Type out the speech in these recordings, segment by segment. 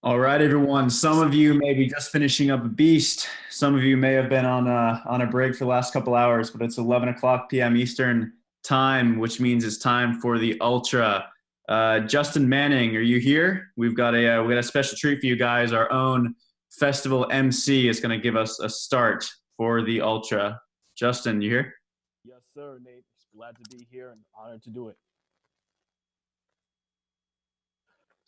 All right, everyone. Some of you may be just finishing up a beast. Some of you may have been on a break for the last couple hours, but it's 11 o'clock p.m. Eastern time, which means it's time for the Ultra. Justin Manning, are you here? We got a special treat for you guys. Our own festival MC is going to give us a start for the Ultra. Justin, you here? Yes, sir, Nate. Glad to be here and honored to do it.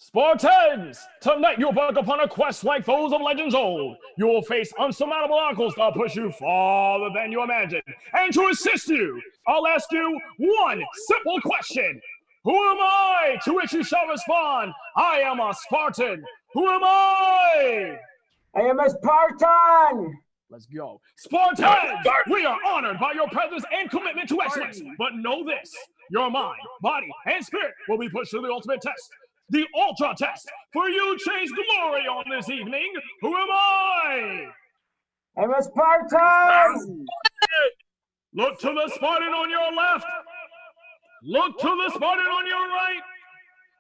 Spartans! Tonight you'll embark upon a quest like those of legends old. You will face unsurmountable obstacles that push you farther than you imagine. And to assist you, I'll ask you one simple question. Who am I? To which you shall respond, I am a Spartan. Who am I? I am a Spartan! Let's go. Spartans! We are honored by your presence and commitment to excellence. But know this, your mind, body, and spirit will be pushed to the ultimate test. The Ultra Test. For you chase glory on this evening. Who am I? I'm a Spartan! Look to the Spartan on your left. Look to the Spartan on your right.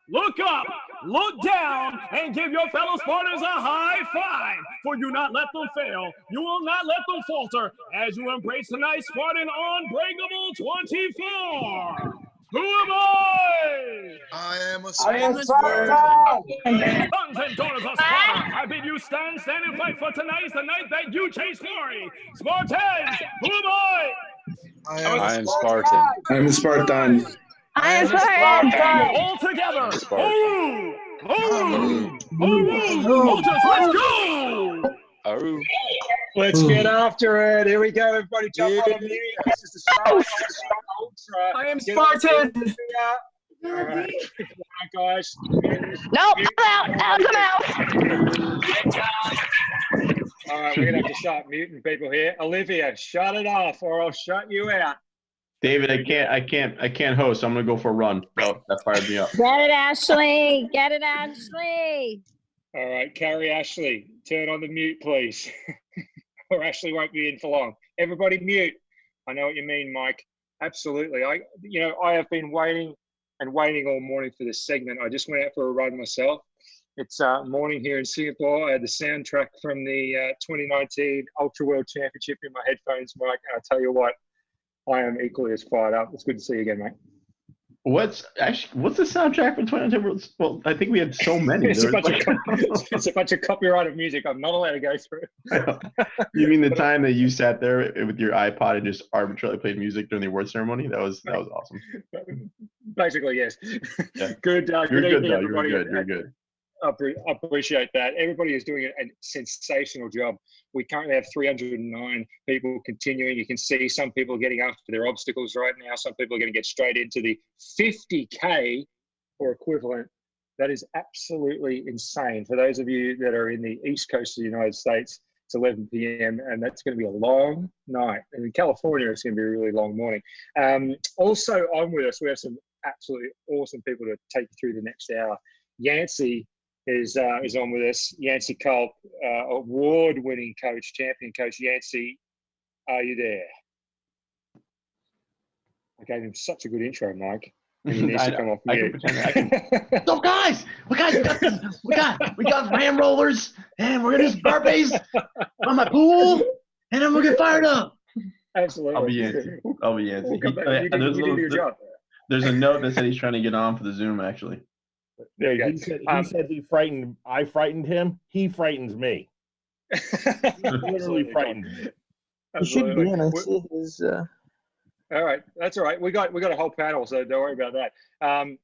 Look up, look down, and give your fellow Spartans a high five. For you not let them fail. You will not let them falter as you embrace tonight's Spartan Unbreakable 24. Who am I? I am a I am Spartan. Spartan! Sons and daughters of Sparta, I bid you stand and fight, for tonight is the night that you chase glory. Spartans, who am I? I am Spartan. I'm a Spartan. I am Spartan. All together. Spartan. AROO! AROO! Ultras, let's go! AROO. Let's get after it. Here we go, everybody. Jump on me. This is the Spartan Ultra. I am Spartan! All right, guys. Nope, I'm out. All right, we're gonna have to start muting people here. Olivia, shut it off, or I'll shut you out. David, I can't host. So I'm gonna go for a run. Oh, that fired me up. Get it, Ashley. Get it, Ashley. All right, Carrie Ashley, turn on the mute, please. Or Ashley won't be in for long. Everybody mute. I know what you mean, Mike. Absolutely. I have been waiting all morning for this segment. I just went out for a run myself. It's morning here in Singapore. I had the soundtrack from the 2019 Ultra World Championship in my headphones, Mike. And I tell you what, I am equally as fired up. It's good to see you again, mate. What's the soundtrack for 2010? Well, I think we had so many. It's a bunch of copyrighted music I'm not allowed to go through. You mean the time that you sat there with your iPod and just arbitrarily played music during the award ceremony? That was awesome. Basically, yes. Yeah. Good. You're good good, evening, though. everybody. You're good. I appreciate that. Everybody is doing a sensational job. We currently have 309 people continuing. You can see some people getting after their obstacles right now. Some people are going to get straight into the 50K or equivalent. That is absolutely insane. For those of you that are in the East Coast of the United States, it's 11 p.m. and that's going to be a long night. And in California, it's going to be a really long morning. Also on with us, we have some absolutely awesome people to take you through the next hour. Yancey is on with us. Yancey Culp, award-winning coach, champion coach. Yancey, are you there? I gave him such a good intro, Mike. And he needs to come off mute. So guys, we got ram rollers and we're gonna do burpees on my pool and then we'll get fired up. Absolutely. I'll be Yancey. We'll come back. You did your job. There's a note that said he's trying to get on for the Zoom actually. There you go. He said I frightened him. He frightens me. He literally frightens me. You should be in. I see his. All right, that's all right. We got a whole panel, so don't worry about that.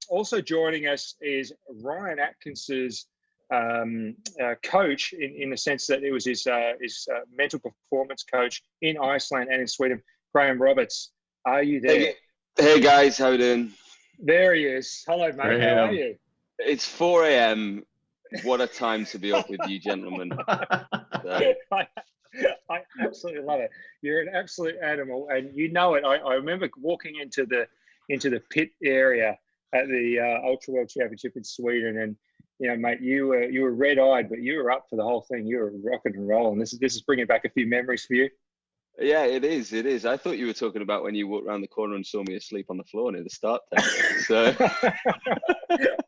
Also joining us is Ryan Atkins's coach, in the sense that it was his mental performance coach in Iceland and in Sweden. Graham Roberts, are you there? Hey guys, how you doing? There he is. Hello, mate. Graham. How are you? It's 4 a.m. What a time to be up with you, gentlemen. So. I absolutely love it. You're an absolute animal, and you know it. I remember walking into the pit area at the Ultra World Championship in Sweden, and mate, you were red-eyed, but you were up for the whole thing. You were rocking and rolling. This is bringing back a few memories for you. Yeah, it is. It is. I thought you were talking about when you walked around the corner and saw me asleep on the floor near the start tent. So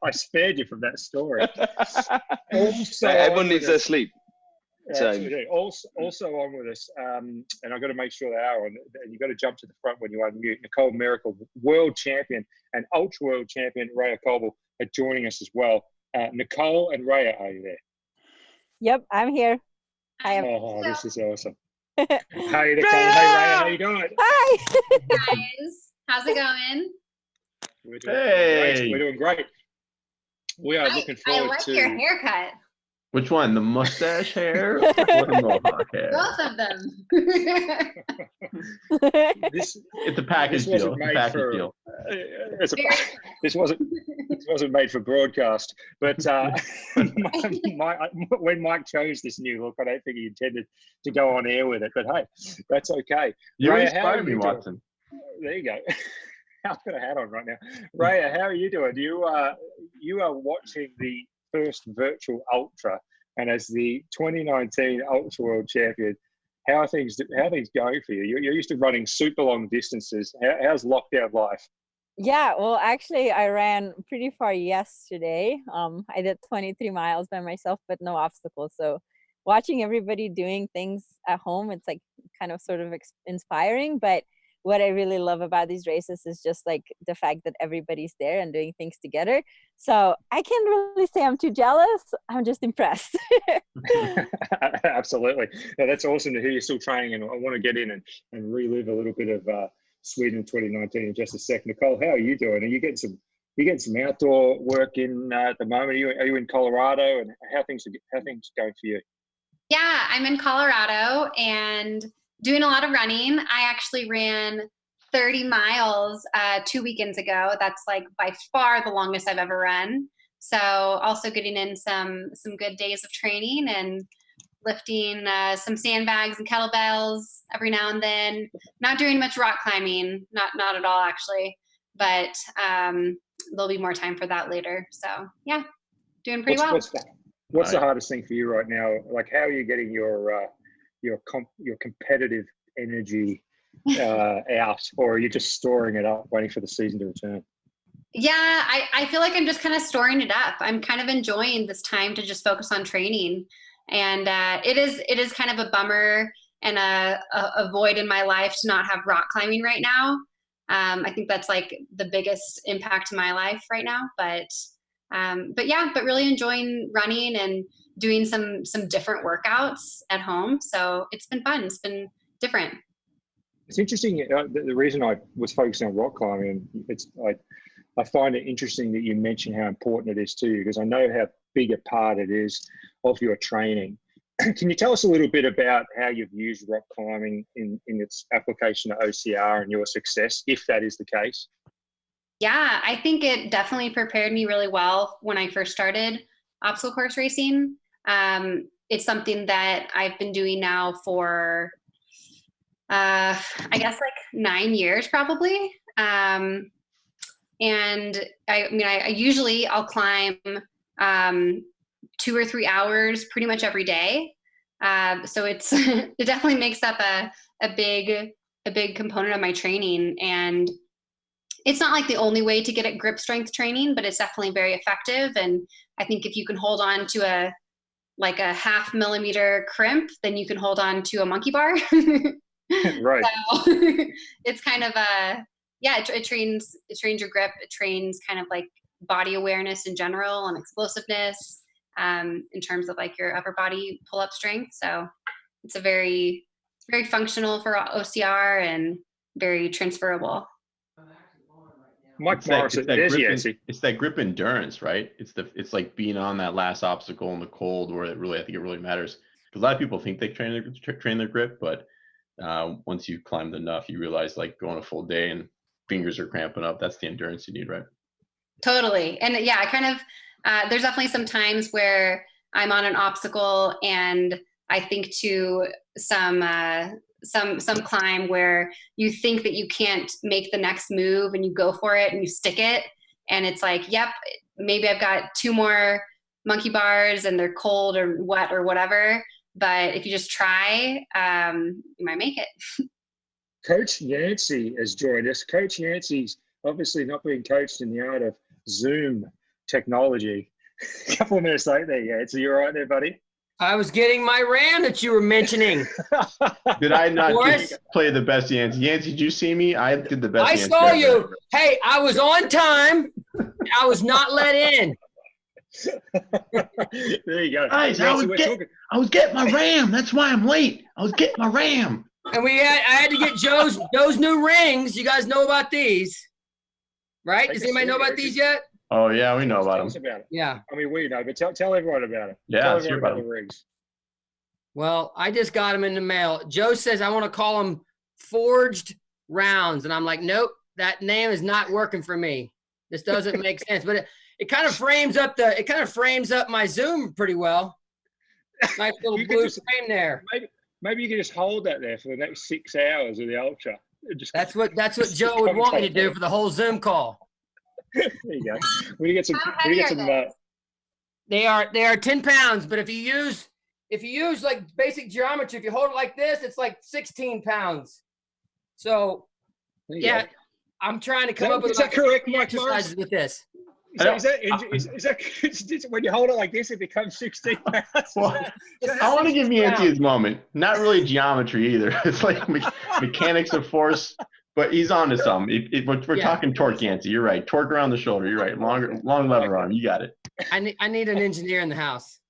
I spared you from that story. Also, everyone needs their sleep. So absolutely. Also on with us, and I've got to make sure they are on. And you've got to jump to the front when you unmute. Nicole Miracle, world champion and ultra world champion Rhea Coble are joining us as well. Nicole and Rhea, are you there? Yep, I'm here. I am. Oh, this is awesome. Hey Nicole, hey Rhea, how you doing? Hi. Guys, how's it going? We're doing great. We're doing great. We are looking I forward like to your haircut. Which one? The mustache hair or the mohawk hair? Both of them. this. It's a package This deal. wasn't It's a made package for. deal. This wasn't made for broadcast. But when Mike chose this new look, I don't think he intended to go on air with it. But hey, that's okay. You Rhea, inspired me, Watson. There you go. I've got a hat on right now. Rhea, how are you doing? You are watching the first virtual ultra, and as the 2019 Ultra World Champion, how are things going for you? You're used to running super long distances. How's lockdown life? Yeah, well, actually, I ran pretty far yesterday. I did 23 miles by myself, but no obstacles. So watching everybody doing things at home, it's like kind of sort of inspiring. But what I really love about these races is just like the fact that everybody's there and doing things together. So I can't really say I'm too jealous. I'm just impressed. Absolutely. No, that's awesome to hear you're still training, and I want to get in and relive a little bit of Sweden 2019 in just a sec. Nicole, how are you doing? Are you getting some outdoor work in at the moment? Are you in Colorado, and how things going for you? Yeah, I'm in Colorado and doing a lot of running. I actually ran 30 miles 2 weekends ago. That's like by far the longest I've ever run. So also getting in some good days of training and lifting some sandbags and kettlebells every now and then. Not doing much rock climbing, not at all actually, but there'll be more time for that later. So yeah, doing pretty well. What's the hardest thing for you right now? Like, how are you getting your competitive energy out, or are you just storing it up, waiting for the season to return? Yeah, I feel like I'm just kind of storing it up. I'm kind of enjoying this time to just focus on training, and it is kind of a bummer and a void in my life to not have rock climbing right now. I think that's like the biggest impact to my life right now. But really enjoying running and doing some different workouts at home. So it's been fun. It's been different. It's interesting. The reason I was focusing on rock climbing, it's like, I find it interesting that you mention how important it is to you, because I know how big a part it is of your training. Can you tell us a little bit about how you've used rock climbing in its application to OCR and your success, if that is the case? Yeah, I think it definitely prepared me really well when I first started obstacle course racing. It's something that I've been doing now for, I guess like 9 years probably. And I usually I'll climb 2 or 3 hours pretty much every day. So it's it definitely makes up a big component of my training. And it's not like the only way to get at grip strength training, but it's definitely very effective. And I think if you can hold on to a 0.5 millimeter crimp, then you can hold on to a monkey bar. Right. So it's kind of it trains your grip. It trains kind of like body awareness in general and explosiveness in terms of like your upper body pull up strength. So it's very functional for OCR and very transferable. Mike Morrison, it's that grip endurance, right? It's like being on that last obstacle in the cold, where I think it really matters. Because a lot of people think they train their grip, but once you've climbed enough, you realize like going a full day and fingers are cramping up. That's the endurance you need, right? Totally. And yeah, I kind of there's definitely some times where I'm on an obstacle and I think to some climb where you think that you can't make the next move and you go for it and you stick it, and it's like, yep, maybe I've got 2 more monkey bars and they're cold or wet or whatever, but if you just try, you might make it. Coach Yancey has joined us. Coach Yancey's obviously not being coached in the art of Zoom technology. A couple of minutes late there, Yancey. You all right there, buddy? I was getting my RAM that you were mentioning. Did I not Boris? just play the best Yancey? Yancey, did you see me? I did the best I Yancey saw ever. you. Hey, I was on time. I was not let in. There you go. Guys, Yancey, I was getting my RAM. That's why I'm late. I was getting my RAM. And I had to get Joe's new rings. You guys know about these, right? Does anybody know about these yet? Oh yeah, we know Tell about us them. about it. Yeah. I mean, we know, but tell everyone about it. Yeah, tell let's hear everyone about the rigs. Well, I just got them in the mail. Joe says I want to call them Forged Rounds, and I'm like, nope, that name is not working for me. This doesn't make sense. But it kind of frames up my Zoom pretty well. Nice little blue frame there. Maybe you can just hold that there for the next 6 hours of the Ultra. That's what Joe would want me to do for the whole Zoom call. There you go. We get some. How We heavy get are some. those? They are 10 pounds, but if you use like basic geometry, if you hold it like this, it's like 16 pounds. So yeah, Go. I'm trying to come up with Is that correct, Mike exercises with this. Is that when you hold it like this, it becomes 16 pounds? Well, I want to give Yancey his moment. Not really geometry either. It's like mechanics of force, but he's on to something. We're talking torque, Yancey. You're right. Torque around the shoulder. You're right. Long lever arm. You got it. I need an engineer in the house.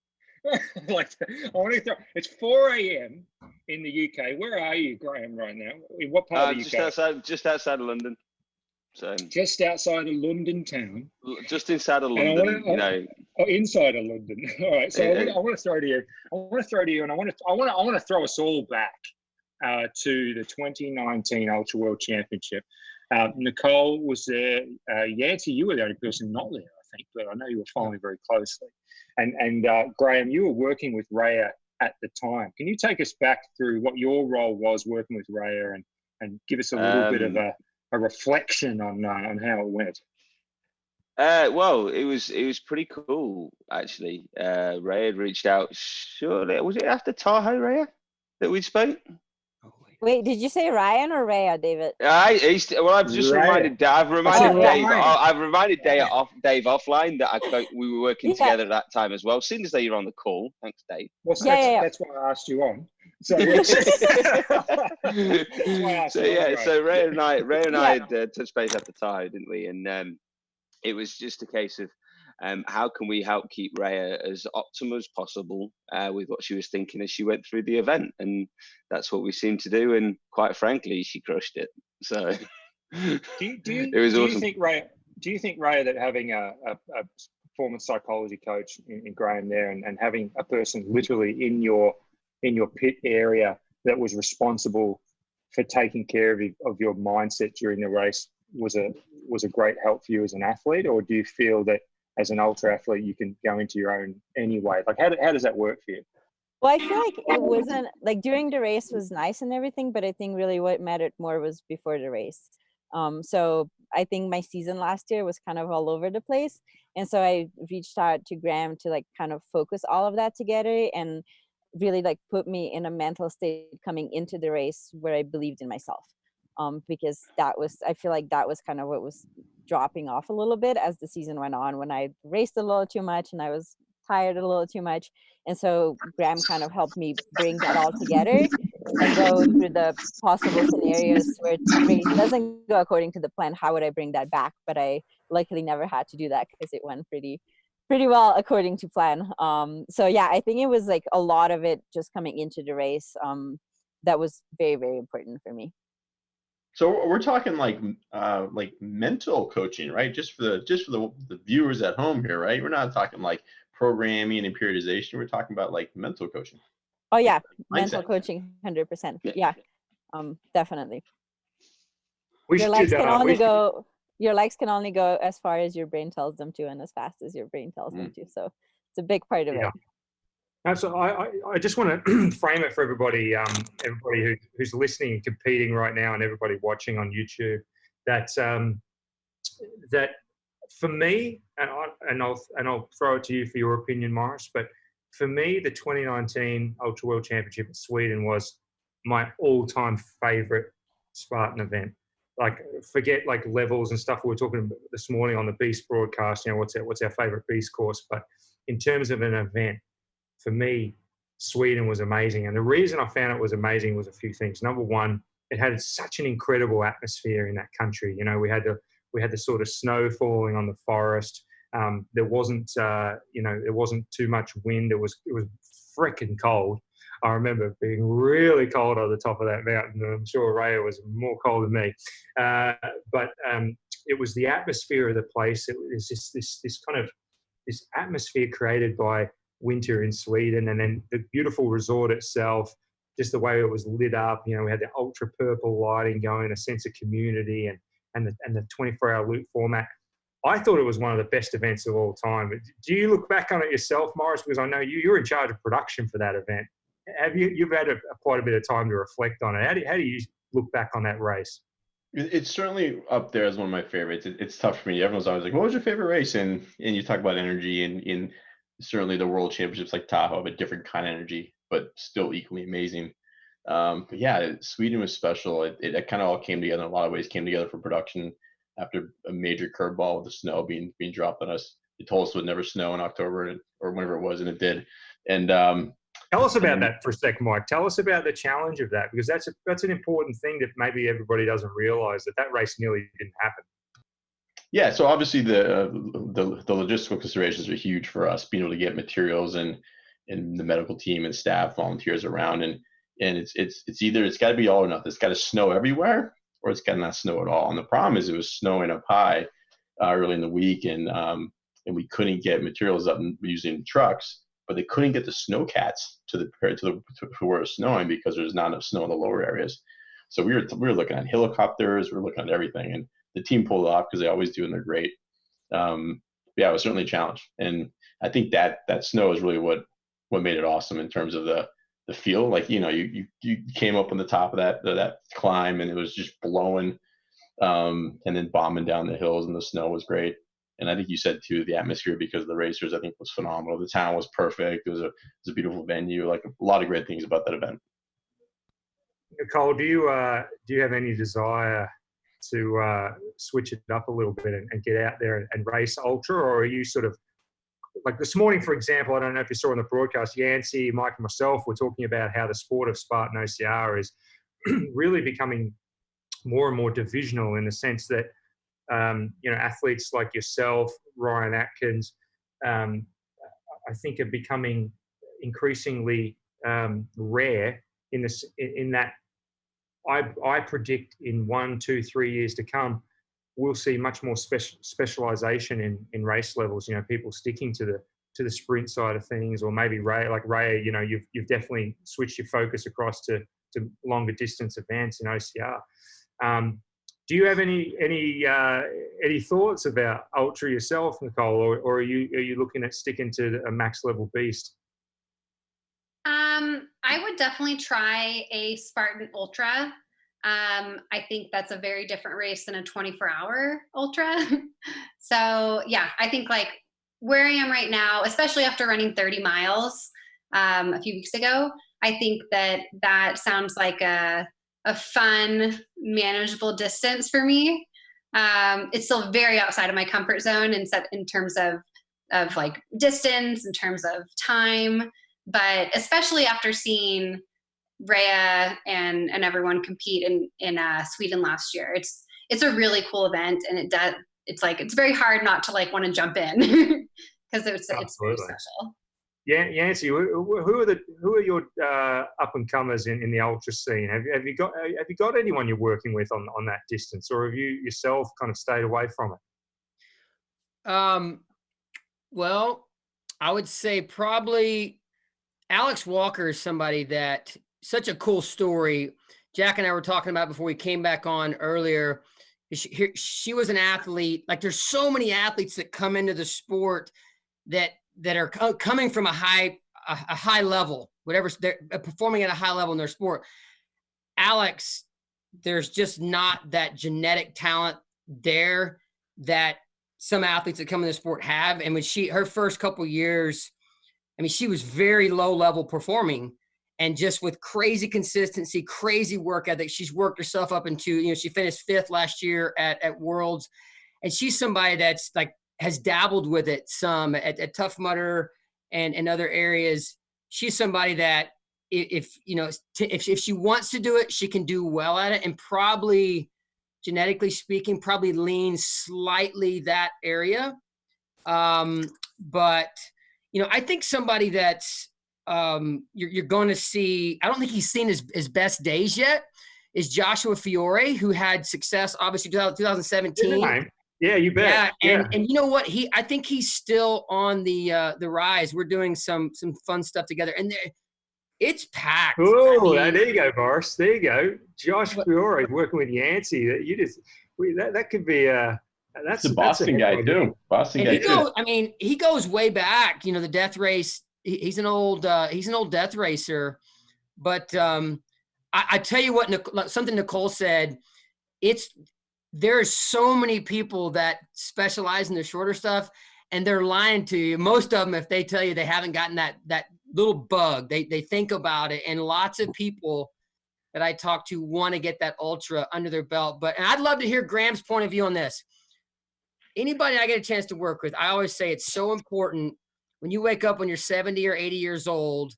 Like, I want to throw. It's 4 a.m. in the UK. Where are you, Graham, right now? In what part of the UK? Just outside of London. So just outside of London town. Just inside of London, Oh, inside of London. All right. So I want to throw to you. And I want to throw us all back to the 2019 Ultra World Championship. Nicole was there. Yancey, you were the only person not there, I think, but I know you were following very closely. And Graham, you were working with Rhea at the time. Can you take us back through what your role was working with Rhea and give us a little bit of a reflection on how it went? Well, it was pretty cool actually. Rhea had reached out. Surely was it after Tahoe, Rhea, that we spoke? Wait, did you say Ryan or Rhea, David? I've just reminded Dave. I've reminded Dave offline that we were working together at that time as well. Seeing as though you're on the call, thanks, Dave. Well, that's why I asked you on. So Ray and I had touched base after Tahoe, didn't we? And it was just a case of how can we help keep Rhea as optimal as possible with what she was thinking as she went through the event, and that's what we seemed to do. And quite frankly, she crushed it. So it was awesome. Do you think Rhea, that having a performance psychology coach in Graham there, and having a person literally in your pit area that was responsible for taking care of your mindset during the race was a great help for you as an athlete? Or do you feel that as an ultra athlete you can go into your own anyway? Like how does that work for you? Well, I feel like it wasn't like during the race was nice and everything, but I think really what mattered more was before the race. So I think my season last year was kind of all over the place, and so I reached out to Graham to like kind of focus all of that together and really like put me in a mental state coming into the race where I believed in myself. Because I feel like that was kind of what was dropping off a little bit as the season went on, when I raced a little too much and I was tired a little too much. And so Graham kind of helped me bring that all together and go through the possible scenarios where the race doesn't go according to the plan. How would I bring that back? But I luckily never had to do that because it went pretty well according to plan. So yeah, I think it was like a lot of it just coming into the race that was very, very important for me. So we're talking like mental coaching, right? Just for the viewers at home here, right? We're not talking like programming and periodization. We're talking about like mental coaching. Oh yeah, Mindset. mental coaching, 100%. Yeah, definitely. Your legs can only go as far as your brain tells them to, and as fast as your brain tells them to. So it's a big part of it. Absolutely. I just want to frame it for everybody who's listening and competing right now, and everybody watching on YouTube, that that for me, and I'll throw it to you for your opinion, Morris, but for me, the 2019 Ultra World Championship in Sweden was my all-time favorite Spartan event. Like, forget like levels and stuff we were talking about this morning on the Beast broadcast, you know, what's our favorite Beast course. But in terms of an event, for me, Sweden was amazing. And the reason I found it was amazing was a few things. Number one, it had such an incredible atmosphere in that country. You know, we had the sort of snow falling on the forest. There wasn't, there wasn't too much wind. It was freaking cold. I remember being really cold on the top of that mountain. I'm sure Raya was more cold than me. But it was the atmosphere of the place. It was this kind of this atmosphere created by winter in Sweden, and then the beautiful resort itself, just the way it was lit up. You know, we had the ultra purple lighting going, a sense of community, and the 24-hour loop format. I thought it was one of the best events of all time. Do you look back on it yourself, Morris? Because I know you're in charge of production for that event. You've had quite a bit of time to reflect on it. How do you look back on that race? It's certainly up there as one of my favorites. It's tough for me. Everyone's always like, "What was your favorite race?" And you talk about energy, and in certainly the World Championships like Tahoe have a different kind of energy, but still equally amazing. But yeah, Sweden was special. It kind of all came together in a lot of ways. Came together for production after a major curveball with the snow being dropped on us. They told us it would never snow in October or whenever it was, and it did. And tell us about that for a sec, Mike. Tell us about the challenge of that, because that's an important thing that maybe everybody doesn't realize, that race nearly didn't happen. Yeah, so obviously the logistical considerations are huge for us, being able to get materials and the medical team and staff, volunteers around, and it's either it's got to be all or nothing. It's got to snow everywhere, or it's got to not snow at all. And the problem is it was snowing up high early in the week, and we couldn't get materials up using trucks, but they couldn't get the snowcats to where it was snowing because there's not enough snow in the lower areas. So we were looking at helicopters, we were looking at everything, and the team pulled it off because they always do, and they're great. Yeah, it was certainly a challenge, and I think that snow is really what made it awesome in terms of the feel. Like, you know, you came up on the top of that climb, and it was just blowing, and then bombing down the hills, and the snow was great. And I think you said too, the atmosphere because of the racers, I think, was phenomenal. The town was perfect. It was a beautiful venue. Like, a lot of great things about that event. Nicole, do you have any desire to switch it up a little bit and get out there and race ultra, or are you sort of like this morning, for example? I don't know if you saw on the broadcast, Yancey, Mike, and myself were talking about how the sport of Spartan OCR is really becoming more and more divisional, in the sense that athletes like yourself, Ryan Atkins, I think are becoming increasingly rare in that I predict in 1, 2, 3 years to come, we'll see much more specialization in race levels. You know, people sticking to the sprint side of things, or maybe Ray, you know, you've definitely switched your focus across to longer distance events in OCR. Do you have any thoughts about ultra yourself, Nicole, or are you looking at sticking to a max level beast? I would definitely try a Spartan Ultra. I think that's a very different race than a 24-hour Ultra. So yeah, I think like where I am right now, especially after running 30 miles a few weeks ago, I think that sounds like a fun, manageable distance for me. It's still very outside of my comfort zone in terms of like distance, in terms of time. But especially after seeing Rhea and everyone compete in Sweden last year, it's a really cool event, and it's very hard not to like want to jump in because it's very special. Yeah, Yancey, who are your up and comers in the ultra scene? Have you got anyone you're working with on that distance, or have you yourself kind of stayed away from it? Well, I would say probably Alex Walker is somebody that such a cool story. Jack and I were talking about before we came back on earlier. She was an athlete. Like, there's so many athletes that come into the sport that are coming from a high level, whatever, they're performing at a high level in their sport. Alex, there's just not that genetic talent there that some athletes that come in the sport have. And when her first couple years, I mean, she was very low level performing, and just with crazy consistency, crazy work ethic, she's worked herself up into, you know, she finished 5th last year at Worlds. And she's somebody that's like has dabbled with it some at Tough Mudder and other areas. She's somebody that if you know, if she wants to do it, she can do well at it, and probably genetically speaking, probably leans slightly that area. But you know, I think somebody that's you're going to see, I don't think he's seen his best days yet, is Joshua Fiore, who had success, obviously, 2017. Yeah, you bet. Yeah, and you know what? I think he's still on the rise. We're doing some fun stuff together, and it's packed. Oh, there you go, Boris. There you go. Josh Fiore working with Yancey. That could be that's a Boston guy too. Boston guy too. I mean, he goes way back. You know, the death race. He's an old death racer. But I tell you what, something Nicole said. There's so many people that specialize in the shorter stuff, and they're lying to you. Most of them, if they tell you they haven't gotten that little bug, they think about it. And lots of people that I talk to want to get that ultra under their belt. And I'd love to hear Graham's point of view on this. Anybody I get a chance to work with, I always say it's so important when you wake up when you're 70 or 80 years old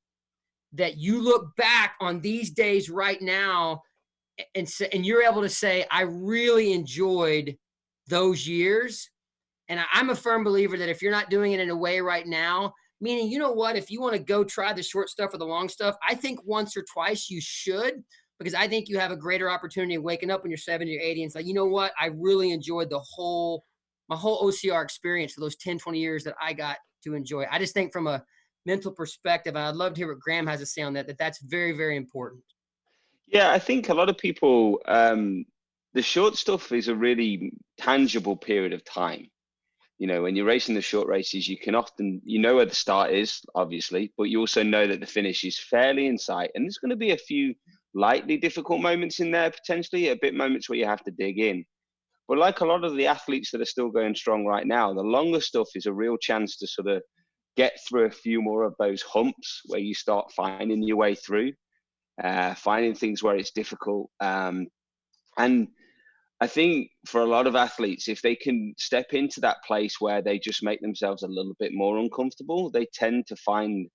that you look back on these days right now and you're able to say, I really enjoyed those years. And I'm a firm believer that if you're not doing it in a way right now, meaning, you know what, if you want to go try the short stuff or the long stuff, I think once or twice you should, because I think you have a greater opportunity of waking up when you're 70 or 80 and say, you know what, I really enjoyed my whole OCR experience for those 10, 20 years that I got to enjoy. I just think from a mental perspective, and I'd love to hear what Graham has to say on that's very, very important. Yeah, I think a lot of people, the short stuff is a really tangible period of time. You know, when you're racing the short races, you can often, you know where the start is, obviously, but you also know that the finish is fairly in sight. And there's going to be a few lightly difficult moments in there, potentially, a bit moments where you have to dig in. But like a lot of the athletes that are still going strong right now, the longer stuff is a real chance to sort of get through a few more of those humps where you start finding your way through, finding things where it's difficult. And I think for a lot of athletes, if they can step into that place where they just make themselves a little bit more uncomfortable, they tend to find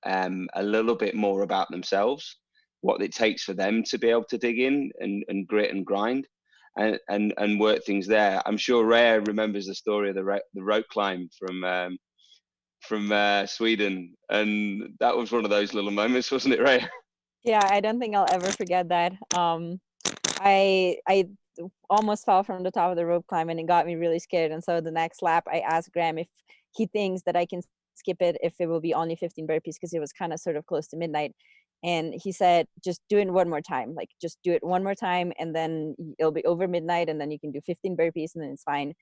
a little bit more about themselves, what it takes for them to be able to dig in and grit and grind and work things there. I'm sure Rhea remembers the story of the rope climb from Sweden, and that was one of those little moments, wasn't it, Rhea? Yeah, I don't think I'll ever forget that. I almost fell from the top of the rope climb, and it got me really scared. And so the next lap, I asked Graham if he thinks that I can skip it if it will be only 15 burpees, because it was kind of sort of close to midnight. And he said, just do it one more time. Like, just do it one more time, and then it'll be over midnight, and then you can do 15 burpees, and then it's fine.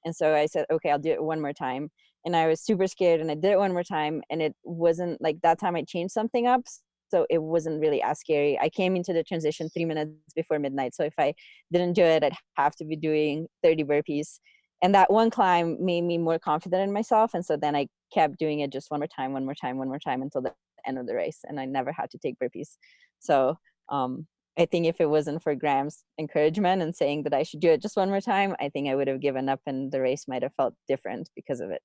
And so I said, okay, I'll do it one more time. And I was super scared, and I did it one more time, and it wasn't like that time I changed something up. So it wasn't really as scary. I came into the transition 3 minutes before midnight. So if I didn't do it, I'd have to be doing 30 burpees. And that one climb made me more confident in myself. And so then I kept doing it just one more time until the end of the race. And I never had to take burpees. So I think if it wasn't for Graham's encouragement and saying that I should do it just one more time, I think I would have given up, and the race might have felt different because of it.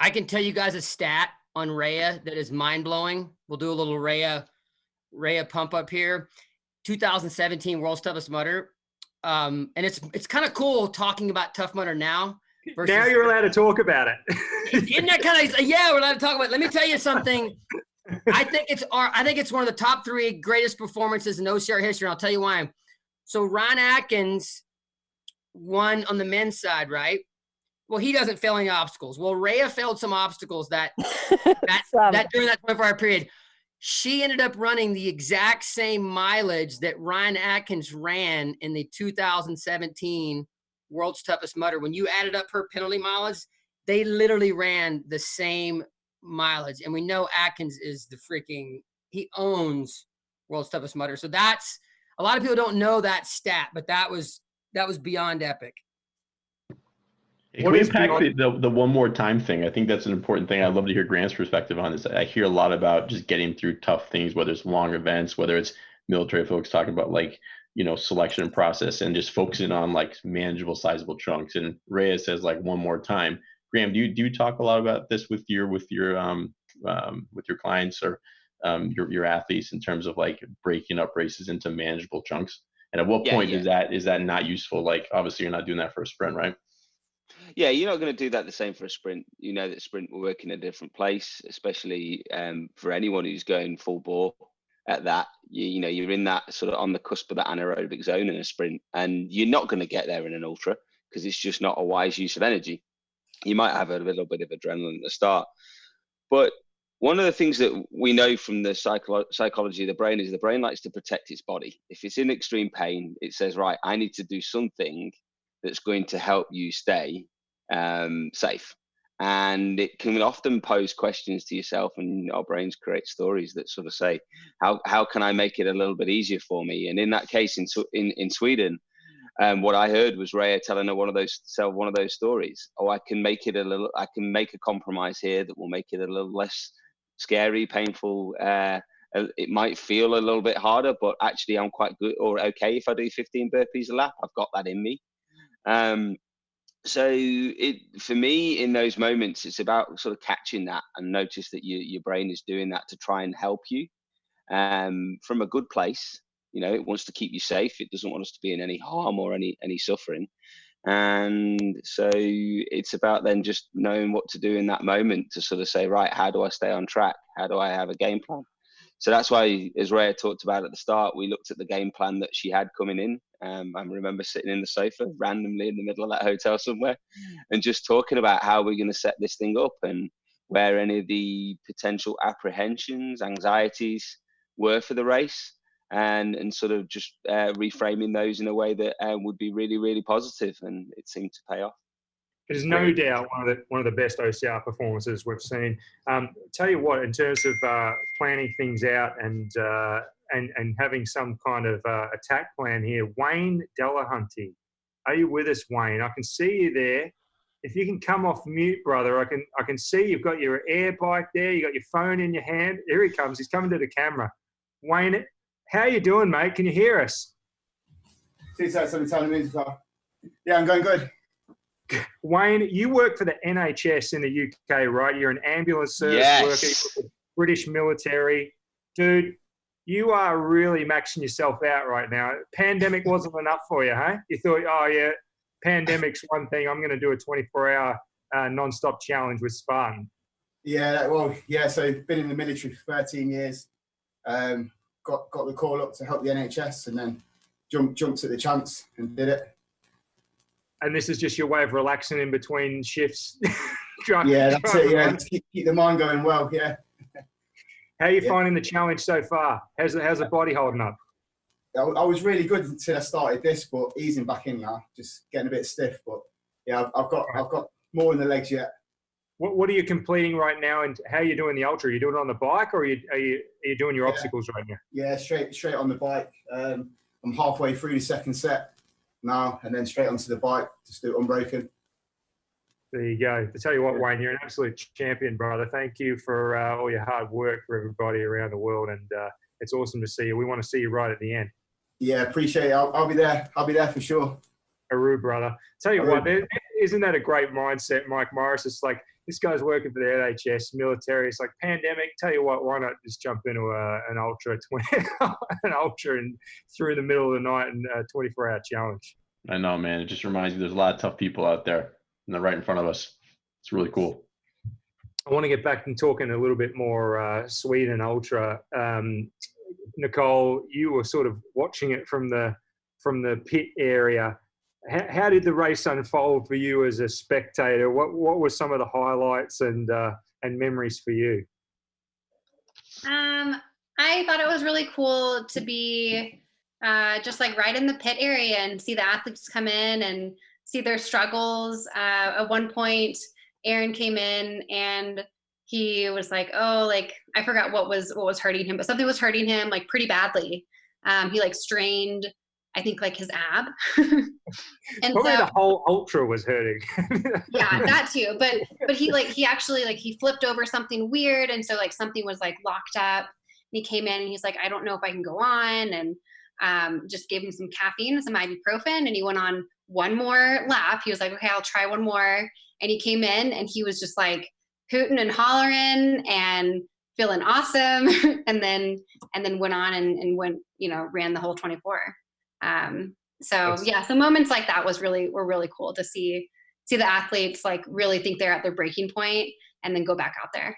I can tell you guys a stat on Rhea that is mind-blowing. We'll do a little Rhea pump up here. 2017 World's Toughest Mudder. And it's kind of cool talking about Tough Mudder now. Now you're allowed to talk about it. Isn't that kind of, yeah, we're allowed to talk about it. Let me tell you something. I think it's one of the top 3 greatest performances in OCR history, and I'll tell you why. So Ryan Atkins won on the men's side, right? Well, he doesn't fail any obstacles. Well, Rhea failed some obstacles that during that 24-hour period. She ended up running the exact same mileage that Ryan Atkins ran in the 2017 World's Toughest Mudder. When you added up her penalty mileage, they literally ran the same mileage. And we know Atkins is he owns World's Toughest Mudder. So that's, a lot of people don't know that stat, but that was beyond epic. Can we unpack the one more time thing? I think that's an important thing. I'd love to hear Grant's perspective on this. I hear a lot about just getting through tough things, whether it's long events, whether it's military folks talking about like, selection process and just focusing on like manageable, sizable chunks. And Reyes says like one more time. Graham, do you talk a lot about this with your clients or your athletes in terms of like breaking up races into manageable chunks? And at what point is that not useful? Like obviously you're not doing that for a sprint, right? Yeah, you're not going to do that the same for a sprint. You know that sprint will work in a different place, especially for anyone who's going full bore at that. You're in that sort of on the cusp of that anaerobic zone in a sprint, and you're not going to get there in an ultra because it's just not a wise use of energy. You might have a little bit of adrenaline at the start, but one of the things that we know from the psychology of the brain is the brain likes to protect its body. If it's in extreme pain, it says, right, I need to do something that's going to help you stay safe. And it can often pose questions to yourself, and our brains create stories that sort of say, how can I make it a little bit easier for me? And in that case, in Sweden, what I heard was Rhea telling her one of those stories. I can make a compromise here that will make it a little less scary, painful. It might feel a little bit harder, but actually I'm quite good or okay if I do 15 burpees a lap. I've got that in me. So for me, in those moments, it's about sort of catching that and notice that your brain is doing that to try and help you from a good place. It wants to keep you safe. It doesn't want us to be in any harm or any suffering. And so it's about then just knowing what to do in that moment to sort of say, right, how do I stay on track? How do I have a game plan? So that's why, as Rhea talked about at the start, we looked at the game plan that she had coming in. I remember sitting in the sofa randomly in the middle of that hotel somewhere and just talking about how we're going to set this thing up and where any of the potential apprehensions, anxieties were for the race, and sort of just reframing those in a way that would be really, really positive, and it seemed to pay off. It is no doubt one of the best OCR performances we've seen. Tell you what, in terms of planning things out and having some kind of attack plan here, Wayne Delahunty, are you with us, Wayne? I can see you there. If you can come off mute, brother, I can see you've got your air bike there. You got your phone in your hand. Here he comes. He's coming to the camera. Wayne, how you doing, mate? Can you hear us? Yeah, I'm going good. Wayne, you work for the NHS in the UK, right? You're an ambulance service worker, you're British military. Dude, you are really maxing yourself out right now. Pandemic wasn't enough for you, huh? You thought, oh, yeah, pandemic's one thing. I'm going to do a 24-hour non-stop challenge with Spartan. Yeah, so been in the military for 13 years. Got the call up to help the NHS and then jumped at the chance and did it. And this is just your way of relaxing in between shifts? That's it, yeah. Keep the mind going well, yeah. How are you finding the challenge so far? How's the body holding up? I was really good until I started this, but easing back in now, just getting a bit stiff. But yeah, I've got more in the legs yet. What are you completing right now, and how are you doing the ultra? Are you doing it on the bike, or are you doing your obstacles right now? Yeah, straight on the bike. I'm halfway through the second set now, and then straight onto the bike, just do Unbreakable. There you go. To tell you what, Wayne, you're an absolute champion, brother. Thank you for all your hard work for everybody around the world, and it's awesome to see you. We want to see you right at the end. Yeah, appreciate it. I'll be there. I'll be there for sure. AROO, brother. Tell you what, isn't that a great mindset, Mike Morris? It's like, this guy's working for the NHS, military. It's like pandemic. Tell you what, why not just jump into an ultra, and through the middle of the night and a 24-hour challenge. I know, man. It just reminds me there's a lot of tough people out there, and they're right in front of us. It's really cool. I want to get back and talking a little bit more Sweden ultra. Nicole, you were sort of watching it from the pit area. How did the race unfold for you as a spectator? What were some of the highlights and memories for you? I thought it was really cool to be just like right in the pit area and see the athletes come in and see their struggles. At one point, Aaron came in and he was like, oh, like, I forgot what was hurting him, but something was hurting him like pretty badly. He like strained I think like his ab. And Probably so the whole ultra was hurting. yeah, that too. But he actually like he flipped over something weird, and so like something was like locked up. And he came in and he's like, I don't know if I can go on, and just gave him some caffeine and some ibuprofen, and he went on one more lap. He was like, okay, I'll try one more. And he came in and he was just like hooting and hollering and feeling awesome. and then went on and went, ran the whole 24. So yeah, so moments like that were really cool to see the athletes like really think they're at their breaking point and then go back out there.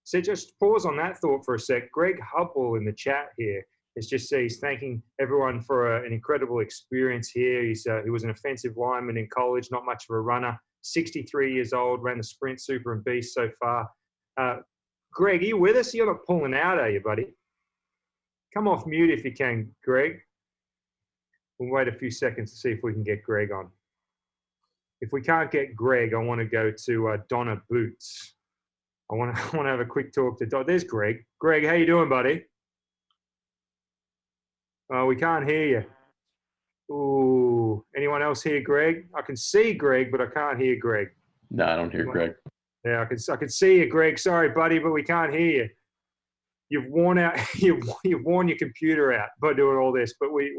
So just pause on that thought for a sec. Greg Hubble in the chat here is just he's thanking everyone for an incredible experience here. He was an offensive lineman in college, not much of a runner. 63 years old, ran the sprint, super, and beast so far. Greg, are you with us? You're not pulling out, are you, buddy? Come off mute if you can, Greg. We'll wait a few seconds to see if we can get Greg on. If we can't get Greg, I want to go to Donna Boots. I want to have a quick talk to Donna. There's Greg. Greg, how you doing, buddy? Oh, we can't hear you. Ooh, anyone else hear Greg? I can see Greg, but I can't hear Greg. No, I don't hear Greg. Yeah, I can see you, Greg. Sorry, buddy, but we can't hear you. You've worn out. You've worn your computer out by doing all this, but we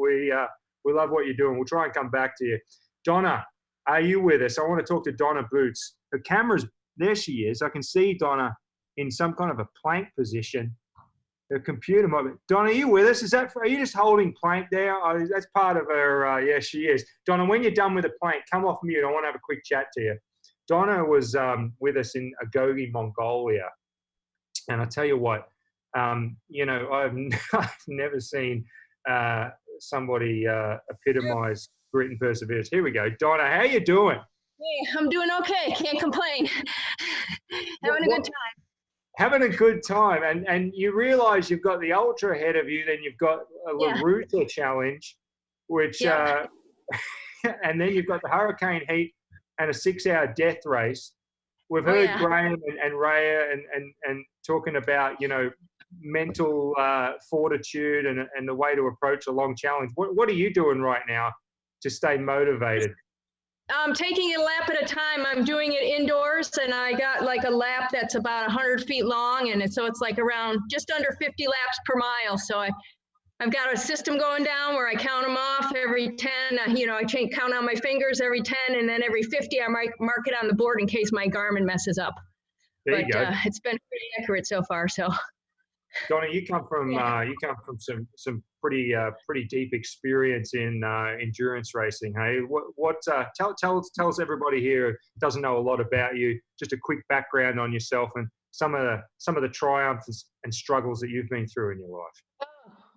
love what you're doing. We'll try and come back to you. Donna, are you with us? I want to talk to Donna Boots. Her camera's there. She is. I can see Donna in some kind of a plank position. Her computer might be. Donna, are you with us? Are you just holding plank there? Oh, that's part of her. Yeah, she is. Donna, when you're done with the plank, come off mute. I want to have a quick chat to you. Donna was with us in Agogi, Mongolia, and I tell you what, I've never seen somebody epitomize grit and perseverance. Here we go. Donna, how you doing? Hey, I'm doing okay. Can't complain. Having a good time. Having a good time. And you realize you've got the ultra ahead of you, then you've got a LaRuta challenge, which, and then you've got the Hurricane Heat and a 6-hour death race. We've heard Graham and Raya and talking about, mental fortitude and the way to approach a long challenge. What are you doing right now to stay motivated? I'm taking it a lap at a time. I'm doing it indoors, and I got like a lap that's about 100 feet long, and so it's like around just under 50 laps per mile. So I've got a system going down where I count them off every 10. I count on my fingers every 10, and then every 50 I might mark it on the board in case my Garmin messes up. There you go. It's been pretty accurate so far. So. Donna, you come from some pretty deep experience in endurance racing. Hey, tell us everybody here who doesn't know a lot about you. Just a quick background on yourself and some of the triumphs and struggles that you've been through in your life.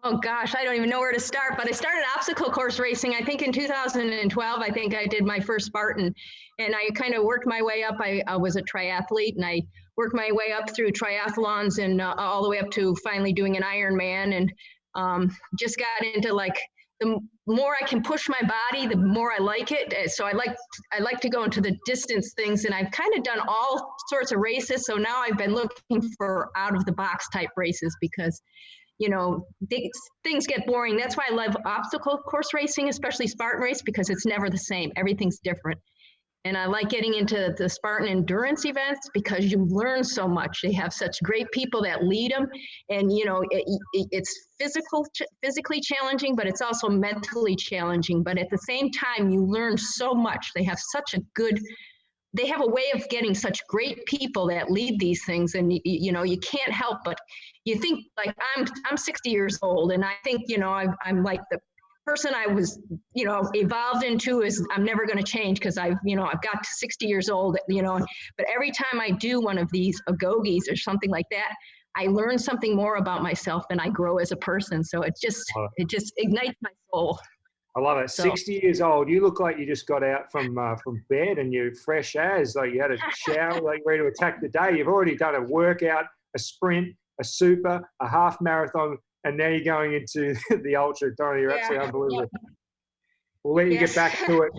Oh gosh, I don't even know where to start. But I started obstacle course racing. I think in 2012. I think I did my first Spartan, and I kind of worked my way up. I was a triathlete, and I worked my way up through triathlons and all the way up to finally doing an Ironman, and just got into like the more I can push my body, the more I like it. So I like to go into the distance things, and I've kind of done all sorts of races. So now I've been looking for out of the box type races because things get boring. That's why I love obstacle course racing, especially Spartan race, because it's never the same. Everything's different. And I like getting into the Spartan endurance events because you learn so much. They have such great people that lead them. And, it's physically challenging, but it's also mentally challenging. But at the same time, you learn so much. They have they have a way of getting such great people that lead these things. And, you can't help but you think like I'm 60 years old, and I think, I'm like the person I was, evolved into is I'm never going to change because I've got to 60 years old, but every time I do one of these agogis or something like that, I learn something more about myself and I grow as a person. So it just ignites my soul. I love it. 60 years old. You look like you just got out from bed and you're fresh as, like you had a shower, like ready to attack the day. You've already done a workout, a sprint, a super, a half marathon, and now you're going into the ultra. Donna, you're absolutely unbelievable. We'll let you get back to it.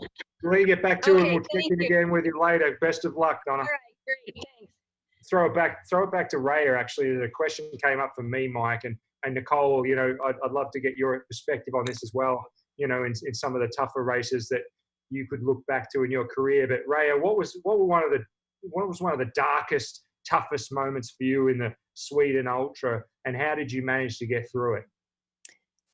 We'll let you get back to it, and we'll check in again with you later. Best of luck, Donna. All right, great, thanks. Throw it back to Raya, actually. The question came up from me, Mike, and Nicole, I'd love to get your perspective on this as well. in some of the tougher races that you could look back to in your career. But Raya, what was one of the darkest, toughest moments for you in the Sweden Ultra, and how did you manage to get through it?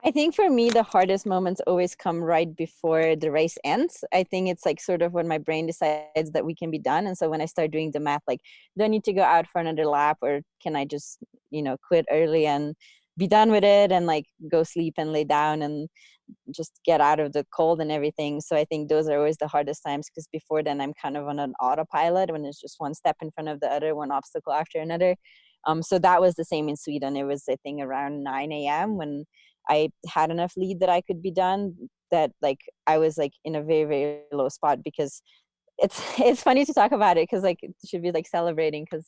I think for me, the hardest moments always come right before the race ends. I think it's like sort of when my brain decides that we can be done. And so when I start doing the math, like, do I need to go out for another lap, or can I just, quit early and be done with it and like go sleep and lay down and just get out of the cold and everything. So I think those are always the hardest times, because before then I'm kind of on an autopilot when it's just one step in front of the other, one obstacle after another. So that was the same in Sweden. It was, I think, around 9 a.m. when I had enough lead that I could be done, that like I was like in a very, very low spot, because it's funny to talk about it, because like it should be like celebrating, because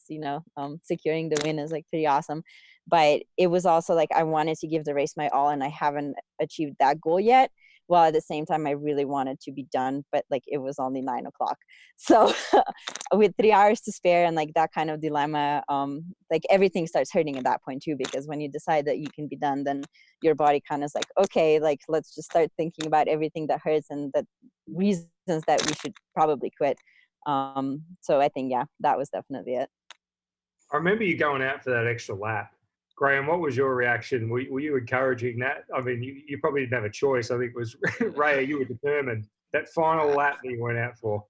securing the win is like pretty awesome, but it was also like I wanted to give the race my all, and I haven't achieved that goal yet, while at the same time I really wanted to be done, but like it was only 9 o'clock. So with 3 hours to spare and like that kind of dilemma, like everything starts hurting at that point too, because when you decide that you can be done, then your body kind of is like, okay, like let's just start thinking about everything that hurts and that reasons that we should probably quit. So I think, yeah, that was definitely it. I remember you going out for that extra lap. Graham, what was your reaction? Were you encouraging that? I mean, you probably didn't have a choice. I think it was Raya, you were determined. That final lap that you went out for.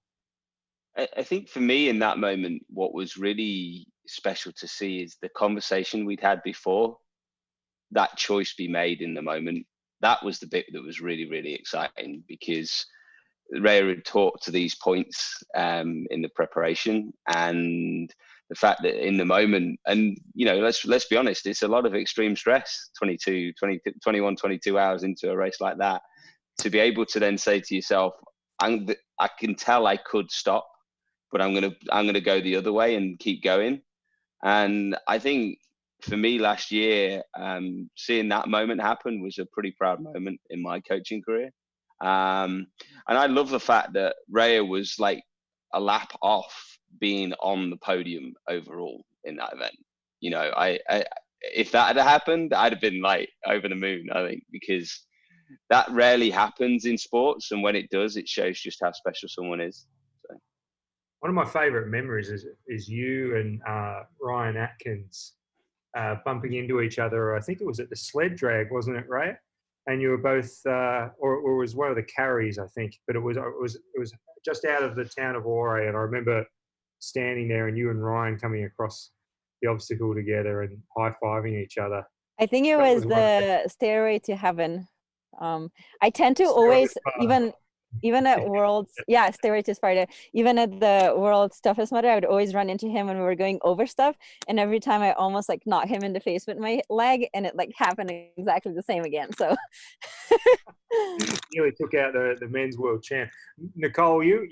I think for me in that moment, what was really special to see is the conversation we'd had before, that choice be made in the moment. That was the bit that was really, really exciting, because Raya had talked to these points in the preparation, and the fact that in the moment, and let's be honest, it's a lot of extreme stress, 21, 22 hours into a race like that, to be able to then say to yourself, I can tell I could stop, but I'm gonna go the other way and keep going. And I think for me last year, seeing that moment happen was a pretty proud moment in my coaching career. And I love the fact that Raya was like a lap off being on the podium overall in that event. I if that had happened, I'd have been like over the moon, I think, because that rarely happens in sports, and when it does, it shows just how special someone is. So. One of my favorite memories is you and Ryan Atkins bumping into each other. I think it was at the sled drag, wasn't it, Ray? And you were both, or it was one of the carries, I think, but it was just out of the town of Ore, and I remember standing there and you and Ryan coming across the obstacle together and high-fiving each other. I think it was the Stairway to Heaven. I tend to always, even at Worlds, yeah, Stairway to Sparta, even at the World's Toughest Mudder, I would always run into him when we were going over stuff, and every time I almost like knock him in the face with my leg, and it like happened exactly the same again. So nearly took out the men's world champ. Nicole, you've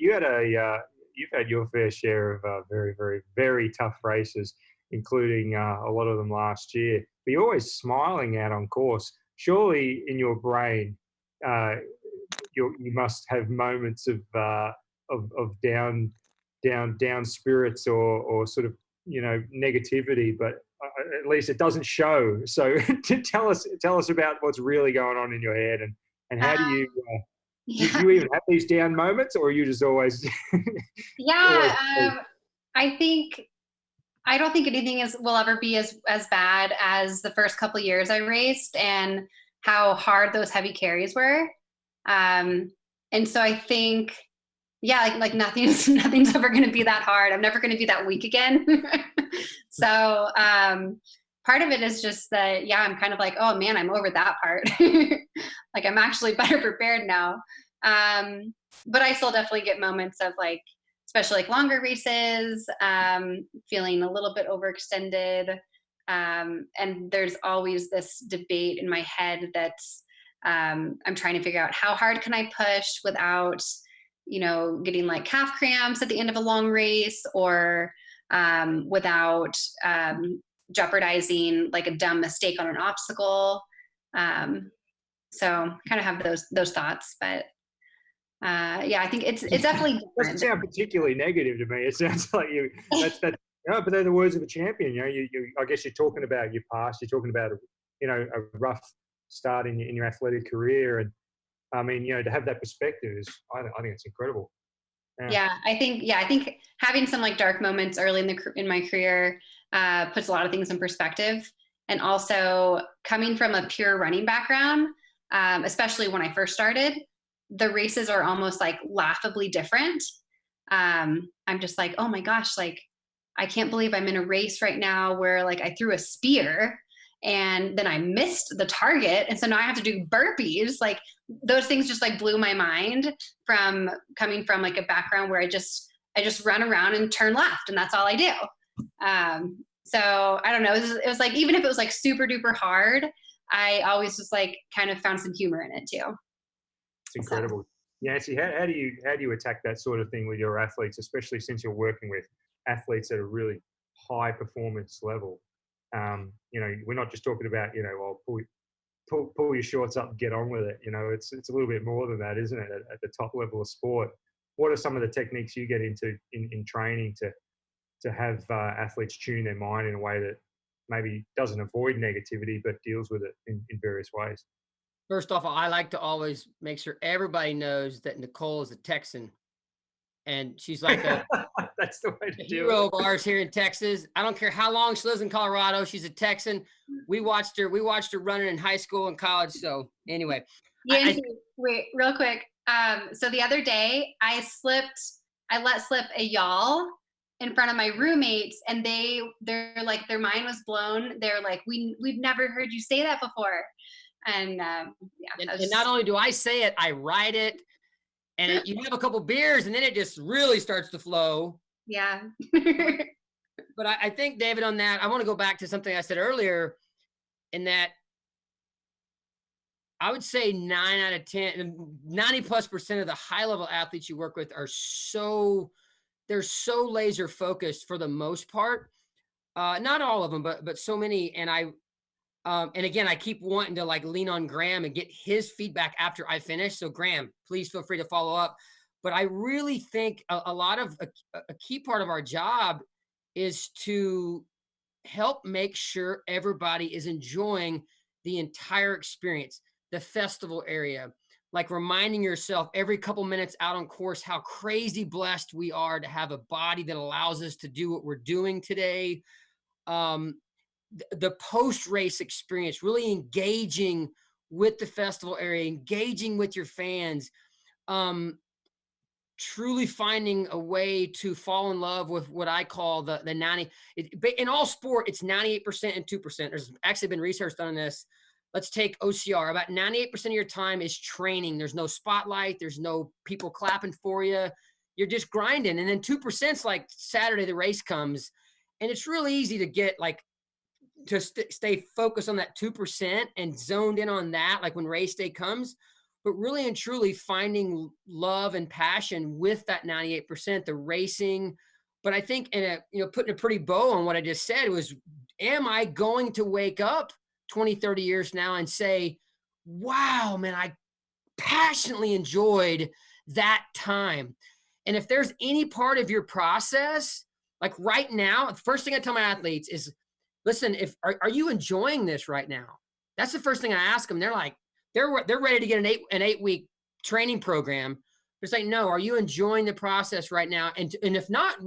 had your fair share of very, very, very tough races, including a lot of them last year. But you're always smiling out on course. Surely in your brain, you must have moments of down spirits or sort of negativity, but at least it doesn't show. So tell us about what's really going on in your head, and how do you do you even have these down moments, or are you just always I don't think anything will ever be as bad as the first couple of years I raced and how hard those heavy carries were. And so I think, yeah, like nothing's ever going to be that hard. I'm never going to be that weak again. So part of it is just that, yeah, I'm kind of like, oh man, I'm over that part. Like I'm actually better prepared now. But I still definitely get moments of like, especially like longer races, feeling a little bit overextended. And there's always this debate in my head that's, I'm trying to figure out how hard can I push without, getting like calf cramps at the end of a long race, or without jeopardizing like a dumb mistake on an obstacle. So kind of have those thoughts, but yeah, I think it's definitely different. Doesn't sound particularly negative to me. It sounds like that's but they're the words of a champion. I guess you're talking about your past. You're talking about a rough start in your athletic career, and I mean, to have that perspective is, I think it's incredible. Yeah, I think having some like dark moments early in my career puts a lot of things in perspective. And also coming from a pure running background, especially when I first started, the races are almost like laughably different. I'm just like, oh my gosh, like I can't believe I'm in a race right now where like I threw a spear and then I missed the target. And so now I have to do burpees. Like those things just like blew my mind from coming from like a background where I just run around and turn left and that's all I do. So I don't know. It was like, even if it was like super duper hard, I always just like kind of found some humor in it too. It's incredible. Yancy, how do you attack that sort of thing with your athletes, especially since you're working with athletes at a really high performance level? We're not just talking about, pull your shorts up and get on with it. It's a little bit more than that, isn't it? At the top level of sport, what are some of the techniques you get into in training to have athletes tune their mind in a way that maybe doesn't avoid negativity but deals with it in various ways? First off, I like to always make sure everybody knows that Nicole is a Texan, and she's like a that's the way to do hero it. of ours here in Texas. I don't care how long she lives in Colorado. She's a Texan. We watched her running in high school and college. So anyway, wait, real quick. So the other day I let slip a y'all in front of my roommates, and they're like, their mind was blown. They're like, we've never heard you say that before. And and not only do I say it, I write it, and you have a couple beers, and then it just really starts to flow. Yeah. But I think, David, on that, I want to go back to something I said earlier, in that I would say 9 out of 10, 90+% of the high level athletes you work with are they're so laser focused for the most part. Not all of them, but so many. And again, I keep wanting to like lean on Graham and get his feedback after I finish. So Graham, please feel free to follow up. But I really think a lot of a key part of our job is to help make sure everybody is enjoying the entire experience, the festival area, like reminding yourself every couple minutes out on course how crazy blessed we are to have a body that allows us to do what we're doing today. The post-race experience, really engaging with the festival area, engaging with your fans, truly finding a way to fall in love with what I call the 90. In all sport, it's 98% and 2%. There's actually been research done on this. Let's take OCR. About 98% of your time is training. There's no spotlight. There's no people clapping for you. You're just grinding. And then 2% is like Saturday the race comes. And it's really easy to get like, to stay focused on that 2% and zoned in on that, like when race day comes, but really and truly finding love and passion with that 98%, the racing. But I think putting a pretty bow on what I just said was, am I going to wake up 20, 30 years now and say, wow, man, I passionately enjoyed that time. And if there's any part of your process, like right now, the first thing I tell my athletes is, listen, are you enjoying this right now? That's the first thing I ask them. They're like, they're ready to get an 8-week training program. They're saying, no, are you enjoying the process right now? And if not,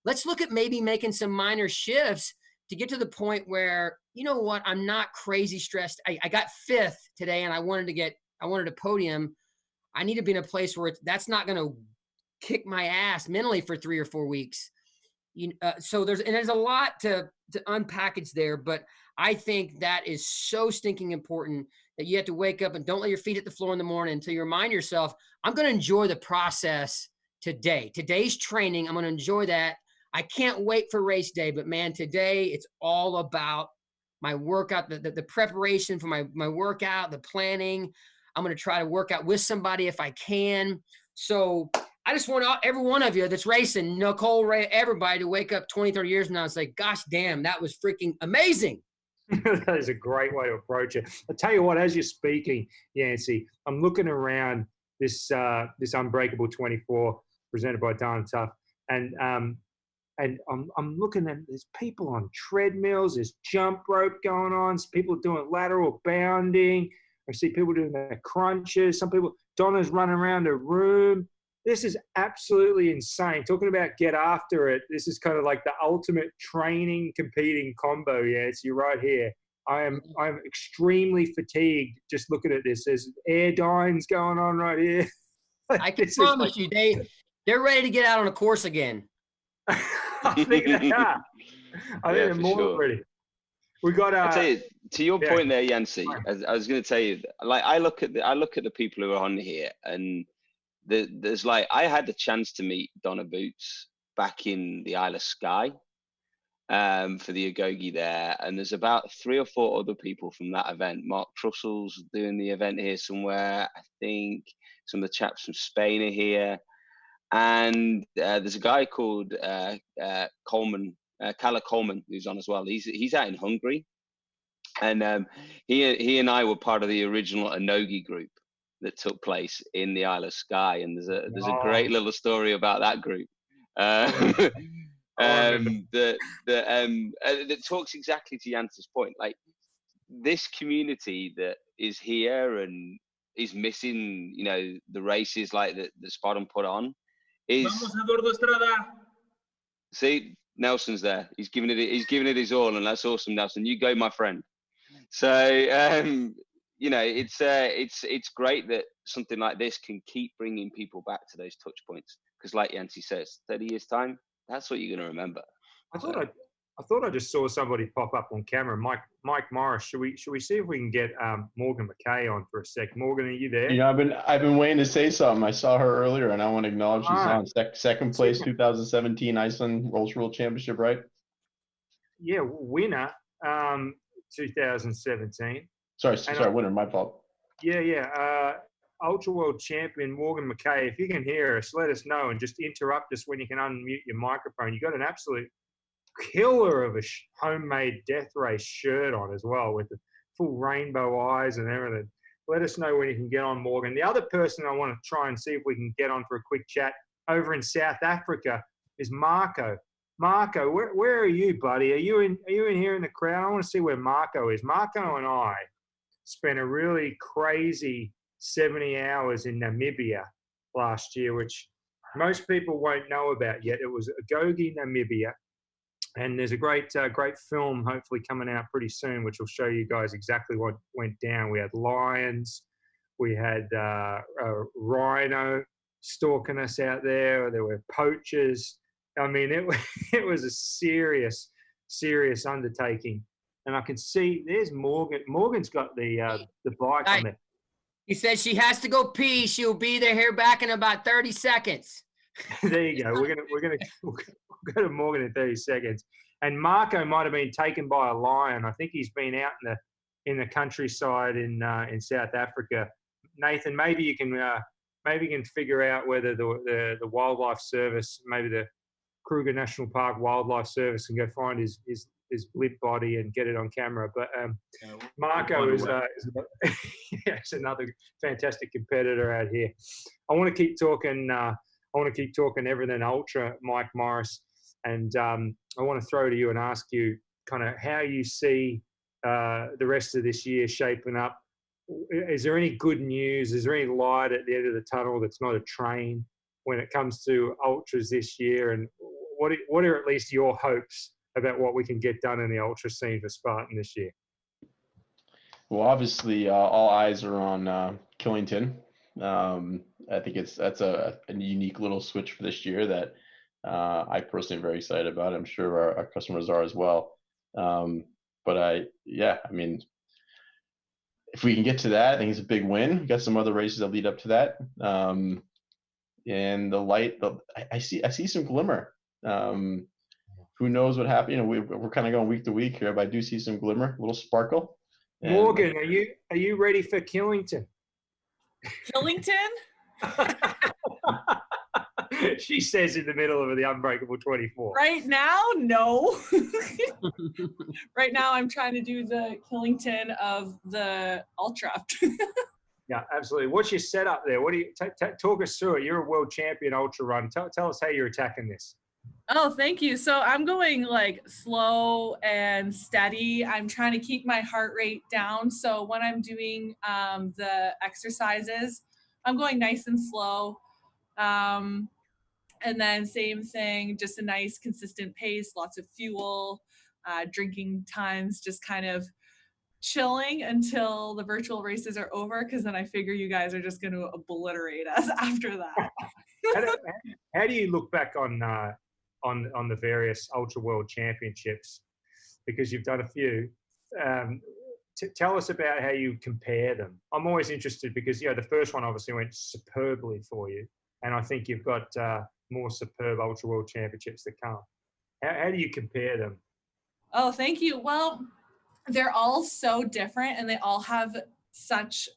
let's look at maybe making some minor shifts to get to the point where, you know what, I'm not crazy stressed. I got 5th today and I wanted a podium. I need to be in a place where that's not going to kick my ass mentally for 3 or 4 weeks. So there's a lot to unpackage there, but I think that is so stinking important that you have to wake up and don't let your feet hit the floor in the morning until you remind yourself, I'm going to enjoy the process today. Today's training, I'm going to enjoy that. I can't wait for race day, but man, today it's all about my workout, the preparation for my workout, the planning. I'm going to try to work out with somebody if I can. So I just want every one of you that's racing, Nicole, Ray, everybody, to wake up 20, 30 years from now and say, gosh, damn, that was freaking amazing. That is a great way to approach it. I'll tell you what, as you're speaking, Yancy, I'm looking around this Unbreakable 24 presented by Darn Tough, and I'm looking at, there's people on treadmills, there's jump rope going on, people doing lateral bounding, I see people doing their crunches. Some people, Donna's running around a room. This is absolutely insane. Talking about get after it. This is kind of like the ultimate training, competing combo. Yeah, you're right here. I'm extremely fatigued just looking at this. There's air dynes going on right here. I can promise you, they're ready to get out on a course again. I think they are. I think they're more ready. We got. I tell you, to your point there, Yancey. I was going to tell you, like I look at the people who are on here, and there's like I had the chance to meet Donna Boots back in the Isle of Skye. For the Agoge there, and there's about 3 or 4 other people from that event. Mark Trussell's doing the event here somewhere. I think some of the chaps from Spain are here, and there's a guy called Coleman, Kalle Coleman, who's on as well. He's out in Hungary, and he and I were part of the original Anogi group that took place in the Isle of Skye, and there's a great little story about that group. That talks exactly to Yancey's point. Like this community that is here and is missing, you know, the races like that Spartan put on is. See, Nelson's there. He's giving it his all, and that's awesome, Nelson. You go, my friend. So you know, it's great that something like this can keep bringing people back to those touch points, because like Yancey says, 30 years time, that's what you're going to remember. I thought I just saw somebody pop up on camera. Mike Morris. Should we see if we can get Morgan McKay on for a sec? Morgan, are you there? Yeah, I've been waiting to say something. I saw her earlier, and I want to acknowledge she's on second place, 2017 Iceland Rolls World Championship, right? Yeah, winner, 2017. Sorry, winner. My fault. Yeah. Ultra World Champion Morgan McKay, if you can hear us, let us know and just interrupt us when you can unmute your microphone. You got an absolute killer of a homemade death race shirt on as well, with the full rainbow eyes and everything. Let us know when you can get on, Morgan. The other person I want to try and see if we can get on for a quick chat over in South Africa is Marco. Marco, where are you, buddy? Are you in here in the crowd? I want to see where Marco is. Marco and I spent a really crazy 70 hours in Namibia last year, which most people won't know about yet. It was Agoge, Namibia, and there's a great film hopefully coming out pretty soon, which will show you guys exactly what went down. We had lions, we had a rhino stalking us out there. There were poachers. I mean, it was a serious undertaking. And I can see there's Morgan. Morgan's got the bike on there. He said she has to go pee. She'll be here back in about 30 seconds. There you go. We'll go to Morgan in 30 seconds. And Marco might have been taken by a lion. I think he's been out in the countryside in South Africa. Nathan, maybe you can figure out whether the wildlife service, maybe the Kruger National Park Wildlife Service, can go find his limp body and get it on camera. But Marco is another fantastic competitor out here. I want to keep talking everything ultra, Mike Morris, and I want to throw to you and ask you kind of how you see the rest of this year shaping up. Is there any good news? Is there any light at the end of the tunnel that's not a train when it comes to ultras this year? And what are at least your hopes about what we can get done in the ultra scene for Spartan this year? Well, obviously, all eyes are on Killington. I think that's a unique little switch for this year that I personally am very excited about. I'm sure our customers are as well. But I mean, if we can get to that, I think it's a big win. We got some other races that lead up to that. And the light, I see some glimmer. Who knows what happened? You know, we're kind of going week to week here, but I do see some glimmer, a little sparkle. And Morgan, are you ready for Killington? Killington? She says in the middle of the Unbreakable 24. Right now, no. Right now, I'm trying to do the Killington of the Ultra. Yeah, absolutely. What's your setup there? What do you talk us through it? You're a world champion ultra run. Tell us how you're attacking this. Oh, thank you. So I'm going like slow and steady. I'm trying to keep my heart rate down. So when I'm doing the exercises, I'm going nice and slow. And then same thing, just a nice consistent pace, lots of fuel, drinking times, just kind of chilling until the virtual races are over, because then I figure you guys are just going to obliterate us after that. How do you look back on the various Ultra World Championships, because you've done a few? Tell us about how you compare them. I'm always interested because the first one obviously went superbly for you, and I think you've got more superb Ultra World Championships to come. How do you compare them? Oh, thank you. Well, they're all so different, and they all have such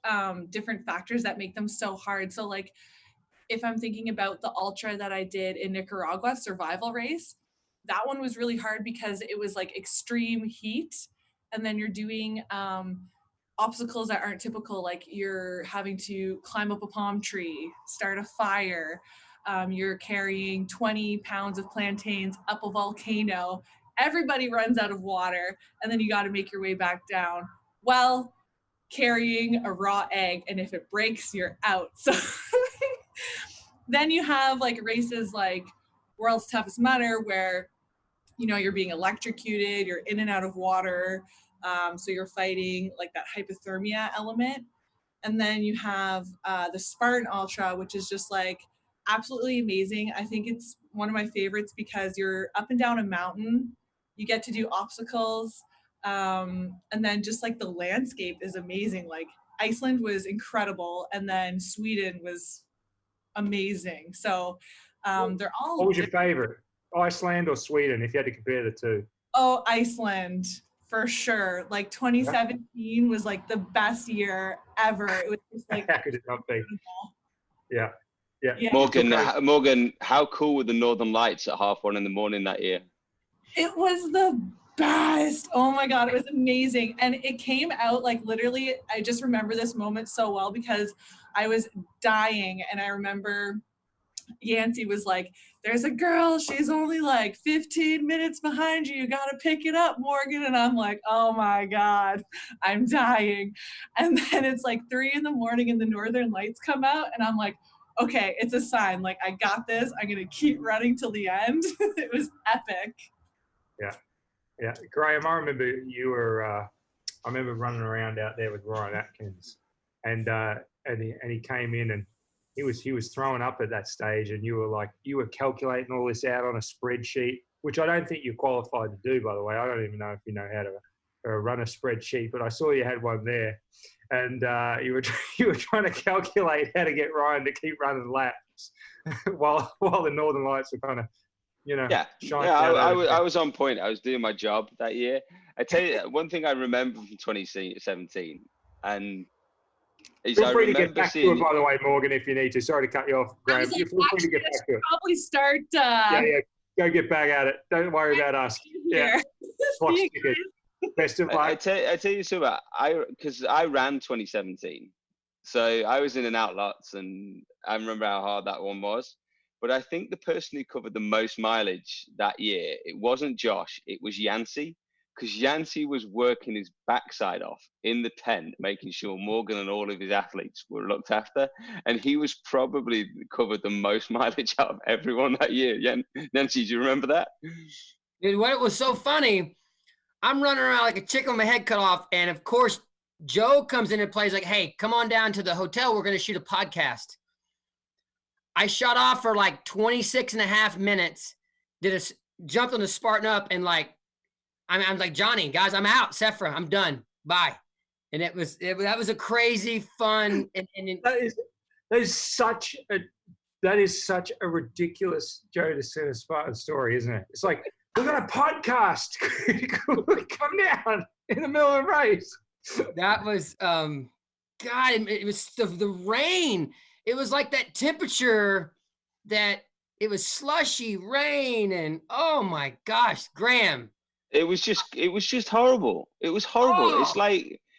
different factors that make them so hard. So like, if I'm thinking about the ultra that I did in Nicaragua, survival race, that one was really hard because it was like extreme heat, and then you're doing obstacles that aren't typical, like you're having to climb up a palm tree, start a fire, you're carrying 20 pounds of plantains up a volcano. Everybody runs out of water, and then you got to make your way back down. Well, carrying a raw egg, and if it breaks, you're out. So then you have like races like World's Toughest Mudder, where you're being electrocuted, you're in and out of water, so you're fighting like that hypothermia element. And then you have the Spartan Ultra, which is just like absolutely amazing. I think it's one of my favorites because you're up and down a mountain, you get to do obstacles, and then just like the landscape is amazing. Like Iceland was incredible, and then Sweden was amazing. So they're all. What was your favorite, Iceland or Sweden, if you had to compare the two? Oh, Iceland for sure. Like 2017 was like the best year ever. It was just like how could it not be? Yeah. Morgan, how cool were the Northern Lights at 1:30 a.m. that year? It was the best. Oh my God, it was amazing. And it came out like literally, I just remember this moment so well because I was dying, and I remember Yancey was like, there's a girl, she's only like 15 minutes behind you gotta pick it up, Morgan. And I'm like, oh my God, I'm dying. And then it's like 3 a.m. and the Northern Lights come out, and I'm like, okay, it's a sign, like I got this, I'm gonna keep running till the end. It was epic. Yeah, Graham, I remember you were I remember running around out there with Ryan Atkins, and he came in, and he was throwing up at that stage, and you were calculating all this out on a spreadsheet, which I don't think you're qualified to do, by the way. I don't even know if you know how to run a spreadsheet, but I saw you had one there, and you were trying to calculate how to get Ryan to keep running laps while the Northern Lights were kind of I was on point. I was doing my job that year. I tell you one thing I remember from 2017, and feel free to get back to it, by the way, Morgan, if you need to. Sorry to cut you off, Graham. Like, feel free to get back to it. Probably start. Yeah, go get back at it. Don't worry about us. Yeah, best of luck. I tell you something. Because I ran 2017, so I was in and out lots, and I remember how hard that one was. But I think the person who covered the most mileage that year, it wasn't Josh, it was Yancey, because Yancey was working his backside off in the tent, making sure Morgan and all of his athletes were looked after. And he was probably covered the most mileage out of everyone that year. Yancey, do you remember that? Dude, what was so funny, I'm running around like a chicken with my head cut off. And of course, Joe comes in and plays like, hey, come on down to the hotel. We're going to shoot a podcast. I shot off for like 26 and a half minutes, jumped on the Spartan up, and like, I'm like, Johnny, guys, I'm out. Sephra, I'm done. Bye. And that was a crazy fun. And that is such a ridiculous Joe DeSena Spartan story, isn't it? It's like, we're going to podcast. Come down in the middle of a race. That was, God, it was the rain. It was like that temperature that it was slushy rain, and oh my gosh, Graham. It was just horrible. It was horrible. Oh.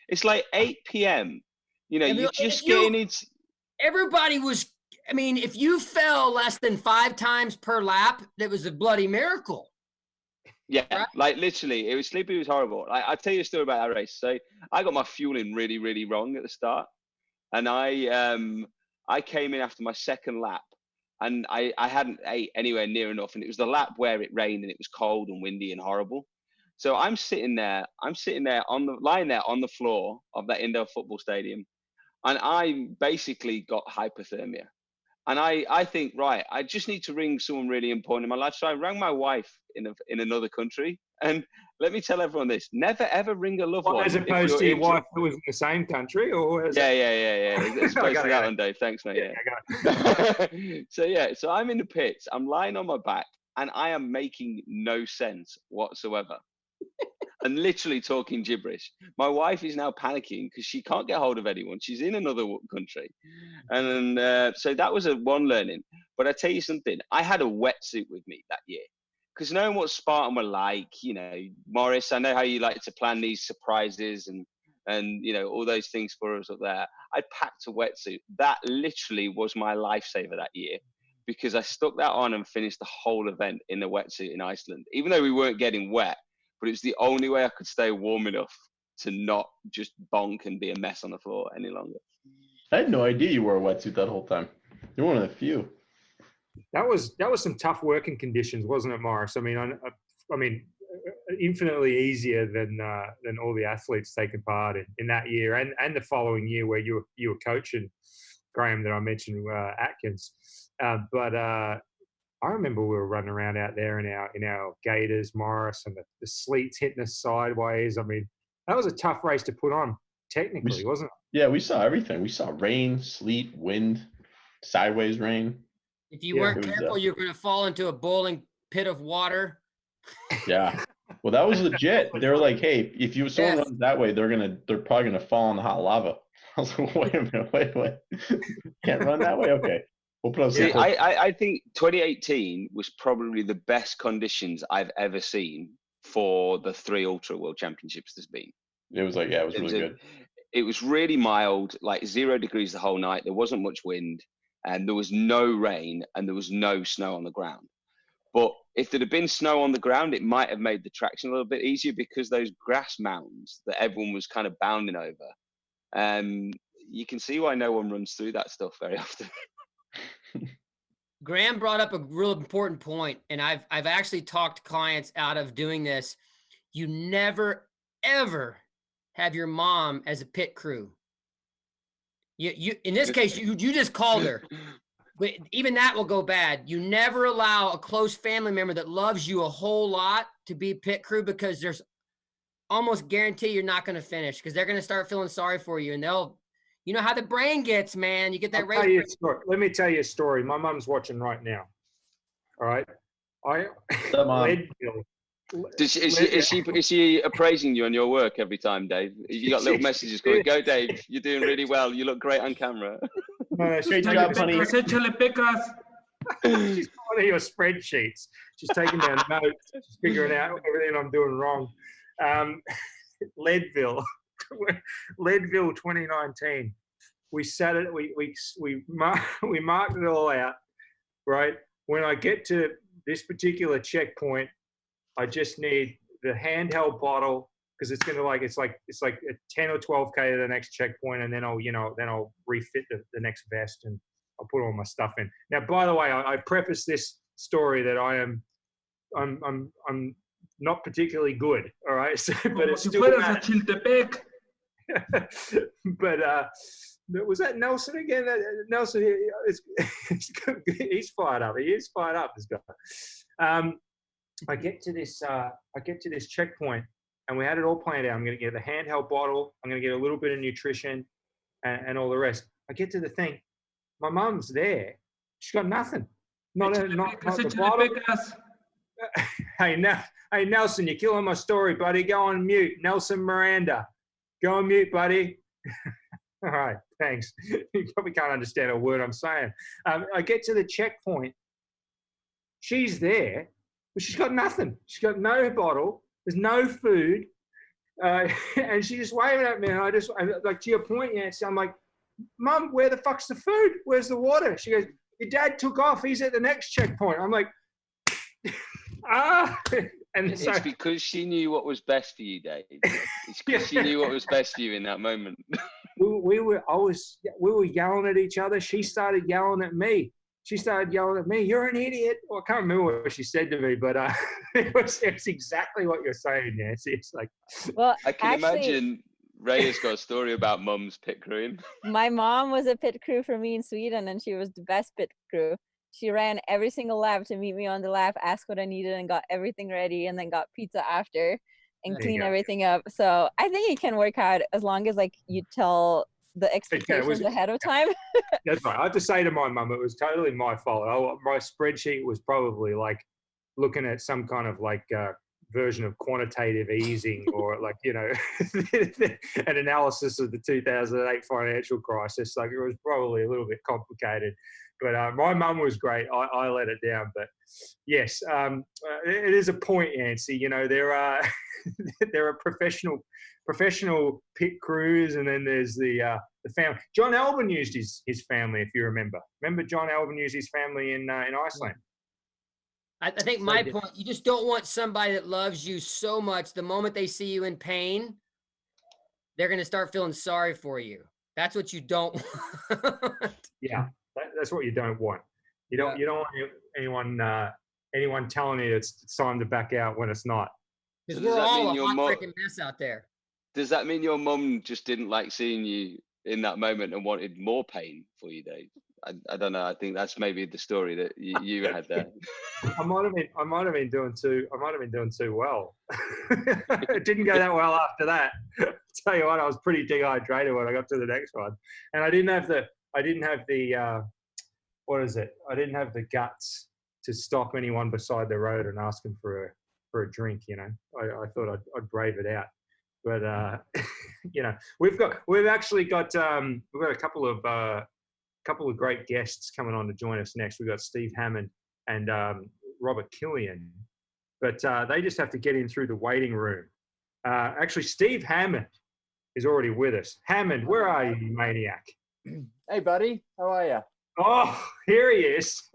It's like 8 p.m. You know, you're just getting it. Everybody was I mean, if you fell less than 5 times per lap, that was a bloody miracle. Yeah, Right? like literally, it was Sleepy was horrible. I'll tell you a story about that race. So I got my fueling really, really wrong at the start, and I came in after my second lap, and I hadn't ate anywhere near enough, and it was the lap where it rained and it was cold and windy and horrible. So I'm lying there on the floor of that indoor football stadium, and I basically got hypothermia. And I think, right, I just need to ring someone really important in my life. So I rang my wife in another country. And let me tell everyone this: never ever ring a loved one. As opposed to your wife who was in the same country, or yeah. As opposed to that one, Dave. Thanks, mate. So I'm in the pits. I'm lying on my back, and I am making no sense whatsoever. And literally talking gibberish. My wife is now panicking because she can't get hold of anyone. She's in another country. And so that was one learning. But I tell you something, I had a wetsuit with me that year. Because knowing what Spartan were like, you know, Morris, I know how you like to plan these surprises and you know, all those things for us up there. I packed a wetsuit. That literally was my lifesaver that year, because I stuck that on and finished the whole event in a wetsuit in Iceland, even though we weren't getting wet. But it was the only way I could stay warm enough to not just bonk and be a mess on the floor any longer. I had no idea you wore a wetsuit that whole time. You're one of the few. That was some tough working conditions, wasn't it, Morris? I mean, infinitely easier than all the athletes taking part in that year and the following year where you were coaching Graham that I mentioned, Atkins. But I remember we were running around out there in our gaiters, Morris, and the sleet's hitting us sideways. I mean, that was a tough race to put on, technically, wasn't it? Yeah, we saw everything. We saw rain, sleet, wind, sideways rain. If you weren't careful, you're going to fall into a boiling pit of water. Yeah. Well, that was legit. They were like, "Hey, if someone runs that way, they're probably gonna fall in the hot lava." I was like, "Wait a minute, wait. Can't run that way? Okay." We'll put up I think 2018 was probably the best conditions I've ever seen for the 3 Ultra World Championships there's been. It was really good. It was really mild, like 0 degrees the whole night. There wasn't much wind, and there was no rain, and there was no snow on the ground. But if there'd have been snow on the ground, it might have made the traction a little bit easier, because those grass mounds that everyone was kind of bounding over. You can see why no one runs through that stuff very often. Graham brought up a real important point, and I've actually talked clients out of doing this. You never, ever have your mom as a pit crew. You in this case, you just called her. But even that will go bad. You never allow a close family member that loves you a whole lot to be pit crew, because there's almost guarantee you're not going to finish, because they're going to start feeling sorry for you, and you know how the brain gets, man. You get that race. Let me tell you a story. My mom's watching right now. All right. Is she appraising you on your work every time, Dave? You got little messages going, "Go, Dave, you're doing really well. You look great on camera." Great job, honey. She's one of your spreadsheets. She's taking down notes. She's figuring out everything I'm doing wrong. Leadville 2019. We sat it. We marked it all out. Right. When I get to this particular checkpoint, I just need the handheld bottle, because it's like a 10 or 12K to the next checkpoint, and then I'll refit the next vest, and I'll put all my stuff in. Now, by the way, I preface this story that I'm not particularly good. All right, but it's still. But was that Nelson again? Nelson, he's fired up. He is fired up, this guy. I get to this checkpoint, and we had it all planned out. I'm going to get the handheld bottle. I'm going to get a little bit of nutrition, and all the rest. I get to the thing. My mum's there. She's got nothing. Not the bottle. Hey, Nelson, you're killing my story, buddy. Go on mute. Nelson Miranda. Go on mute, buddy. All right, thanks. You probably can't understand a word I'm saying. I get to the checkpoint. She's there, but she's got nothing. She's got no bottle. There's no food. And she's just waving at me. And like, to your point, Yancy, I'm like, Mum, where the fuck's the food? Where's the water? She goes, your dad took off. He's at the next checkpoint. I'm like, and It's so because she knew what was best for you, Dave. It's because she knew what was best for you in that moment. we were yelling at each other. She started yelling at me. You're an idiot. Well, I can't remember what she said to me, but it was exactly what you're saying, Nancy. It's like, well, I can actually, imagine Ray has got a story about mum's pit crewing. my mom was a pit crew for me in Sweden, and she was the best pit crew. She ran every single lap to meet me on the lap, asked what I needed, and got everything ready, and then got pizza after and There you clean go. everything up. So I think it can work out as long as like you tell the expectations ahead of time. That's right. I have to say to my mum, it was totally my fault. My spreadsheet was probably like looking at some kind of like version of quantitative easing or like, you know, an analysis of the 2008 financial crisis. Like it was probably a little bit complicated. But my mum was great. I let it down. But yes, it is a point, Yancy. You know, there are professional pit crews, and then there's the family. John Albon used his family, if you remember. Remember John Albon used his family in Iceland. I think my point, you just don't want somebody that loves you so much, the moment they see you in pain, they're going to start feeling sorry for you. That's what you don't want. Yeah, that's what you don't want. You don't want anyone telling you it's time to back out when it's not. Because we're all a hot freaking mess out there. Does that mean your mum just didn't like seeing you in that moment and wanted more pain for you, Dave? I don't know. I think that's maybe the story that you had there. I might have been doing too well. It didn't go that well after that. Tell you what, I was pretty dehydrated when I got to the next one, and I didn't have the guts to stop anyone beside the road and ask them for a drink. You know, I thought I'd brave it out, but you know, we've actually got a couple of great guests coming on to join us next. We've got Steve Hammond and Robert Killian, but they just have to get in through the waiting room. Actually, Steve Hammond is already with us. Hammond, where are you, you maniac? Hey, buddy. How are you? Oh, here he is.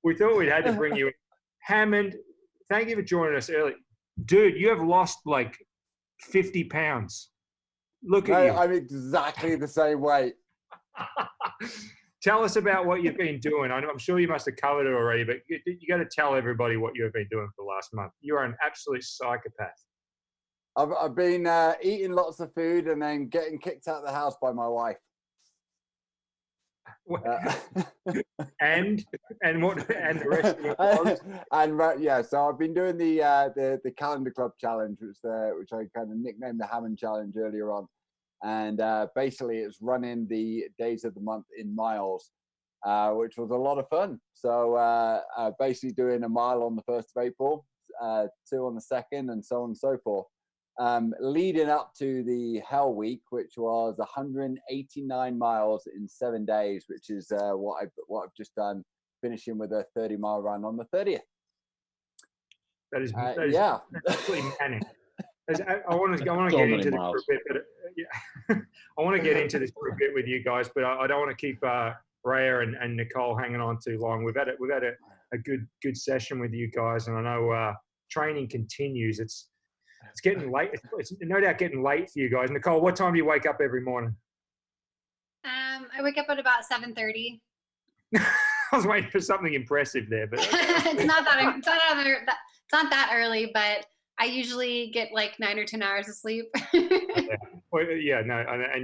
We thought we'd had to bring you in. Hammond, thank you for joining us early. Dude, you have lost like 50 pounds. Look at you. I'm exactly the same weight. Tell us about what you've been doing. I'm sure you must have covered it already, but you got to tell everybody what you have been doing for the last month. You are an absolute psychopath. I've been eating lots of food and then getting kicked out of the house by my wife. And the rest of it. And yeah, so I've been doing the Calendar Club challenge, which I kind of nicknamed the Hammond Challenge earlier on, and basically it's running the days of the month in miles, which was a lot of fun. So basically doing a mile on the 1st of April, 2 on the 2nd, and so on and so forth. Leading up to the Hell Week, which was 189 miles in 7 days, which is what I've just done, finishing with a 30-mile run on the 30th. That is yeah, absolutely manic. I want to get into this for a bit, but I want to get into this for a bit with you guys, but I don't want to keep Rhea and Nicole hanging on too long. We've had a good session with you guys, and I know training continues. It's getting late. It's no doubt getting late for you guys. Nicole, what time do you wake up every morning? I wake up at about 7:30. I was waiting for something impressive there, but it's not that early, but I usually get like 9 or 10 hours of sleep. And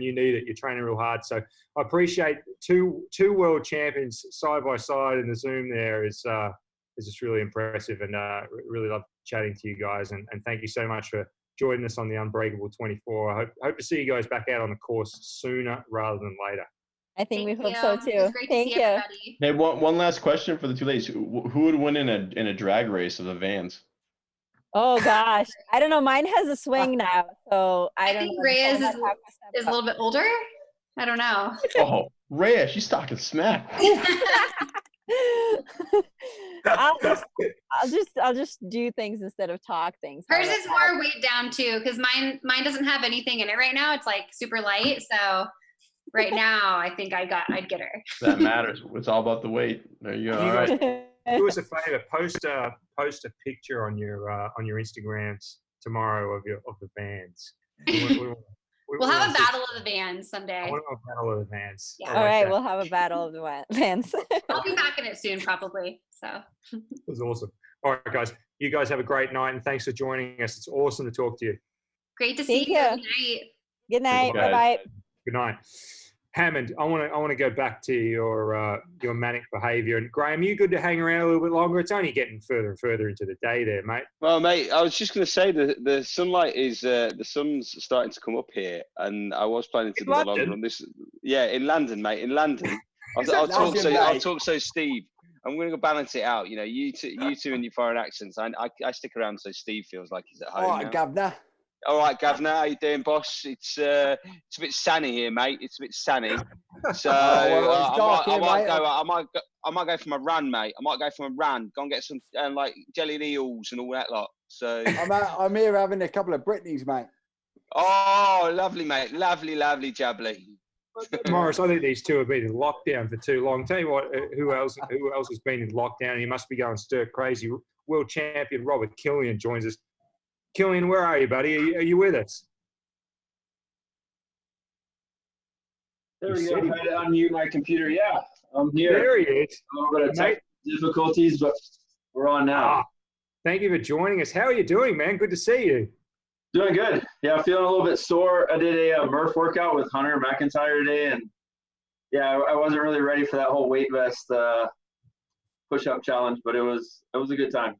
you need it. You're training real hard. So I appreciate two world champions side by side in the Zoom there is just really impressive, and really love chatting to you guys, and thank you so much for joining us on the Unbreakable 24. I hope to see you guys back out on the course sooner rather than later. I think we hope so too. Thank you. Everybody. Hey, one last question for the two ladies. Who would win in a drag race of the vans? Oh gosh, I don't know. Mine has a swing now, so I don't think know. Rhea's is a little bit older. I don't know. Oh, Rhea, she's talking smack. I'll just do things instead of talk things. How Hers about is that? more weight down too, because mine doesn't have anything in it right now. It's like super light. So right now, I think I'd get her. That matters. It's all about the weight. There you go. You All guys right. do us a favor. Post a picture on your Instagrams tomorrow of the vans. We'll have a battle of the vans I someday. want a battle of the vans. Yeah. I All like right, that. we'll have a battle of the vans. I'll be back in it soon, probably. So. That was awesome. All right, guys. You guys have a great night, and thanks for joining us. It's awesome to talk to you. Great to see Thank you. you. Good night. Good night. Guys. Bye bye. Good night. Hammond, I want to go back to your manic behaviour. And Graham, you good to hang around a little bit longer? It's only getting further and further into the day, there, mate. Well, mate, I was just going to say the sunlight is the sun's starting to come up here, and I was planning to do the long run. Yeah, in London, mate, in London. I'll talk so Steve. I'm going to go balance it out. You know, you two and your foreign accents. I stick around so Steve feels like he's at home. All right, governor. All right, governor, how you doing, boss? It's a bit sunny here, mate. It's a bit sunny. So I might go for my run, mate. I might go for a run. Go and get some like jellied eels and all that lot. So I'm here having a couple of Britneys, mate. Oh, lovely, mate. Lovely, jubbly. Morris, I think these two have been in lockdown for too long. Tell you what, who else has been in lockdown? And he must be going stir crazy. World champion Robert Killian joins us. Killian, where are you, buddy? Are you with us? There we go. I had to unmute my computer. Yeah, I'm here. There he is. A little bit of tech difficulties, but we're on now. Thank you for joining us. How are you doing, man? Good to see you. Doing good. Yeah, feeling a little bit sore. I did a Murph workout with Hunter McIntyre today, and yeah, I wasn't really ready for that whole weight vest push-up challenge, but it was a good time.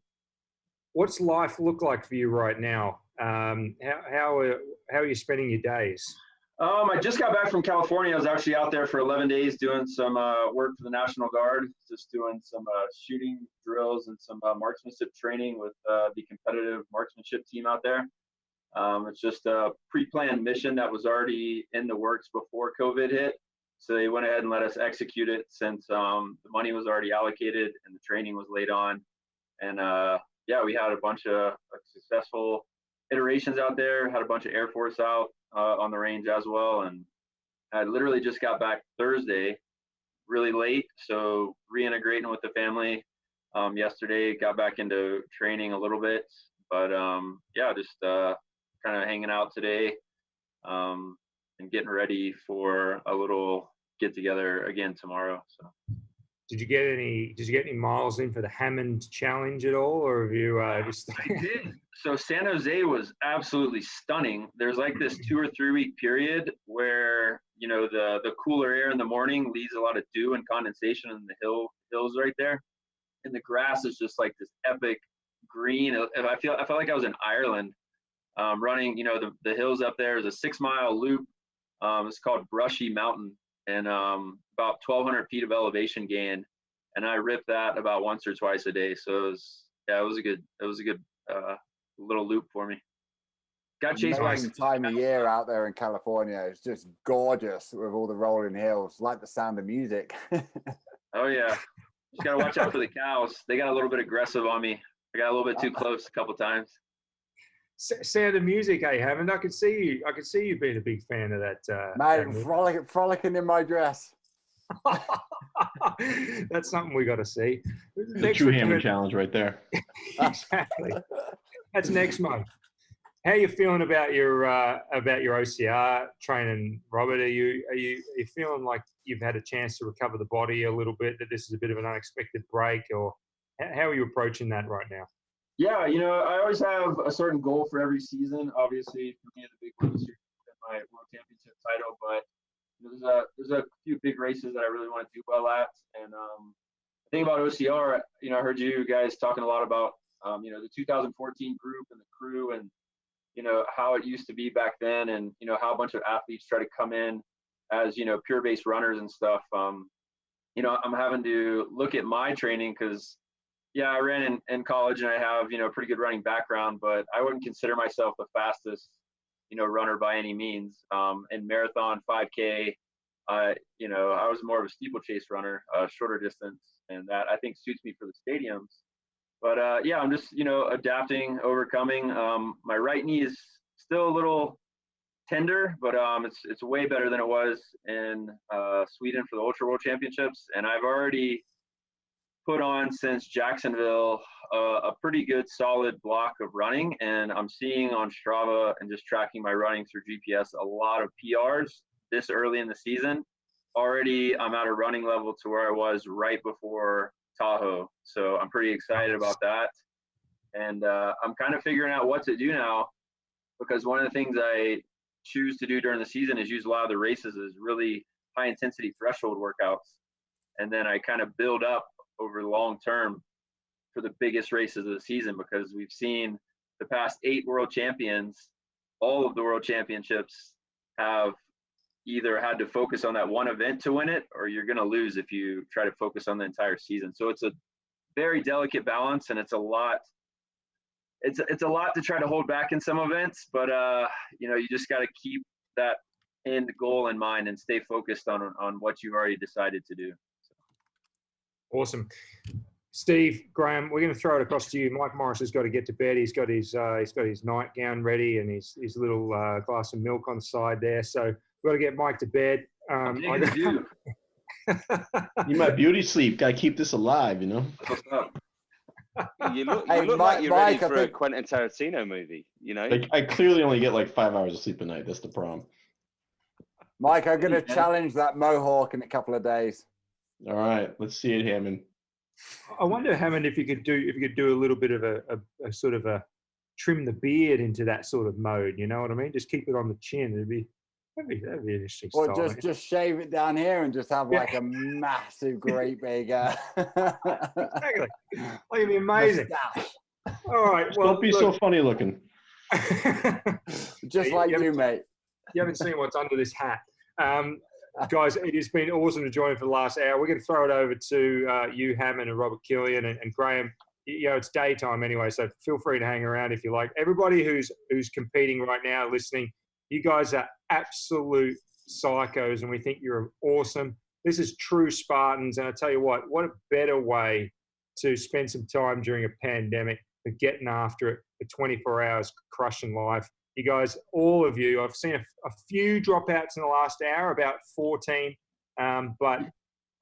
What's life look like for you right now? How are you spending your days? I just got back from California. I was actually out there for 11 days doing some work for the National Guard, just doing some shooting drills and some marksmanship training with the competitive marksmanship team out there. It's just a pre-planned mission that was already in the works before COVID hit. So they went ahead and let us execute it since the money was already allocated and the training was laid on. And yeah, we had a bunch of successful iterations out there, had a bunch of Air Force out on the range as well. And I literally just got back Thursday, really late. So reintegrating with the family yesterday, got back into training a little bit. But yeah, just kind of hanging out today and getting ready for a little get together again tomorrow. So. Did you get any miles in for the Hammond Challenge at all, or have you just? I did. So San Jose was absolutely stunning. There's like this 2 or 3 week period where the cooler air in the morning leaves a lot of dew and condensation in the hills right there, and the grass is just like this epic green. I felt like I was in Ireland, running. The hills up there is a 6-mile loop. It's called Brushy Mountain, and about 1,200 feet of elevation gain, and I ripped that about once or twice a day. So it was a good little loop for me. Got chased by amazing time of year out there in California. It's just gorgeous with all the rolling hills, like the sound of music. Oh yeah, just gotta watch out for the cows. They got a little bit aggressive on me. I got a little bit too close a couple times. Sound of music, Hammond. I could see you being a big fan of that. Mate, frolicking in my dress. That's something we got to see. The true Hammond challenge right there. Exactly. That's next month. How are you feeling about your OCR training, Robert? Are you feeling like you've had a chance to recover the body a little bit? That this is a bit of an unexpected break, or how are you approaching that right now? Yeah, I always have a certain goal for every season. Obviously, for me, the big one this year is my world championship title, but there's a few big races that I really want to do well at. And the thing about OCR, I heard you guys talking a lot about the 2014 group and the crew, and how it used to be back then, and how a bunch of athletes try to come in as pure base runners and stuff. I'm having to look at my training because I ran in college and I have pretty good running background, but I wouldn't consider myself the fastest runner by any means. In marathon, 5K, I was more of a steeplechase runner, shorter distance, and that I think suits me for the stadiums. But yeah, I'm just, adapting, overcoming. My right knee is still a little tender, but it's way better than it was in Sweden for the Ultra World Championships. And I've already put on since Jacksonville a pretty good solid block of running, and I'm seeing on Strava and just tracking my running through GPS a lot of PRs this early in the season. Already I'm at a running level to where I was right before Tahoe, so I'm pretty excited about that. And I'm kind of figuring out what to do now, because one of the things I choose to do during the season is use a lot of the races as really high intensity threshold workouts, and then I kind of build up over the long term for the biggest races of the season, because we've seen the past 8 world champions, all of the world championships have either had to focus on that one event to win it, or you're going to lose if you try to focus on the entire season. So it's a very delicate balance, and it's a lot to try to hold back in some events, but you just got to keep that end goal in mind and stay focused on what you've already decided to do. Awesome. Steve, Graham, we're going to throw it across to you. Mike Morris has got to get to bed. He's got his nightgown ready and his little glass of milk on the side there. So we've got to get Mike to bed. Need my beauty sleep. Got to keep this alive, What's up? You look Hey, like you're ready Mike, I for a think- Quentin Tarantino movie, Like, I clearly only get like 5 hours of sleep a night. That's the problem. Mike, I'm going to challenge that mohawk in a couple of days. All right, let's see it, Hammond. I wonder, Hammond, if you could do a little bit of a sort of a trim the beard into that sort of mode. You know what I mean? Just keep it on the chin. That'd be interesting. Or style, just shave it down here and just have like a massive, great big. Exactly. That'd be amazing. mustache. All right. Well, Don't be so funny looking. Just like you, mate. You haven't seen what's under this hat. Guys, it has been awesome to join for the last hour. We're going to throw it over to you, Hammond, and Robert Killian, and Graham. It's daytime anyway, so feel free to hang around if you like. Everybody who's competing right now, listening, you guys are absolute psychos, and we think you're awesome. This is true Spartans, and I tell you what a better way to spend some time during a pandemic than getting after it for 24 hours, crushing life. You guys, all of you, I've seen a few dropouts in the last hour, about 14, but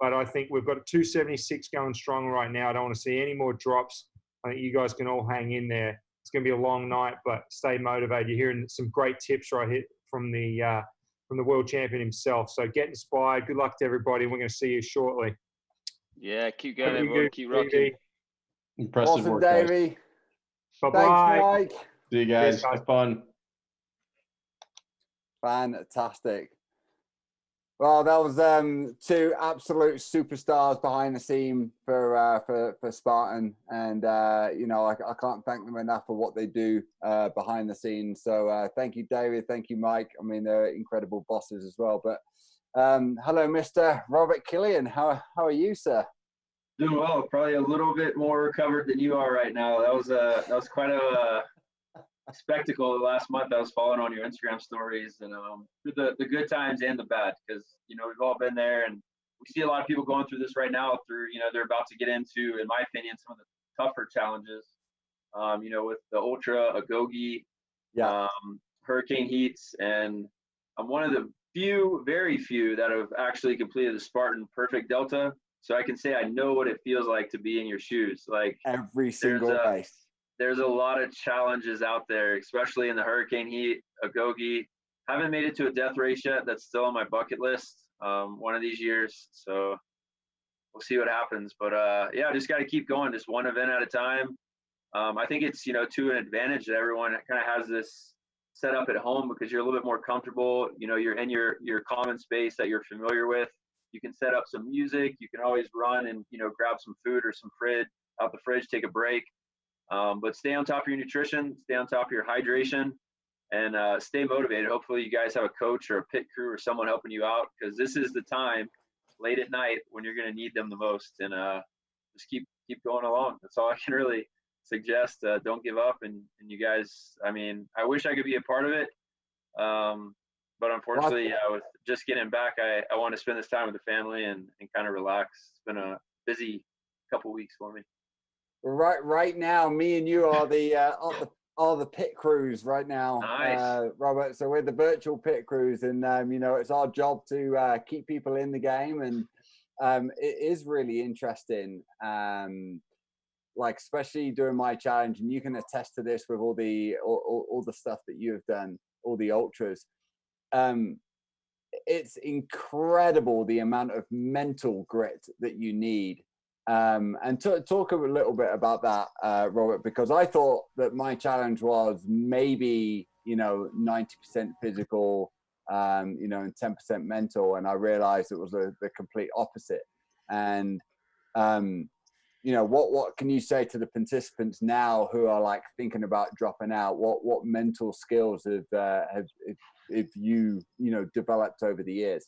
I think we've got a 276 going strong right now. I don't want to see any more drops. I think you guys can all hang in there. It's going to be a long night, but stay motivated. You're hearing some great tips right here from the world champion himself. So get inspired. Good luck to everybody. We're going to see you shortly. Yeah, keep going, everyone. Keep rocking. Impressive Awesome, work, guys. Davey. Bye-bye. Thanks, Mike. See you guys. Cheers, guys. Have fun. Fantastic. Well, that was two absolute superstars behind the scene for Spartan, and I can't thank them enough for what they do behind the scenes. So thank you, David. Thank you, Mike. I mean, they're incredible bosses as well. But hello, Mr. Robert Killian. How are you, sir? Doing well. Probably a little bit more recovered than you are right now. That was quite a spectacle the last month. I was following on your Instagram stories, and the good times and the bad, because we've all been there, and we see a lot of people going through this right now. Through they're about to get into, in my opinion, some of the tougher challenges. With the ultra, agogi, hurricane heats, and I'm one of the very few that have actually completed the Spartan Perfect Delta. So I can say I know what it feels like to be in your shoes. Like every single race. There's a lot of challenges out there, especially in the hurricane heat, agogi. Haven't made it to a death race yet. That's still on my bucket list one of these years. So we'll see what happens. But yeah, just got to keep going, just one event at a time. I think it's, to an advantage that everyone kind of has this set up at home, because you're a little bit more comfortable. You're in your common space that you're familiar with. You can set up some music. You can always run and, grab some food or some out the fridge, take a break. But stay on top of your nutrition, stay on top of your hydration, and stay motivated. Hopefully you guys have a coach or a pit crew or someone helping you out, because this is the time late at night when you're going to need them the most. And just keep going along. That's all I can really suggest. Don't give up. And you guys, I mean, I wish I could be a part of it. But unfortunately, with just getting back, I want to spend this time with the family and kind of relax. It's been a busy couple weeks for me. Right now, me and you are the pit crews right now, Nice. Robert. So we're the virtual pit crews, and you know, it's our job to keep people in the game, and it is really interesting. Like especially during my challenge, and you can attest to this with all the stuff that you have done, all the ultras. It's incredible the amount of mental grit that you need. And talk a little bit about that, Robert, because I thought that my challenge was maybe, you know, 90% physical, you know, and 10% mental. And I realized it was the complete opposite. And, you know, what can you say to the participants now who are like thinking about dropping out? What mental skills have you know, developed over the years?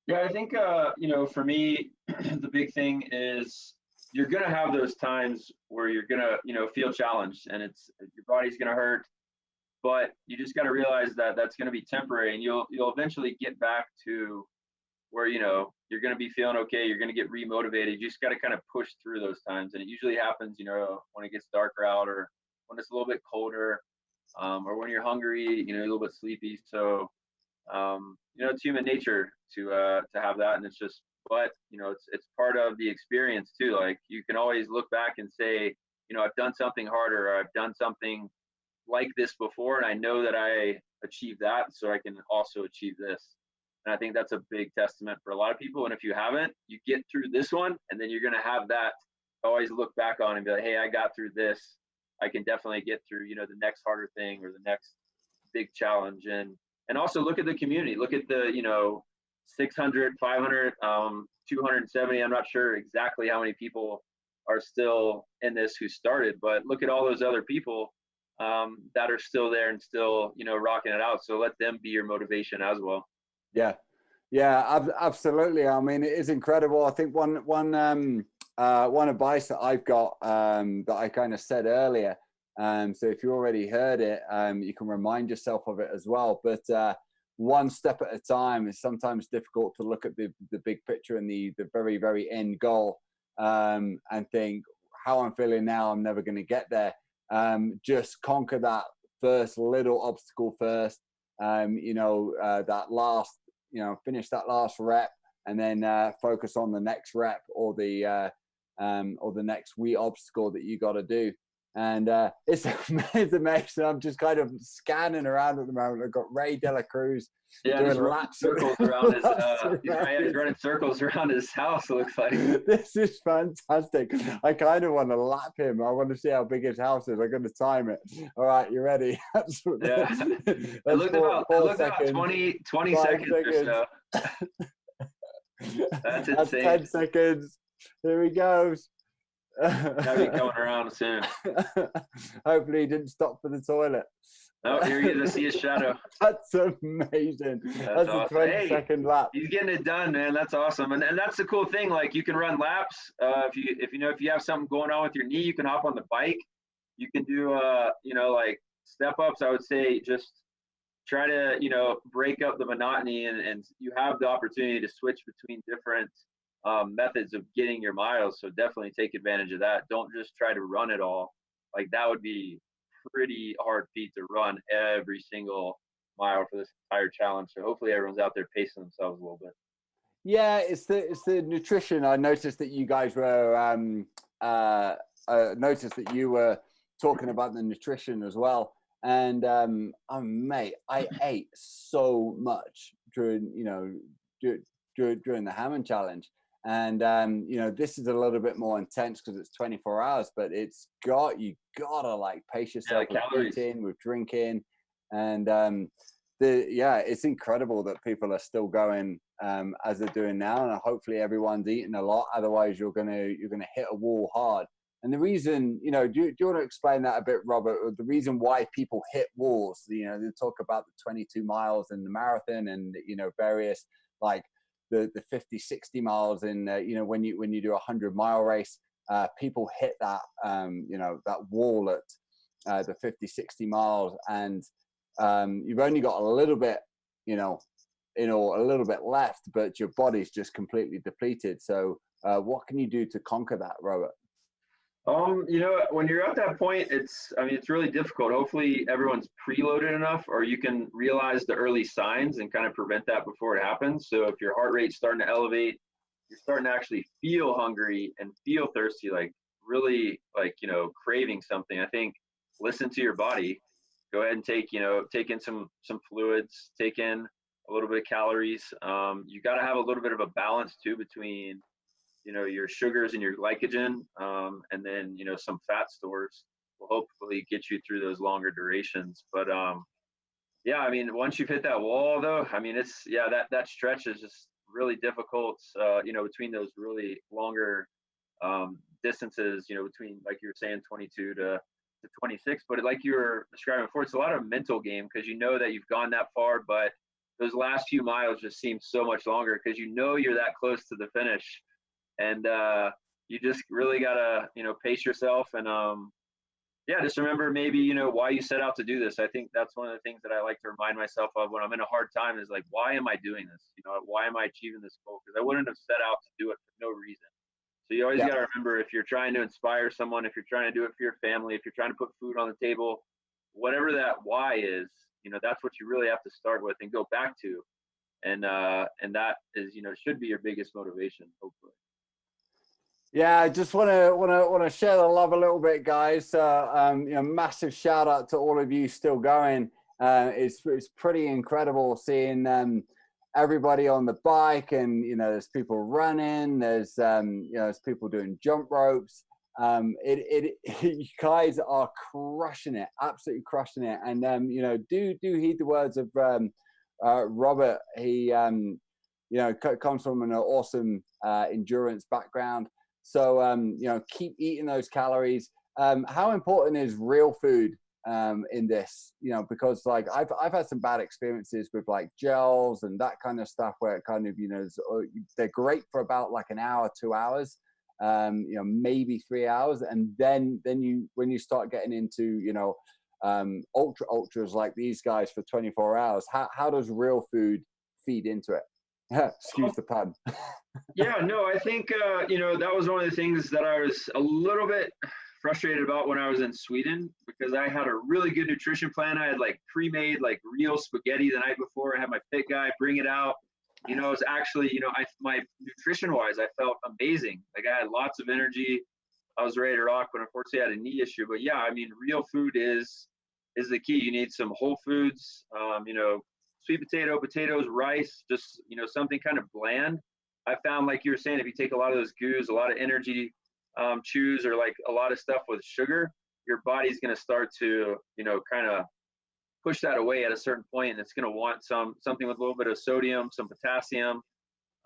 Yeah, I think, you know, for me, the big thing is you're going to have those times where you're going to, you know, feel challenged and your body's going to hurt, but you just got to realize that that's going to be temporary, and you'll eventually get back to where, you know, you're going to be feeling okay. You're going to get remotivated. You just got to kind of push through those times. And it usually happens, you know, when it gets darker out, or when it's a little bit colder, or when you're hungry, you know, a little bit sleepy. So, you know, it's human nature to have that, and it's just, but you know, it's part of the experience too. Like you can always look back and say, you know, I've done something harder, or I've done something like this before, and I know that I achieved that, so I can also achieve this. And I think that's a big testament for a lot of people. And if you haven't, you get through this one, and then you're gonna have that always look back on and be like, hey, I got through this. I can definitely get through, you know, the next harder thing or the next big challenge. And also look at the community. Look at the, you know, 600, 500, 270. I'm not sure exactly how many people are still in this who started, but look at all those other people that are still there and still, you know, rocking it out. So let them be your motivation as well. Yeah, absolutely. I mean, it is incredible. I think one advice that I've got that I kind of said earlier. So if you already heard it, you can remind yourself of it as well. But one step at a time. Is sometimes difficult to look at the big picture and the very, very end goal and think, how I'm feeling now, I'm never going to get there. Just conquer that first little obstacle first. You know, that last, you know, finish that last rep, and then focus on the next rep or the next wee obstacle that you got to do. And it's amazing. I'm just kind of scanning around at the moment. I've got Ray De La Cruz doing laps circles around his he's running circles around his house, it looks like. This is fantastic. I kind of want to lap him. I want to see how big his house is. I'm going to time it. All right, you ready? Yeah. It looked about 20 seconds or so. That's insane. 10 seconds. Here he goes. That'll be coming around soon. Hopefully he didn't stop for the toilet. Oh, here he is. I see his shadow. That's amazing. That's awesome. A 20-second lap. He's getting it done, man. That's awesome. And that's the cool thing. Like you can run laps. If you have something going on with your knee, you can hop on the bike. You can do you know, like step ups. I would say just try to, you know, break up the monotony, and you have the opportunity to switch between different methods of getting your miles. So definitely take advantage of that. Don't just try to run it all. Like that would be pretty hard feat to run every single mile for this entire challenge. So hopefully everyone's out there pacing themselves a little bit. Yeah, it's the nutrition. I noticed that you guys were noticed that you were talking about the nutrition as well. And mate, I ate so much during, you know, during the Hammond challenge. And you know, this is a little bit more intense because it's 24 hours, but you gotta like pace yourself with eating, with drinking, and it's incredible that people are still going as they're doing now, and hopefully everyone's eating a lot. Otherwise, you're gonna hit a wall hard. And the reason, you know, do you want to explain that a bit, Robert? The reason why people hit walls, you know, they talk about the 22 miles in the marathon, and you know, various like the 50, 60 miles in, you know, when you do a 100-mile race, people hit that, you know, that wall at the 50, 60 miles, and you've only got a little bit, you know, a little bit left, but your body's just completely depleted. So what can you do to conquer that, Robert? You know, when you're at that point, I mean, it's really difficult. Hopefully everyone's preloaded enough, or you can realize the early signs and kind of prevent that before it happens. So if your heart rate's starting to elevate, you're starting to actually feel hungry and feel thirsty, like really like, you know, craving something. I think listen to your body. Go ahead and take in some fluids, take in a little bit of calories. You got to have a little bit of a balance too between, you know, your sugars and your glycogen, and then, you know, some fat stores will hopefully get you through those longer durations. But yeah, I mean, once you've hit that wall though, I mean, that stretch is just really difficult, you know, between those really longer distances, you know, between, like you were saying, 22 to 26. But like you were describing before, it's a lot of mental game, because you know that you've gone that far, but those last few miles just seem so much longer because you know you're that close to the finish. And you just really gotta, you know, pace yourself, and yeah, just remember maybe, you know, why you set out to do this. I think that's one of the things that I like to remind myself of when I'm in a hard time, is like, why am I doing this? You know, why am I achieving this goal? Because I wouldn't have set out to do it for no reason. So you always gotta remember, if you're trying to inspire someone, if you're trying to do it for your family, if you're trying to put food on the table, whatever that why is, you know, that's what you really have to start with and go back to. And that is, you know, should be your biggest motivation, hopefully. Yeah, I just want to share the love a little bit, guys. You know, massive shout out to all of you still going. It's pretty incredible seeing everybody on the bike, and you know, there's people running. There's you know, there's people doing jump ropes. You guys are crushing it, absolutely crushing it. And you know, do heed the words of Robert. He you know, comes from an awesome endurance background. So, you know, keep eating those calories. How important is real food in this? You know, because like I've had some bad experiences with like gels and that kind of stuff, where it kind of, you know, they're great for about like an hour, 2 hours, you know, maybe 3 hours. And then when you start getting into, you know, ultras like these guys for 24 hours, how does real food feed into it? Excuse the pun. Yeah, no, I think, you know, that was one of the things that I was a little bit frustrated about when I was in Sweden, because I had a really good nutrition plan. I had like pre-made like real spaghetti the night before. I had my fit guy bring it out. You know, it was actually, you know, my nutrition wise, I felt amazing. Like I had lots of energy. I was ready to rock, but unfortunately I had a knee issue. But yeah, I mean, real food is the key. You need some whole foods, you know, sweet potato, potatoes, rice, just, you know, something kind of bland. I found, like you were saying, if you take a lot of those goos, a lot of energy chews, or like a lot of stuff with sugar, your body's going to start to, you know, kind of push that away at a certain point, and it's going to want something with a little bit of sodium, some potassium,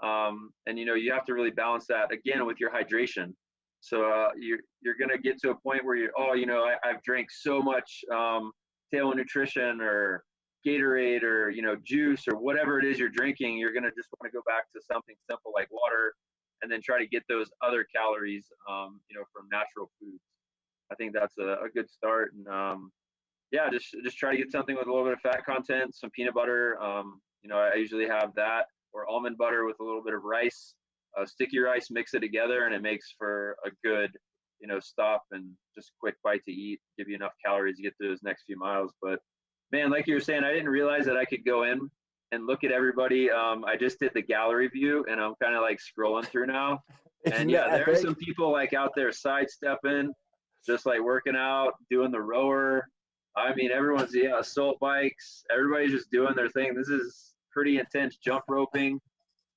and you know, you have to really balance that again with your hydration. So you're going to get to a point where you know, I've drank so much Tailwind Nutrition or Gatorade or, you know, juice or whatever it is you're drinking. You're going to just want to go back to something simple like water, and then try to get those other calories, you know, from natural foods. I think that's a good start. And yeah, just try to get something with a little bit of fat content, some peanut butter. You know, I usually have that, or almond butter with a little bit of rice, sticky rice, mix it together, and it makes for a good, you know, stop and just quick bite to eat, give you enough calories to get through those next few miles. But man, like you were saying, I didn't realize that I could go in and look at everybody. I just did the gallery view, and I'm kind of like scrolling through now. And yeah, there are some people like out there sidestepping, just like working out, doing the rower. I mean, everyone's, assault bikes. Everybody's just doing their thing. This is pretty intense jump roping.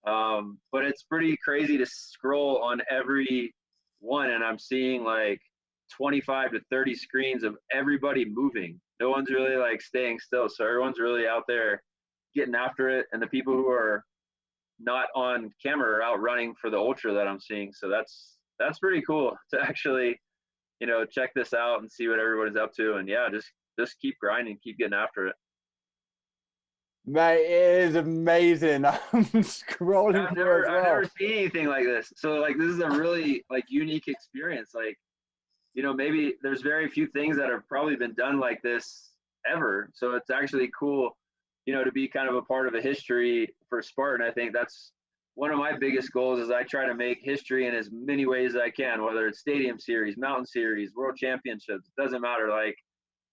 But it's pretty crazy to scroll on every one, and I'm seeing like 25 to 30 screens of everybody moving. No one's really like staying still. So everyone's really out there getting after it. And the people who are not on camera are out running for the ultra that I'm seeing. So that's pretty cool to actually, you know, check this out and see what everybody's up to. And yeah, just keep grinding, keep getting after it. Mate, it is amazing. I'm scrolling through as well. I've never seen anything like this. So like, this is a really like unique experience. Like, you know, maybe there's very few things that have probably been done like this ever. So it's actually cool, you know, to be kind of a part of a history for Spartan. I think that's one of my biggest goals is I try to make history in as many ways as I can, whether it's stadium series, mountain series, world championships. It doesn't matter. Like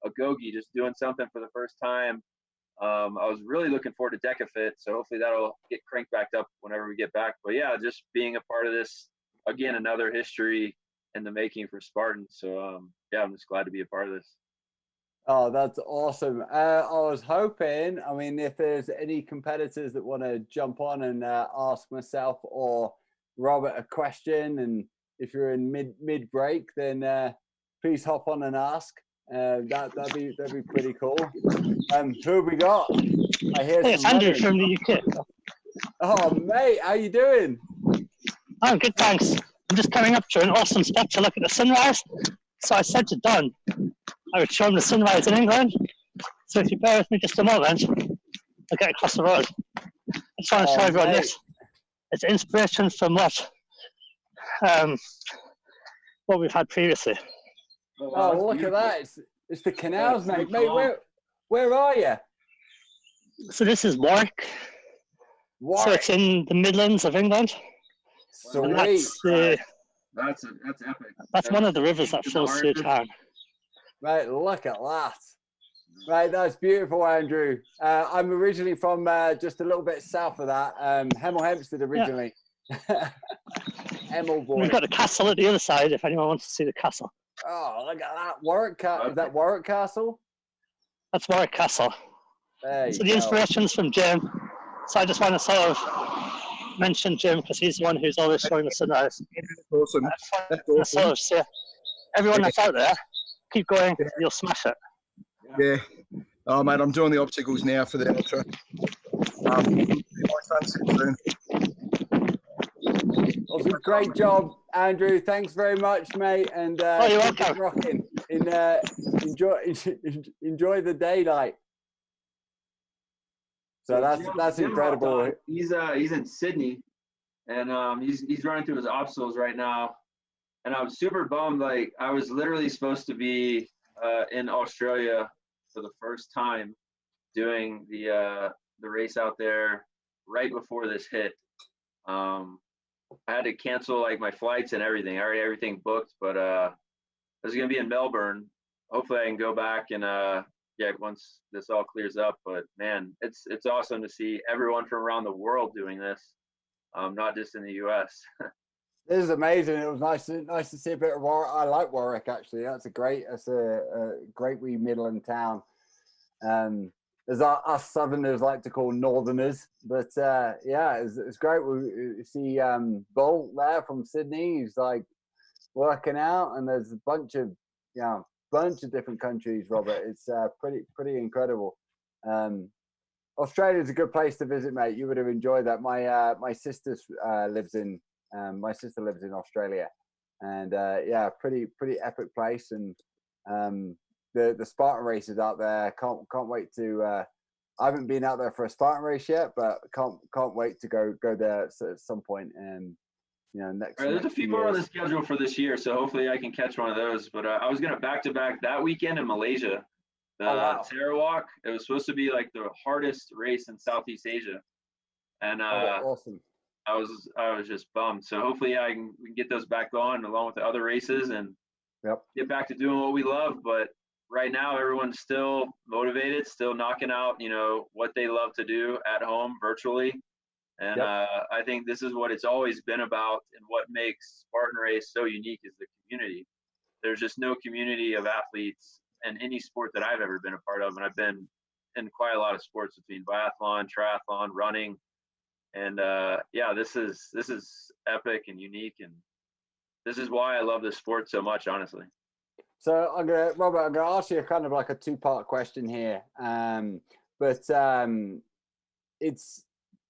a Gogi, just doing something for the first time. I was really looking forward to DecaFit, so hopefully that'll get cranked back up whenever we get back. But yeah, just being a part of this, again, another history in the making for Spartan. So yeah, I'm just glad to be a part of this. Oh, that's awesome. I was hoping, I mean, if there's any competitors that want to jump on and ask myself or Robert a question, and if you're in mid break, then please hop on and ask. That'd be pretty cool. Who have we got? I hear Hey, it's Andrew from the UK. Oh, mate, how you doing? I'm good, thanks. I'm just coming up to an awesome spot to look at the sunrise. So I said to Don, I would show him the sunrise in England. So if you bear with me just a moment, I'll get across the road. I just want to show everyone this. It's inspiration from what we've had previously. Oh, look at that. It's the canals, mate. Mate, where are you? So this is Warwick. So it's in the Midlands of England. Sweet. That's epic. That's one of the rivers that flows through town. Right, look at that. Right, that's beautiful, Andrew. I'm originally from just a little bit south of that, Hemel Hempstead originally. Yeah. Hemel boy. We've got the castle at the other side if anyone wants to see the castle. Oh, look at that. Warwick is that Warwick Castle? That's Warwick Castle. There so the inspiration's from Jim. So I just want to sort of mention Jim because he's the one who's always showing the sunrise. Awesome. That's awesome. Sort of say, everyone that's out there, keep going, you'll smash it. Yeah. Oh, mate, I'm doing the obstacles now for the ultra. Awesome. Great job, Andrew. Thanks very much, mate. And you're welcome. Rocking. Enjoy the daylight. So that's incredible. He's in Sydney, and he's running through his obstacles right now, and I'm super bummed. Like I was literally supposed to be in Australia for the first time, doing the race out there right before this hit. I had to cancel like my flights and everything. I already had everything booked, but I was gonna be in Melbourne. Hopefully, I can go back and once this all clears up. But man, it's awesome to see everyone from around the world doing this, not just in the U.S. This is amazing. It was nice to see a bit of Warwick. I like Warwick actually. That's a great wee Midland town. As us Southerners like to call Northerners, but yeah, it's great. We see Bull there from Sydney. He's like working out, and there's a bunch of different countries. Robert, it's pretty incredible. Australia's a good place to visit, mate. You would have enjoyed that. My sister lives in Australia, and yeah, pretty epic place. And the Spartan races out there. Can't wait to. I haven't been out there for a Spartan race yet, but can't wait to go there at some point. And next. There's a few more on the schedule for this year, so hopefully I can catch one of those. But I was gonna back-to-back that weekend in Malaysia. The Sarawak. It was supposed to be like the hardest race in Southeast Asia, and awesome. I was just bummed. So hopefully we can get those back on along with the other races and get back to doing what we love. But right now everyone's still motivated, still knocking out what they love to do at home virtually. And I think this is what it's always been about, and what makes Spartan Race so unique is the community. There's just no community of athletes in any sport that I've ever been a part of, and I've been in quite a lot of sports between biathlon, triathlon, running, and this is epic and unique, and this is why I love this sport so much, honestly. So Robert, I'm gonna ask you kind of like a two-part question here, but it's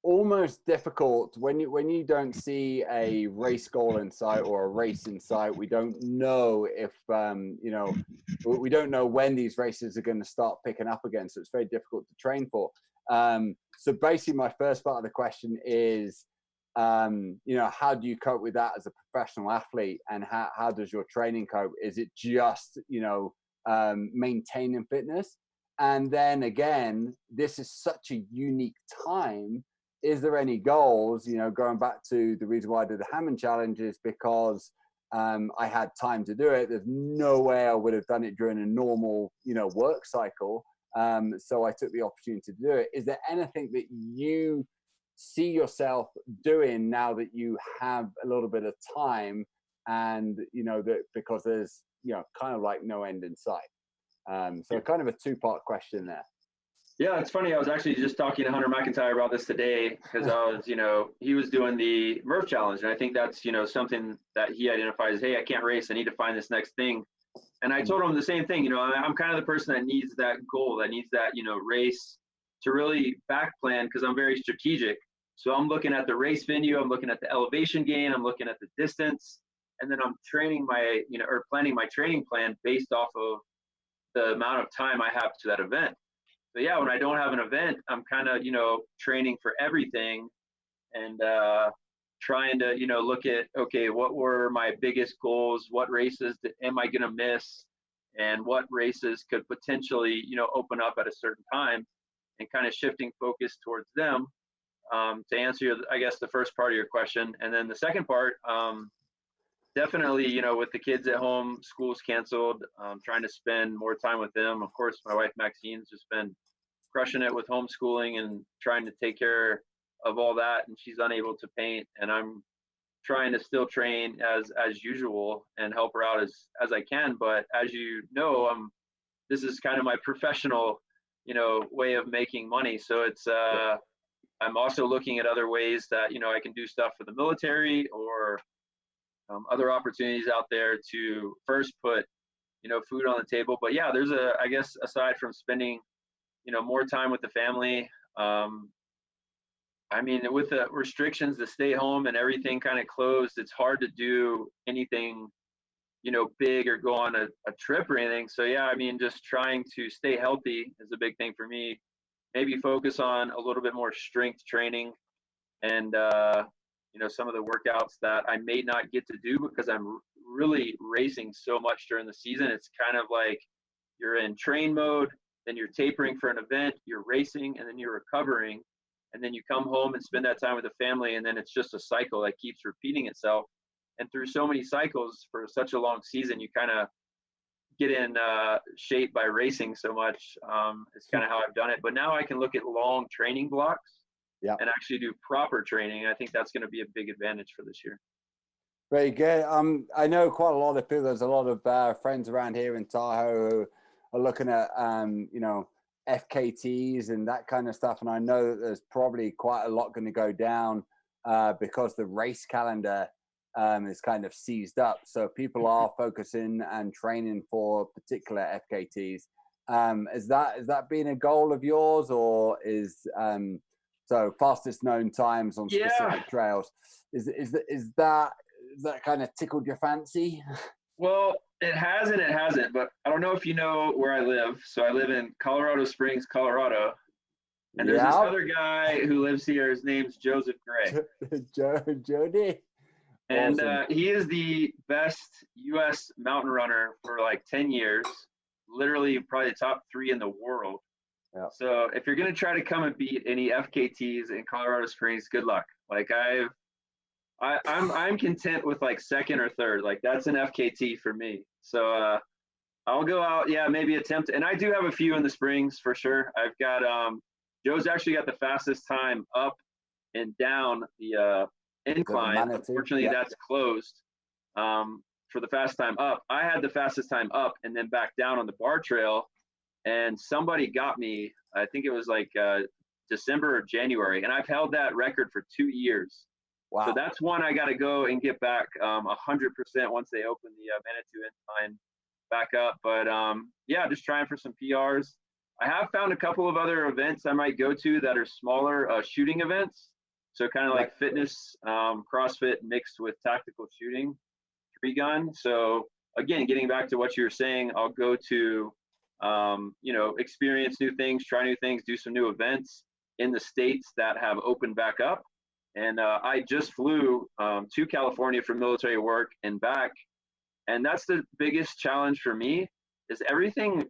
almost difficult when you don't see a race goal in sight or a race in sight. We don't know if we don't know when these races are going to start picking up again, so it's very difficult to train for. So basically my first part of the question is how do you cope with that as a professional athlete, and how does your training cope? Is it just maintaining fitness? And then again, this is such a unique time is there any goals? You know, going back to the reason why I did the Hammond Challenge is because I had time to do it. There's no way I would have done it during a normal, you know, work cycle. So I took the opportunity to do it. Is there anything that you see yourself doing now that you have a little bit of time, and you know that because there's, you know, kind of like no end in sight? So kind of a two-part question there. Yeah, it's funny. I was actually just talking to Hunter McIntyre about this today because I was, you know, he was doing the Murph Challenge, and I think that's, you know, something that he identifies. Hey, I can't race. I need to find this next thing. And I told him the same thing. You know, I'm kind of the person that needs that goal, that needs that, you know, race to really back plan, because I'm very strategic. So I'm looking at the race venue, I'm looking at the elevation gain, I'm looking at the distance, and then I'm training my, you know, or planning my training plan based off of the amount of time I have to that event. So yeah, when I don't have an event, I'm kind of, you know, training for everything and trying to, you know, look at, okay, what were my biggest goals? What races am I going to miss? And what races could potentially, you know, open up at a certain time, and kind of shifting focus towards them. To answer your, I guess, the first part of your question. And then the second part, definitely, you know, with the kids at home, school's canceled, trying to spend more time with them. Of course, my wife Maxine's just been crushing it with homeschooling and trying to take care of all that, and she's unable to paint, and I'm trying to still train as usual and help her out as I can. But as you know, this is kind of my professional, you know, way of making money. So it's I'm also looking at other ways that, you know, I can do stuff for the military, or other opportunities out there to first put, you know, food on the table. But yeah, there's I guess, aside from spending, you know, more time with the family, I mean, with the restrictions to stay home and everything kind of closed, it's hard to do anything, you know, big or go on a trip or anything. So yeah, I mean, just trying to stay healthy is a big thing for me. Maybe focus on a little bit more strength training and, you know, some of the workouts that I may not get to do because I'm really racing so much during the season. It's kind of like you're in train mode, then you're tapering for an event, you're racing, and then you're recovering. And then you come home and spend that time with the family, and then it's just a cycle that keeps repeating itself. And through so many cycles for such a long season, you kind of get in shape by racing so much. It's kind of how I've done it. But now I can look at long training blocks and actually do proper training. I think that's going to be a big advantage for this year. Very good. I know quite a lot of people. There's a lot of friends around here in Tahoe who are looking at, you know, FKTs and that kind of stuff. And I know that there's probably quite a lot going to go down because the race calendar is kind of seized up. So people are focusing and training for particular FKTs. Is that been a goal of yours, or is so fastest known times on specific trails? Is that kind of tickled your fancy? Well, it has and it hasn't, but I don't know if you know where I live. So I live in Colorado Springs, Colorado. And there's this other guy who lives here. His name's Joseph Gray. Jody. And Awesome. he is the best U.S. mountain runner for like 10 years, literally probably the top 3 in the world. Yeah. So if you're going to try to come and beat any FKTs in Colorado Springs, good luck. Like I'm content with like second or third. Like that's an FKT for me. So I'll go out, maybe attempt. And I do have a few in the Springs for sure. I've got Joe's actually got the fastest time up and down the incline. Unfortunately, that's closed for the fast time up. I had the fastest time up and then back down on the bar trail, and somebody got me. I think it was like December or January, and I've held that record for 2 years. Wow. So that's one I got to go and get back 100% once they open the Manitou incline back up. But just trying for some PRs. I have found a couple of other events I might go to that are smaller shooting events. So kind of like fitness, CrossFit mixed with tactical shooting, 3-gun. So again, getting back to what you were saying, I'll go to, experience new things, try new things, do some new events in the states that have opened back up. And I just flew to California for military work and back. And that's the biggest challenge for me, is everything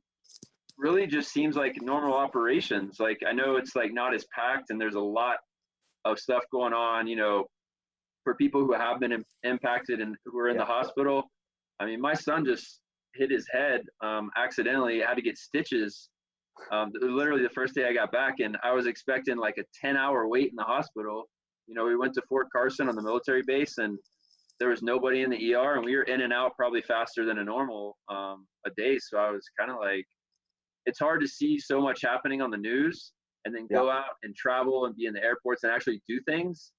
really just seems like normal operations. Like I know it's like not as packed and there's a lot of stuff going on, you know, for people who have been impacted and who are in the hospital. I mean, my son just hit his head accidentally, had to get stitches. Literally the first day I got back, and I was expecting like a 10-hour wait in the hospital. You know, we went to Fort Carson on the military base, and there was nobody in the ER, and we were in and out probably faster than a normal a day. So I was kind of like, it's hard to see so much happening on the news and then go out and travel and be in the airports and actually do things.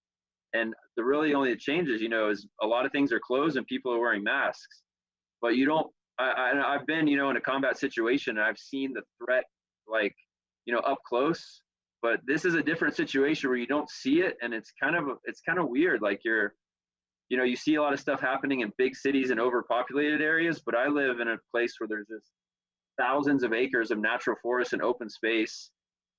And the really only changes, you know, is a lot of things are closed and people are wearing masks. But you don't, I've been, you know, in a combat situation, and I've seen the threat, like, you know, up close. But this is a different situation where you don't see it, and it's kind of weird. Like you know, you see a lot of stuff happening in big cities and overpopulated areas, but I live in a place where there's just thousands of acres of natural forest and open space,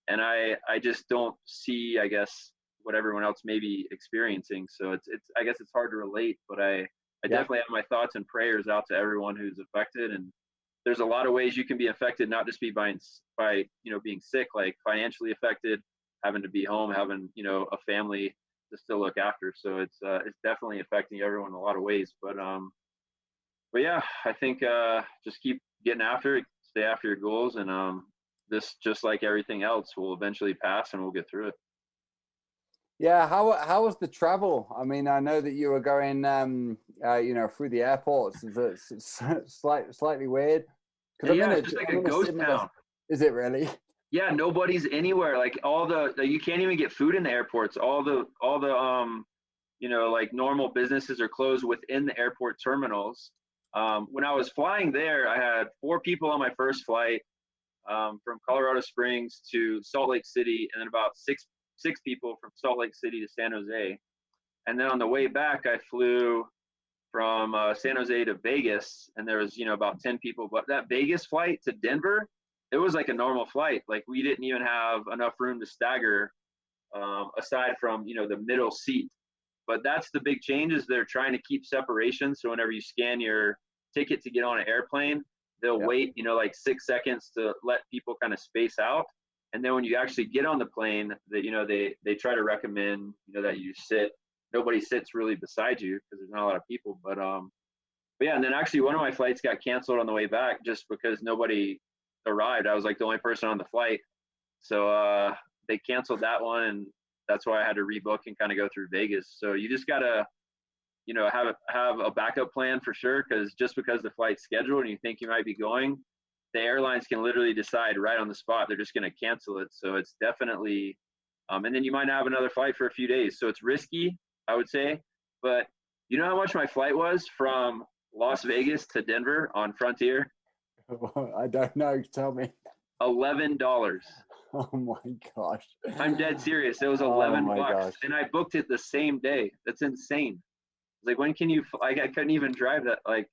and I just don't see, I guess, what everyone else may be experiencing. So it's I guess it's hard to relate, but I definitely have my thoughts and prayers out to everyone who's affected. And there's a lot of ways you can be affected, not just by you know, being sick, like financially affected, having to be home, having, you know, a family to still look after. So it's definitely affecting everyone in a lot of ways. But yeah, I think just keep getting after it, stay after your goals, and this, just like everything else, will eventually pass and we'll get through it. Yeah, how was the travel? I mean, I know that you were going, you know, through the airports. Is it slightly weird? Yeah, it's just like a ghost town. Is it really? Yeah, nobody's anywhere. Like you can't even get food in the airports. All the you know, like normal businesses are closed within the airport terminals. When I was flying there, I had 4 people on my first flight from Colorado Springs to Salt Lake City, and then about six people from Salt Lake City to San Jose. And then on the way back, I flew from San Jose to Vegas, and there was, you know, about 10 people. But that Vegas flight to Denver, it was like a normal flight. Like, we didn't even have enough room to stagger, aside from, you know, the middle seat. But that's the big change, is they're trying to keep separation. So whenever you scan your ticket to get on an airplane, they'll wait, you know, like 6 seconds to let people kind of space out. And then when you actually get on the plane, that, you know, they try to recommend, you know, that you sit. Nobody sits really beside you because there's not a lot of people. But yeah, and then actually one of my flights got canceled on the way back just because nobody arrived. I was like the only person on the flight. So they canceled that one, and that's why I had to rebook and kind of go through Vegas. So you just gotta, you know, have a backup plan for sure, because just because the flight's scheduled and you think you might be going, the airlines can literally decide right on the spot they're just going to cancel it. So it's definitely, and then you might not have another flight for a few days. So it's risky, I would say. But you know how much my flight was from Las Vegas to Denver on Frontier? I don't know. Tell me. $11. Oh my gosh. I'm dead serious. It was 11 bucks, gosh. and I booked it the same day. That's insane. Like, when can you? Like, I couldn't even drive that, like,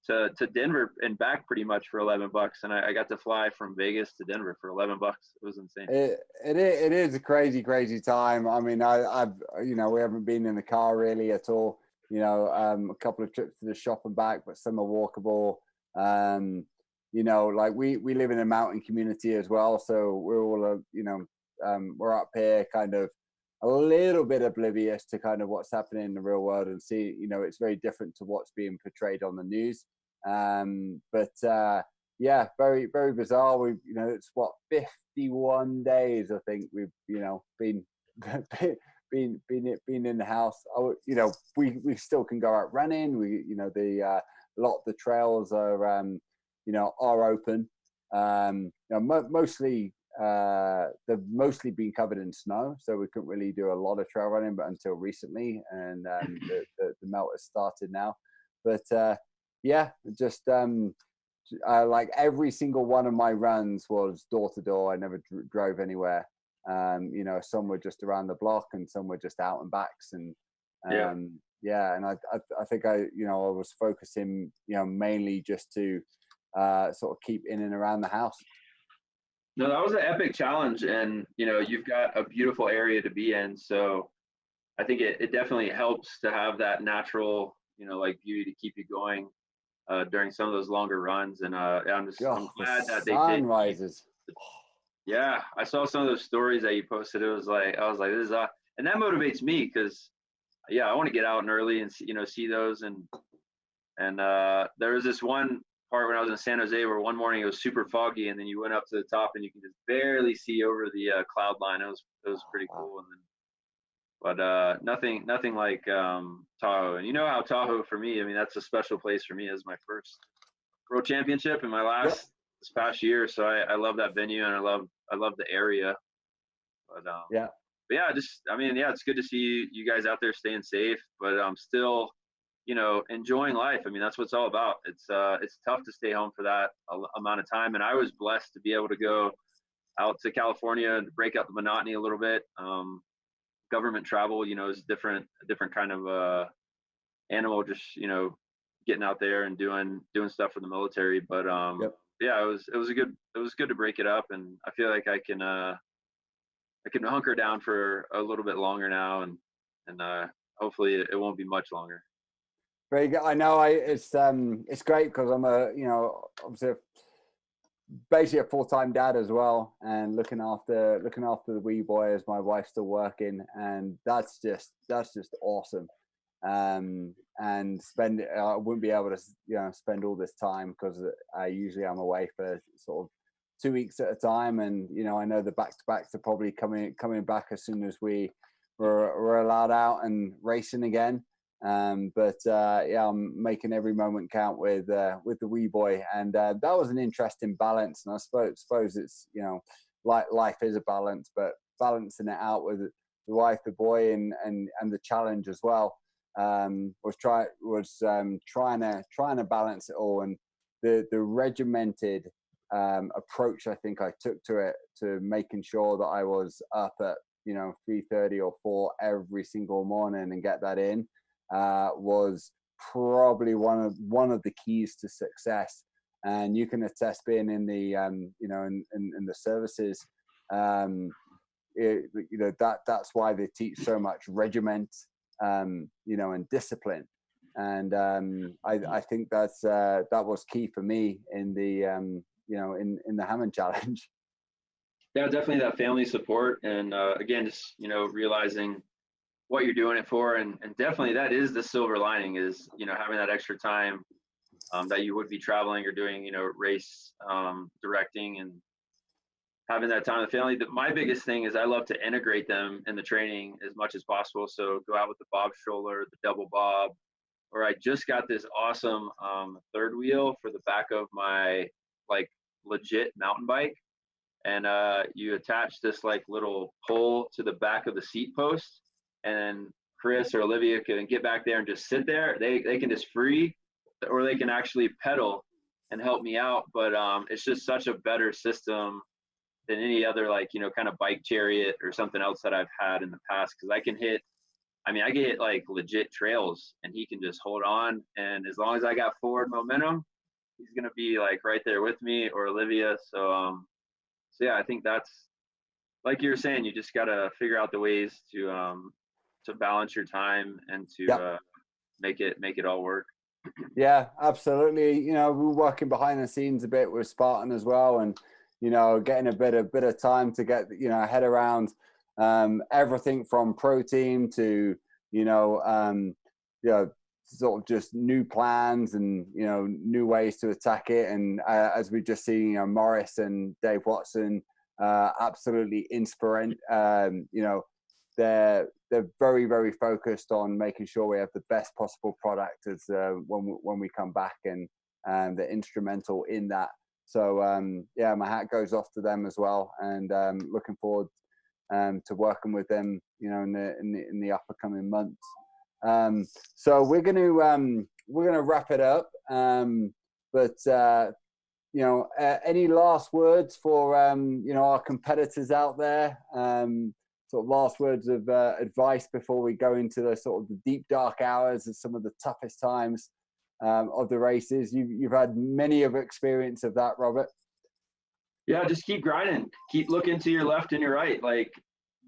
to Denver and back pretty much for 11 bucks, and I got to fly from Vegas to Denver for 11 bucks. It was insane. It is a crazy time. I mean, I've you know, we haven't been in the car really at all. You know, a couple of trips to the shop and back, but some are walkable. You know, like we live in a mountain community as well, so we're all you know, we're up here kind of a little bit oblivious to kind of what's happening in the real world, and see, you know, it's very different to what's being portrayed on the news. But yeah, very bizarre. We, you know, it's what, 51 days I think we've, you know, been in the house. You know, we still can go out running. We, you know, a lot of the trails are you know, are open. You know, mostly they've mostly been covered in snow, so we couldn't really do a lot of trail running, but until recently, and the melt has started now. But yeah, just like every single one of my runs was door to door. I never drove anywhere. You know, some were just around the block, and some were just out and backs, and yeah, and I think you know, I was focusing, you know, mainly just to sort of keep in and around the house. No, that was an epic challenge, and you know, you've got a beautiful area to be in, so I think it definitely helps to have that natural, you know, like beauty to keep you going during some of those longer runs. And I'm glad that they did. Sunrises. Yeah, I saw some of those stories that you posted. It was like, I was like, this is and that motivates me because, yeah, I want to get out and early and see those. And there was this one part when I was in San Jose where one morning it was super foggy, and then you went up to the top and you can just barely see over the cloud line. It was pretty cool. And then, but nothing like Tahoe. And you know how Tahoe for me, I mean, that's a special place for me. As my first World Championship and my last this past year. So I love that venue, and I love the area. But but yeah, it's good to see you guys out there staying safe, but still, enjoying life. I mean, that's what it's all about. It's tough to stay home for that amount of time, and I was blessed to be able to go out to California and break out the monotony a little bit. Government travel, is a different kind of animal. Just getting out there and doing stuff for the military. But yeah, it was good to break it up, and I feel like I can hunker down for a little bit longer now, and hopefully it won't be much longer. Very good. I know it's great because I'm obviously basically a full-time dad as well, and looking after the wee boy as my wife's still working, and that's just awesome. And I wouldn't be able to spend all this time because I usually am away for sort of 2 weeks at a time, and I know the back-to-backs are probably coming back as soon as we're allowed out and racing again. But I'm making every moment count with the wee boy, and that was an interesting balance. And I suppose it's life is a balance, but balancing it out with the wife, the boy, and the challenge as well. Was trying to balance it all, and the regimented approach I think I took to it, to making sure that I was up at 3:30 or 4 every single morning and get that in, was probably one of the keys to success. And you can attest, being in the in the services, that's why they teach so much regiment, and discipline. And I think that was key for me in the in the Hammond Challenge. Yeah, definitely that family support, and again, just realizing what you're doing it for, and definitely that is the silver lining, is having that extra time that you would be traveling or doing race directing, and having that time with the family. My biggest thing is I love to integrate them in the training as much as possible. So go out with the bob stroller, the double bob, or I just got this awesome third wheel for the back of my legit mountain bike, and you attach this little pole to the back of the seat post, and then Chris or Olivia can get back there and just sit there. They can just free, or they can actually pedal and help me out. But it's just such a better system than any other kind of bike chariot or something else that I've had in the past, because I can hit legit trails, and he can just hold on, and as long as I got forward momentum, he's gonna be right there with me, or Olivia. So yeah, I think that's, like you were saying, you just gotta figure out the ways to balance your time and to make it all work. Yeah, absolutely. We're working behind the scenes a bit with Spartan as well, and getting a bit of time to get head around everything from protein to sort of just new plans and new ways to attack it. And as we've just seen, Morris and Dave Watson, absolutely inspiring. They're very, very focused on making sure we have the best possible product as when we come back, and they're instrumental in that. So my hat goes off to them as well, and looking forward to working with them in the upcoming months. So we're gonna wrap it up, but any last words for our competitors out there, sort of last words of advice before we go into the sort of the deep dark hours of some of the toughest times of the races? You've had many of experience of that, Robert. Yeah, just keep grinding. Keep looking to your left and your right.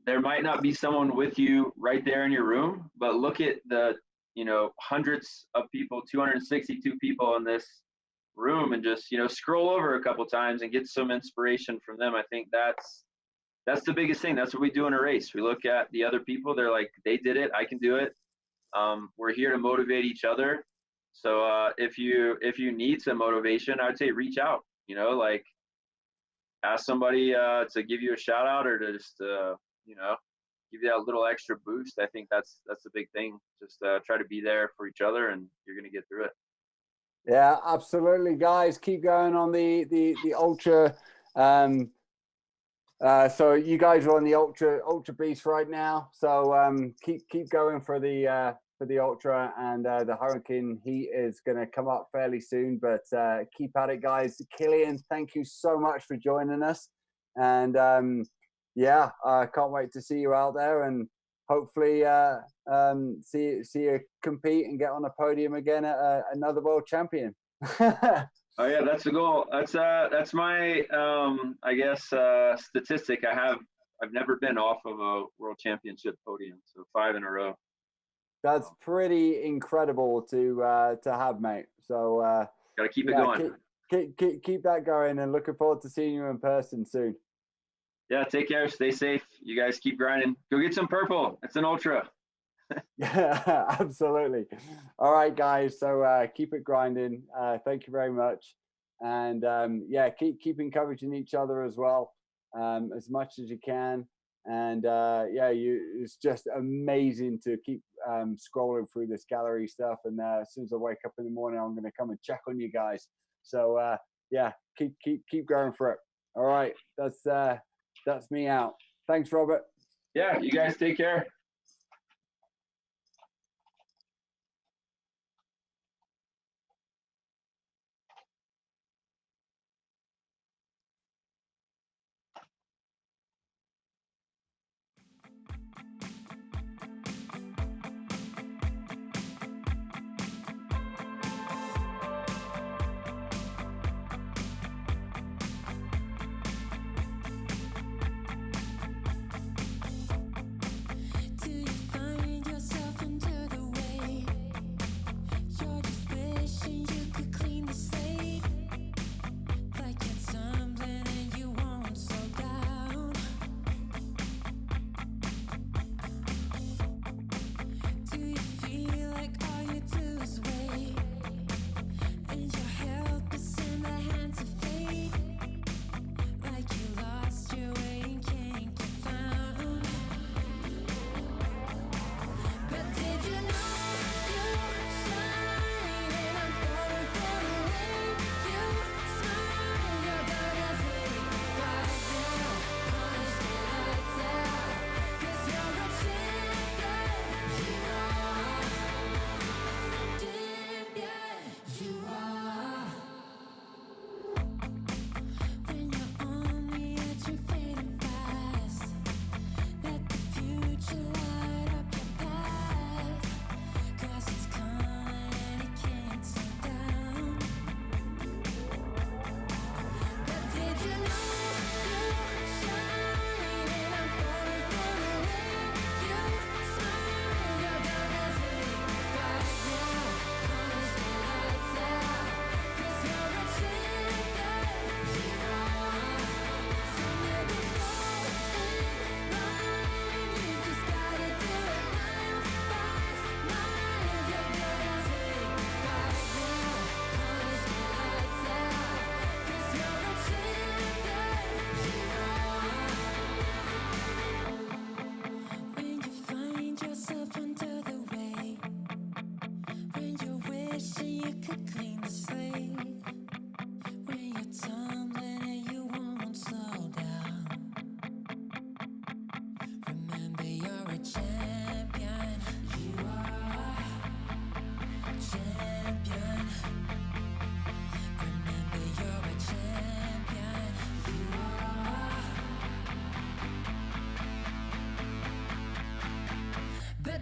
There might not be someone with you right there in your room, but look at the hundreds of people, 262 people in this room, and just scroll over a couple times and get some inspiration from them. I think that's that's the biggest thing. That's what we do in a race. We look at the other people. They're like, they did it. I can do it. We're here to motivate each other. So if you need some motivation, I'd say reach out. You know, like ask somebody to give you a shout out or to just you know, give you that little extra boost. I think that's the big thing. Just try to be there for each other, and you're gonna get through it. Yeah, absolutely, guys. Keep going on the ultra. So you guys are on the ultra beast right now. So keep going for the ultra, and the Hurricane Heat is going to come up fairly soon. But keep at it, guys. Killian, thank you so much for joining us, and yeah, I can't wait to see you out there, and hopefully see you compete and get on a podium again at another world champion. Oh yeah, that's the goal. That's my I guess statistic. I've never been off of a world championship podium, so 5 in a row. That's pretty incredible to have, mate. So gotta keep it going. Keep that going, and looking forward to seeing you in person soon. Yeah, take care. Stay safe. You guys keep grinding. Go get some purple. It's an ultra. Yeah, absolutely. All right, guys. So keep it grinding. Thank you very much, and yeah, keep encouraging each other as well, as much as you can. And yeah, it's just amazing to keep scrolling through this gallery stuff. And as soon as I wake up in the morning, I'm going to come and check on you guys. So yeah, keep going for it. All right, that's me out. Thanks, Robert. Yeah, you guys take care.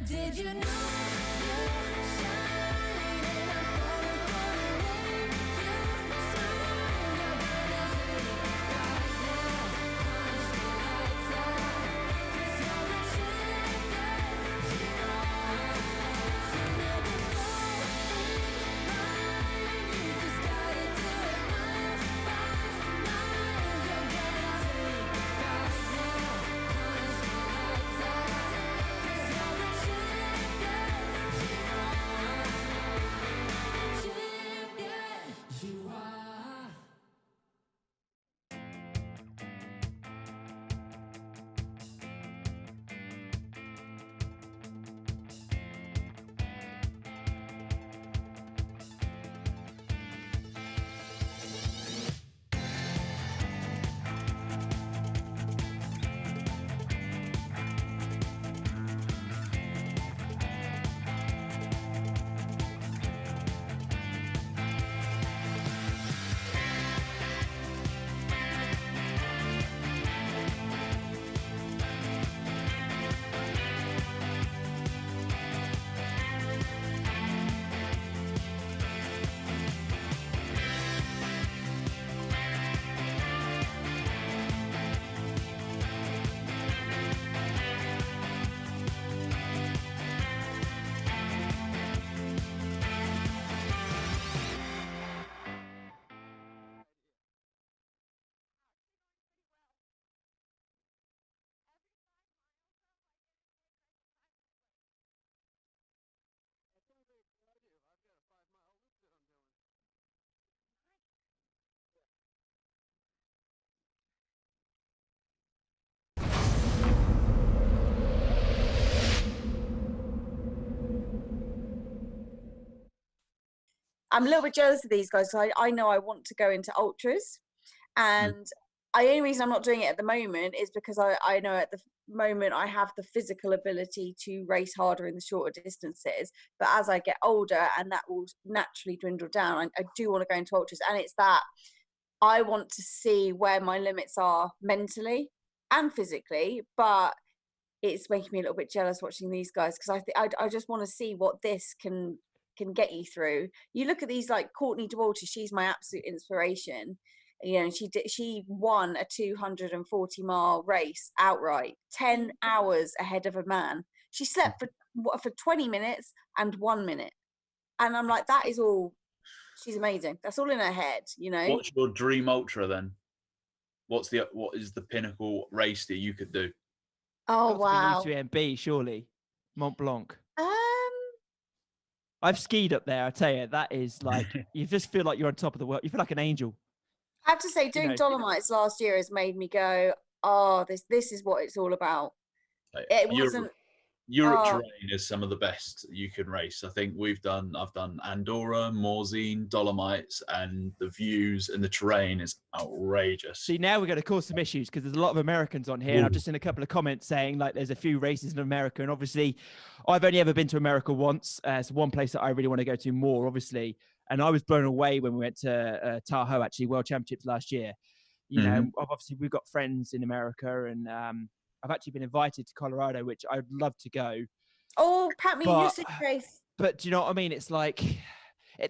Did you know? I'm a little bit jealous of these guys. So I know I want to go into ultras, and the only reason I'm not doing it at the moment is because I know at the moment I have the physical ability to race harder in the shorter distances. But as I get older, and that will naturally dwindle down, I do want to go into ultras, and it's that I want to see where my limits are mentally and physically. But it's making me a little bit jealous watching these guys, because I just want to see what this can get you through. You look at these, like Courtney Dauwalter, she's my absolute inspiration. You know, she won a 240-mile race outright, 10 hours ahead of a man. She slept for 20 minutes and 1 minute, and I'm like, that is all. She's amazing. That's all in her head, you know. What's your dream ultra then? What is the pinnacle race that you could do? Oh wow! UTMB, surely, Mont Blanc. I've skied up there. I tell you, that is like, you just feel like you're on top of the world. You feel like an angel. I have to say, doing Dolomites last year has made me go, oh, this is what it's all about. It wasn't. Europe terrain is some of the best you can race. I think I've done Andorra, Morzine, Dolomites, and the views and the terrain is outrageous. See, now we're going to cause some issues because there's a lot of Americans on here. And I've just seen a couple of comments saying like there's a few races in America. And obviously, I've only ever been to America once. It's one place that I really want to go to more, obviously. And I was blown away when we went to Tahoe, actually, World Championships last year. You know, obviously we've got friends in America, and I've actually been invited to Colorado, which I'd love to go. Oh, pat me in your suitcase. But do you know what I mean? It's like,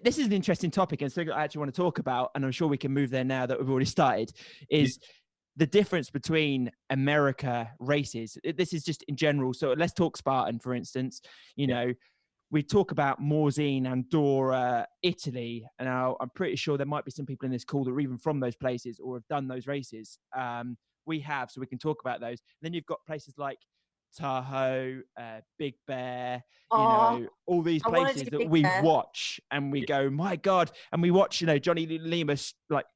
this is an interesting topic, and something I actually want to talk about, and I'm sure we can move there now that we've already started, is the difference between America races. This is just in general. So let's talk Spartan, for instance. You know, we talk about Morzine, Andorra, Italy, and now I'm pretty sure there might be some people in this call that are even from those places or have done those races. We have, so we can talk about those. And then you've got places like Tahoe, Big Bear, you know, all these places that we watch and we go, my God. And we watch, you know, Johnny Lima like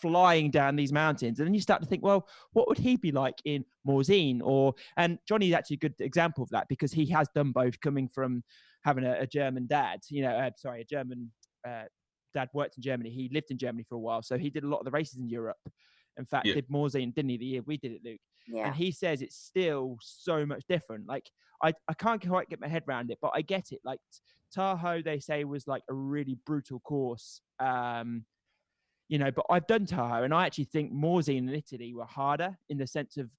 flying down these mountains. And then you start to think, well, what would he be like in Morzine? And Johnny's actually a good example of that because he has done both, coming from having a German dad, you know, a German dad worked in Germany. He lived in Germany for a while. So he did a lot of the races in Europe. In fact, did Morzine, didn't he, the year we did it, Luke? Yeah. And he says it's still so much different. Like, I can't quite get my head around it, but I get it. Like, Tahoe, they say, was like a really brutal course. You know, but I've done Tahoe, and I actually think Morzine and Italy were harder in the sense of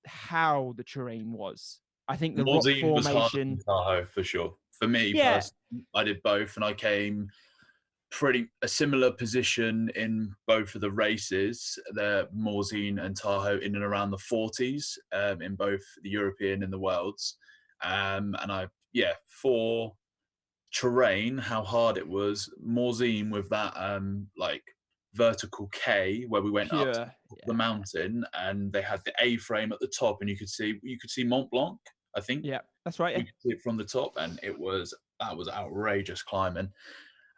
how the terrain was. I think the rock formation was harder than Tahoe, for sure. For me, personally, I did both, and I came a similar position in both of the races, the Morzine and Tahoe, in and around the 40s in both the European and the Worlds. And for terrain, how hard it was, Morzine with that like vertical K where we went up the mountain, and they had the A-frame at the top, and you could see Mont Blanc, I think. Yeah, that's right. You could see it from the top, and that was outrageous climbing.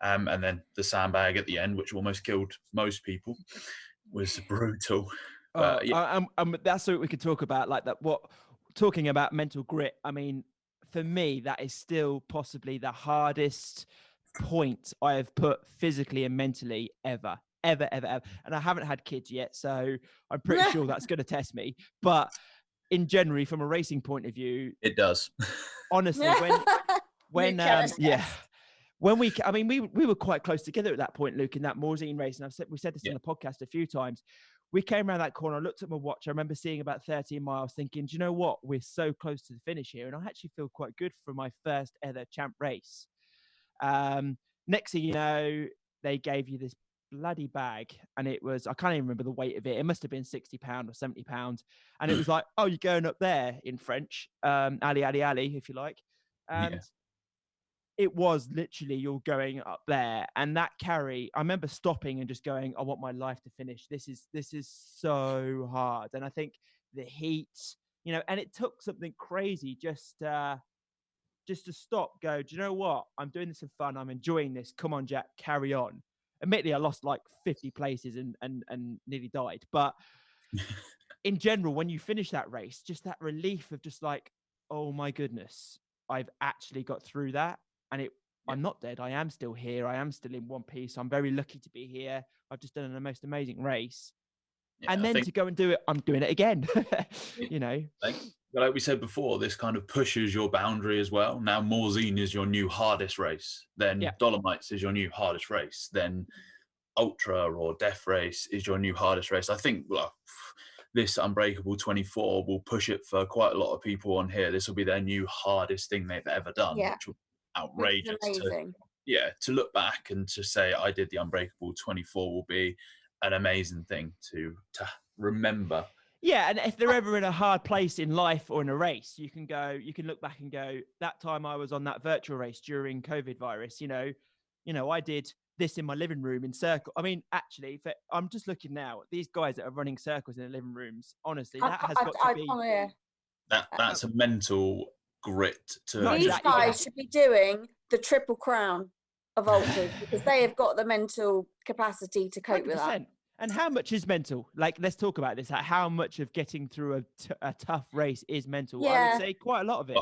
And then the sandbag at the end, which almost killed most people, was brutal. That's what we could talk about, like that. Talking about mental grit. I mean, for me, that is still possibly the hardest point I have put physically and mentally ever. And I haven't had kids yet, so I'm pretty sure that's going to test me. But in general, from a racing point of view, it does. Honestly, when we were quite close together at that point, Luke, in that Morzine race. And we said this on the podcast a few times. We came around that corner. I looked at my watch. I remember seeing about 13 miles thinking, do you know what? We're so close to the finish here. And I actually feel quite good for my first ever champ race. Next thing you know, they gave you this bloody bag. And it was, I can't even remember the weight of it. It must have been 60 pounds or 70 pounds. And it was like, oh, you're going up there in French. Ali, if you like. And it was literally, you're going up there, and that carry, I remember stopping and just going, I want my life to finish. This is so hard. And I think the heat, you know, and it took something crazy just to stop, go, do you know what? I'm doing this for fun. I'm enjoying this. Come on, Jack, carry on. Admittedly, I lost like 50 places and nearly died. But in general, when you finish that race, just that relief of just like, oh my goodness, I've actually got through that. And I'm not dead. I am still here. I am still in one piece. I'm very lucky to be here. I've just done the most amazing race. Yeah, and then to go and do it, I'm doing it again. You know, like we said before, this kind of pushes your boundary as well. Now Morzine is your new hardest race. Then Dolomites is your new hardest race. Then Ultra or Death Race is your new hardest race. I think this Unbreakable 24 will push it for quite a lot of people on here. This will be their new hardest thing they've ever done, which will be outrageous. To look back and to say I did the Unbreakable 24 will be an amazing thing to remember. Yeah, and if they're ever in a hard place in life or in a race, you can look back and go, that time I was on that virtual race during COVID virus, you know, I did this in my living room in circle. I mean, actually, I'm just looking now, these guys that are running circles in their living rooms, honestly, that has got to be... That's a mental grit to... These guys should be doing the Triple Crown of ultras because they have got the mental capacity to cope with that. And how much is mental? Like, let's talk about this. Like, how much of getting through a tough race is mental? I would say quite a lot of it.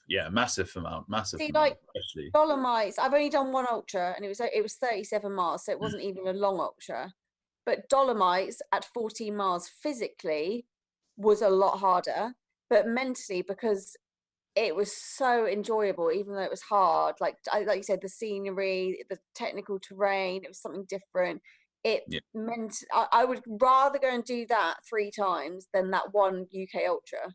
Yeah, massive amount. See, Amount, like especially. Dolomites, I've only done one ultra, and it was 37 miles, so it wasn't even a long ultra. But Dolomites at 14 miles physically was a lot harder, but mentally, because it was so enjoyable, even though it was hard. Like you said, the scenery, the technical terrain, it was something different. It meant I would rather go and do that 3 times than that one UK ultra.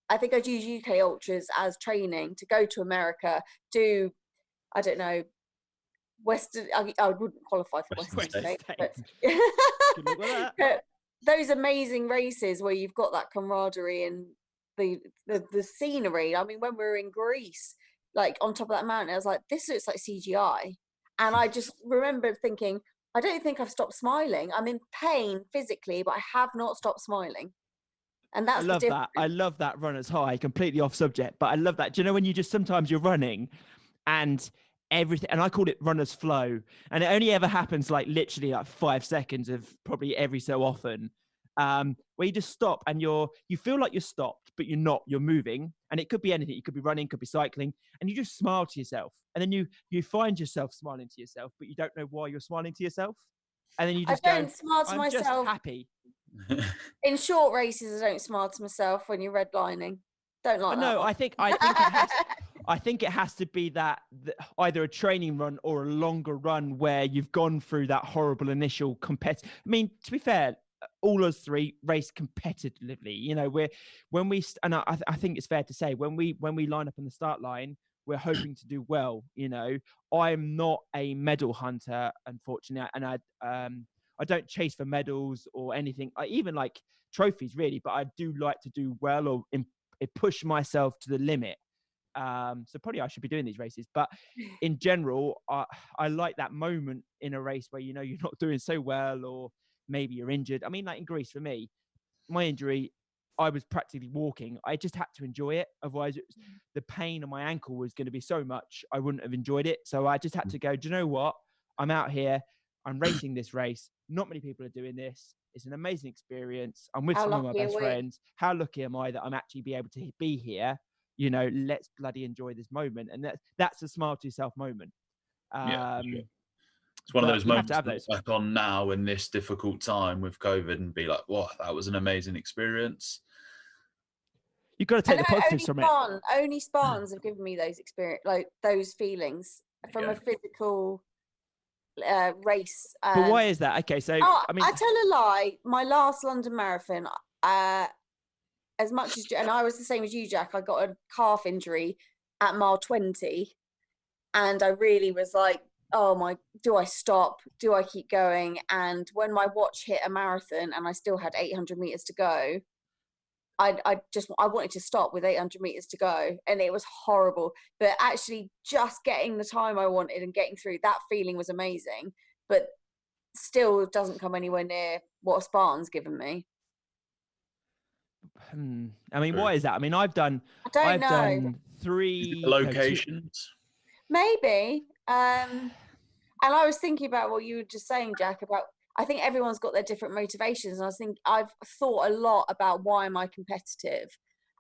I think I'd use UK ultras as training to go to America, do, I don't know, Western, I wouldn't qualify for Western State, but those amazing races where you've got that camaraderie and the scenery. I mean, when we were in Greece, like on top of that mountain, I was like, this looks like CGI. And I just remember thinking, I don't think I've stopped smiling. I'm in pain physically, but I have not stopped smiling. And that's I love that. I love that runner's high, completely off subject, but I love that. Do you know when sometimes you're running and everything, and I call it runner's flow, and it only ever happens like literally like 5 seconds of probably every so often, where you just stop and you feel like you're stopped, but you're not, you're moving. And it could be anything. You could be running, could be cycling, and you just smile to yourself. And then you find yourself smiling to yourself, but you don't know why you're smiling to yourself. And then you just I don't smile to I'm myself. just happy. In short races, I don't smile to myself when you're redlining. Don't like that. No, I think it has to be that either a training run or a longer run where you've gone through that horrible initial competitive. I mean, to be fair, all us 3 race competitively. You know, I think it's fair to say when we line up on the start line, we're hoping to do well. You know, I'm not a medal hunter, unfortunately, and I don't chase for medals or anything. I even like trophies really, but I do like to do well or push myself to the limit. So probably I should be doing these races, but in general, I like that moment in a race where, you know, you're not doing so well, or maybe you're injured. I mean, like in Greece for me, my injury, I was practically walking. I just had to enjoy it. Otherwise, the pain on my ankle was going to be so much, I wouldn't have enjoyed it. So I just had to go, do you know what? I'm out here. I'm racing this race. Not many people are doing this. It's an amazing experience. I'm with some of my best friends. How lucky am I that I'm actually be able to be here? You know, let's bloody enjoy this moment. And that's a smile to yourself moment. Yeah, sure. It's one of those moments to look back on now in this difficult time with COVID and be like, wow, that was an amazing experience. You've got to take the positives from it. Only Spartans have given me those experience, like those feelings from a physical race. But why is that? Okay, so I mean, I tell a lie. My last London Marathon, as much as, and I was the same as you, Jack. I got a calf injury at mile 20, and I really was like, oh my, do I stop? Do I keep going? And when my watch hit a marathon and I still had 800 meters to go, I wanted to stop with 800 meters to go, and it was horrible. But actually just getting the time I wanted and getting through, that feeling was amazing, but still doesn't come anywhere near what a Spartan's given me. I mean, why is that? I mean, I've done 3 locations. Maybe. And I was thinking about what you were just saying, Jack, about, I think everyone's got their different motivations. And I've thought a lot about why am I competitive?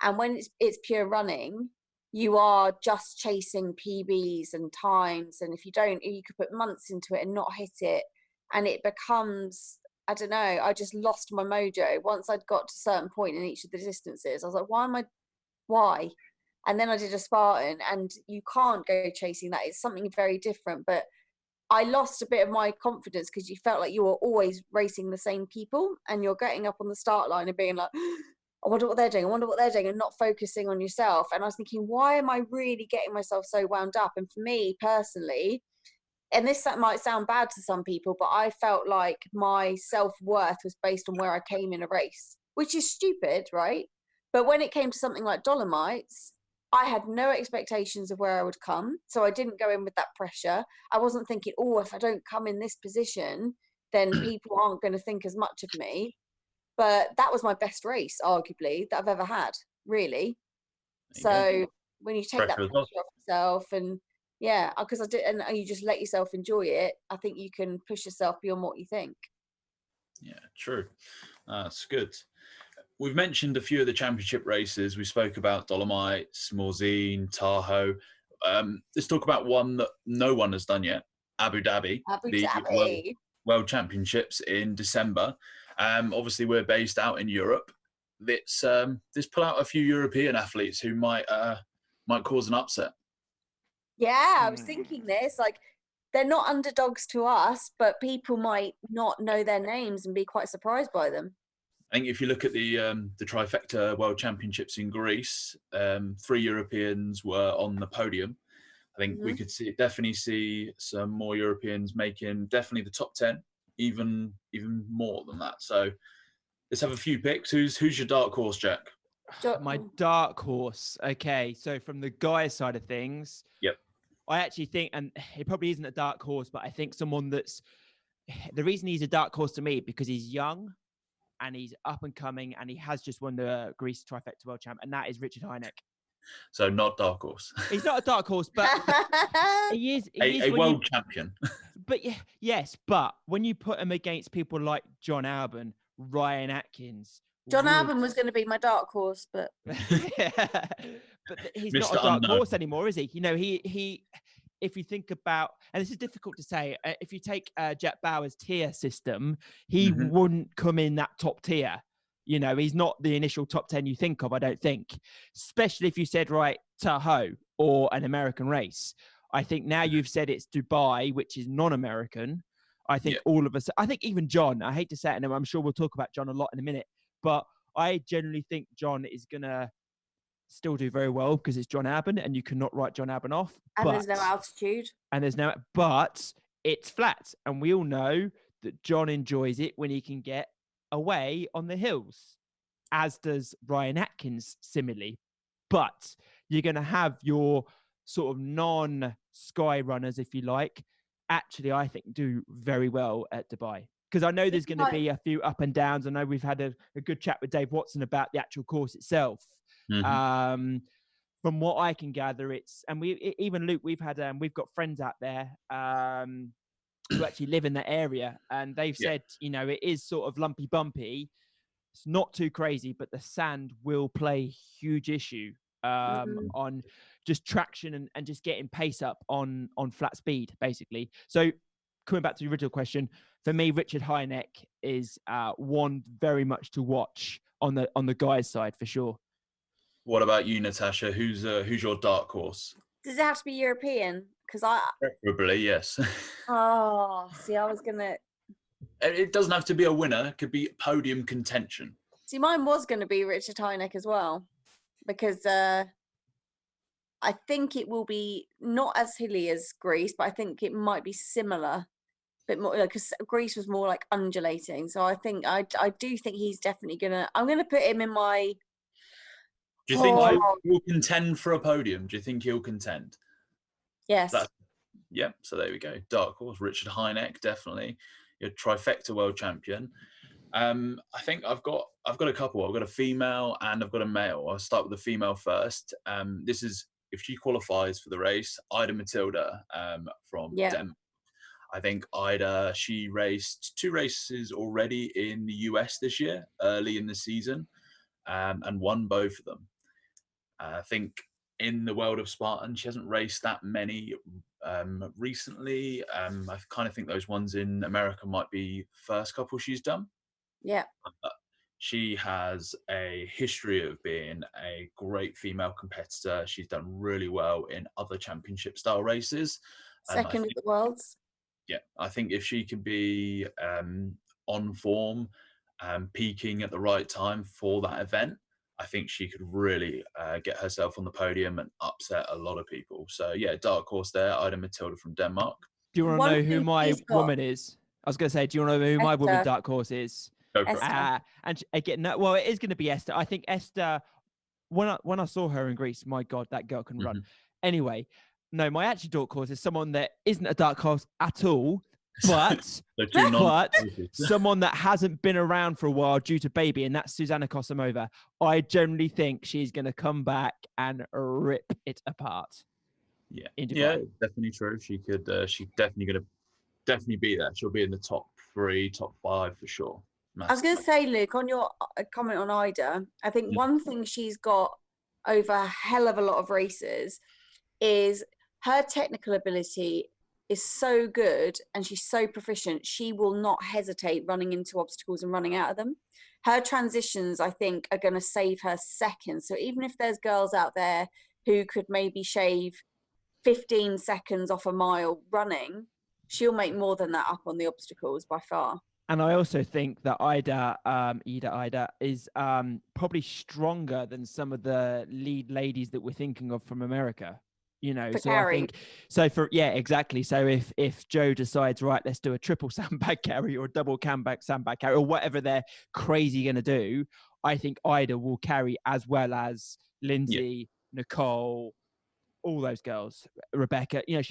And when it's pure running, you are just chasing PBs and times. And if you don't, you could put months into it and not hit it. And it becomes, I don't know, I just lost my mojo. Once I'd got to a certain point in each of the distances, I was like, why? And then I did a Spartan, and you can't go chasing that. It's something very different. But I lost a bit of my confidence because you felt like you were always racing the same people, and you're getting up on the start line and being like, I wonder what they're doing. I wonder what they're doing, and not focusing on yourself. And I was thinking, why am I really getting myself so wound up? And for me personally, and this might sound bad to some people, but I felt like my self-worth was based on where I came in a race, which is stupid, right? But when it came to something like Dolomites, I had no expectations of where I would come. So I didn't go in with that pressure. I wasn't thinking, oh, if I don't come in this position, then people aren't going to think as much of me. But that was my best race, arguably, that I've ever had, really. So when you take that pressure off yourself, and yeah, because I did, and you just let yourself enjoy it, I think you can push yourself beyond what you think. Yeah, true. That's good. We've mentioned a few of the championship races. We spoke about Dolomites, Morzine, Tahoe. Let's talk about one that no one has done yet, Abu Dhabi. The World Championships in December. Obviously, we're based out in Europe. Let's pull out a few European athletes who might cause an upset. Yeah, I was thinking this. Like, they're not underdogs to us, but people might not know their names and be quite surprised by them. I think if you look at the trifecta World Championships in Greece, 3 Europeans were on the podium. I think we could definitely see some more Europeans making definitely the top 10, even more than that. So let's have a few picks. Who's your dark horse, Jack? My dark horse. Okay, so from the guys' side of things, yep, I actually think, and it probably isn't a dark horse, but I think someone that's the reason he's a dark horse to me because he's young and he's up and coming, and he has just won the Greece trifecta world champ, and that is Richard Hynek. So not dark horse. He's not a dark horse, but he is a world champion. But yes, but when you put him against people like John Albon, Ryan Atkins, John Albon was going to be my dark horse, but he's not a dark horse anymore, is he? You know, he. If you think about, and this is difficult to say, if you take Jet Bauer's tier system, he wouldn't come in that top tier. You know, he's not the initial top 10 you think of, I don't think. Especially if you said, right, Tahoe or an American race. I think now you've said it's Dubai, which is non-American. I think all of us, I think even John, I hate to say it, and I'm sure we'll talk about John a lot in a minute, but I generally think John is going to still do very well because it's John Albon, and you cannot write John Albon off. And there's no altitude. But it's flat. And we all know that John enjoys it when he can get away on the hills, as does Ryan Atkins similarly. But you're going to have your sort of non-sky runners, if you like, actually, I think, do very well at Dubai. Because I know there's going to be a few up and downs. I know we've had a good chat with Dave Watson about the actual course itself. From what I can gather, and even Luke, we've got friends out there who actually live in that area, and they've said, you know, it is sort of lumpy bumpy. It's not too crazy, but the sand will play huge issue on just traction and just getting pace up on flat speed, basically. So coming back to the original question, for me, Richard Hynek is one very much to watch on the guys' side for sure. What about you, Natasha? Who's your dark horse? Does it have to be European? Because Preferably, yes. Oh, see, I was gonna. It doesn't have to be a winner. It could be podium contention. See, mine was going to be Richard Hynek as well, because I think it will be not as hilly as Greece, but I think it might be similar, a bit more, because Greece was more like undulating. So I think I do think he's definitely gonna. I'm gonna put him in my. Do you think he'll contend for a podium? Do you think he'll contend? Yes. Yeah. So there we go. Dark horse, Richard Hynek, definitely. Your trifecta world champion. I think I've got a couple. I've got a female and I've got a male. I'll start with the female first. This is if she qualifies for the race, Ida Matilda from Denmark. I think Ida, she raced 2 races already in the US this year, early in the season, and won both of them. I think in the world of Spartan. She hasn't raced that many recently. I kind of think those ones in America might be the first couple she's done. Yeah. She has a history of being a great female competitor. She's done really well in other championship style races. Second at the Worlds. Yeah, I think if she can be on form and peaking at the right time for that event, I think she could really get herself on the podium and upset a lot of people. So yeah, dark horse there, Ida Matilda from Denmark. Do you want to know who my woman is? I was going to say, do you want to know who my woman dark horse is? Go for it. And again, no, well, it is going to be Esther. I think Esther, when I saw her in Greece, my God, that girl can run. Anyway, no, my actual dark horse is someone that isn't a dark horse at all, but someone that hasn't been around for a while due to baby, and that's Susanna Kosamova. I generally think she's going to come back and rip it apart. Yeah, yeah, definitely true. She could. She's definitely going to be there. She'll be in the top 3, top 5 for sure. I was going to say, Luke, on your comment on Ida, I think one thing she's got over a hell of a lot of races is her technical ability is so good and she's so proficient. She will not hesitate running into obstacles and running out of them. Her transitions, I think, are going to save her seconds. So even if there's girls out there who could maybe shave 15 seconds off a mile running, she'll make more than that up on the obstacles by far. And I also think that Ida is probably stronger than some of the lead ladies that we're thinking of from America. You know, For so carry. I think exactly. So if Joe decides, right, let's do a triple sandbag carry or a double sandbag carry or whatever they're crazy going to do, I think Ida will carry as well as Lindsay, Nicole, all those girls, Rebecca. You know,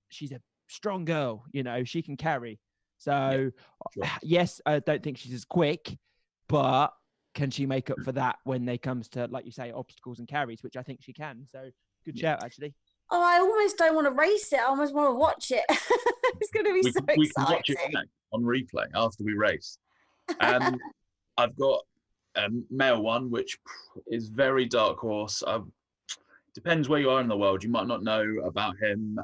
she's a strong girl. You know, she can carry. So, yes, I don't think she's as quick, but can she make up for that when they comes to, like you say, obstacles and carries, which I think she can. So, good shout, actually. Oh, I almost don't want to race it. I almost want to watch it. It's going to be so exciting. We can watch it on replay after we race. I've got male one, which is very dark horse. Depends where you are in the world. You might not know about him,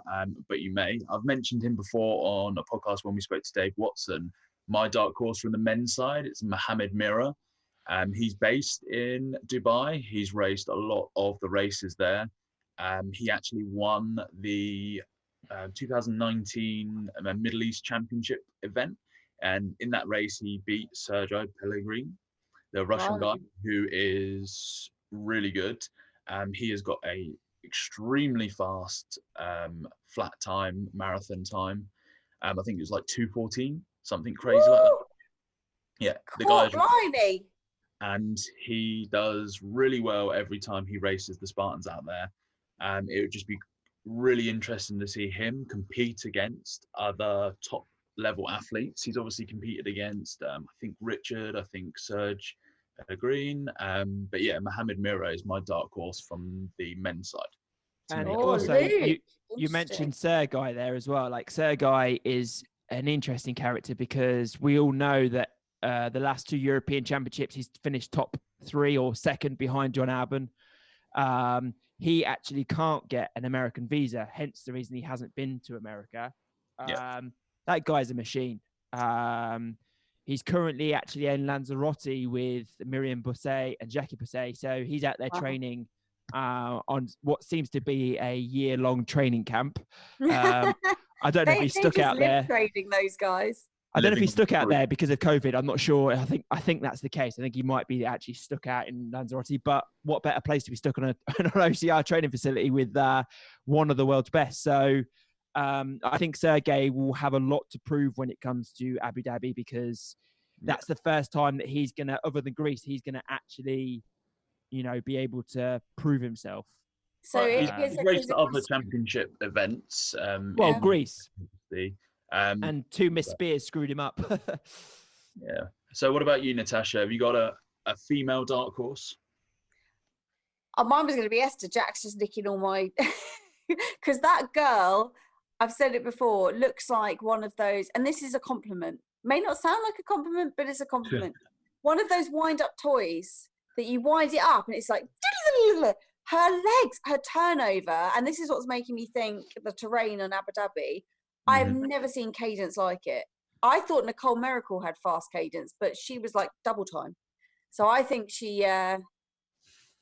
but you may. I've mentioned him before on a podcast when we spoke to Dave Watson. My dark horse from the men's side, it's Mohamed Mira. He's based in Dubai. He's raced a lot of the races there. He actually won the 2019 Middle East Championship event. And in that race, he beat Sergio Pellegrini, the Russian guy, who is really good. He has got a extremely fast flat time, marathon time. I think it was like 2:14, something crazy like that. Yeah, the guy is, and he does really well every time he races the Spartans out there. It would just be really interesting to see him compete against other top level athletes. He's obviously competed against, I think Richard, I think Serge Green, but yeah, Mohamed Mira is my dark horse from the men's side. And also, you mentioned Sergei there as well. Like, Sergei is an interesting character because we all know that the last 2 European Championships, he's finished top 3 or second behind John Albon. He actually can't get an American visa, hence the reason he hasn't been to America. That guy's a machine. He's currently actually in Lanzarote with Miriam Bousset and Jackie Bousset. So he's out there training on what seems to be a year-long training camp. I don't know if he stuck out there. Training those guys. I don't know if he stuck out there because of COVID. I'm not sure. I think that's the case. I think he might be actually stuck out in Lanzarote. But what better place to be stuck on an OCR training facility with one of the world's best? So I think Sergei will have a lot to prove when it comes to Abu Dhabi because that's the first time that he's going to, other than Greece, he's going to actually, be able to prove himself. So he's raced other championship events. Greece. And 2 Miss Spears screwed him up. Yeah. So what about you, Natasha? Have you got a female dark horse? Oh, mine was going to be Esther. Jack's just nicking all my... Because that girl, I've said it before, looks like one of those, and this is a compliment. May not sound like a compliment, but it's a compliment. One of those wind-up toys that you wind it up, and it's like... her legs, her turnover, and this is what's making me think the terrain in Abu Dhabi. I've never seen cadence like it. I thought Nicole Miracle had fast cadence, but she was like double time. So I think she.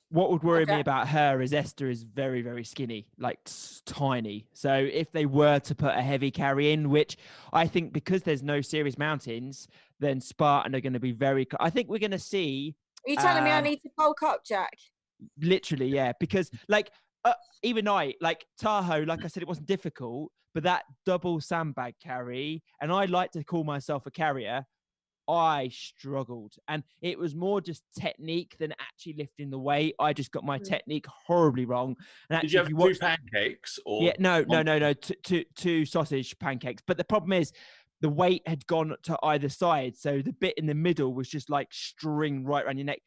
What would worry me about her is Esther is very, very skinny, like tiny. So if they were to put a heavy carry in, which I think because there's no serious mountains, then Spartan are going to be very. I think we're going to see. Are you telling me I need to bulk up, Jack? Literally, yeah. Because like even like Tahoe, like I said, it wasn't difficult, but that double sandbag carry, and I like to call myself a carrier. I struggled, and it was more just technique than actually lifting the weight. I just got my technique horribly wrong. And actually, Did you have two pancakes? Or yeah, no, two sausage pancakes. But the problem is, the weight had gone to either side, so the bit in the middle was just like string right around your neck.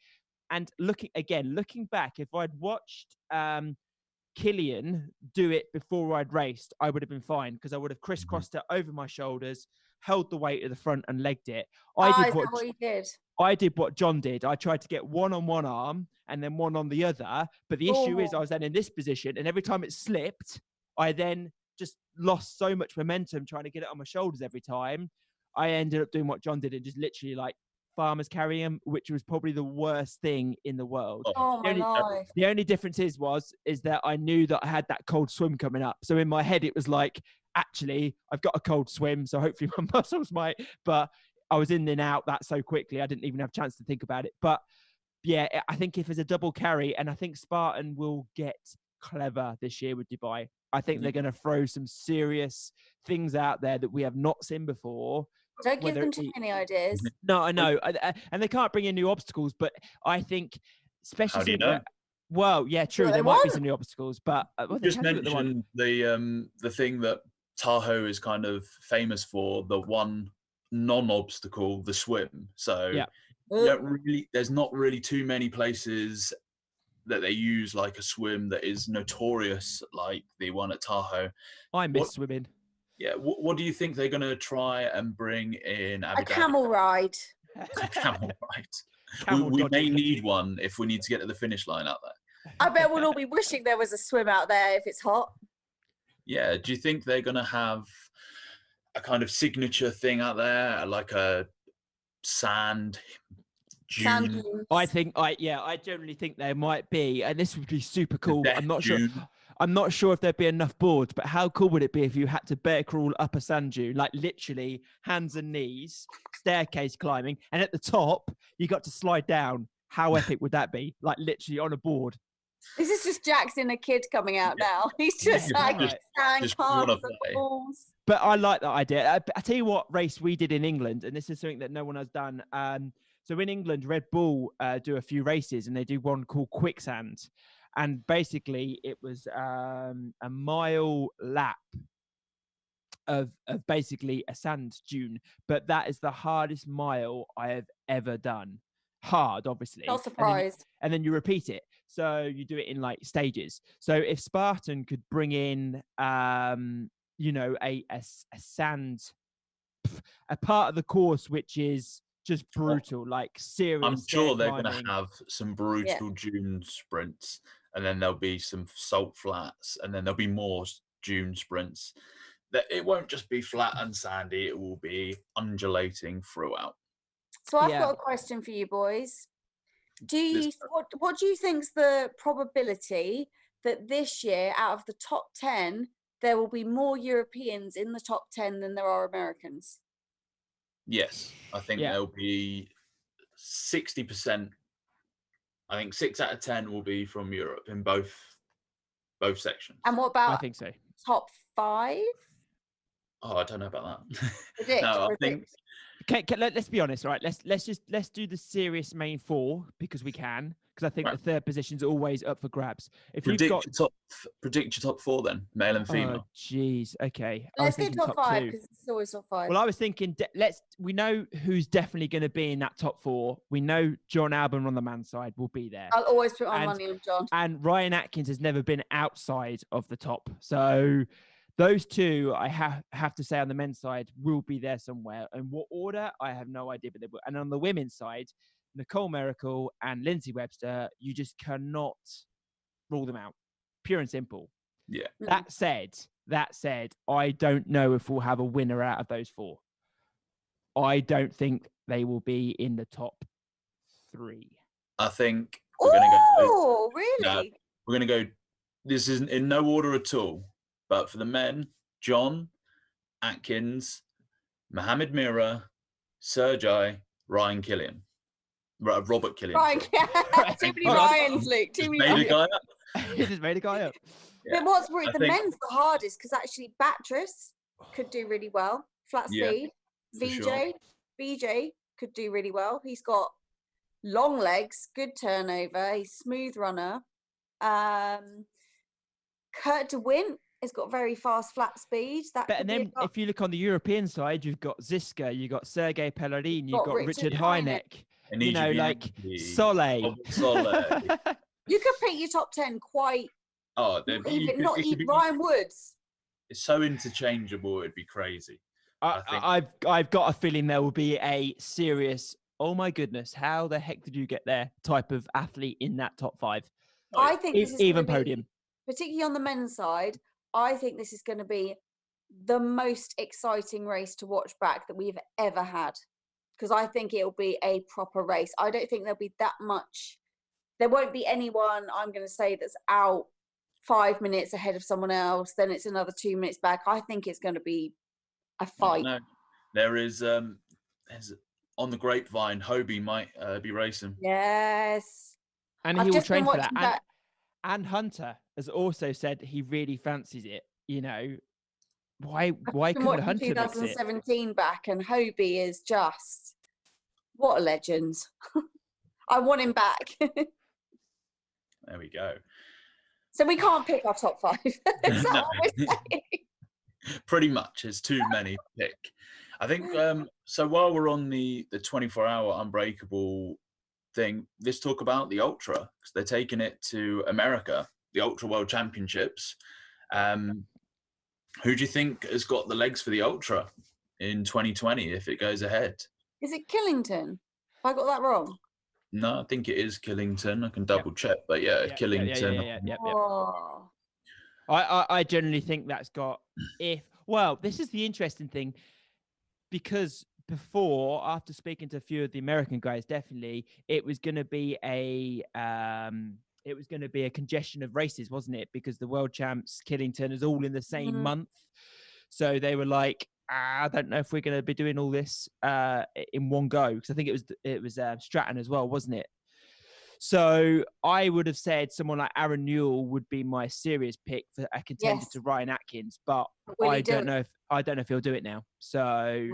And looking back, if I'd watched Killian do it before I'd raced, I would have been fine because I would have crisscrossed it over my shoulders, held the weight at the front and legged it. Is that what you did? I did what John did. I tried to get one on one arm and then one on the other. But the issue is I was then in this position, and every time it slipped, I then just lost so much momentum trying to get it on my shoulders every time. I ended up doing what John did and just literally like farmers carry him, which was probably the worst thing in the world. Oh my life. The only difference is that I knew that I had that cold swim coming up. So in my head, it was like, actually, I've got a cold swim, so hopefully my muscles might. But I was in and out that so quickly, I didn't even have a chance to think about it. But yeah, I think if there's a double carry, and I think Spartan will get clever this year with Dubai. I think they're going to throw some serious things out there that we have not seen before. Don't give them too many ideas. No, I know. And they can't bring in new obstacles, but I think, especially. How do you know? Well, yeah, true. Well, there they might be won. some new obstacles, but You just mentioned the thing that Tahoe is kind of famous for, the one non-obstacle, the swim. So yeah. you don't really, there's not really too many places that they use like a swim that is notorious like the one at Tahoe. I miss swimming. Yeah, what do you think they're going to try and bring in Abu A Dhabi? camel ride. A camel ride. We may need one if we need to get to the finish line out there. I bet we'll all be wishing there was a swim out there if it's hot. Yeah, do you think they're going to have a kind of signature thing out there, like a sand dune? I generally think there might be, and this would be super cool. I'm not sure. I'm not sure if there'd be enough boards, but how cool would it be if you had to bear crawl up a sand dune, like literally hands and knees, staircase climbing, and at the top you got to slide down? How epic would that be? Like literally on a board. This is just Jackson, a kid coming out now. He's just like standing past the balls. But I like that idea. I tell you what race we did in England, and this is something that no one has done. So in England, Red Bull do a few races, and they do one called Quicksand. And basically, it was a mile lap of basically a sand dune. But that is the hardest mile I have ever done. Hard, obviously. Not surprised. And then you repeat it. So you do it in like stages. So if Spartan could bring in, a sand, a part of the course which is just brutal, like serious. I'm sure they're going climbing. to have some brutal dune sprints, and then there'll be some salt flats, and then there'll be more dune sprints. That it won't just be flat and sandy; it will be undulating throughout. So I've got a question for you boys. What do you think's the probability that this year, out of the top 10, there will be more Europeans in the top 10 than there are Americans? Yes, I think there'll be 60%. I think 6 out of 10 will be from Europe in both sections. And what about I think so. top 5? Oh, I don't know about that. Predict, No, I predict. think Let's be honest, right? Let's do the serious main 4 because we can. Because I think the third position's always up for grabs. If predict you've got predict your top 4 then, male and female. Oh, jeez. Okay. Let's do top 5 because it's always top 5. Well, I was thinking, we know who's definitely going to be in that top 4. We know John Albon on the man's side will be there. I'll always put my money on John. And Ryan Atkins has never been outside of the top. So those two, I have to say on the men's side, will be there somewhere. In what order, I have no idea. But they will. And on the women's side, Nicole Miracle and Lindsay Webster, you just cannot rule them out. Pure and simple. Yeah. That said, I don't know if we'll have a winner out of those 4. I don't think they will be in the top 3. I think we're going to go. Oh, really? We're going to go. This isn't in no order at all. But for the men, John, Atkins, Mohamed Mira, Sergei, Ryan Killian. Robert Killian. Ryan, too many Ryans, Luke. Too many Made a guy up. He just made a guy up. Yeah. But what's really, the men's the hardest because actually Batris could do really well. Flat speed. VJ could do really well. He's got long legs, good turnover. He's smooth runner. Kurt de Wint has got very fast flat speed. And then if you look on the European side, you've got Ziska, you've got Sergei Pellerin, you've got Richard Hynek. You know, like Soleil. You could pick your top 10 quite. Oh, not even Ryan Woods. It's so interchangeable; it'd be crazy. I've got a feeling there will be a serious. Oh my goodness! How the heck did you get there? Type of athlete in that top 5. I think this is even gonna podium. Be, particularly on the men's side, I think this is going to be the most exciting race to watch back that we've ever had. Because I think it'll be a proper race. I don't think there'll be that much. There won't be anyone, I'm going to say, that's out 5 minutes ahead of someone else. Then it's another 2 minutes back. I think it's going to be a fight. No, there is there's on the grapevine, Hobie might be racing. Yes. And he will train for that. And Hunter has also said he really fancies it. You know, why couldn't Hunter mix it? 2017 back, and Hobie is just what a legend. I want him back. There we go. So we can't pick our top 5. Is that what we're saying? Pretty much, there's too many to pick. I think so. While we're on the 24-hour Unbreakable thing, let's talk about the Ultra because they're taking it to America, the Ultra World Championships. Who do you think has got the legs for the Ultra in 2020 if it goes ahead? Is it Killington? Have I got that wrong? No, I think it is Killington. I can double check, but Killington. Oh. I generally think that's got this is the interesting thing because before, after speaking to a few of the American guys, definitely it was going to be a congestion of races, wasn't it? Because the world champs, Killington, is all in the same month, so they were like, I don't know if we're going to be doing all this in one go. Because I think it was Stratton as well, wasn't it? So I would have said someone like Aaron Newell would be my serious pick for a contender to Ryan Atkins, but I don't know if he'll do it now. So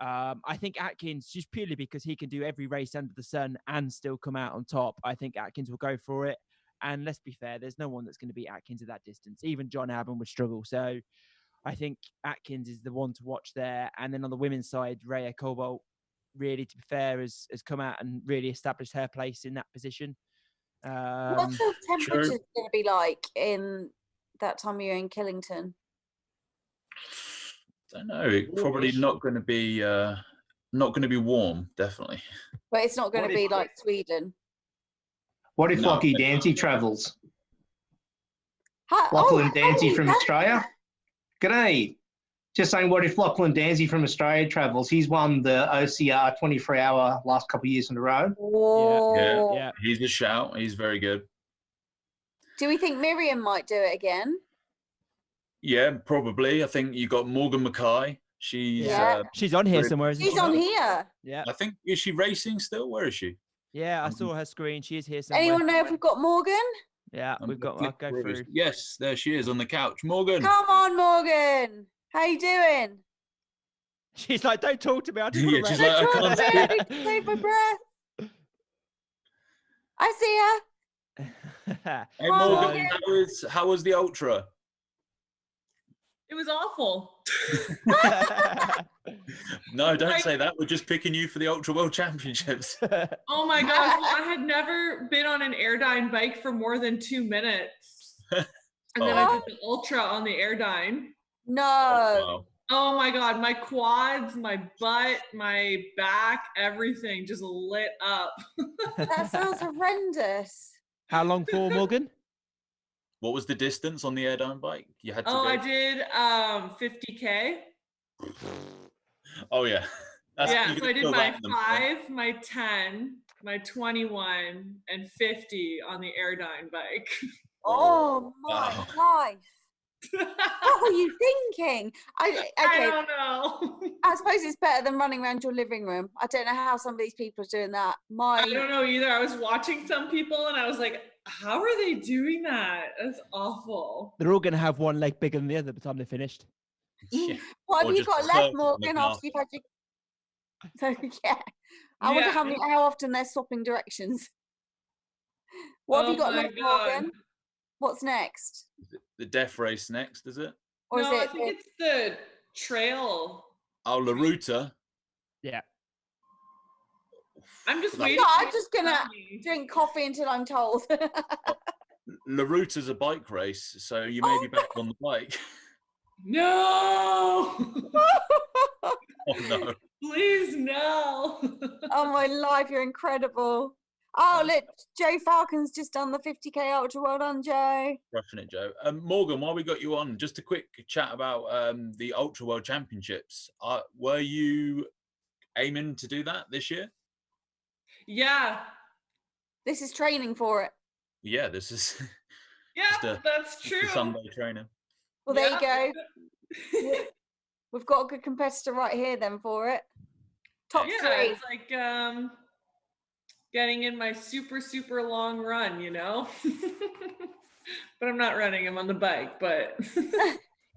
I think Atkins, just purely because he can do every race under the sun and still come out on top, I think Atkins will go for it. And let's be fair, there's no one that's going to beat Atkins at that distance. Even John Alban would struggle. So I think Atkins is the one to watch there. And then on the women's side, Rhea Cobalt, really, to be fair, has come out and really established her place in that position. What's the temperatures going to be like in that time of year in Killington? I don't know. Probably not going to be warm. Definitely. But it's not going to be like Sweden. What if Lockie Dancy travels? Lachlan Dancy from Australia. G'day. Just saying, what if Lachlan Dancy from Australia travels? He's won the OCR 24-hour last couple of years in a row. Yeah. He's a shout. He's very good. Do we think Miriam might do it again? Yeah, probably. I think you got Morgan Mackay. She's on here somewhere. Isn't she's on here. Yeah. I think, is she racing still? Where is she? Yeah, I saw her screen. She is here somewhere. Anyone know if we've got Morgan? Yeah, I'll go through. Yes, there she is on the couch. Morgan. Come on, Morgan. How you doing? She's like, don't talk to me. I just want to she's like, I can't save my breath. I see her. Hey, Morgan, how was the Ultra? It was awful. No, don't say that. We're just picking you for the Ultra World Championships. Oh my gosh. I had never been on an Airdyne bike for more than 2 minutes. And then I did the Ultra on the Airdyne. No. Wow. Oh my God. My quads, my butt, my back, everything just lit up. That sounds horrendous. How long for, Morgan? What was the distance on the Airdyne bike? You had to Oh, go. I did 50K. Oh yeah. Yeah, you so can I did fill my that in the- 5, my 10, my 21, and 50 on the Airdyne bike. Oh my Wow. life. What were you thinking? Okay. I don't know. I suppose it's better than running around your living room. I don't know how some of these people are doing that. I don't know either. I was watching some people and I was like, how are they doing that? That's awful. They're all going to have one leg bigger than the other by the time they're finished. What Or have you just got a left, circle on the Morgan, after you've had your... So, yeah. I wonder how often they're swapping directions. What have you got my left, God. Morgan? What's next? The death race next, is it? Or No, is I it think it's the trail. Oh, La Ruta. Yeah. I'm just No, waiting. I'm just gonna drink coffee until I'm told. La Ruta's a bike race, so you may be back on the bike. No! Oh no. Please, no. Oh my life, you're incredible. Oh, look, Joe Falcon's just done the 50K ultra. Well done, Joe. Rushing it, Joe. Morgan, while we got you on, just a quick chat about the Ultra World Championships. Were you aiming to do that this year? Yeah. This is training for it. Yeah, this is Yeah, that's just a true. Sunday training. Well, there you go. We've got a good competitor right here then for it. Top Yeah, three. it's like getting in my super, super long run, you know? But I'm not running, I'm on the bike, but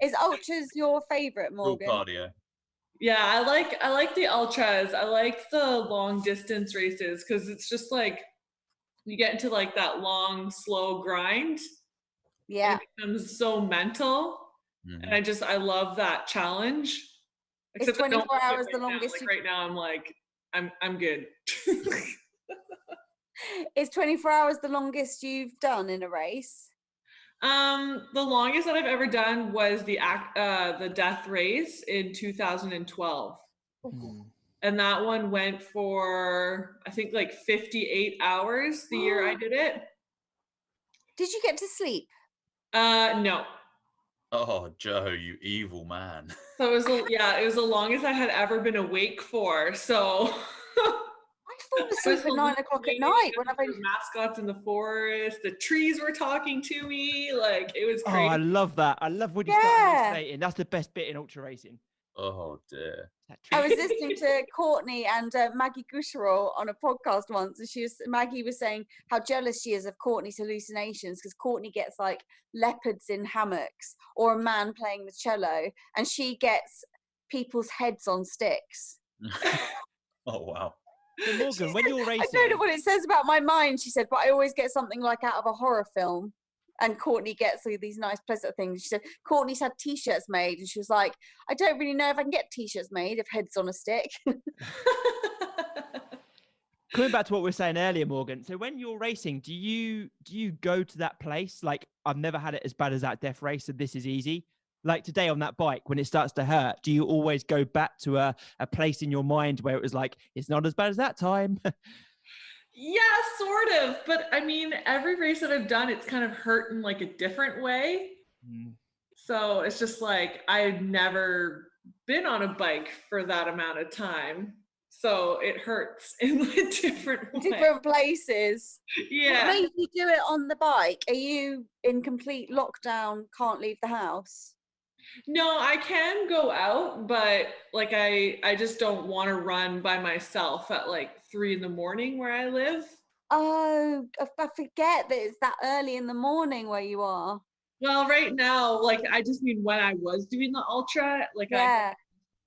Is ultras your favorite, Full Morgan? cardio. yeah, I like the ultras. I like the long distance races because it's just like you get into like that long, slow grind. Yeah. And it becomes so mental. And I love that challenge. Is Except I don't 24 like it hours the right now. longest Like you- right now I'm like, I'm good. Is 24 hours the longest you've done in a race? The longest that I've ever done was the death race in 2012. And that one went for I think like 58 hours the year I did it. Did you get to sleep? No. Oh, Joe, you evil man. So it was it was the longest I had ever been awake for. So I fall asleep at 9 o'clock at night when I've been mascots in the forest. The trees were talking to me. Like it was Oh, crazy. I love that. I love when you start hallucinating. That's the best bit in ultra racing. Oh dear. I was listening to Courtney and Maggie Gusherall on a podcast once, and Maggie was saying how jealous she is of Courtney's hallucinations because Courtney gets like leopards in hammocks or a man playing the cello, and she gets people's heads on sticks. Oh wow. So Morgan, when you're racing, I don't know what it says about my mind, she said, but I always get something like out of a horror film. And Courtney gets all these nice, pleasant things. She said, Courtney's had T-shirts made. And she was like, I don't really know if I can get T-shirts made of heads on a stick. coming back to what we were saying earlier, Morgan. So when you're racing, do you go to that place? Like, I've never had it as bad as that death race, so this is easy. Like today on that bike, when it starts to hurt, do you always go back to a place in your mind where it was like, it's not as bad as that time? Yeah, sort of. But I mean, every race that I've done, it's kind of hurt in like a different way. So it's just like I've never been on a bike for that amount of time. So it hurts in a different way. Different places. Yeah. What made you do it on the bike? Are you in complete lockdown, can't leave the house? No, I can go out, but like I just don't want to run by myself at like 3 in the morning where I live. Oh, I forget that it's that early in the morning where you are. Well, right now, like I just mean when I was doing the ultra, like Yeah.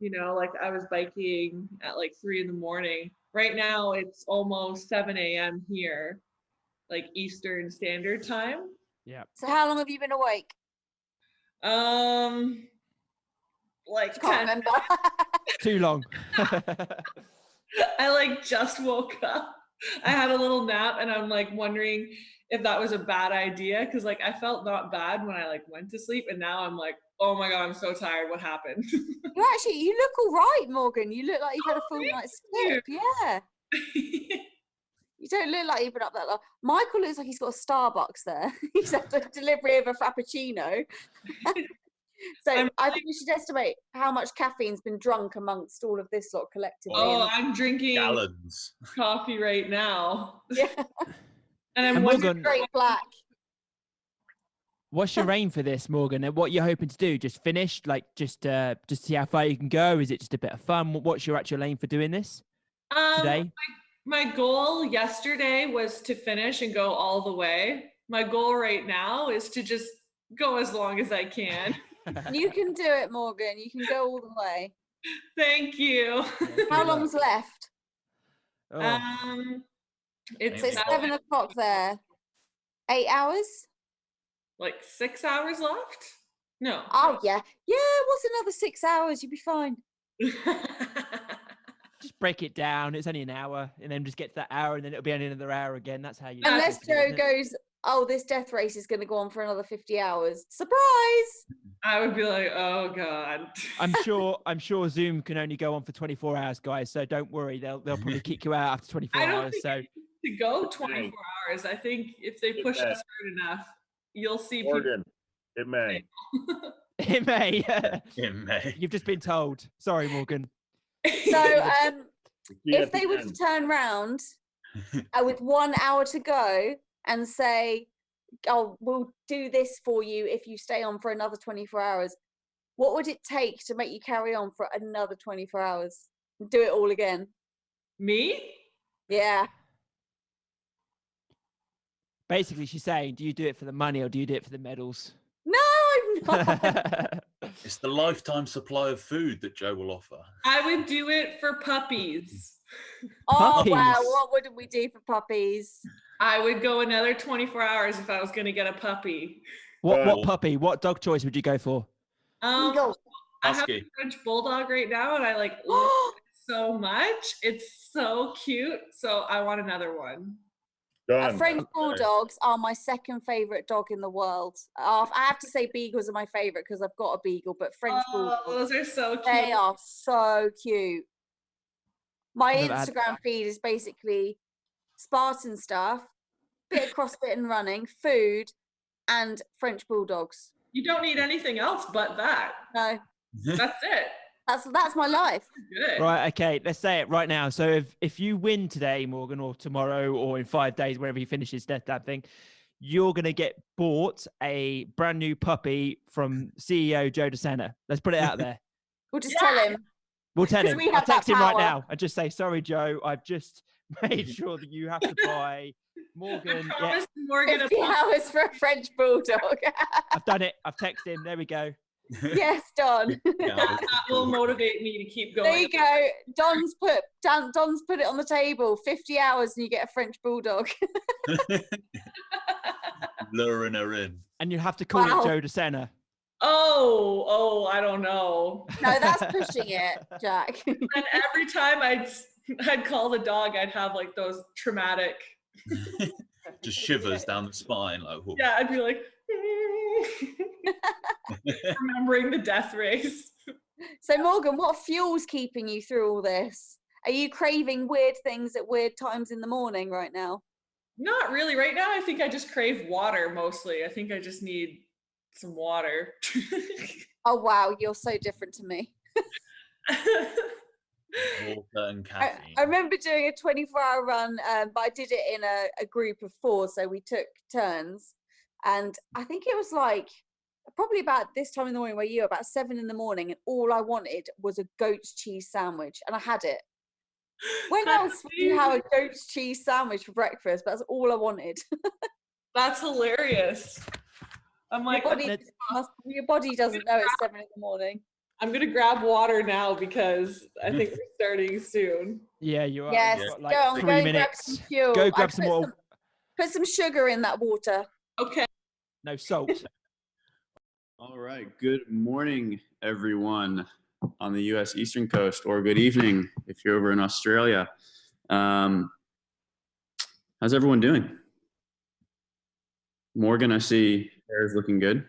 like I was biking at like 3 in the morning. Right now it's almost 7 a.m. here, like Eastern Standard Time. Yeah. So how long have you been awake? Like Can't 10 remember. Too long. I like just woke up. I had a little nap and I'm like wondering if that was a bad idea because like I felt not bad when I like went to sleep and now I'm like, oh my God, I'm so tired. What happened? You look all right, Morgan. You look like you've had a full night's sleep. Yeah. You don't look like you've been up that long. Michael looks like he's got a Starbucks there. He's had a delivery of a Frappuccino. So I think we should estimate how much caffeine's been drunk amongst all of this lot collectively. Oh, I'm drinking Gallons. coffee right now. Yeah. And I'm And wondering Morgan, Straight black. what's your aim for this, Morgan? And what you're hoping to do? Just finish, like just see how far you can go? Is it just a bit of fun? What's your actual aim for doing this today? My goal yesterday was to finish and go all the way. My goal right now is to just go as long as I can. You can do it, Morgan. You can go all the way. Thank you. How long's left? It's So it's 7 o'clock there. 8 hours? like 6 hours left. No. Oh yeah. What's another 6 hours? You'll be fine. Just break it down. It's only an hour, and then just get to that hour, and then it'll be only another hour again. That's how you. Unless Joe goes, oh, this death race is going to go on for another 50 hours. Surprise! I would be like, oh god. I'm sure Zoom can only go on for 24 hours, guys. So don't worry. They'll probably kick you out after 24 I don't hours. think So to go 24 hours. I think if they push us hard enough, you'll see people. Morgan, it may. it may. It may. You've just been told. Sorry, Morgan. So if they were to turn round with 1 hour to go and say, oh, we'll do this for you if you stay on for another 24 hours, what would it take to make you carry on for another 24 hours? Do it all again. Me? Yeah. Basically, she's saying, do you do it for the money or do you do it for the medals? No, I'm not. It's the lifetime supply of food that Joe will offer. I would do it for puppies. Oh, Puppies. wow. What would we do for puppies? I would go another 24 hours if I was going to get a puppy. What puppy? What dog choice would you go for? Eagle. I have a Husky. French bulldog right now, and I like love it so much. It's so cute. So I want another one. French bulldogs are my second favorite dog in the world. I have to say beagles are my favorite because I've got a beagle, but French bulldogs, those are so cute. they are so cute. My Never had- Instagram feed is basically Spartan stuff, bit of CrossFit and running, food, and French bulldogs. You don't need anything else but that. No, That's it. that's my life. Good. Right, okay, let's say it right now. So if you win today, Morgan, or tomorrow, or in 5 days, whenever he finishes that thing, you're going to get bought a brand new puppy from CEO Joe DeSena. Let's put it out there. We'll just tell him. We'll tell 'Cause him. we I'll have that text him right power. now and just say, sorry, Joe, I've just made sure that you have to buy Morgan. Yeah, Promise Morgan a 50 hours for a French bulldog. I've done it. I've texted him. There we go. Yes, Don. that will motivate me to keep going. There you go. Don's put it on the table. 50 hours and you get a French bulldog. Luring her in. And you have to call Wow. it Joe DeSena. Oh, I don't know. No, that's pushing it, Jack. And every time I'd call the dog, I'd have like those traumatic. Just shivers down the spine. Like, whoa. Yeah, I'd be like, remembering the death race. So Morgan, what fuel's keeping you through all this? Are you craving weird things at weird times in the morning right now? Not really. Right now, I think I just crave water mostly. I think I just need some water. Oh wow, you're so different to me. Water and caffeine. I remember doing a 24-hour run, but I did it in a group of 4, so we took turns. And I think it was like probably about this time in the morning where you were, about 7 in the morning, and all I wanted was a goat's cheese sandwich, and I had it. When else would you have a goat's cheese sandwich for breakfast? That's all I wanted. That's hilarious. I'm like, your body doesn't know it's 7 in the morning. I'm gonna grab water now because I think we're starting soon. Yeah, you are. Yes, You've got, go like, on, 3 go and grab minutes. some fuel. Go I grab some water. Put some sugar in that water. Okay. No salt. All right. Good morning, everyone on the U.S. Eastern Coast, or good evening if you're over in Australia. How's everyone doing? Morgan, I see hair is looking good.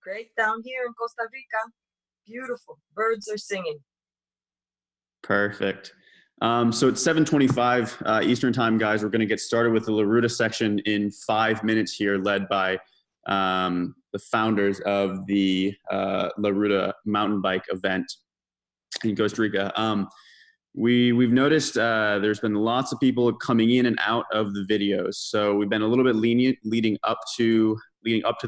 Great down here in Costa Rica. Beautiful. Birds are singing. Perfect. So it's 7:25 Eastern time, guys. We're going to get started with the LaRuda section in 5 minutes here, led by the founders of the LaRuda mountain bike event in Costa Rica. We've noticed there's been lots of people coming in and out of the videos. So we've been a little bit lenient leading up to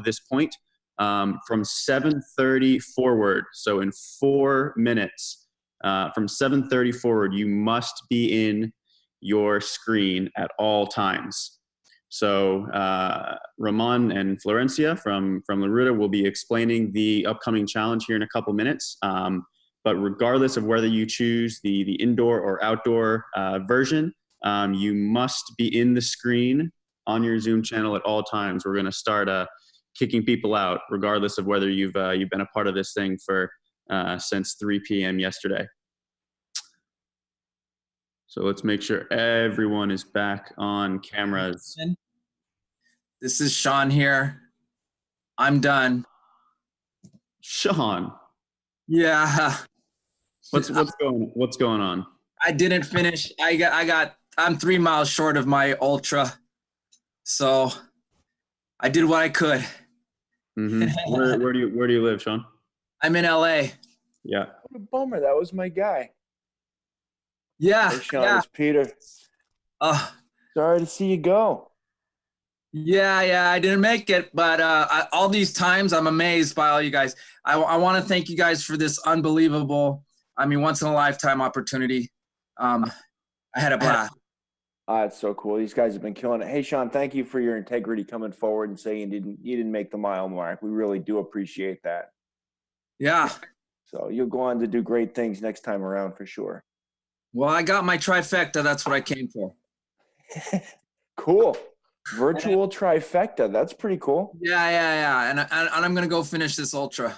this point. From 7:30 forward, so in 4 minutes, from 7:30 forward, you must be in your screen at all times. So Ramon and Florencia from LaRuda will be explaining the upcoming challenge here in a couple minutes. But regardless of whether you choose the indoor or outdoor version, you must be in the screen on your Zoom channel at all times. We're going to start kicking people out, regardless of whether you've been a part of this thing for since 3 p.m. yesterday. So let's make sure everyone is back on cameras. This is Sean here. I'm done. Sean. Yeah. What's going on? I didn't finish. I'm 3 miles short of my ultra. So I did what I could. Mm-hmm. Where do you live, Sean? I'm in LA. Yeah. What a bummer. That was my guy. Yeah. Hey, Sean, yeah. it's Peter. Sorry to see you go. Yeah, I didn't make it, but all these times I'm amazed by all you guys. I want to thank you guys for this unbelievable, once in a lifetime opportunity. I had a blast. It's so cool. These guys have been killing it. Hey, Sean, thank you for your integrity coming forward and saying you didn't make the mile mark. We really do appreciate that. Yeah. So you'll go on to do great things next time around for sure. Well, I got my trifecta. That's what I came for. Cool. Virtual trifecta. That's pretty cool. Yeah. And I'm going to go finish this ultra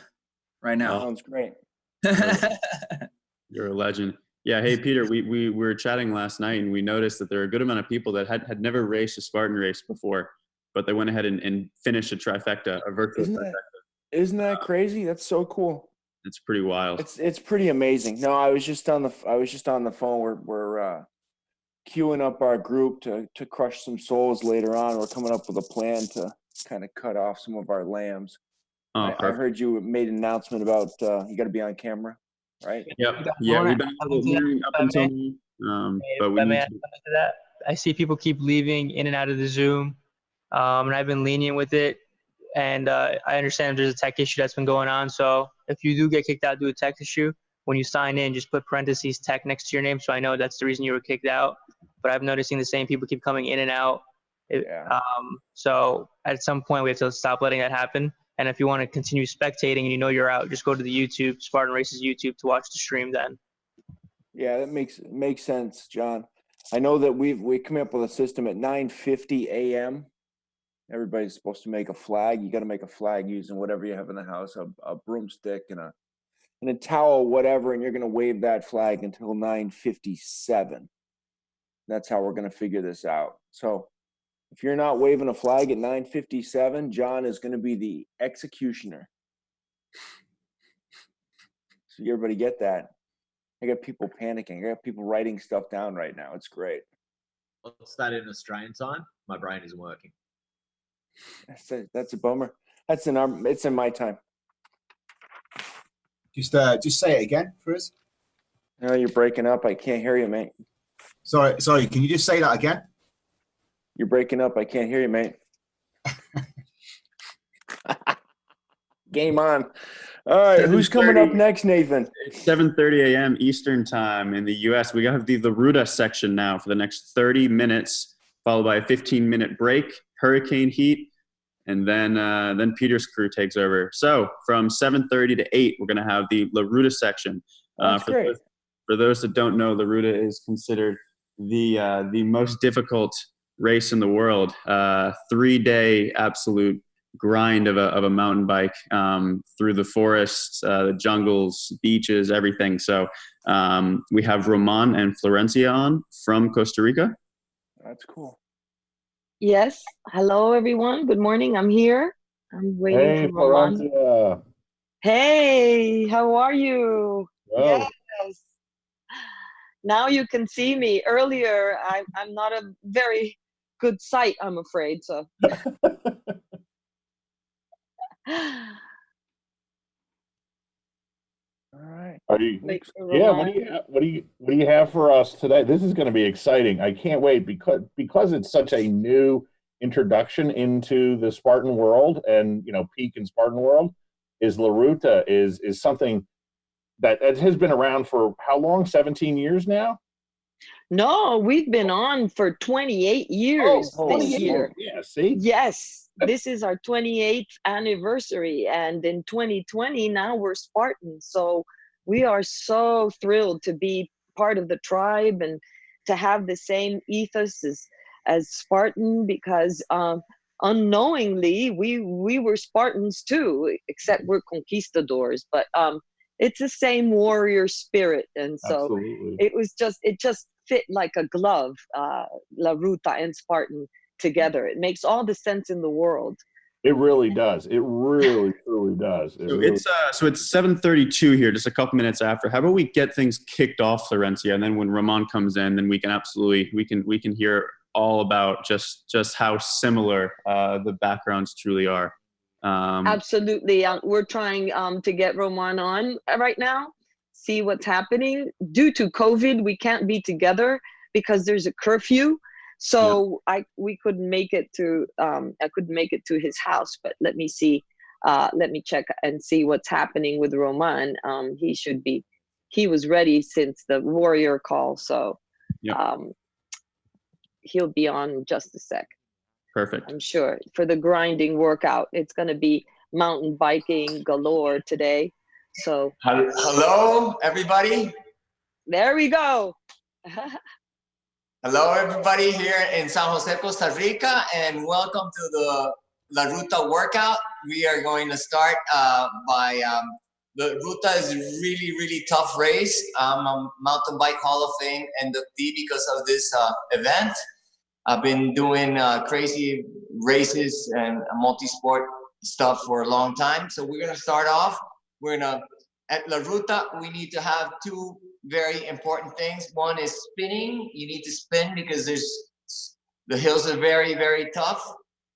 right now. Sounds great. You're a legend. Yeah. Hey, Peter, we were chatting last night and we noticed that there are a good amount of people that had never raced a Spartan race before, but they went ahead and finished a trifecta, a virtual trifecta. Isn't that crazy? That's so cool. It's pretty wild. It's pretty amazing. No, I was just on the phone. We're queuing up our group to crush some souls later on. We're coming up with a plan to kind of cut off some of our lambs. I heard you made an announcement about you got to be on camera, right? Yep. Yeah, we've been hearing up until now, but we need to. That. I see people keep leaving in and out of the Zoom, and I've been lenient with it. And I understand there's a tech issue that's been going on. So if you do get kicked out due to a tech issue, when you sign in, just put parentheses tech next to your name, so I know that's the reason you were kicked out. But I'm noticing the same people keep coming in and out. So at some point, we have to stop letting that happen. And if you want to continue spectating and you know you're out, just go to the YouTube, Spartan Races YouTube, to watch the stream then. Yeah, that makes sense, John. I know that we come up with a system at 9:50 a.m. Everybody's supposed to make a flag. You got to make a flag using whatever you have in the house, a broomstick and a towel, whatever, and you're going to wave that flag until 9:57. That's how we're going to figure this out. So if you're not waving a flag at 9:57, John is going to be the executioner. So everybody get that? I got people panicking. I got people writing stuff down right now. It's great. What's that in Australian time? My brain isn't working. That's a bummer. It's in my time. Just say it again for us. No, you're breaking up. I can't hear you, mate. Sorry. Can you just say that again? You're breaking up. I can't hear you, mate. Game on. All right, who's coming up next, Nathan? It's 7:30 a.m. Eastern time in the U.S. We have the LaRuda section now for the next 30 minutes, followed by a 15-minute break, hurricane heat, and then Peter's crew takes over. So from 7:30 to 8, we're going to have the LaRuda section. For those that don't know, LaRuda is considered the most difficult race in the world. 3-day absolute grind of a mountain bike through the forests, the jungles, beaches, everything. So we have Ramon and Florencia on from Costa Rica. That's cool. Yes. Hello, everyone. Good morning. I'm here. I'm waiting for Ramon. Florencia. Hey, how are you? Hello. Yes. Now you can see me. Earlier, I'm not a very good sight, I'm afraid. So. All right. Are you? Wait, Yeah. What do you have for us today? This is going to be exciting. I can't wait because it's such a new introduction into the Spartan world, and peak in Spartan world is La Ruta is something that has been around for how long? 17 years now. No, we've been on for 28 years this year. Yeah, see? Yes, this is our 28th anniversary. And in 2020, now we're Spartan. So we are so thrilled to be part of the tribe and to have the same ethos as Spartan, because unknowingly we were Spartans too, except we're conquistadors. But it's the same warrior spirit. And so Absolutely. it just fit like a glove, La Ruta and Spartan together. It makes all the sense in the world. It really does. It really, truly does. So it's 7:32 here, just a couple minutes after. How about we get things kicked off, Florencia, and then when Ramon comes in, then we can hear all about just how similar the backgrounds truly are. Absolutely. We're trying to get Roman on right now, see what's happening. Due to COVID, we can't be together because there's a curfew. So we couldn't make it to I couldn't make it to his house, but let me see. Let me check and see what's happening with Roman. He was ready since the warrior call, so he'll be on in just a sec. Perfect. I'm sure for the grinding workout. It's going to be mountain biking galore today. So hello, everybody. There we go. Hello, everybody here in San Jose, Costa Rica, and welcome to the La Ruta workout. We are going to start by the Ruta is a really, really tough race. I'm a Mountain Bike Hall of Fame inductee because of this event. I've been doing crazy races and multi-sport stuff for a long time. So we're gonna start off. At La Ruta, we need to have two very important things. One is spinning. You need to spin because the hills are very, very tough.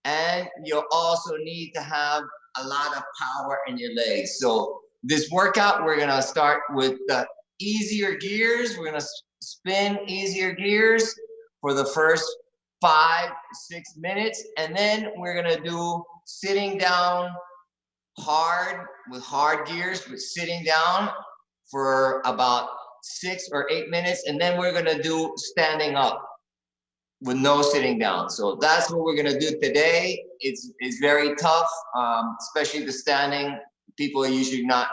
And you also need to have a lot of power in your legs. So this workout, we're gonna start with the easier gears. We're gonna spin easier gears for the first 5-6 minutes, and then we're gonna do sitting down hard with hard gears, but sitting down for about 6 or 8 minutes, and then we're gonna do standing up with no sitting down. So that's what we're gonna do today. It's very tough, especially the standing. People are usually not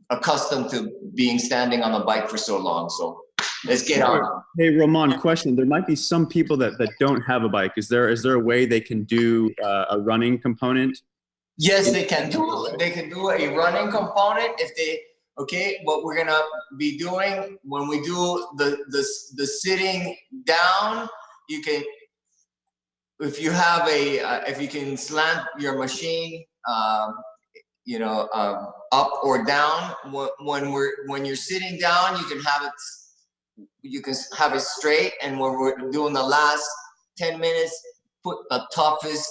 accustomed to being standing on a bike for so long. So let's get on. Hey, Ramon, question. There might be some people that don't have a bike. Is there a way they can do a running component? Yes, they can do a running component if they, okay, what we're gonna be doing when we do the sitting down, you can, if you have if you can slant your machine, up or down, when you're sitting down, you can have it straight, and when we're doing the last 10 minutes, put the toughest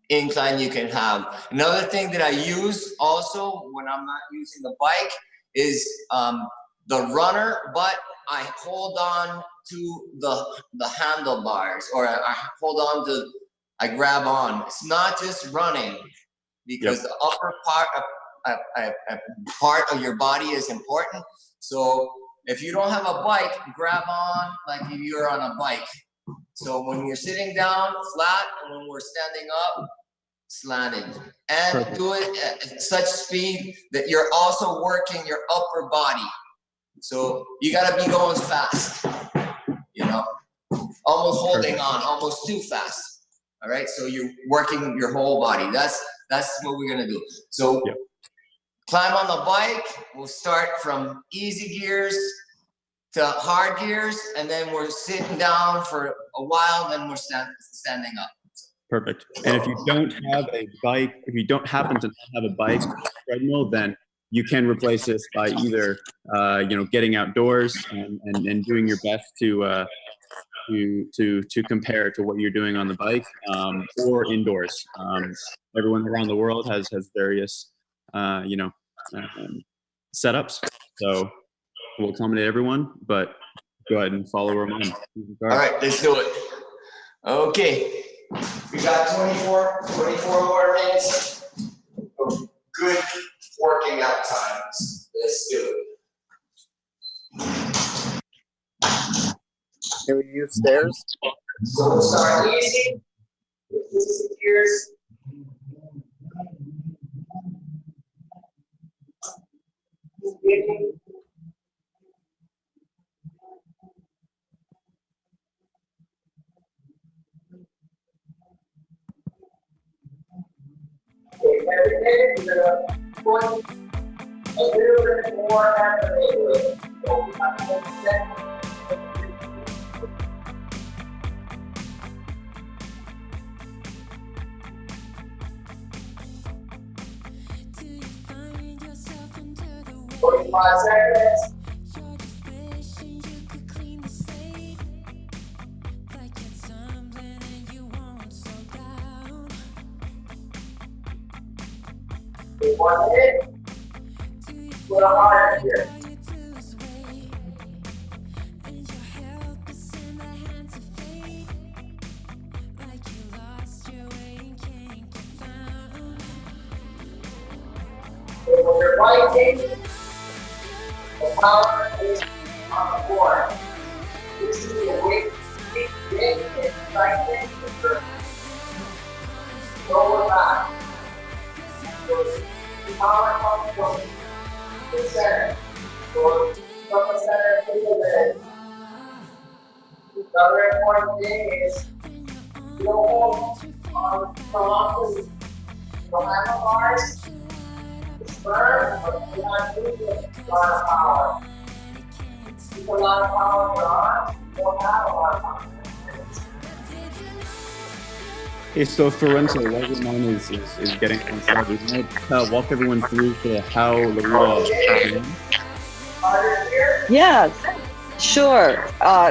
incline you can have. Another thing that I use also when I'm not using the bike is the runner, but I hold on to the handlebars, or I grab on. It's not just running, because the upper part of your body is important. So if you don't have a bike, grab on like if you're on a bike. So when you're sitting down, flat, and when we're standing up, slanted. And do it at such speed that you're also working your upper body. So you gotta be going fast, almost holding on, almost too fast. All right, so you're working your whole body. That's what we're gonna do. So climb on the bike. We'll start from easy gears to hard gears, and then we're sitting down for a while, then we're standing up. Perfect. And if you don't have a bike, if you don't happen to have a bike treadmill, then you can replace this by either getting outdoors and doing your best to compare to what you're doing on the bike, or indoors. Everyone around the world has various setups, so we'll accommodate everyone, but go ahead and follow Roman. All right, let's do it. Okay, we got 24 more minutes of good working out times. Let's do it. Can we use stairs? So we'll start easy. Easy gears. Okay, every minute you're gonna put a little bit more effort into it. So we have to set. Five seconds. Okay, 1 minute. Put a heart here. Okay, when you're biking, the power is on the board. This is the weight, and cycling for lower back. So the power comes from the center. So from the center to the leg. The other important thing is you don't hold on prolonged the handlebars. It's firm, but you're not using a lot of power. Keep a lot of power in your arms, you don't have a lot of power. Okay, so for Renzo, while Roman is getting on side, we might walk everyone through to how LaRua began. Yes, sure.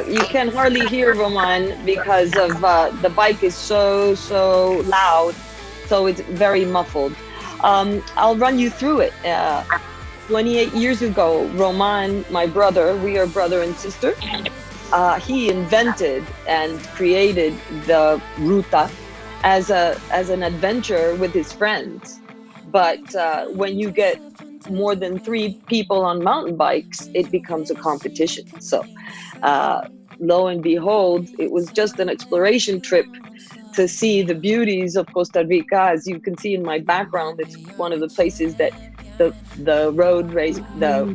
You can hardly hear Roman because of the bike is so loud, so it's very muffled. I'll run you through it. 28 years ago, Roman, my brother, we are brother and sister, he invented and created the Ruta as an adventure with his friends. But when you get more than 3 people on mountain bikes, it becomes a competition. So lo and behold, it was just an exploration trip to see the beauties of Costa Rica. As you can see in my background, it's one of the places that the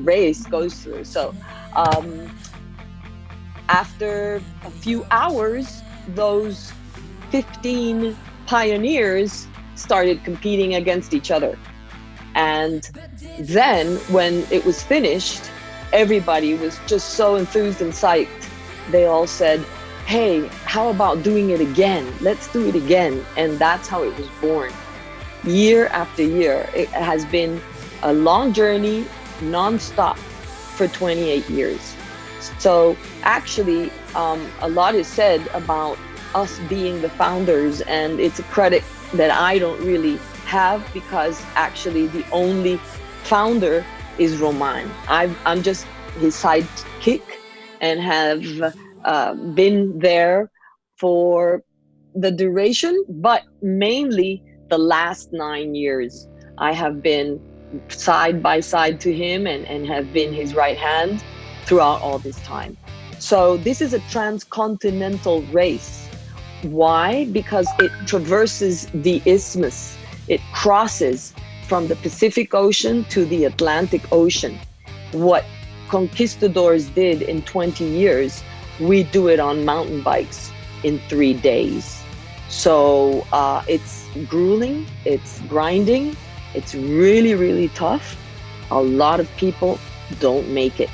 race goes through. So after a few hours, those 15 pioneers started competing against each other. And then when it was finished, everybody was just so enthused and psyched. They all said, hey, how about doing it again? Let's do it again. And that's how it was born. Year after year, it has been a long journey, non-stop for 28 years. So actually, a lot is said about us being the founders, and it's a credit that I don't really have, because actually the only founder is Roman. I'm just his sidekick and have been there for the duration, but mainly the last 9 years. I have been side by side to him and have been his right hand throughout all this time. So this is a transcontinental race. Why? Because it traverses the isthmus. It crosses from the Pacific Ocean to the Atlantic Ocean. What conquistadors did in 20 years, we do it on mountain bikes in 3 days. So it's grueling, it's grinding, it's really, really tough. A lot of people don't make it.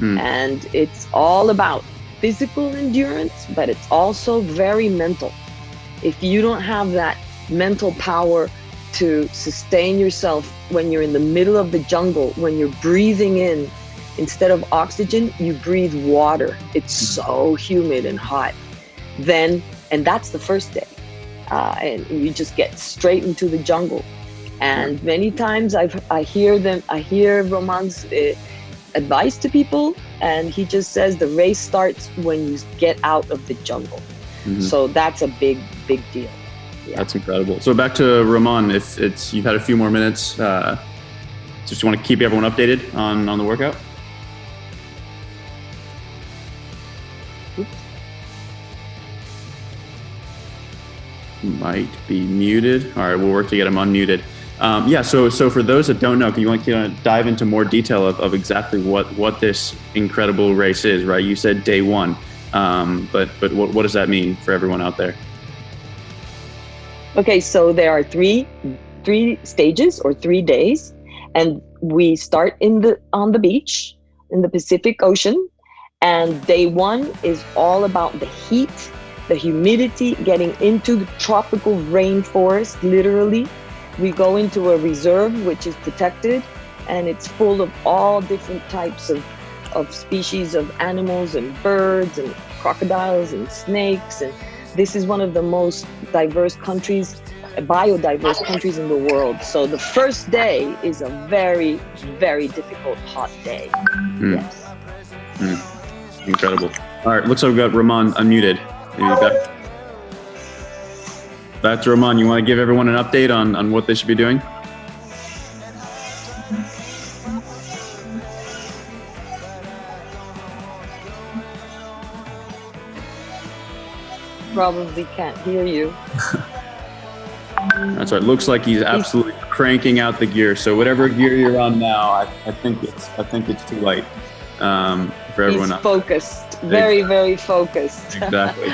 And it's all about physical endurance, but it's also very mental. If you don't have that mental power to sustain yourself when you're in the middle of the jungle, when you're breathing in, instead of oxygen, you breathe water. It's so humid and hot. And that's the first day. And you just get straight into the jungle. And many times I hear Roman's advice to people, and he just says the race starts when you get out of the jungle. So that's a big deal. Yeah. That's incredible. So back to Roman, if you've had a few more minutes, just want to keep everyone updated on the workout. Might be muted. All right, we'll work to get him unmuted. So for those that don't know, can you dive into more detail of exactly what this incredible race is, right? You said day one, but what does that mean for everyone out there? Okay, so there are three stages or 3 days, and we start on the beach in the Pacific Ocean, and day one is all about the heat, the humidity, getting into the tropical rainforest, literally. We go into a reserve which is protected, and it's full of all different types of species of animals and birds and crocodiles and snakes. And this is one of the most diverse countries, biodiverse countries in the world. So the first day is a very, very difficult, hot day. Yes. Incredible. All right, looks like we've got Roman unmuted. Back to Roman, you want to give everyone an update on what they should be doing? Probably can't hear you. That's right. Looks like he's absolutely cranking out the gear. So whatever gear you're on now, I think it's too light for everyone. He's focused, very, very focused. Exactly.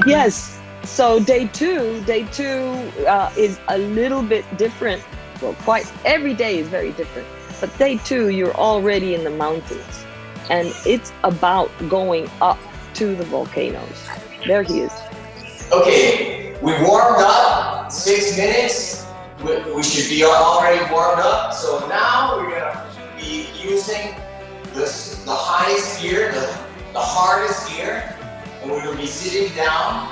Yes. So day two is a little bit different. Well, quite every day is very different. But day two, you're already in the mountains, and it's about going up to the volcanoes. There he is. Okay, we warmed up 6 minutes. We should be already warmed up. So now we're gonna be using the highest gear, the hardest gear, and we're gonna be sitting down.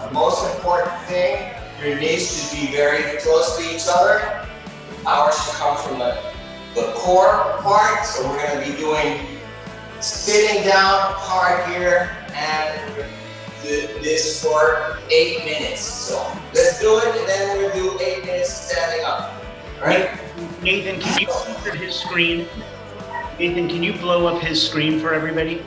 The most important thing, your knees should be very close to each other. Power should come from the core part. So we're gonna be doing sitting down hard gear, and this for 8 minutes. So let's do it, and then we're gonna do 8 minutes standing up. All right? Nathan, can you clear his screen? Nathan, can you blow up his screen for everybody?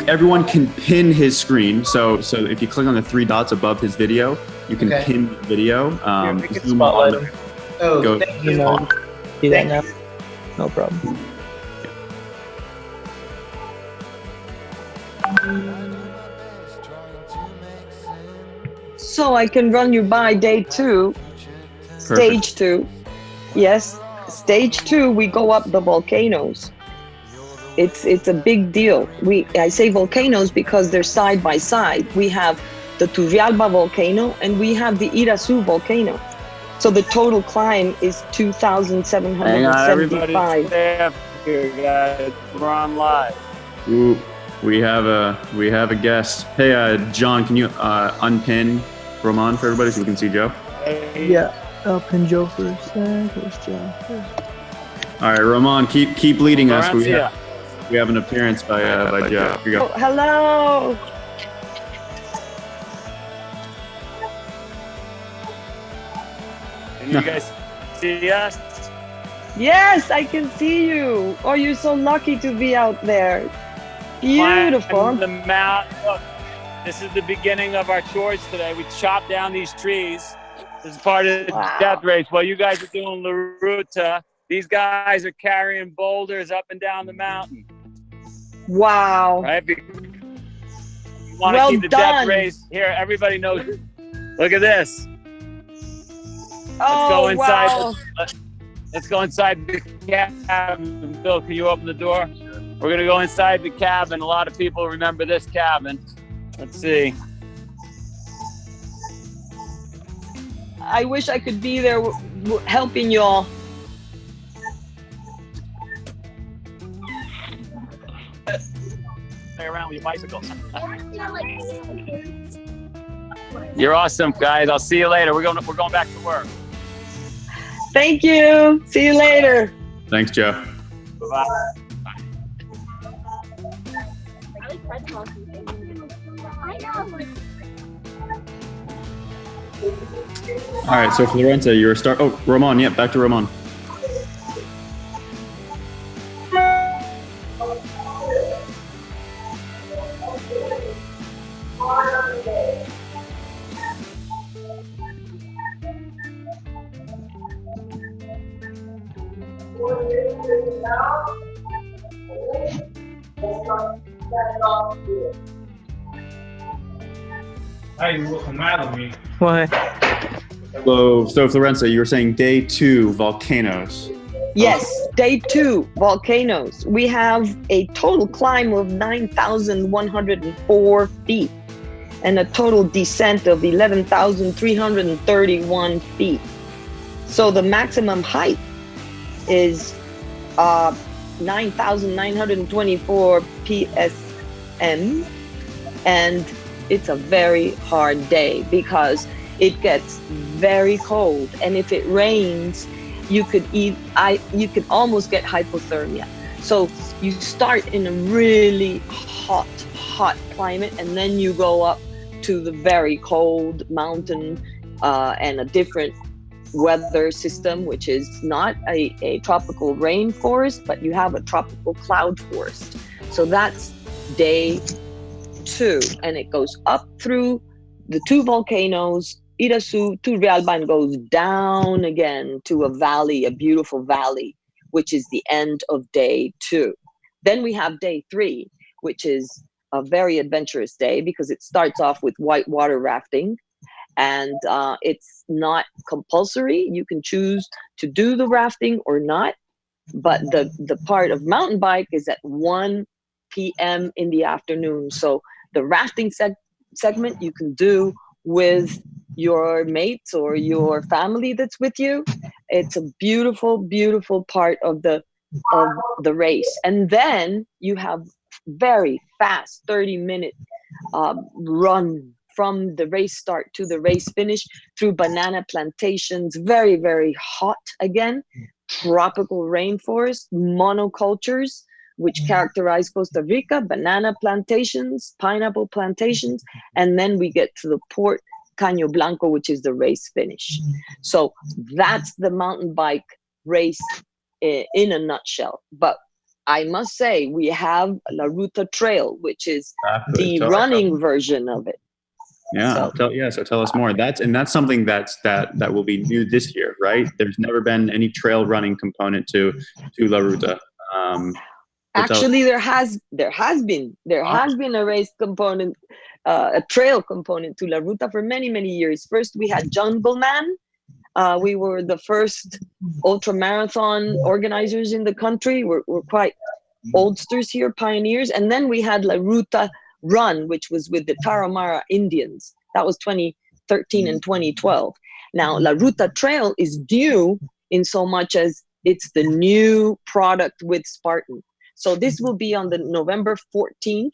Everyone can pin his screen. So if you click on the 3 dots above his video, you can pin the video. Zoom on. Oh, thank you. See that now? No problem. So I can run you by day two, stage 2. Yes, stage 2, we go up the volcanoes. It's a big deal. I say volcanoes because they're side by side. We have the Turrialba volcano and we have the Irazu volcano. So the total climb is 2,775. Hang on, everybody stay up here, guys. We're on live. Ooh, we have a guest. Hey, John, can you unpin Roman for everybody so we can see Joe? Yeah, I'll pin Joe for a sec. Where's Joe? All right, Roman, keep leading us. We have an appearance by Joe. Here you go. Oh, hello. Can you guys see us? Yes, I can see you. Oh, you're so lucky to be out there. Beautiful. Climbing the mountain. Look, this is the beginning of our chores today. We chopped down these trees. This is part of the death race. While you guys are doing La Ruta, these guys are carrying boulders up and down the mountain. Wow. Right? You want to keep the death race here. Everybody knows. Look at this. Let's go inside. Wow. Let's go inside the cabin. Bill, can you open the door? We're going to go inside the cabin. A lot of people remember this cabin. Let's see. I wish I could be there helping y'all. Play around with your bicycles. You're awesome, guys. I'll see you later. We're going back to work. Thank you. See you later. Thanks, Joe. Bye-bye. All right, so Florencia, you're a star. Oh, Ramon. Yep, back to Ramon. What? So Florencia, you were saying day 2, volcanoes. Yes, day 2, volcanoes. We have a total climb of 9,104 feet and a total descent of 11,331 feet. So the maximum height is 9,924 PSM, and it's a very hard day because it gets very cold, and if it rains, you could almost get hypothermia. So you start in a really hot climate, and then you go up to the very cold mountain and a different weather system, which is not a tropical rainforest, but you have a tropical cloud forest. So that's day 2, and it goes up through the 2 volcanoes, Irasu to Realba, and goes down again to a valley, a beautiful valley, which is the end of day 2. Then we have day 3, which is a very adventurous day because it starts off with whitewater rafting, and it's not compulsory. You can choose to do the rafting or not, but the part of mountain bike is at 1 p.m. in the afternoon. So the rafting segment you can do with your mates or your family that's with you. It's a beautiful, beautiful part of the race. And then you have very fast 30-minute run from the race start to the race finish through banana plantations, very, very hot again, tropical rainforest, monocultures, which characterize Costa Rica, banana plantations, pineapple plantations, and then we get to the Port Caño Blanco, which is the race finish. So that's the mountain bike race in a nutshell. But I must say, we have La Ruta Trail, which is the running version of it. Yeah. So tell us more. That's something that will be new this year, right? There's never been any trail running component to La Ruta. Actually, there has been a race component, a trail component to La Ruta for many, many years. First, we had Jungle Man. We were the first ultra marathon organizers in the country. We're quite oldsters here, pioneers. And then we had La Ruta Run, which was with the Tarahumara Indians. That was 2013 and 2012. Now, La Ruta Trail is new in so much as it's the new product with Spartan. So this will be on the November 14th,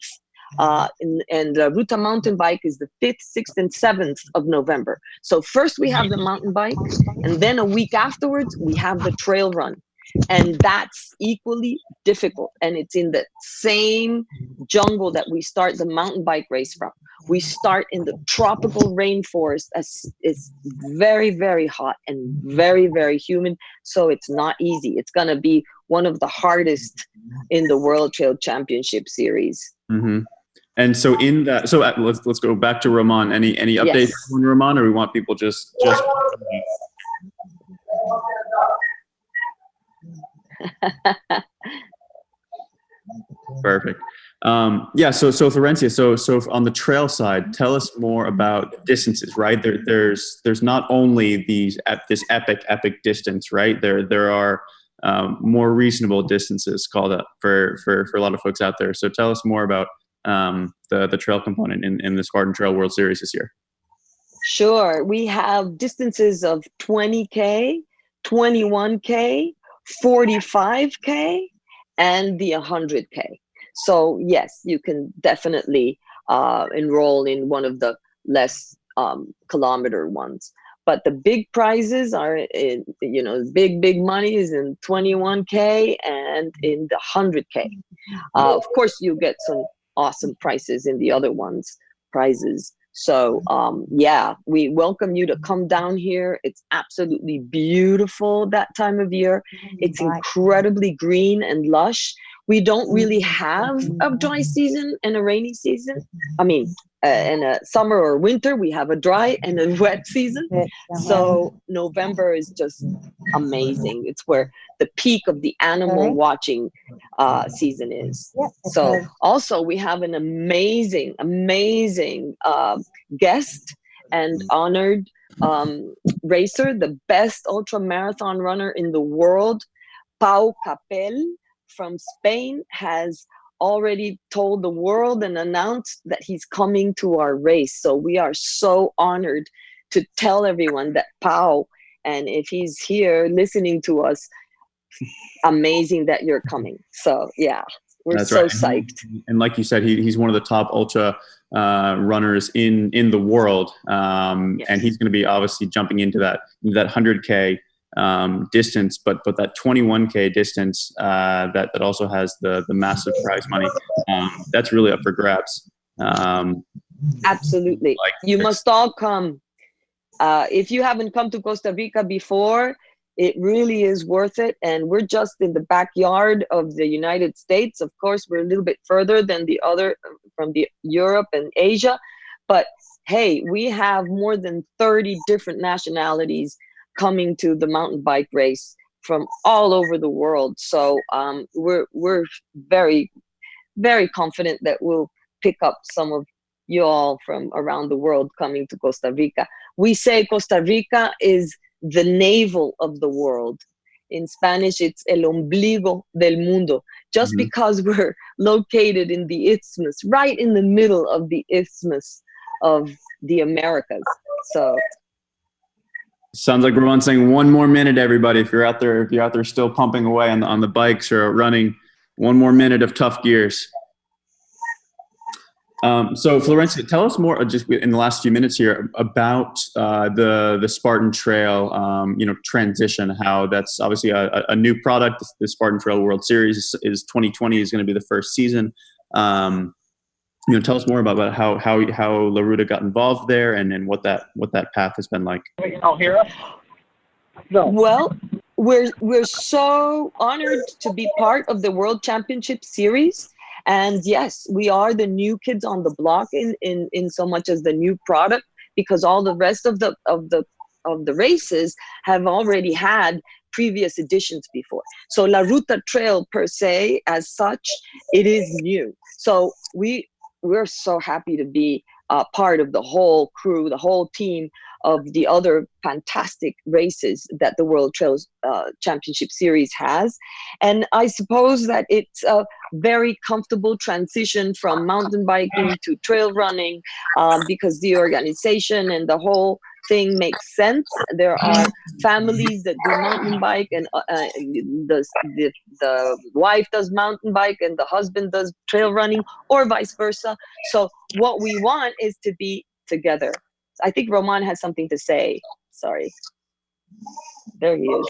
and Ruta Mountain Bike is the 5th, 6th, and 7th of November. So first we have the mountain bike, and then a week afterwards, we have the trail run. And that's equally difficult. And it's in the same jungle that we start the mountain bike race from. We start in the tropical rainforest. It's very, very hot and very, very humid. So it's not easy. It's going to be one of the hardest in the World Trail Championship Series. Mm-hmm. And so in that, so let's go back to Ramon. Any updates on Ramon, or we want people just Perfect. Yeah. So Florencia, so on the trail side, tell us more about distances, right? There's not only this epic distance, right? There are more reasonable distances called up for a lot of folks out there. So tell us more about the trail component in the Spartan Trail World Series this year. Sure. We have distances of 20K, 21K, 45K, and the 100K. So yes, you can definitely enroll in one of the less kilometer ones. But the big prizes are in, big money is in 21K and in the 100K. Of course, you get some awesome prices in the other ones, prizes. So yeah, we welcome you to come down here. It's absolutely beautiful that time of year. It's incredibly green and lush. We don't really have a dry season and a rainy season. I mean, in a summer or winter, we have a dry and a wet season. So November is just amazing. It's where the peak of the animal watching season is. So also we have an amazing guest and honored racer, the best ultra marathon runner in the world, Pau Capel from Spain, has already told the world and announced that he's coming to our race. So we are so honored to tell everyone that Pau, and if he's here listening to us, amazing that you're coming. So yeah, we're That's so right. psyched. And like you said, he's one of the top ultra runners in the world, and he's going to be obviously jumping into that 100K distance, but that 21K distance that also has the massive prize money. That's really up for grabs. Absolutely, you must all come. If you haven't come to Costa Rica before, it really is worth it. And we're just in the backyard of the United States. Of course, we're a little bit further than the other from the Europe and Asia. But hey, we have more than 30 different nationalities coming to the mountain bike race from all over the world. So we're very, very confident that we'll pick up some of you all from around the world coming to Costa Rica. We say Costa Rica is the navel of the world. In Spanish, it's el ombligo del mundo, just because we're located in the isthmus, right in the middle of the isthmus of the Americas. So sounds like Roman's saying 1 more minute, everybody. If you're out there still pumping away on the bikes or running, 1 more minute of tough gears. So Florencia, tell us more just in the last few minutes here about the Spartan Trail, transition, how that's obviously a new product. The Spartan Trail World Series is 2020 is going to be the first season. Tell us more about how La Ruta got involved there and what that path has been like. You don't hear us? No. Well, we're so honored to be part of the World Championship Series. And yes, we are the new kids on the block in so much as the new product, because all the rest of the races have already had previous editions before. So La Ruta Trail per se, as such, it is new. So we're so happy to be part of the whole crew, the whole team of the other fantastic races that the World Trails Championship Series has. And I suppose that it's a very comfortable transition from mountain biking to trail running, because the organization and the whole thing makes sense. There are families that do mountain bike, and the wife does mountain bike and the husband does trail running, or vice versa. So what we want is to be together. I think Roman has something to say. Sorry. There he is.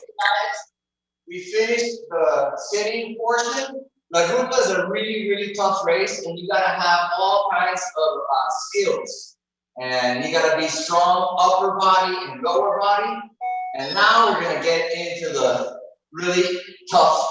We finished the sitting portion. La Ruta is a really, really tough race, and you gotta have all kinds of skills. And you gotta be strong upper body and lower body. And now we're gonna get into the really tough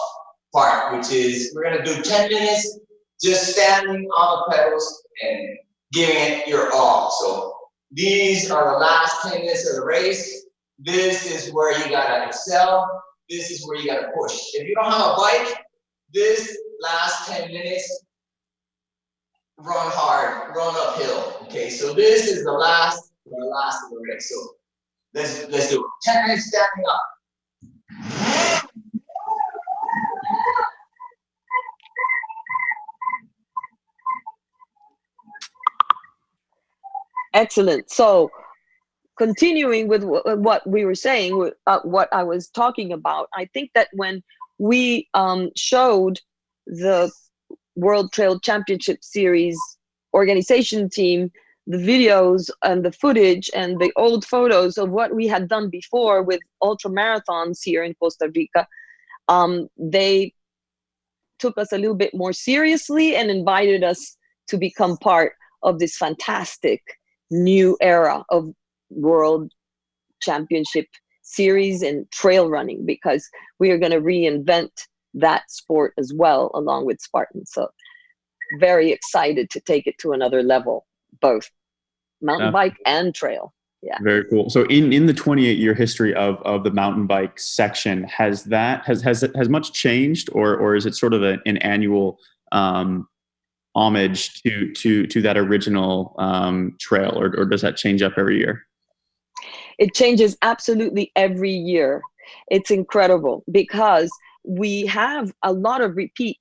part, which is we're gonna do 10 minutes just standing on the pedals and giving it your all. So these are the last 10 minutes of the race. This is where you gotta excel. This is where you gotta push. If you don't have a bike, this last 10 minutes, run hard, run uphill. Okay, so this is the last of the race. So let's do it. 10 minutes standing up. Excellent. So continuing with what we were saying, what I was talking about, I think that when we showed the World Trail Championship Series organization team the videos and the footage and the old photos of what we had done before with ultra marathons here in Costa Rica, they took us a little bit more seriously and invited us to become part of this fantastic new era of World Championship Series and trail running, because we are going to reinvent that sport as well along with Spartan. So very excited to take it to another level, both mountain bike and trail. Yeah. Very cool. So in the 28-year history of the mountain bike section, has much changed, or is it sort of an annual homage to that original trail, or does that change up every year? It changes absolutely every year. It's incredible because we have a lot of repeat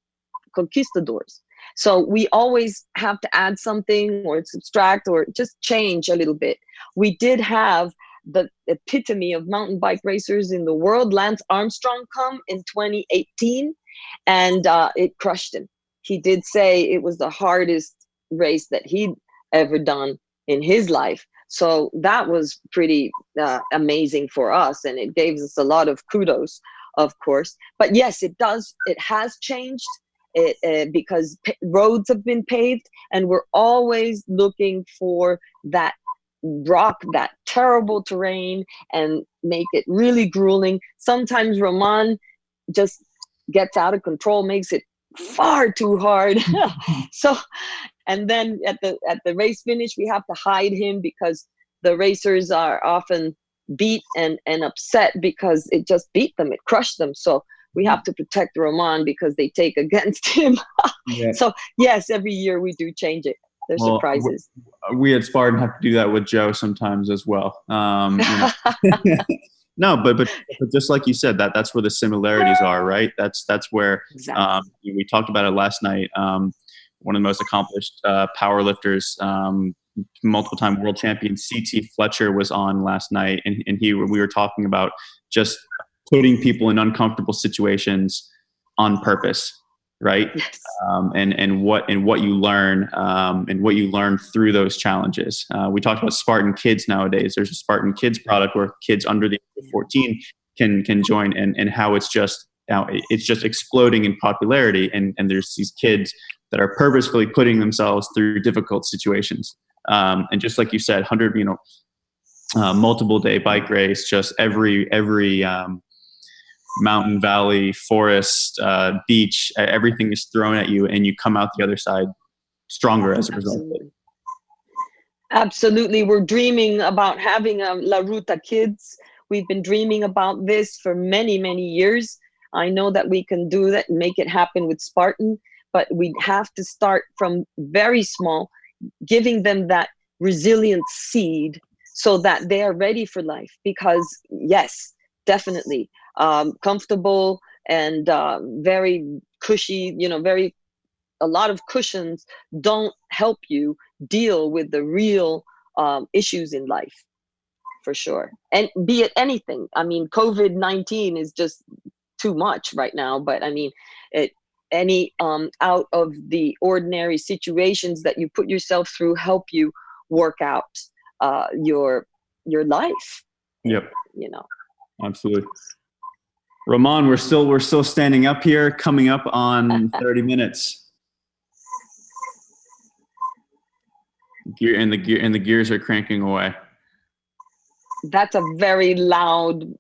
conquistadors. So we always have to add something or subtract or just change a little bit. We did have the epitome of mountain bike racers in the world, Lance Armstrong, come in 2018, and it crushed him. He did say it was the hardest race that he'd ever done in his life. So that was pretty amazing for us, and it gave us a lot of kudos, of course. But yes, it has changed. Because roads have been paved, and we're always looking for that rock, that terrible terrain, and make it really grueling. Sometimes Roman just gets out of control, makes it far too hard. So, and then at the race finish, we have to hide him because the racers are often beat and upset because it just beat them, it crushed them. So we have to protect Roman because they take against him. Yeah. So yes, every year we do change it. There's surprises. We at Spartan have to do that with Joe sometimes as well. No, but just like you said, that's where the similarities are, right? That's where exactly. We talked about it last night. One of the most accomplished powerlifters, multiple-time world champion CT Fletcher was on last night, and we were talking about just putting people in uncomfortable situations on purpose, right? Yes. And what you learn and what you learn through those challenges. We talked about Spartan Kids nowadays. There's a Spartan Kids product where kids under the age of 14 can join, and how it's just exploding in popularity. And there's these kids that are purposefully putting themselves through difficult situations. And just like you said, 100, multiple day bike race, just every mountain, valley, forest, beach, everything is thrown at you, and you come out the other side stronger as a result of it. Absolutely. We're dreaming about having a La Ruta Kids. We've been dreaming about this for many, many years. I know that we can do that and make it happen with Spartan, but we have to start from very small, giving them that resilient seed so that they are ready for life. Because yes, definitely, comfortable and very cushy, a lot of cushions don't help you deal with the real issues in life, for sure. And be it anything. I mean, COVID-19 is just too much right now, but I mean, any out of the ordinary situations that you put yourself through help you work out your life. Yep. Absolutely. Roman, we're still standing up here, coming up on 30 minutes. The gears are cranking away. That's a very loud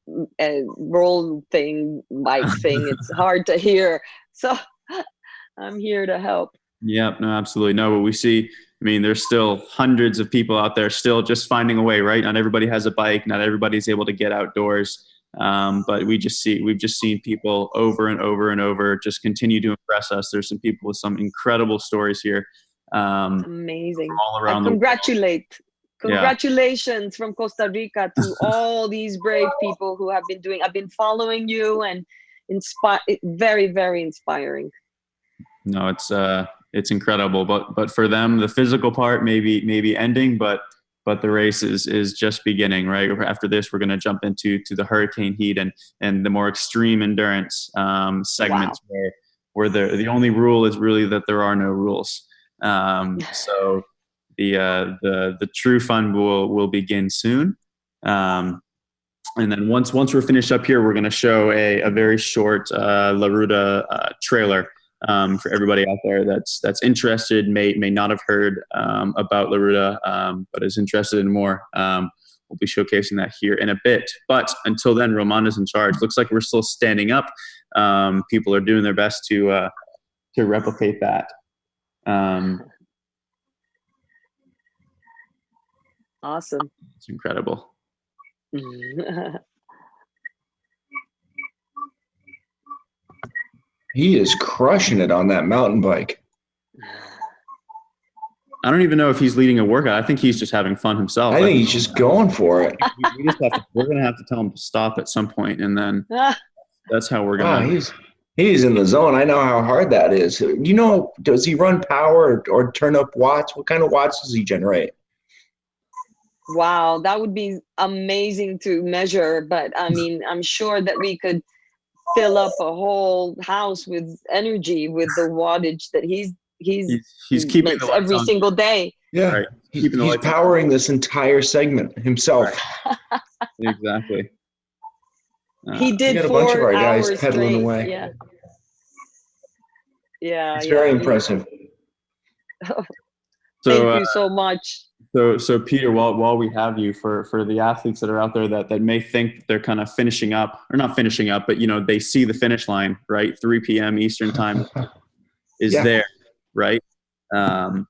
roll thing, bike thing. It's hard to hear. So I'm here to help. Yeah, no, absolutely. No, but we see, there's still hundreds of people out there still just finding a way, right? Not everybody has a bike. Not everybody's able to get outdoors. But we've just seen people over and over and over just continue to impress us. There's some people with some incredible stories here. Amazing. All around Congratulations from Costa Rica to all these brave people who have been doing. I've been following you, and very, very inspiring. No, it's incredible. But for them, the physical part may be ending, but but the race is just beginning, right? After this, we're going to jump into the hurricane heat and the more extreme endurance segments where the only rule is really that there are no rules. So the true fun will begin soon. And then once we're finished up here, we're going to show a very short La Ruta trailer for everybody out there that's interested, may not have heard about La Ruta, but is interested in more. We'll be showcasing that here in a bit. But until then, Roman is in charge. Looks like we're still standing up. People are doing their best to replicate that. Awesome. It's incredible. He is crushing it on that mountain bike. I don't even know if he's leading a workout. I think he's just having fun himself. I think he's just going for it. We're going to have to tell him to stop at some point, and then that's how we're going to. He's in the zone. I know how hard that is. You know, does he run power or turn up watts? What kind of watts does he generate? Wow, that would be amazing to measure. But I mean, I'm sure that we could fill up a whole house with energy with the wattage that he's keeping makes the lights every on. single day. Yeah, right. He's powering this entire segment himself. Exactly. He did we got a 4 bunch of our guys hours pedaling straight. away. Yeah. Yeah. It's very impressive. Thank you so much. So Peter, while we have you, for the athletes that are out there that may think they're kind of finishing up, or not finishing up, but they see the finish line, right? 3 p.m. Eastern time is there, right? As I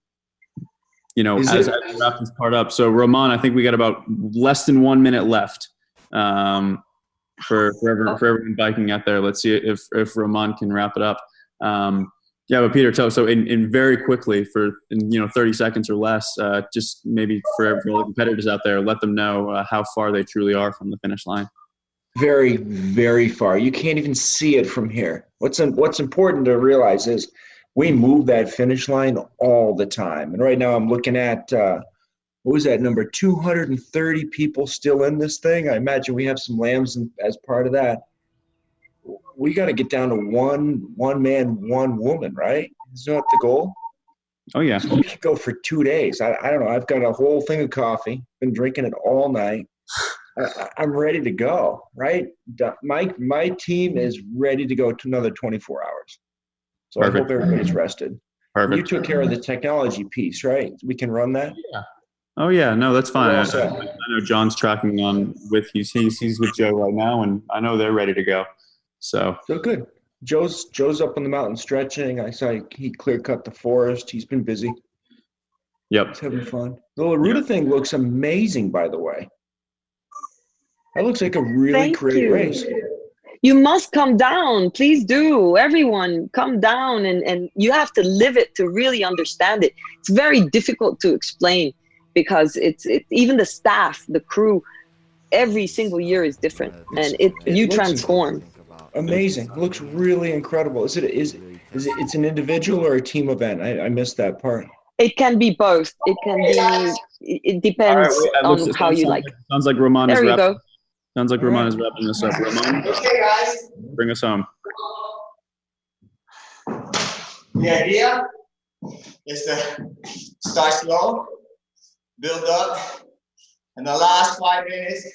wrap this part up. So Roman, I think we got about less than 1 minute left for everyone biking out there. Let's see if Roman can wrap it up. Yeah, but Peter, so in very quickly, for 30 seconds or less, just maybe for all the competitors out there, let them know how far they truly are from the finish line. Very, very far. You can't even see it from here. What's important to realize is we move that finish line all the time. And right now I'm looking at, what was that number, 230 people still in this thing. I imagine we have some lambs as part of that. We got to get down to one man, one woman, right? Isn't that the goal? Oh, yeah. So we could go for 2 days. I don't know. I've got a whole thing of coffee, been drinking it all night. I'm ready to go, right? My team is ready to go to another 24 hours. So Perfect. I hope everybody's rested. Perfect. You took care of the technology piece, right? We can run that? Yeah. Oh, yeah. No, that's fine. Well I said. know John's tracking on with he's with Joe right now, and I know they're ready to go. So good. Joe's up on the mountain stretching. I saw he clear cut the forest. He's been busy. Yep. He's having fun. The La Ruta thing looks amazing, by the way. That looks like a really great race. You must come down. Please do. Everyone come down, and you have to live it to really understand it. It's very difficult to explain because it's even the staff, the crew, every single year is different, and you transform. Amazing. It looks really incredible. Is it's an individual or a team event? I missed that part. It can be both. It can be. It depends on how you like. Sounds like Roman There is you wrapping. go. Sounds like Roman is wrapping this up. Roman, Okay, guys. bring us home. The idea is to start slow, build up, and the last 5 minutes,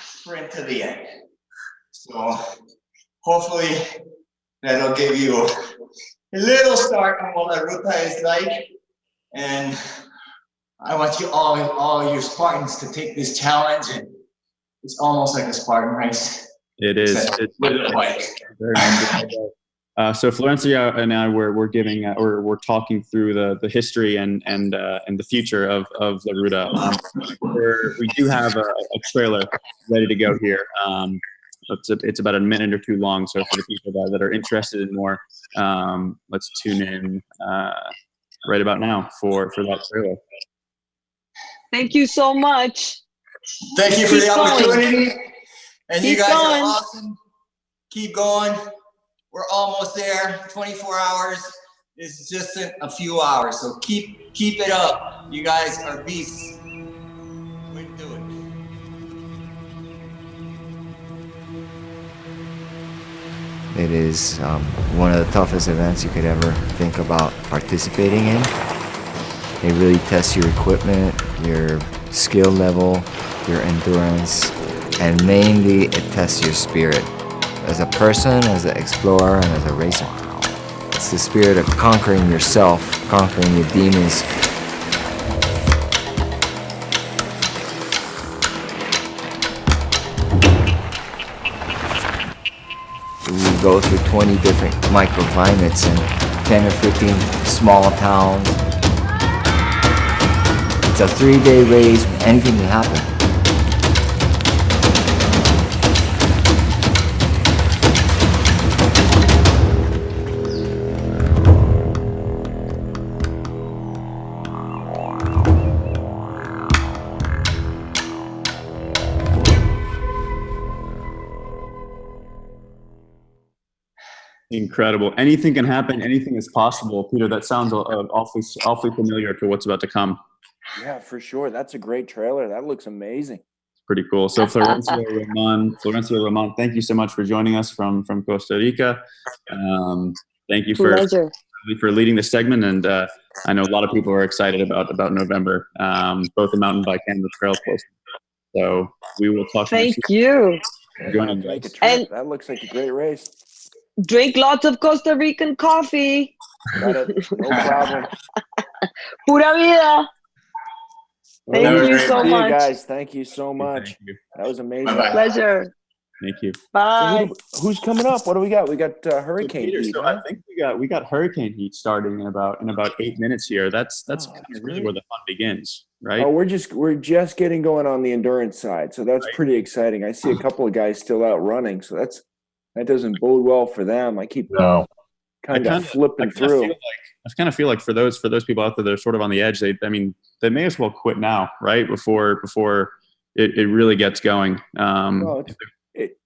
sprint to the end. So hopefully that'll give you a little start on what La Ruta is like. And I want you all you Spartans to take this challenge, and it's almost like a Spartan race. It is. It's with a bike. So Florencia and I we're talking through the history and the future of La Ruta. We do have a trailer ready to go here. It's about a minute or two long. So for the people that are interested in more, let's tune in right about now for that trailer. Thank you so much. Thank you for the opportunity. And you Keep guys going. are awesome. Keep going. We're almost there. 24 hours is just a few hours. So keep it up. You guys are beasts. It is one of the toughest events you could ever think about participating in. It really tests your equipment, your skill level, your endurance, and mainly it tests your spirit as a person, as an explorer, and as a racer. It's the spirit of conquering yourself, conquering your demons. We go through 20 different microclimates and 10 or 15 small towns. It's a 3-day race, anything can happen. Incredible. Anything can happen. Anything is possible. Peter, that sounds awfully familiar to what's about to come. Yeah, for sure. That's a great trailer. That looks amazing. Pretty cool. So Florencio Ramon, thank you so much for joining us from Costa Rica. Thank you for leading this segment. And I know a lot of people are excited about November, both the mountain bike and the trail course. So we will talk. Thank you. Make a trip. That looks like a great race. Drink lots of Costa Rican coffee. Got it. No problem. Pura vida. Thank you so See much. you guys. Thank you so much. That was amazing. Pleasure. Thank you. Bye. So who's coming up? What do we got? We got hurricane Peter, heat. so Huh? I think we got hurricane heat starting in about 8 minutes here. That's kind of really where the fun begins, right? Oh, we're just getting going on the endurance side, so that's pretty exciting. I see a couple of guys still out running, so that doesn't bode well for them. I keep kind of flipping through. I kind of feel like for those people out there that are sort of on the edge, they may as well quit now, right? Before it really gets going.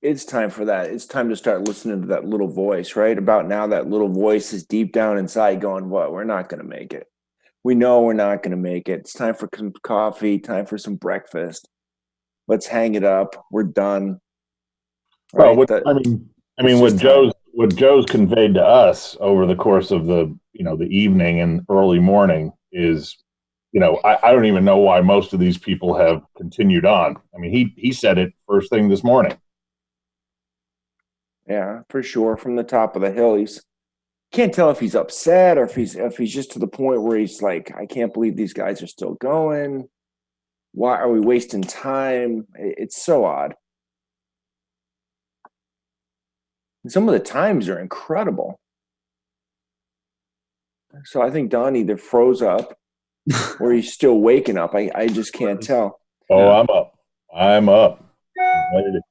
It's time for that. It's time to start listening to that little voice, right? About now, that little voice is deep down inside going, what? We're not going to make it. We know we're not going to make it. It's time for some coffee, time for some breakfast. Let's hang it up. We're done. Well, Right? what Joe's conveyed to us over the course of the evening and early morning is, I don't even know why most of these people have continued on. I mean, he said it first thing this morning. Yeah, for sure. From the top of the hill, can't tell if he's upset or if he's just to the point where he's like, I can't believe these guys are still going. Why are we wasting time? It's so odd. And some of the times are incredible. So I think Don either froze up or he's still waking up. I just can't tell. Oh, I'm up. I am ready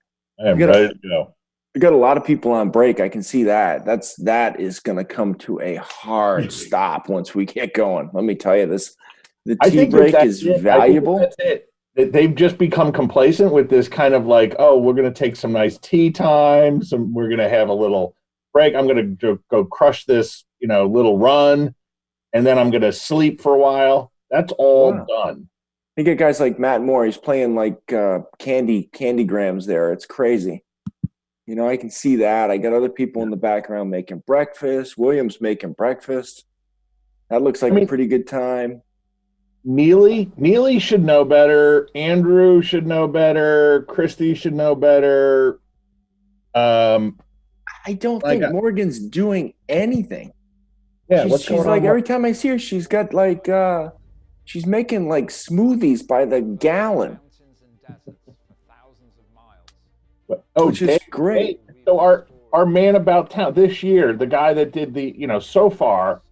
to go. We got a lot of people on break. I can see that. That is going to come to a hard stop once we get going. Let me tell you this. The tea break is valuable. That's it. They've just become complacent with this kind of like, oh, we're going to take some nice tea time. We're going to have a little break. I'm going to go crush this, little run, and then I'm going to sleep for a while. That's all done. You get guys like Matt Moore. He's playing like candy grams there. It's crazy. I can see that. I got other people in the background making breakfast. Williams making breakfast. That looks like a pretty good time. Neely should know better. Andrew should know better. Christy should know better. I don't think Morgan's doing anything. Yeah, she's like every time I see her, she's got like she's making like smoothies by the gallon. Which is great. So our man about town this year, the guy that did the so far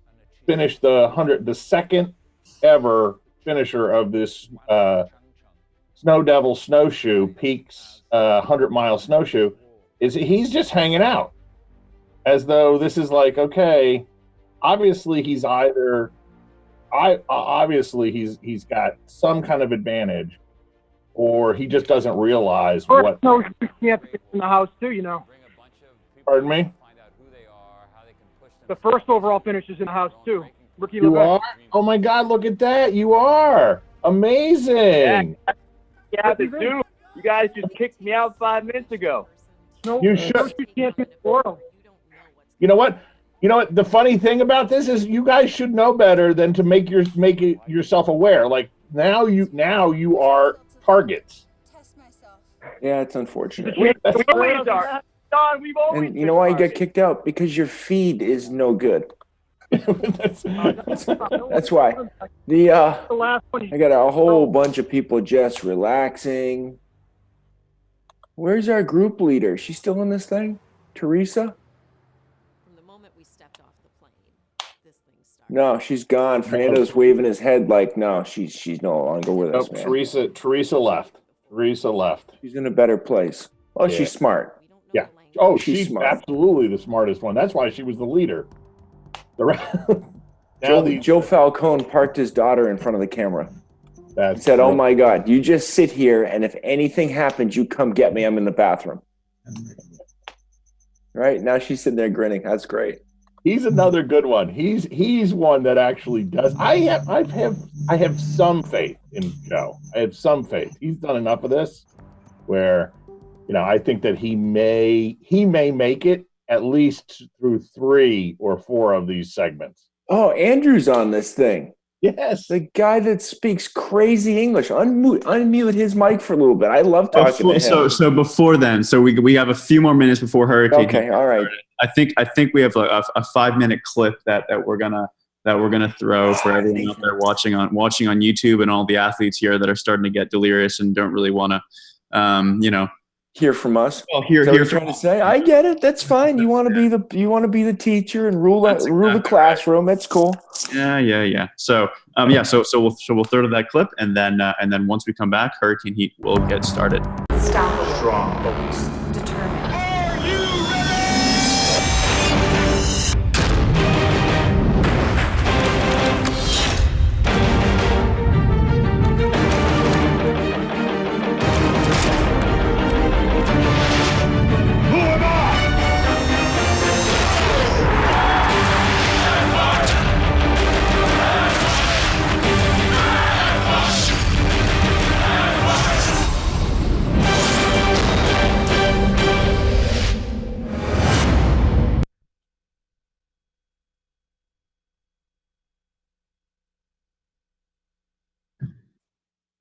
finished the second ever finisher of this Snow Devil snowshoe Peaks 100-mile snowshoe. He's just hanging out as though this is like, okay, obviously he's got some kind of advantage, or he just doesn't realize what. Snowshoe champion in the house too, Pardon me? The first overall finish is in the house too. Ricky You Levesque. are? Oh my God, look at that. You are. Amazing. Yeah, they do. You guys just kicked me out 5 minutes ago. You should. Snowshoe champion in the world. You know what? The funny thing about this is you guys should know better than to make it yourself aware. Like now you are targets. Yeah, it's unfortunate. We always are. Don, we've always And you know why you got kicked out? Because your feed is no good. That's why. The last one. I got a whole bunch of people just relaxing. Where's our group leader? She's still in this thing? Teresa? No, she's gone. Fernando's waving his head like, no, she's no longer with us, man. Teresa left. Teresa left. She's in a better place. Oh, Yeah. she's smart. Yeah. Oh, She's she's smart. absolutely the smartest one. That's why she was the leader. Joe Falcone parked his daughter in front of the camera. He said, "Oh my God, you just sit here, and if anything happens, you come get me. I'm in the bathroom." Right now, she's sitting there grinning. That's great. He's another good one. He's one that actually does. I have some faith in Joe. I have some faith. He's done enough of this where, I think that he may make it at least through 3 or 4 of these segments. Oh, Andrew's on this thing. Yes. The guy that speaks crazy English. Unmute his mic for a little bit. I love talking to him. So before then, so we have a few more minutes before Hurricane. Okay, all right. I think we have a 5-minute clip that we're gonna throw for everyone out there watching on YouTube, and all the athletes here that are starting to get delirious and don't really want to, hear from us. Well, hear Is that what you're from trying to say. I get it. That's fine. You want to be the teacher and rule the classroom. That's cool. Yeah. So we'll throw to that clip, and then once we come back, Hurricane Heat will get started. Strong, focused.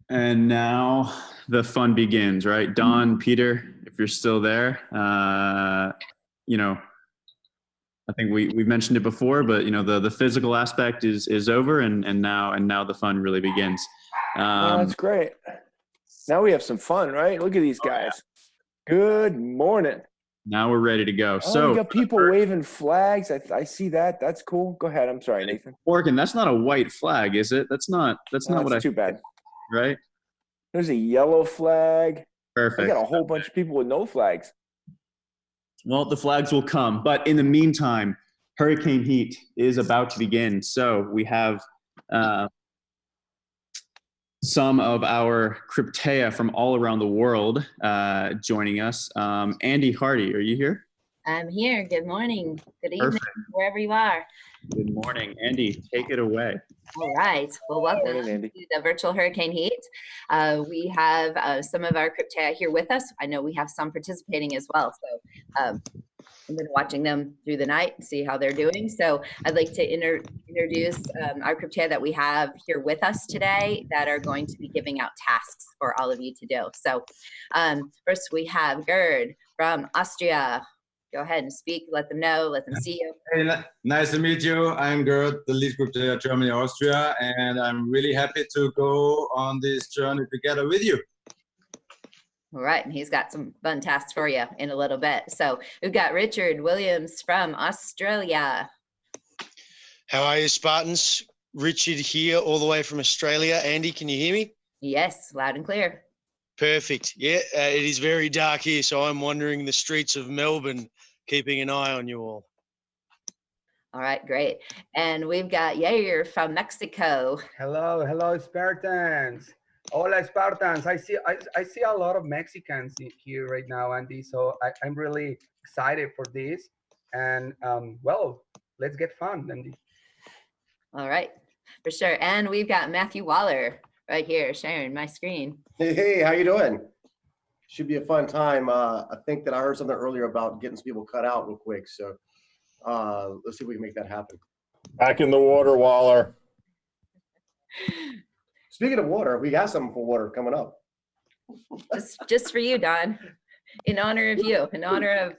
And now the fun begins, right? Don, Peter, if you're still there, I think we mentioned it before, but the physical aspect is over, and now the fun really begins. That's great. Now we have some fun, right? Look at these guys. Good morning. Now we're ready to go. Oh, So we got people waving flags. I see that. That's cool. Go ahead. I'm sorry, Nathan. Morgan, that's not a white flag, is it? That's not what I. Too bad. Right? There's a yellow flag. Perfect. I got a whole bunch of people with no flags. Well, the flags will come, but in the meantime, Hurricane Heat is about to begin. So we have some of our Cryptea from all around the world joining us. Andy Hardy, are you here? I'm here. Good morning. Good evening, Perfect. wherever you are. Good morning. Andy, take it away. All right. Well, welcome to the virtual Hurricane Heat. We have some of our Cryptea here with us. I know we have some participating as well. So I've been watching them through the night and see how they're doing. So I'd like to introduce our Cryptea that we have here with us today that are going to be giving out tasks for all of you to do. So first we have Gerd from Austria. Go ahead and speak. Let them know. Let them see you. Hey, nice to meet you. I'm Gerd, the lead group to Germany, Austria, and I'm really happy to go on this journey together with you. All right, and he's got some fun tasks for you in a little bit. So we've got Richard Williams from Australia. How are you, Spartans? Richard here, all the way from Australia. Andy, can you hear me? Yes, loud and clear. Perfect. Yeah, it is very dark here, so I'm wandering the streets of Melbourne, keeping an eye on you all. All right, great. And we've got Yair from Mexico. Hello, Spartans. Hola, Spartans. I see a lot of Mexicans here right now, Andy. So I'm really excited for this. And well, let's get fun, Andy. All right, for sure. And we've got Matthew Waller right here sharing my screen. Hey, how you doing? Should be a fun time. I think that I heard something earlier about getting some people cut out real quick. So let's see if we can make that happen. Back in the water, Waller. Speaking of water, we got something for water coming up. Just for you, Don, in honor of you, in honor of,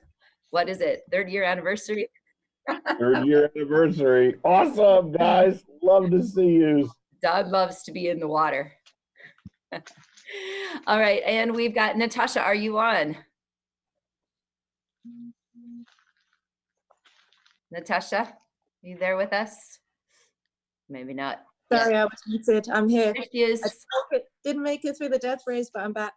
what is it, 3rd year anniversary? 3rd year anniversary. Awesome, guys. Love to see you. Don loves to be in the water. All right, and we've got Natasha. Are you on? Natasha, are you there with us? Maybe not. Sorry, I was muted. I'm here. There she is. Didn't make it through the death race, but I'm back.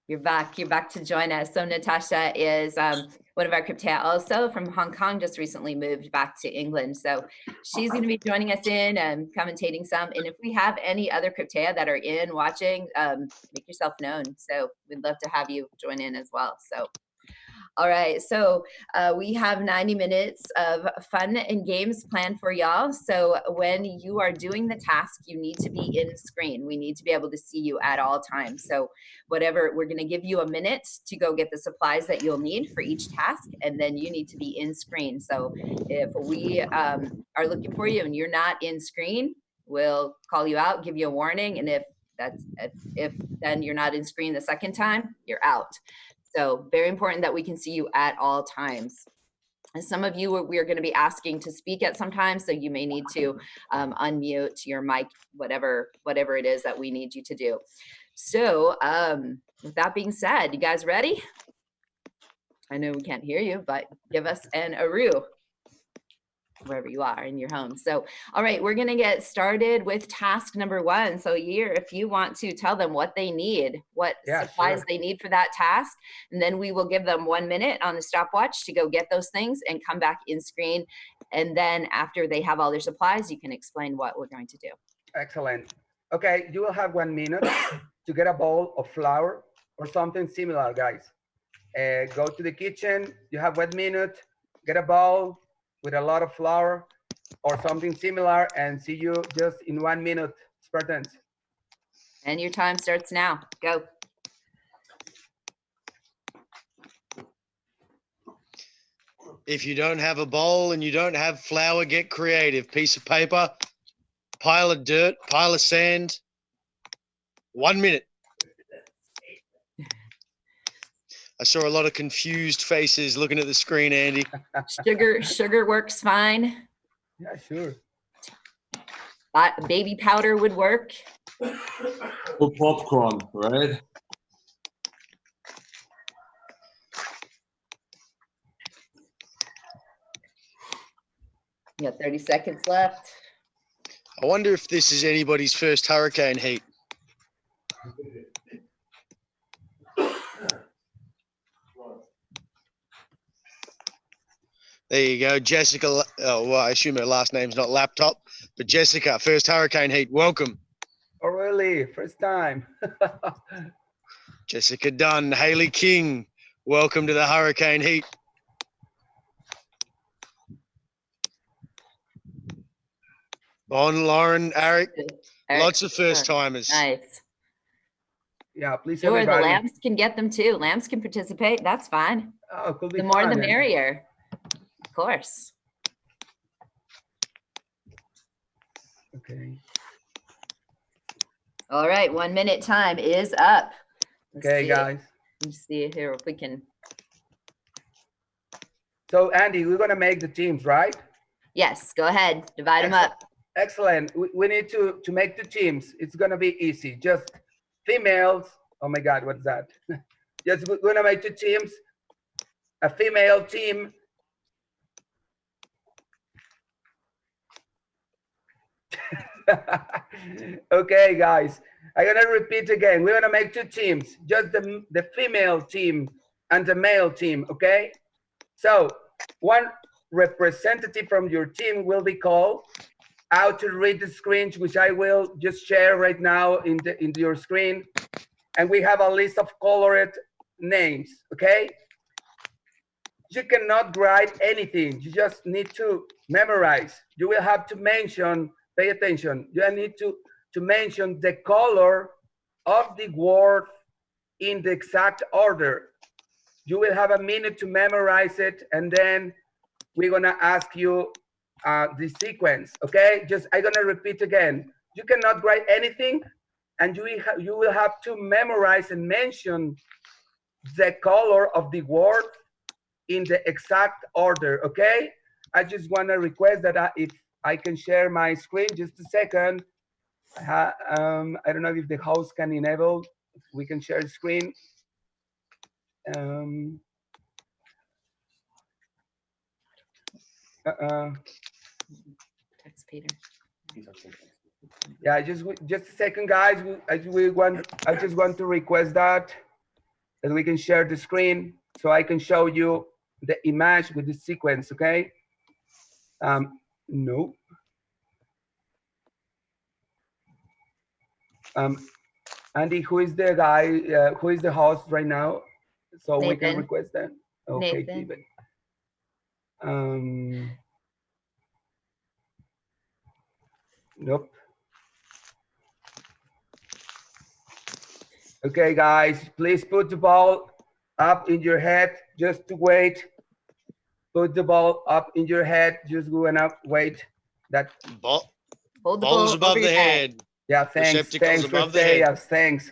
You're back. You're back to join us. So Natasha is one of our cryptea also from Hong Kong, just recently moved back to England. So she's going to be joining us in and commentating some. And if we have any other cryptea that are in watching, make yourself known. So we'd love to have you join in as well. So. All right, so we have 90 minutes of fun and games planned for y'all. So when you are doing the task, you need to be in screen. We need to be able to see you at all times. So whatever, we're gonna give you a minute to go get the supplies that you'll need for each task, and then you need to be in screen. So if we are looking for you and you're not in screen, we'll call you out, give you a warning, and if then you're not in screen the second time, you're out. So very important that we can see you at all times. And some of you, we are going to be asking to speak at some time, so you may need to unmute your mic, whatever it is that we need you to do. So with that being said, you guys ready? I know we can't hear you, but give us an AROO wherever you are in your home. So, all right, we're going to get started with task number 1. So Year, if you want to tell them what they need, what supplies they need for that task, and then we will give them 1 minute on the stopwatch to go get those things and come back in screen. And then after they have all their supplies, you can explain what we're going to do. Excellent. Okay, you will have 1 minute to get a bowl of flour or something similar, guys. Go to the kitchen, you have 1 minute, get a bowl with a lot of flour or something similar, and see you just in 1 minute, Spartans. And your time starts now. Go. If you don't have a bowl and you don't have flour, get creative. Piece of paper, pile of dirt, pile of sand. 1 minute. I saw a lot of confused faces looking at the screen, Andy. Sugar works fine. Yeah, sure. Baby powder would work. Or popcorn, right? You got 30 seconds left. I wonder if this is anybody's first hurricane heat. There you go, Jessica. Oh, well, I assume her last name's not Laptop, but Jessica, first hurricane heat. Welcome. Oh, really? First time. Jessica Dunn, Haley King. Welcome to the hurricane heat. Bon, Lauren, Eric, lots of first timers. Nice. Yeah, please. Sure, everybody. the lambs can get them too. Lambs can participate. That's fine. Oh, could be the more fun, the then. merrier. Of course. Okay. All right, 1 minute time is up. Okay, guys. Let's see here if we can. So, Andy, we're going to make the teams, right? Yes, go ahead. Divide them up. Excellent. We need to make the teams. It's going to be easy. Just females. Oh, my God, what's that? Just we're going to make 2 teams. A female team. Okay, guys. I'm going to repeat again. We're going to make 2 teams. Just the female team and the male team, okay? So, one representative from your team will be called out to read the screens, which I will just share right now in your screen. And we have a list of colored names, okay? You cannot write anything. You just need to memorize. You will have to mention, pay attention. You need to mention the color of the word in the exact order. You will have a minute to memorize it, and then we're gonna ask you the sequence, okay? Just, I'm gonna repeat again. You cannot write anything, and you will have to memorize and mention the color of the word in the exact order, okay? I just wanna request that if I can share my screen, just a second. I don't know if the host can enable, we can share the screen. Text Peter. Yeah, just a second, guys. I just want to request that we can share the screen so I can show you the image with the sequence, okay? No. Andy, who is the guy, who is the host right now? So we can Nathan. request that. Okay, Nathan. keep it. Nope. Okay, guys, please put the ball up in your head. Just to wait. Put the ball up in your head. Just go and up. Wait. That. Ball. Hold the Ball's ball above over the your head. Yeah, thanks. Receptacles Thanks, above the head. Yes, thanks.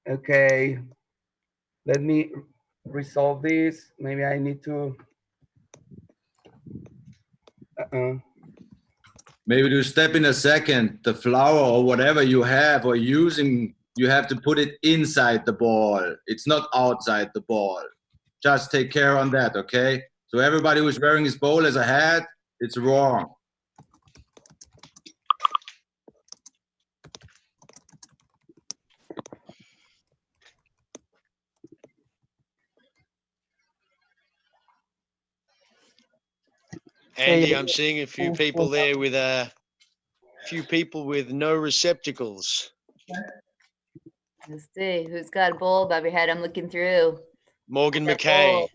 Okay. Let me resolve this. Maybe I need to. Maybe to step in a second, the flower or whatever you have or using, you have to put it inside the ball. It's not outside the ball. Just take care on that, okay? So everybody who's wearing his bowl as a hat, it's wrong. Andy, I'm seeing a few people there with no receptacles. Let's see who's got a bowl above your head. I'm looking through. Morgan That McKay. bowl.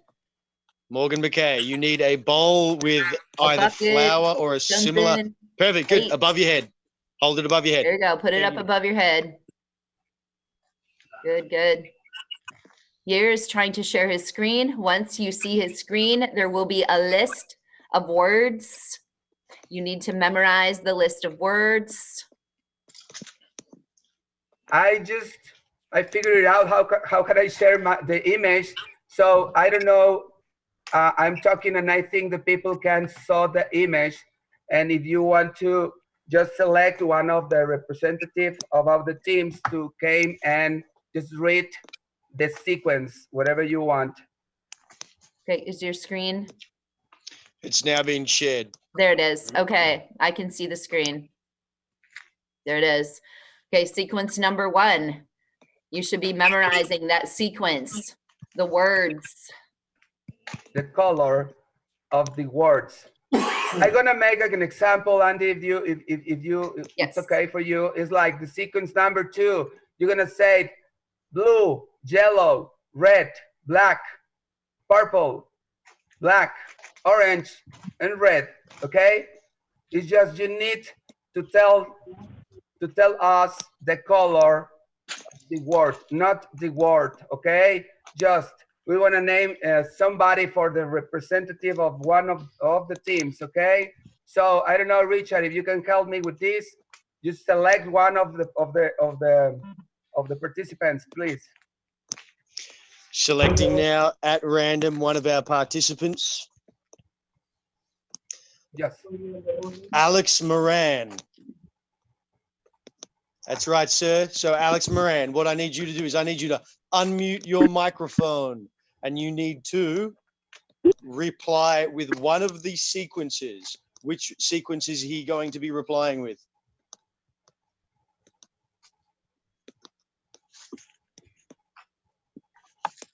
Morgan McKay, you need a bowl with either bucket, flour or a similar. something. Perfect, good. Weight. Above your head. Hold it above your head. There you go. Put it up above your head. Good, good. Yair is trying to share his screen. Once you see his screen, there will be a list of words. You need to memorize the list of words. I figured it out. How can I share the image? So I don't know. I'm talking, and I think the people can saw the image. And if you want to just select one of the representative of the teams to came and just read the sequence, whatever you want. Okay, is your screen? It's now being shared. There it is. Okay, I can see the screen. There it is. Okay, sequence number 1. You should be memorizing that sequence, the words. The color of the words. I'm gonna make an example, Andy. If it's okay for you, it's like the sequence number 2. You're gonna say blue, yellow, red, black, purple, black, orange, and red. Okay? It's just you need to tell us the color of the word, not the word. Okay? Just we want to name somebody for the representative of one of the teams. Okay? So I don't know, Richard, if you can help me with this. Just select one of the participants, please. Selecting now at random one of our participants. Yes. Alex Moran. That's right, sir. So Alex Moran, what I need you to do is I need you to unmute your microphone and you need to reply with one of these sequences. Which sequence is he going to be replying with?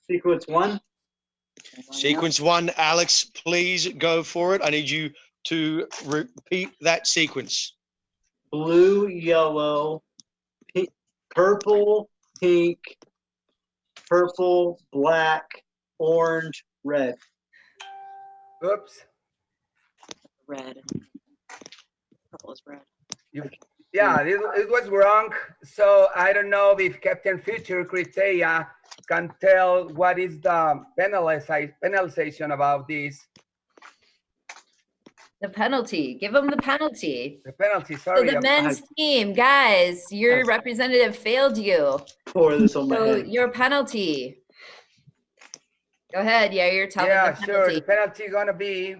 Sequence 1. Sequence 1, Alex, please go for it. I need you to repeat that sequence. Blue, yellow, purple, pink, purple, black, orange, red. Oops. Red. Purple is red. Yeah, it was wrong. So I don't know if Captain Future criteria can tell what is the penalization about this. The penalty. Give them the penalty. The penalty, So sorry. the men's team, guys, your representative failed you. Pour this on my So head. your penalty. Go ahead. Yeah, you're telling Yeah, the sure. penalty. The penalty gonna be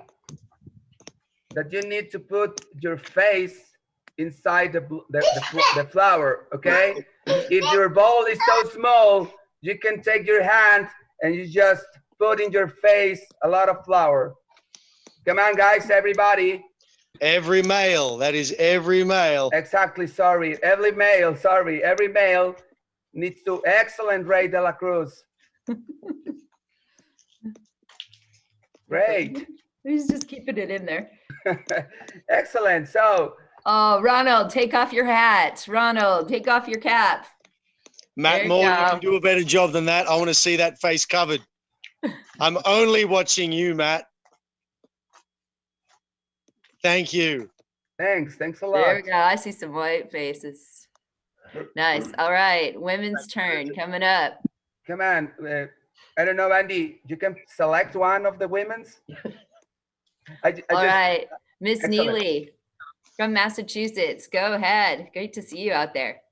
that you need to put your face inside the flour, okay? If your bowl is so small, you can take your hand and you just put in your face a lot of flour. Come on, guys, everybody. Every male, that is every male. Exactly, sorry. Every male needs to, excellent, Ray De La Cruz. Great. He's just keeping it in there. Excellent. So. Oh, Ronald, take off your hat. Ronald, take off your cap. Matt Moore, you can do a better job than that. I want to see that face covered. I'm only watching you, Matt. Thank you. Thanks a lot. There we go. I see some white faces. Nice. All right. Women's turn coming up. Come on. I don't know, Andy. You can select one of the women's. All right. Miss Neely from Massachusetts. Go ahead. Great to see you out there.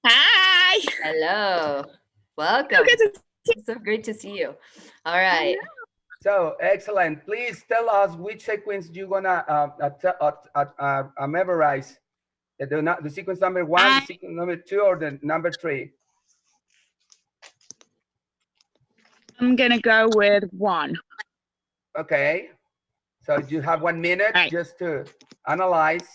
Hi. Hello. Welcome. So great to see you. All right. So excellent. Please tell us which sequence you're gonna memorize. The sequence number 1, the sequence number 2, or the number 3. I'm gonna go with 1. Okay. So you have 1 minute just to analyze.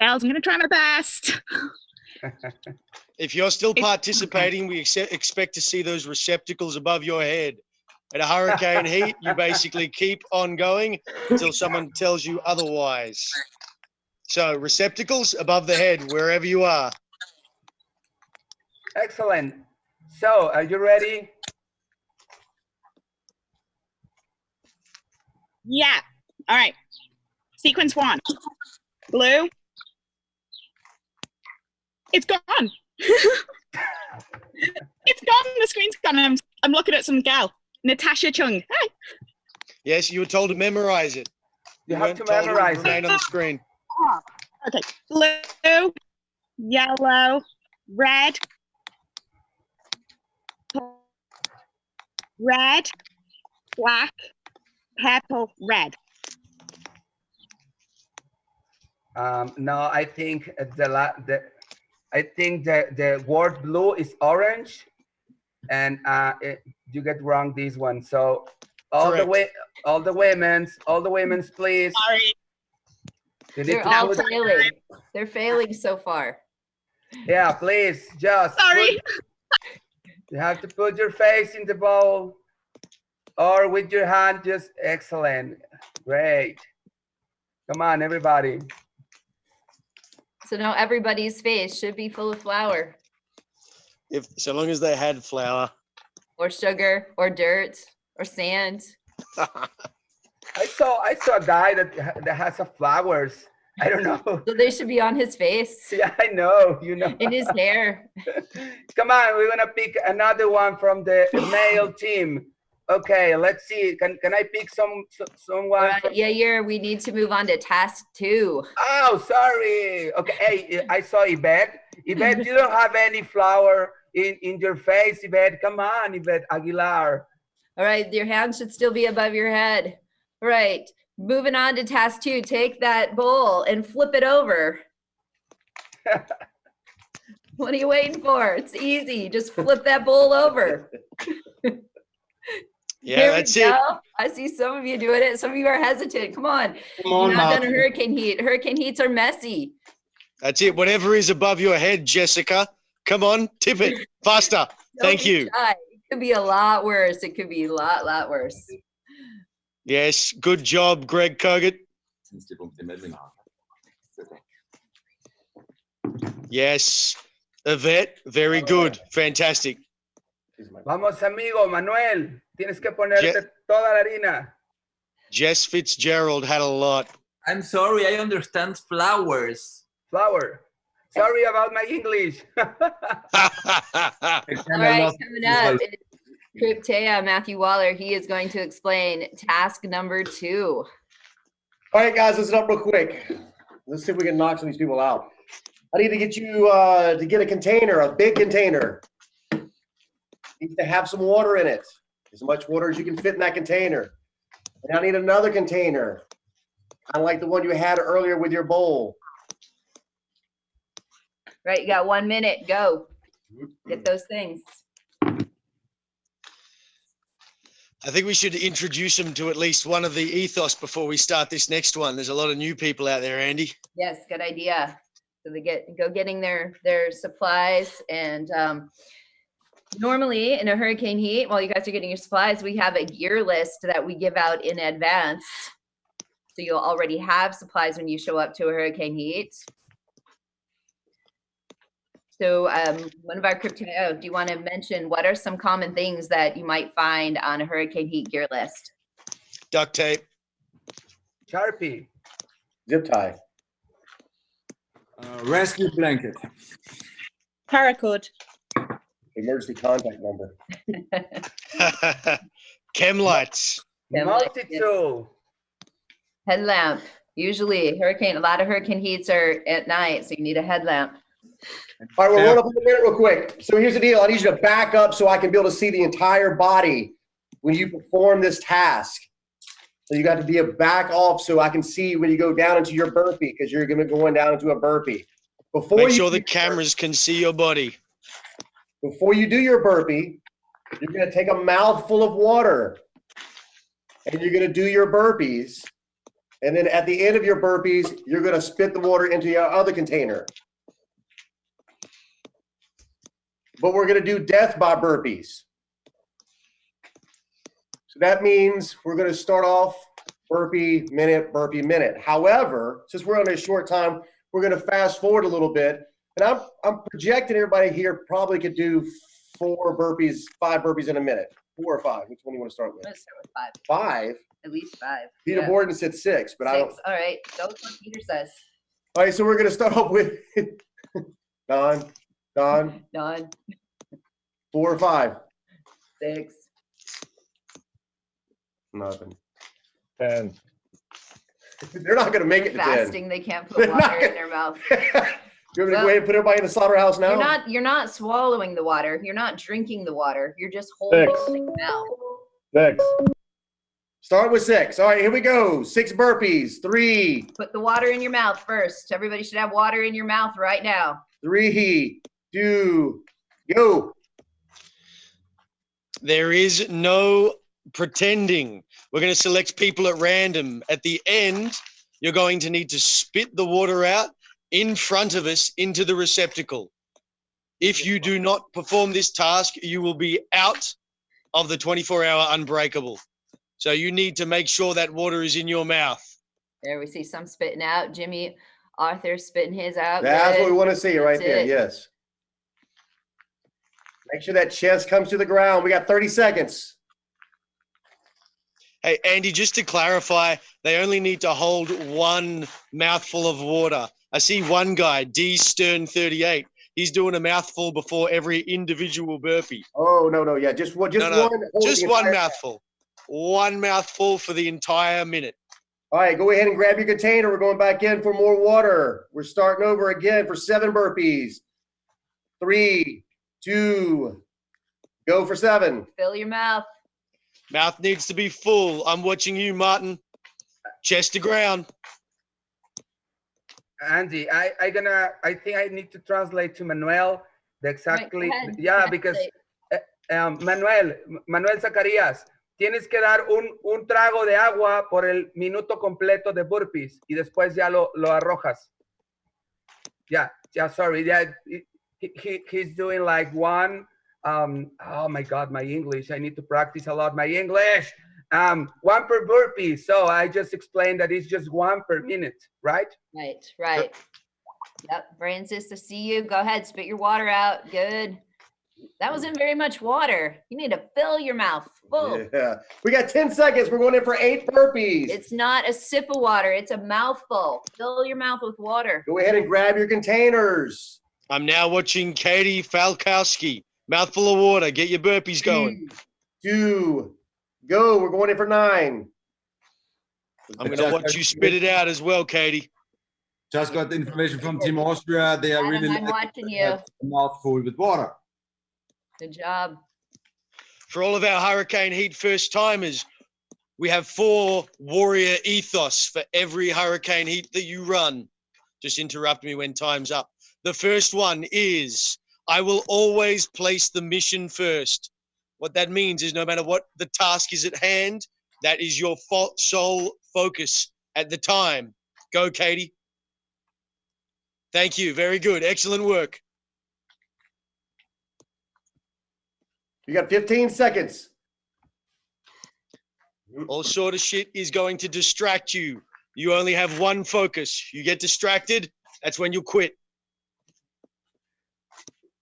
Girls, I'm gonna try my best. If you're still participating, we expect to see those receptacles above your head. At a hurricane heat, you basically keep on going until someone tells you otherwise. So receptacles above the head, wherever you are. Excellent. So are you ready? Yeah. All right. Sequence 1. Blue. It's gone. It's gone. The screen's gone. And I'm looking at some gal, Natasha Chung. Hi. Yes, you were told to memorize it. You have to memorize it. Remain on the screen. Okay. Blue, yellow, red, black, purple, red. No, I think the word blue is orange, and you get wrong this one. So all the women's, please. Sorry. They're all failing. They're failing so far. Yeah, please, just. Sorry. You have to put your face in the bowl, or with your hand. Just excellent, great. Come on, everybody. So now everybody's face should be full of flour. So long as they had flour. Or sugar, or dirt, or sand. I saw a guy that has some flowers. I don't know. So they should be on his face. Yeah, I know. You know. In his hair. Come on, we're gonna pick another one from the male team. Okay, let's see. Can I pick someone? Right, yeah, we need to move on to task 2. Oh, sorry. Okay, hey, I saw Yvette. Yvette, you don't have any flour in your face, Yvette. Come on, Yvette Aguilar. All right, your hand should still be above your head. All right, moving on to task 2. Take that bowl and flip it over. What are you waiting for? It's easy. Just flip that bowl over. Yeah, that's it. I see some of you doing it. Some of you are hesitant. Come on. Come on, You've not done a Malcolm. hurricane heat. Hurricane heats are messy. That's it. Whatever is above your head, Jessica. Come on, tip it faster. Thank you. It could be a lot worse. It could be a lot worse. Yes, good job, Greg Kogut. Yes, Yvette, very good. Fantastic. Vamos, amigo, Manuel. Tienes que ponerte toda la harina. Jess Fitzgerald had a lot. I'm sorry, I understand flowers. Flower. Sorry about my English. All right, coming up is Cryptea Matthew Waller. He is going to explain task number 2. All right, guys, listen up real quick. Let's see if we can knock some of these people out. I need to get you to get a container, a big container. Needs to have some water in it, as much water as you can fit in that container. And I need another container, kind of like the one you had earlier with your bowl. Right, you got 1 minute. Go. Get those things. I think we should introduce them to at least one of the ethos before we start this next one. There's a lot of new people out there, Andy. Yes, good idea. So they go getting their supplies, and normally in a hurricane heat, while you guys are getting your supplies, we have a gear list that we give out in advance. So you'll already have supplies when you show up to a hurricane heat. So one of our Crypteo, do you want to mention what are some common things that you might find on a hurricane heat gear list? Duct tape. Sharpie. Zip tie. Rescue blanket. Paracord. Emergency contact number. Chem lights. Multi-tool. Headlamp. Usually a lot of hurricane heats are at night, so you need a headlamp. All right, we're rolling up in a minute real quick. So here's the deal. I need you to back up so I can be able to see the entire body when you perform this task. So you got to be a back off so I can see when you go down into your burpee, because you're going to be going down into a burpee. Make sure the cameras can see your body. Before you do your burpee, you're going to take a mouthful of water and you're going to do your burpees. And then at the end of your burpees, you're going to spit the water into your other container. But we're going to do death by burpees. So that means we're going to start off burpee minute. However, since we're on a short time, we're going to fast forward a little bit. And I'm projecting everybody here probably could do 5 burpees in a minute. 4 or 5. Which one do you want to start with? Let's start with 5. 5? At least 5. Peter Borden said 6, but 6. I don't. All right, go with what Peter says. All right, so we're going to start off with Don. 4 or 5? 6. Nothing. 10. They're not going to make it to 10. Fasting, they can't put water in their mouth. You want me to go ahead and put everybody in the slaughterhouse now? You're not swallowing the water. You're not drinking the water. You're just holding it in your mouth. 6. Start with 6. All right, here we go. 6 burpees. 3. Put the water in your mouth first. Everybody should have water in your mouth right now. 3, 2, go. There is no pretending. We're going to select people at random. At the end, you're going to need to spit the water out in front of us into the receptacle. If you do not perform this task, you will be out of the 24-hour Unbreakable. So you need to make sure that water is in your mouth. There we see some spitting out. Jimmy Arthur spitting his out. That's Good. what we want to see right That's there. it. Yes. Make sure that chest comes to the ground. We got 30 seconds. Hey, Andy, just to clarify, they only need to hold 1 mouthful of water. I see one guy, D Stern 38. He's doing a mouthful before every individual burpee. Oh, no. Yeah, just one. Just one mouthful. 1 mouthful for the entire minute. All right, go ahead and grab your container. We're going back in for more water. We're starting over again for 7 burpees. 3, 2, go for 7. Fill your mouth. Mouth needs to be full. I'm watching you, Martin. Chest to ground. Andy, I think I need to translate to Manuel exactly. Right, Yeah, because Manuel Zacarías, tienes que dar un trago de agua por el minuto completo de burpees y después ya lo arrojas. Yeah, sorry. Yeah, he's doing like 1. Oh my God, my English. I need to practice a lot my English. 1 per burpee. So I just explained that it's just 1 per minute, right? Right. Yep, Francis, to see you. Go ahead, spit your water out. Good. That wasn't very much water. You need to fill your mouth full. Yeah. We got 10 seconds. We're going in for 8 burpees. It's not a sip of water. It's a mouthful. Fill your mouth with water. Go ahead and grab your containers. I'm now watching Katie Falkowski. Mouthful of water. Get your burpees going. 2, go. We're going in for 9. I'm going to watch you spit it out as well, Katie. Just got the information from Team Austria. They are Adam, really I'm watching you. a mouthful with water. Good job. For all of our Hurricane Heat first timers, we have 4 warrior ethos for every Hurricane Heat that you run. Just interrupt me when time's up. The first one is, I will always place the mission first. What that means is no matter what the task is at hand, that is your sole focus at the time. Go, Katie. Thank you. Very good. Excellent work. You got 15 seconds. All sort of shit is going to distract you. You only have one focus. You get distracted, that's when you quit.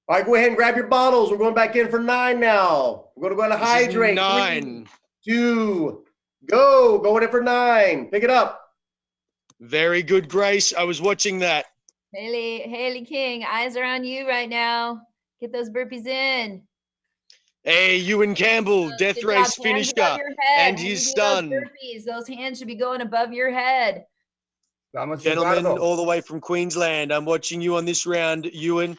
All right, go ahead and grab your bottles. We're going back in for 9 now. We're going to go to hydrate. 9. 3, 2, go. Going in for 9. Pick it up. Very good, Grace. I was watching that. Haley King, eyes are on you right now. Get those burpees in. Hey, Ewan Campbell, death Good race job. Hands finisher, above your head. and When you his do son. Those burpees, those hands should be going above your head. Vamos, Gentlemen, Eduardo. all the way from Queensland. I'm watching you on this round, Ewan.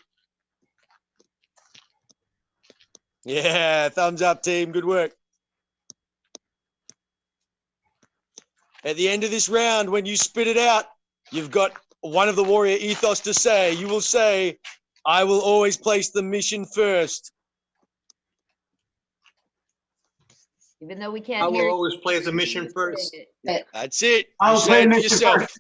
Yeah, thumbs up, team. Good work. At the end of this round, when you spit it out, you've got one of the warrior ethos to say. You will say, I will always place the mission first. Even though we can't I hear will you, always place the mission first. That's it. I You will say play it for mission yourself. first.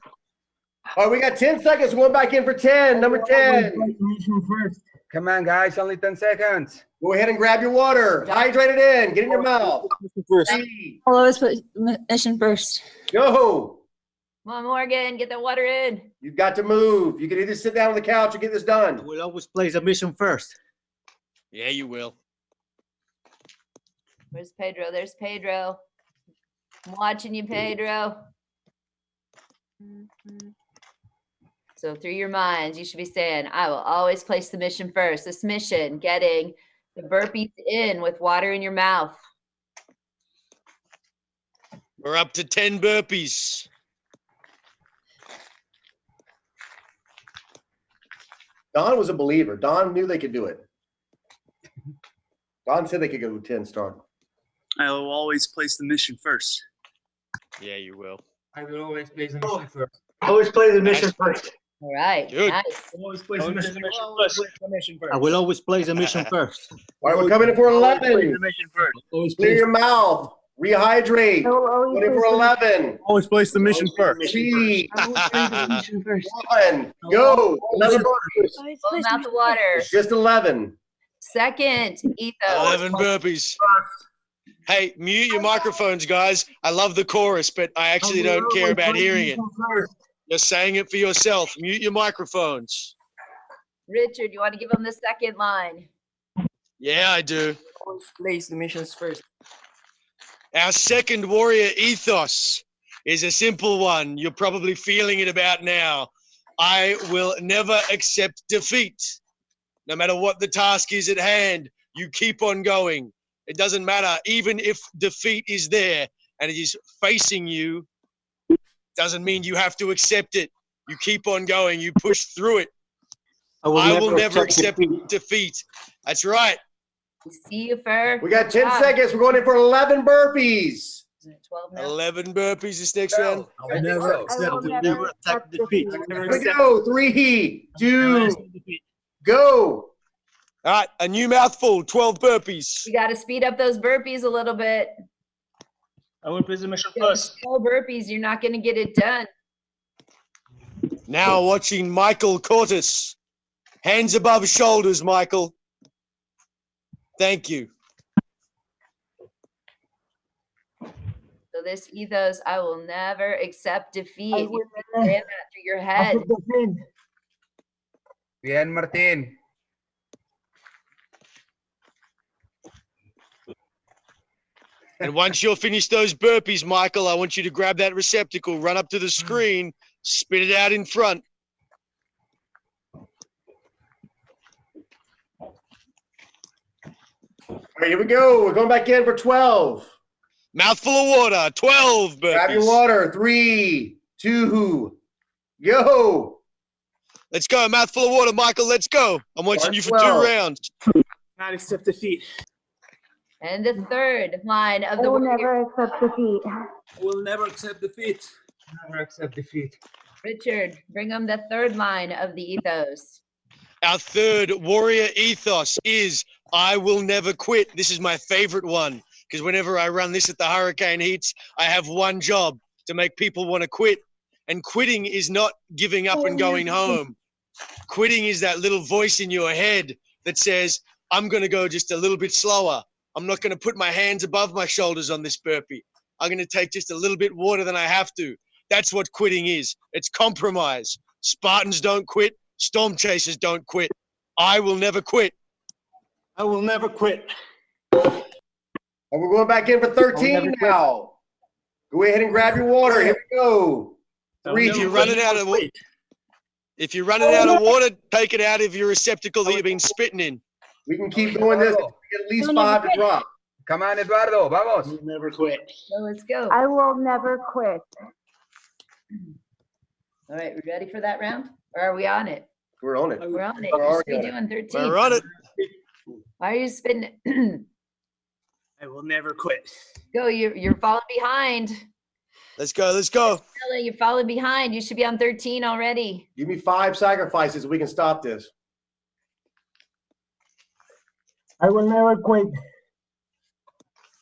All right, we got 10 seconds. We're going back in for 10. Number 10. Mission first. Come on, guys. Only 10 seconds. Go ahead and grab your water. Hydrate it in. Get in your mouth. 3, I'll always put mission first. go. Come on, Morgan, get that water in. You've got to move. You can either sit down on the couch or get this done. I will always place the mission first. Yeah, you will. Where's Pedro? There's Pedro. I'm watching you, Pedro. So through your minds, you should be saying, I will always place the mission first. This mission, getting the burpees in with water in your mouth. We're up to 10 burpees. Don was a believer. Don knew they could do it. Don said they could go 10 start. I will always place the mission first. Yeah, you will. I will always place the mission first. Always play the mission first. All right. Good. Nice. Always place the Always mission first. I will always place the mission first. All right, we're coming in for Always place 11. the mission first. Always Clear place, your mouth. Rehydrate. Going in for 11. Always place the mission first. 3, Mission first. 1, go. 11 burpees. Full mouth of water. Just 11. Second, ethos. 11 burpees. Hey, mute your microphones, guys. I love the chorus, but I actually don't care about hearing it. You're saying it for yourself. Mute your microphones. Richard, you want to give him the second line? Yeah, I do. always place the missions first. Our second warrior ethos is a simple one. You're probably feeling it about now. I will never accept defeat. No matter what the task is at hand, you keep on going. It doesn't matter. Even if defeat is there and it is facing you, doesn't mean you have to accept it. You keep on going. You push through it. I will never accept defeat. That's right. See you, Fur. We got 10 seconds. We're going in for 11 burpees. 12 now. 11 burpees this next round. I will never accept defeat. Here we go. 3, 2, go. All right, a new mouthful, 12 burpees. We got to speed up those burpees a little bit. I will place the mission If you first. slow burpees, you're not going to get it done. Now watching Michael Cortis. Hands above shoulders, Michael. Thank you. So this ethos, I will never accept defeat. You can say that through your head. Bien, Martin. And once you're finished those burpees, Michael, I want you to grab that receptacle, run up to the screen, spit it out in front. All right, here we go. We're going back in for 12. Mouthful of water, 12 burpees. Grab your water. 3, 2, go. Let's go. Mouthful of water, Michael. Let's go. I'm watching you for 2 rounds. Not accept defeat. And the third line of I the will warrior. never accept defeat. I will never accept defeat. Never accept defeat. Richard, bring them the third line of the ethos. Our third warrior ethos is I will never quit. This is my favorite one because whenever I run this at the Hurricane Heats, I have one job to make people want to quit. And quitting is not giving up and going home. Quitting is that little voice in your head that says, I'm going to go just a little bit slower. I'm not going to put my hands above my shoulders on this burpee. I'm going to take just a little bit water than I have to. That's what quitting is. It's compromise. Spartans don't quit. Storm chasers don't quit. I will never quit. I will never quit. And we're going back in for 13 now. Go ahead and grab your water. Here we go. If you're running out of water, take it out of your receptacle that you've been spitting in. We can keep doing this. Get at least 5 to drop. Come on, Eduardo. Vamos. I will never quit. So let's go. I will never quit. All right, we ready for that round? Or are we on it? We're on it. We're on it. We're You already should be on doing 13. We're on it. Why are you spitting it? I will never quit. Go, you're falling behind. Let's go. Let's go. Stella, you're falling behind. You should be on 13 already. Give me 5 sacrifices. We can stop this. I will never quit.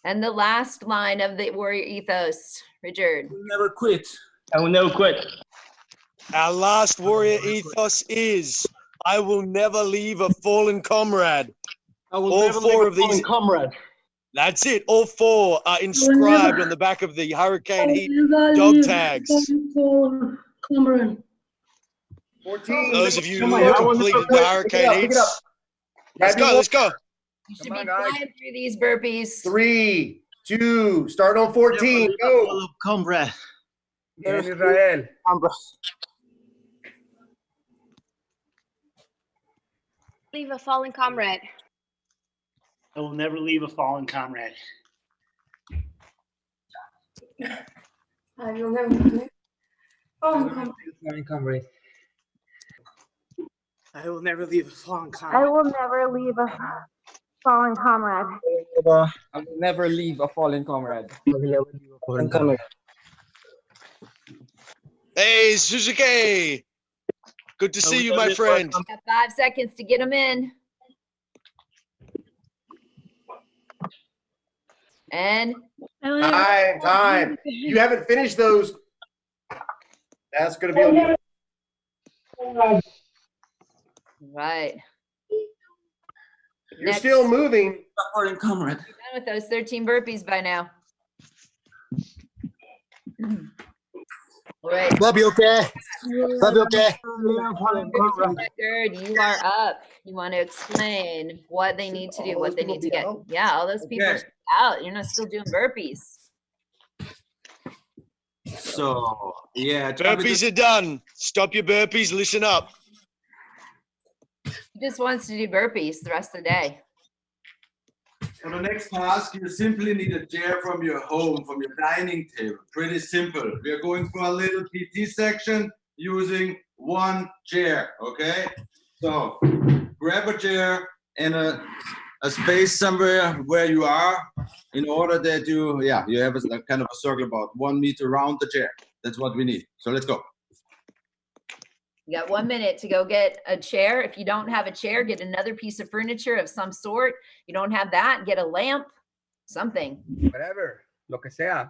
And the last line of the warrior ethos, Richard. I will never quit. I will never quit. Our last warrior ethos is I will never leave a fallen comrade. I will All never 4 leave of a fallen these. comrade. That's it. All 4 are inscribed on the back of the Hurricane Heat dog tags. 14. Those of you Come who on, have I will completed never the quit. Pick it Hurricane up, pick it Heats, up. let's go. Let's go. You should Come be on, guys. flying through these burpees. 3, 2, start on 14. Go. Comrade. Bien, Israel. Leave a fallen comrade. I will never leave a fallen comrade. I will never leave. Fallen comrade. I will never leave a fallen I comrade. will never leave a fallen comrade. I will never leave a fallen comrade. Hey, Suzuki. Good to see you, my friend. Got 5 seconds to get them in. And Time. You haven't finished those. That's going to be on you. right. You're still moving. Fallen comrade. Done with those 13 burpees by now. All right. Bobby, okay? Bobby, okay? Record, you are up. You want to explain what they need to do, what they need to get. Yeah, all those people are out. You're not still doing burpees. So, yeah. Burpees are done. Stop your burpees. Listen up. He just wants to do burpees the rest of the day. For the next task, you simply need a chair from your home, from your dining table. Pretty simple. We are going for a little PT section using one chair, okay? So, grab a chair and a space somewhere where you are in order that you have a kind of a circle about 1 meter around the chair. That's what we need. So let's go. You got 1 minute to go get a chair. If you don't have a chair, get another piece of furniture of some sort. You don't have that, get a lamp, something. Whatever. Lo que sea.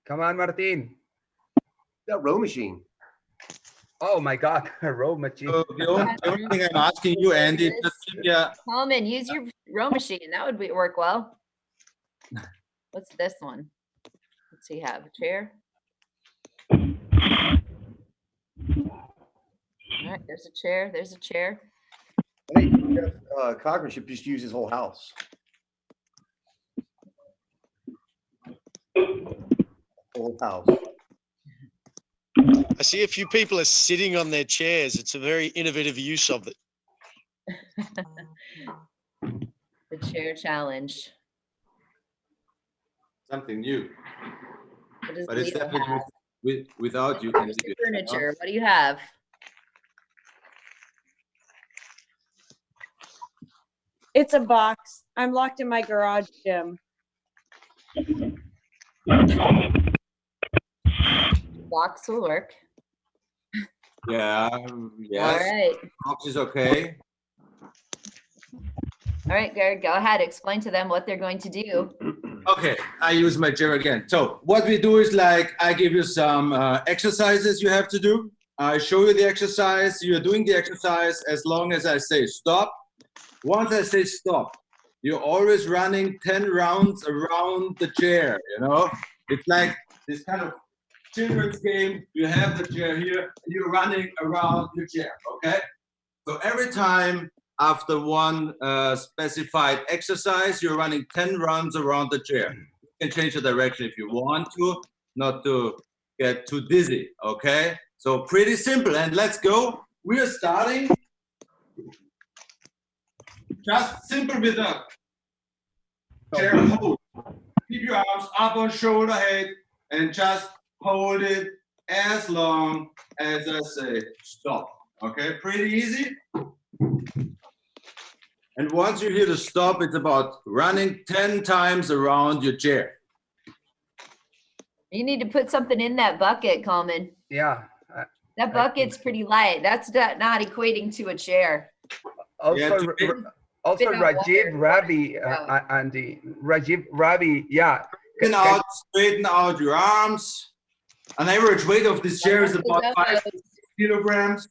Come on, Martin. That row machine. Oh my God, a row machine. So the only thing I'm asking you, Andy, just give me a... Coleman, use your row machine. That would work well. What's this one? What's he have? A chair? All right, there's a chair. There's a chair. I think Cochran should just use his whole house. Full house. I see a few people are sitting on their chairs. It's a very innovative use of it. The chair challenge. Something new. What does But it's Leo definitely have? without you can Here's do the it. furniture. What do you have? It's a box. I'm locked in my garage gym. Box will work. Yeah. All Yes. right. Box is okay. All right, Gary, go ahead. Explain to them what they're going to do. Okay, I use my chair again. So what we do is like, I give you some exercises you have to do. I show you the exercise. You're doing the exercise as long as I say stop. Once I say stop, you're always running 10 rounds around the chair, you know? It's like this kind of children's game. You have the chair here, and you're running around your chair, okay? So every time after one specified exercise, you're running 10 runs around the chair. You can change the direction if you want to, not to get too dizzy, okay? So pretty simple, and let's go. We are starting just simple with a chair hold. Keep your arms up on shoulder height and just hold it as long as I say stop, okay? Pretty easy. And once you hear the stop, it's about running 10 times around your chair. You need to put something in that bucket, Coleman. Yeah. That bucket's pretty light. That's not equating to a chair. Also, also Spit out Rajiv Ravi, Andy. Rajiv Ravi, yeah. Straighten out your arms. An average weight of this chair is about 5 to 6 kilograms.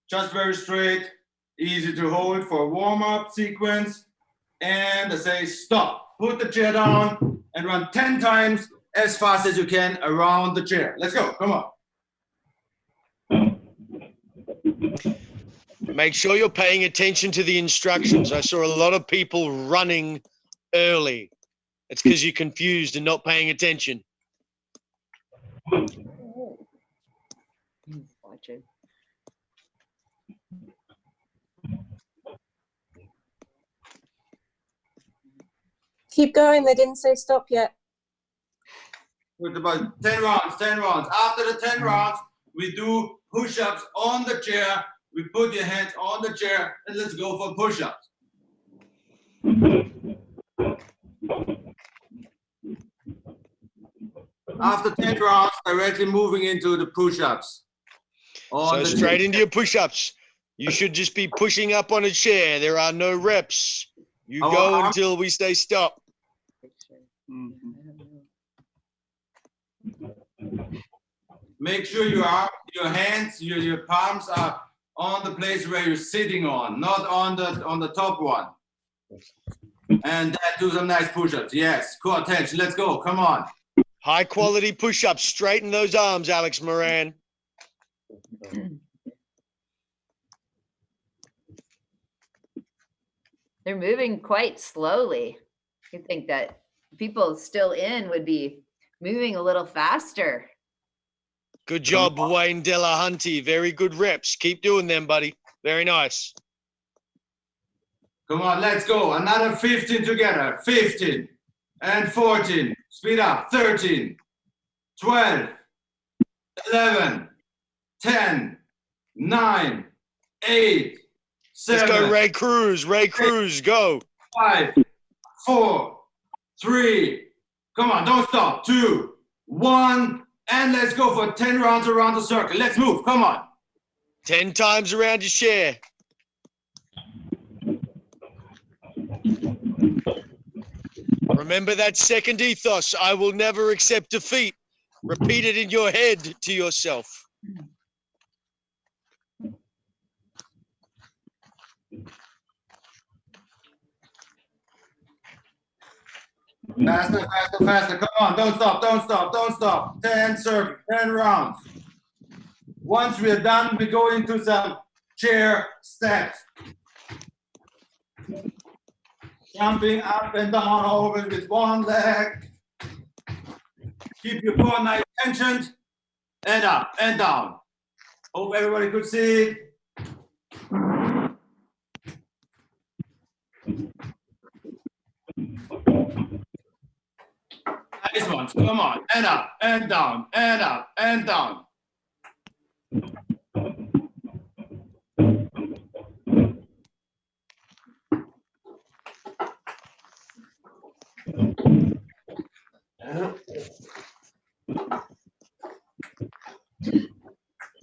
Just very straight, easy to hold for a warm-up sequence. And I say stop. Put the chair down and run 10 times as fast as you can around the chair. Let's go, come on. Make sure you're paying attention to the instructions. I saw a lot of people running early. It's because you're confused and not paying attention. Watching. Keep going. They didn't say stop yet. With about 10 rounds, 10 rounds. After the 10 rounds, we do push-ups on the chair. We put your hands on the chair and let's go for push-ups. After 10 rounds, directly moving into the push-ups. So straight into your push-ups. You should just be pushing up on a chair. There are no reps. You go until we say stop. Make sure your hands, your palms are on the place where you're sitting on, not on the top one. And do some nice push-ups. Yes, cool attention. Let's go. Come on. High quality push-ups. Straighten those arms, Alex Moran. They're moving quite slowly. You think that people still in would be moving a little faster. Good job, Wayne Delahunty. Very good reps. Keep doing them, buddy. Very nice. Come on, let's go. Another 15 together. 15 and 14. Speed up. 13, 12, 11, 10, 9, 8, 7. Let's go, Ray Cruz. Ray Cruz, go. 5, 4, 3. Come on, don't stop. 2, 1. And let's go for 10 rounds around the circle. Let's move. Come on. 10 times around your chair. Remember that second ethos. I will never accept defeat. Repeat it in your head to yourself. Faster, faster, faster. Come on. Don't stop. Don't stop. Don't stop. 10 circles, 10 rounds. Once we're done, we go into some chair steps. Jumping up and down over with one leg. Keep your core nice tensioned. And up and down. Hope everybody could see it. Nice ones. Come on. And up and down and up and down.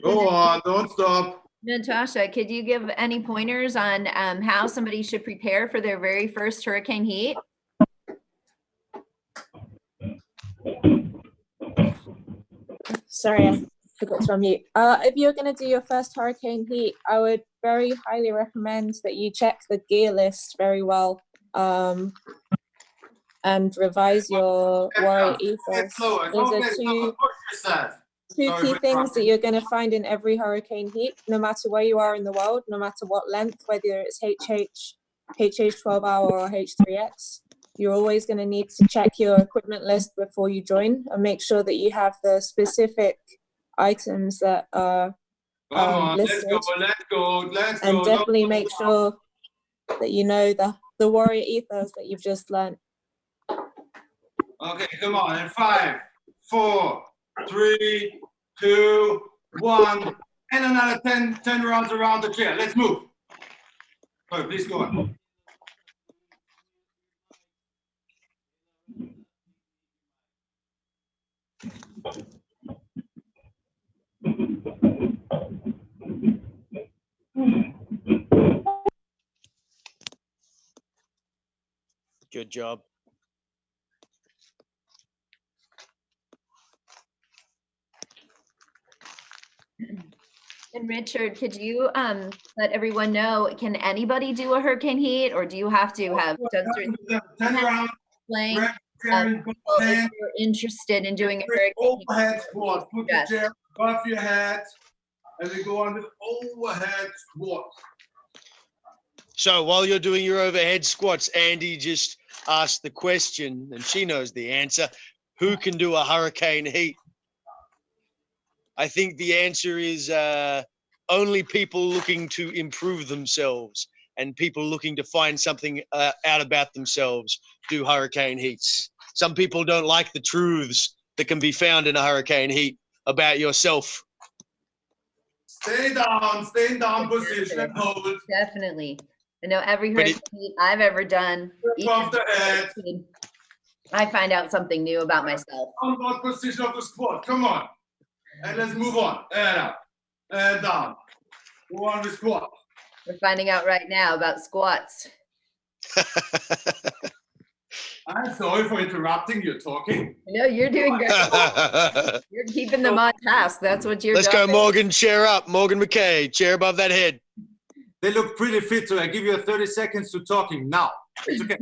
Go on, don't stop. Natasha, could you give any pointers on how somebody should prepare for their very first hurricane heat? Sorry, I forgot to unmute. If you're going to do your first hurricane heat, I would very highly recommend that you check the gear list very well and revise your warrior ethos. Those are two key things that you're going to find in every hurricane heat, no matter where you are in the world, no matter what length, whether it's HH 12 hour or H3X. You're always going to need to check your equipment list before you join and make sure that you have the specific items that are listed. Let's go. And definitely make sure that you know the warrior ethos that you've just learned. Okay, come on. And 5, 4, 3, 2, 1. And another 10 rounds around the chair. Let's move. All right, please go on. Good job. And Richard, could you let everyone know, can anybody do a hurricane heat, or do you have to have done certain 10 rounds. playing? If you're interested in doing a hurricane overhead squat. Put the chair above your head, and we go on with overhead squats. So while you're doing your overhead squats, Andy just asked the question, and she knows the answer. Who can do a hurricane heat? I think the answer is only people looking to improve themselves and people looking to find something out about themselves do hurricane heats. Some people don't like the truths that can be found in a hurricane heat about yourself. Stay down position and hold. Definitely. I know every hurricane heat I've ever done, I find out something new about myself. Onward position of the squat. Come on. And let's move on. And up. And down. Go on with squat. We're finding out right now about squats. I'm sorry for interrupting. You're talking. No, you're doing great. You're keeping them on task. That's what you're doing. Let's go, Morgan. Chair up. Morgan McKay. Chair above that head. They look pretty fit, so I give you 30 seconds to talking now. It's okay.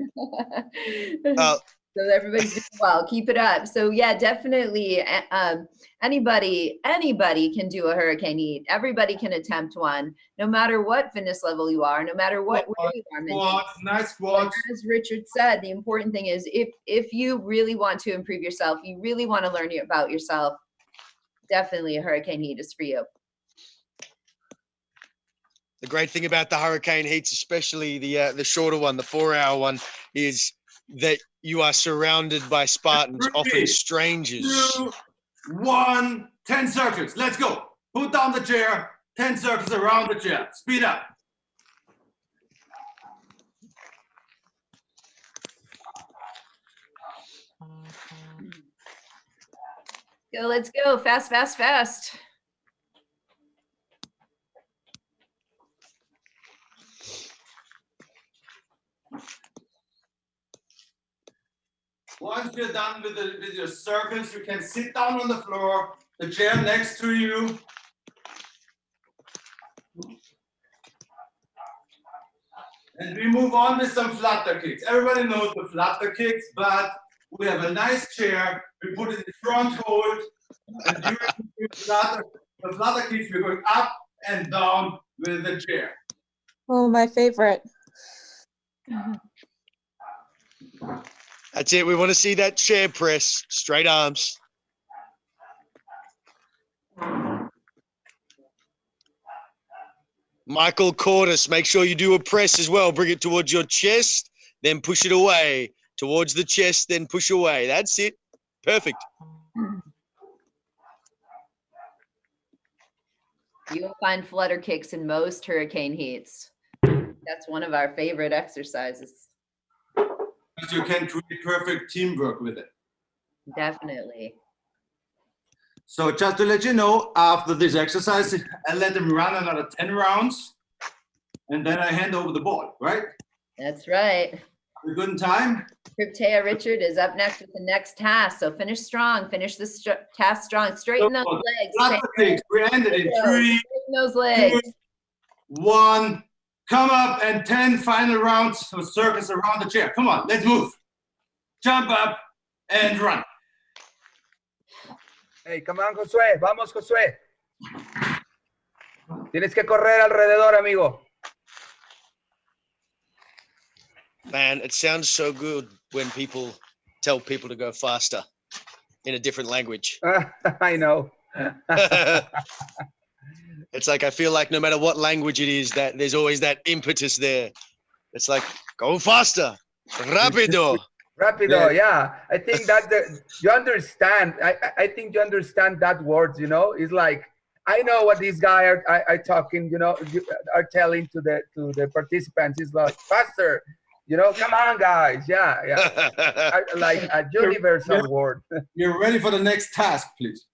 So everybody's doing well. Keep it up. So yeah, definitely. Anybody can do a hurricane heat. Everybody can attempt one, no matter what fitness level you are, no matter where you are mentally. Nice squats. As Richard said, the important thing is if you really want to improve yourself, you really want to learn about yourself, definitely a hurricane heat is for you. The great thing about the hurricane heats, especially the shorter one, the 4-hour one, is that you are surrounded by Spartans, often strangers. 2, 1, 10 circles. Let's go. Put down the chair. 10 circles around the chair. Speed up. Go, let's go. Fast, fast, fast. Once you're done with your circles, you can sit down on the floor, the chair next to you. And we move on with some flutter kicks. Everybody knows the flutter kicks, but we have a nice chair. We put it in front hold. And during the flutter kicks, we're going up and down with the chair. Oh, my favorite. That's it. We want to see that chair press. Straight arms. Michael Cordes, make sure you do a press as well. Bring it towards your chest, then push it away. Towards the chest, then push away. That's it. Perfect. You'll find flutter kicks in most hurricane heats. That's one of our favorite exercises. You can create perfect teamwork with it. Definitely. So just to let you know, after this exercise, I let them run another 10 rounds, and then I hand over the ball, right? That's right. We're good in time? Cryptea Richard is up next with the next task. So finish strong. Finish this task strong. Straighten those legs. Lots of things. We ended in 3, Straighten those legs. 2, 1. Come up and 10 final rounds of circles around the chair. Come on, let's move. Jump up and run. Hey, come on, Josué. Vamos, Josué. Tienes que correr alrededor, amigo. Man, it sounds so good when people tell people to go faster in a different language. I know. It's like I feel like no matter what language it is, that there's always that impetus there. It's like, go faster. Rapido. Rapido, yeah. I think that you understand. I think you understand that word, you know? It's like, I know what these guys are talking, you know, are telling to the participants. It's like, faster. You know, come on, guys. Yeah. Like a universal word. You're ready for the next task, please.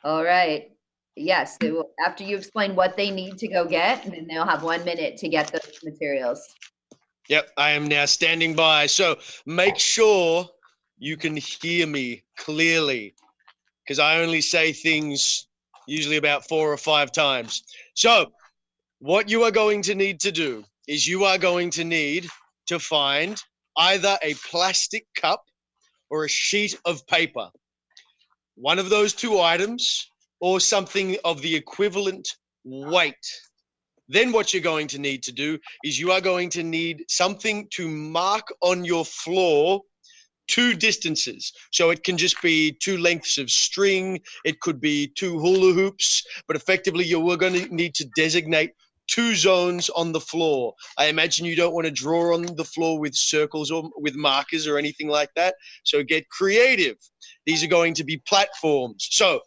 All right. Yes. After you explain what they need to go get, and then they'll have 1 minute to get those materials. Yep, I am now standing by. So make sure you can hear me clearly, because I only say things usually about 4 or 5 times. So what you are going to need to do is you are going to need to find either a plastic cup or a sheet of paper. One of those 2 items or something of the equivalent weight. Then what you're going to need to do is you are going to need something to mark on your floor 2 distances. So it can just be 2 lengths of string. It could be 2 hula hoops, but effectively you are going to need to designate 2 zones on the floor. I imagine you don't want to draw on the floor with circles or with markers or anything like that. So get creative. These are going to be platforms. So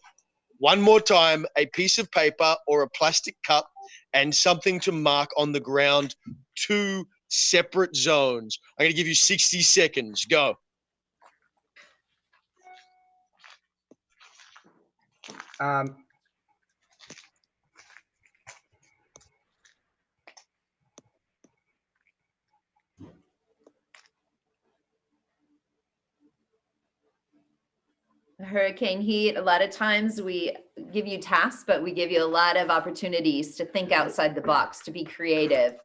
one more time, a piece of paper or a plastic cup and something to mark on the ground 2 separate zones. I'm going to give you 60 seconds. Go. Hurricane heat, a lot of times we give you tasks, but we give you a lot of opportunities to think outside the box, to be creative,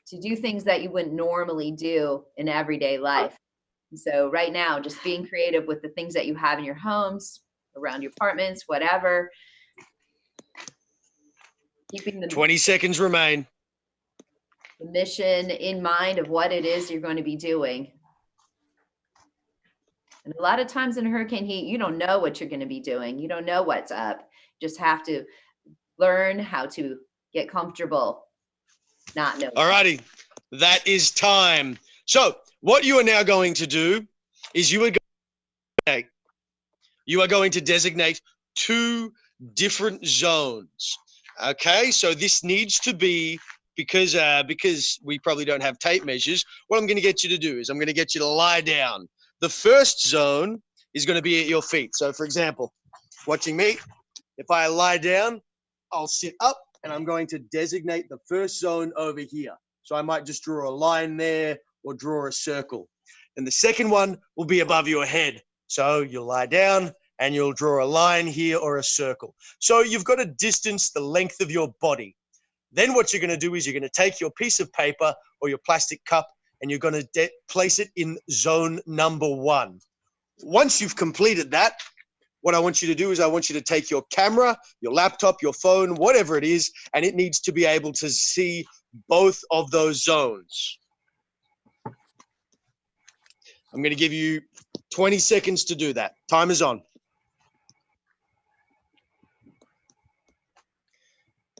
to do things that you wouldn't normally do in everyday life. So right now, just being creative with the things that you have in your homes, around your apartments, whatever. Keeping the 20 seconds remain. The mission in mind of what it is you're going to be doing. And a lot of times in hurricane heat, you don't know what you're going to be doing. You don't know what's up. You just have to learn how to get comfortable, not know. All righty, that is time. So what you are now going to do is you are going to designate 2 different zones. Okay, so this needs to be, because we probably don't have tape measures, what I'm going to get you to do is I'm going to get you to lie down. The first zone is going to be at your feet. So for example, watching me, if I lie down, I'll sit up and I'm going to designate the first zone over here. So I might just draw a line there or draw a circle. And the second one will be above your head. So you'll lie down and you'll draw a line here or a circle. So you've got to distance the length of your body. Then what you're going to do is you're going to take your piece of paper or your plastic cup and you're going to place it in zone number 1. Once you've completed that, what I want you to do is I want you to take your camera, your laptop, your phone, whatever it is, and it needs to be able to see both of those zones. I'm going to give you 20 seconds to do that. Time is on.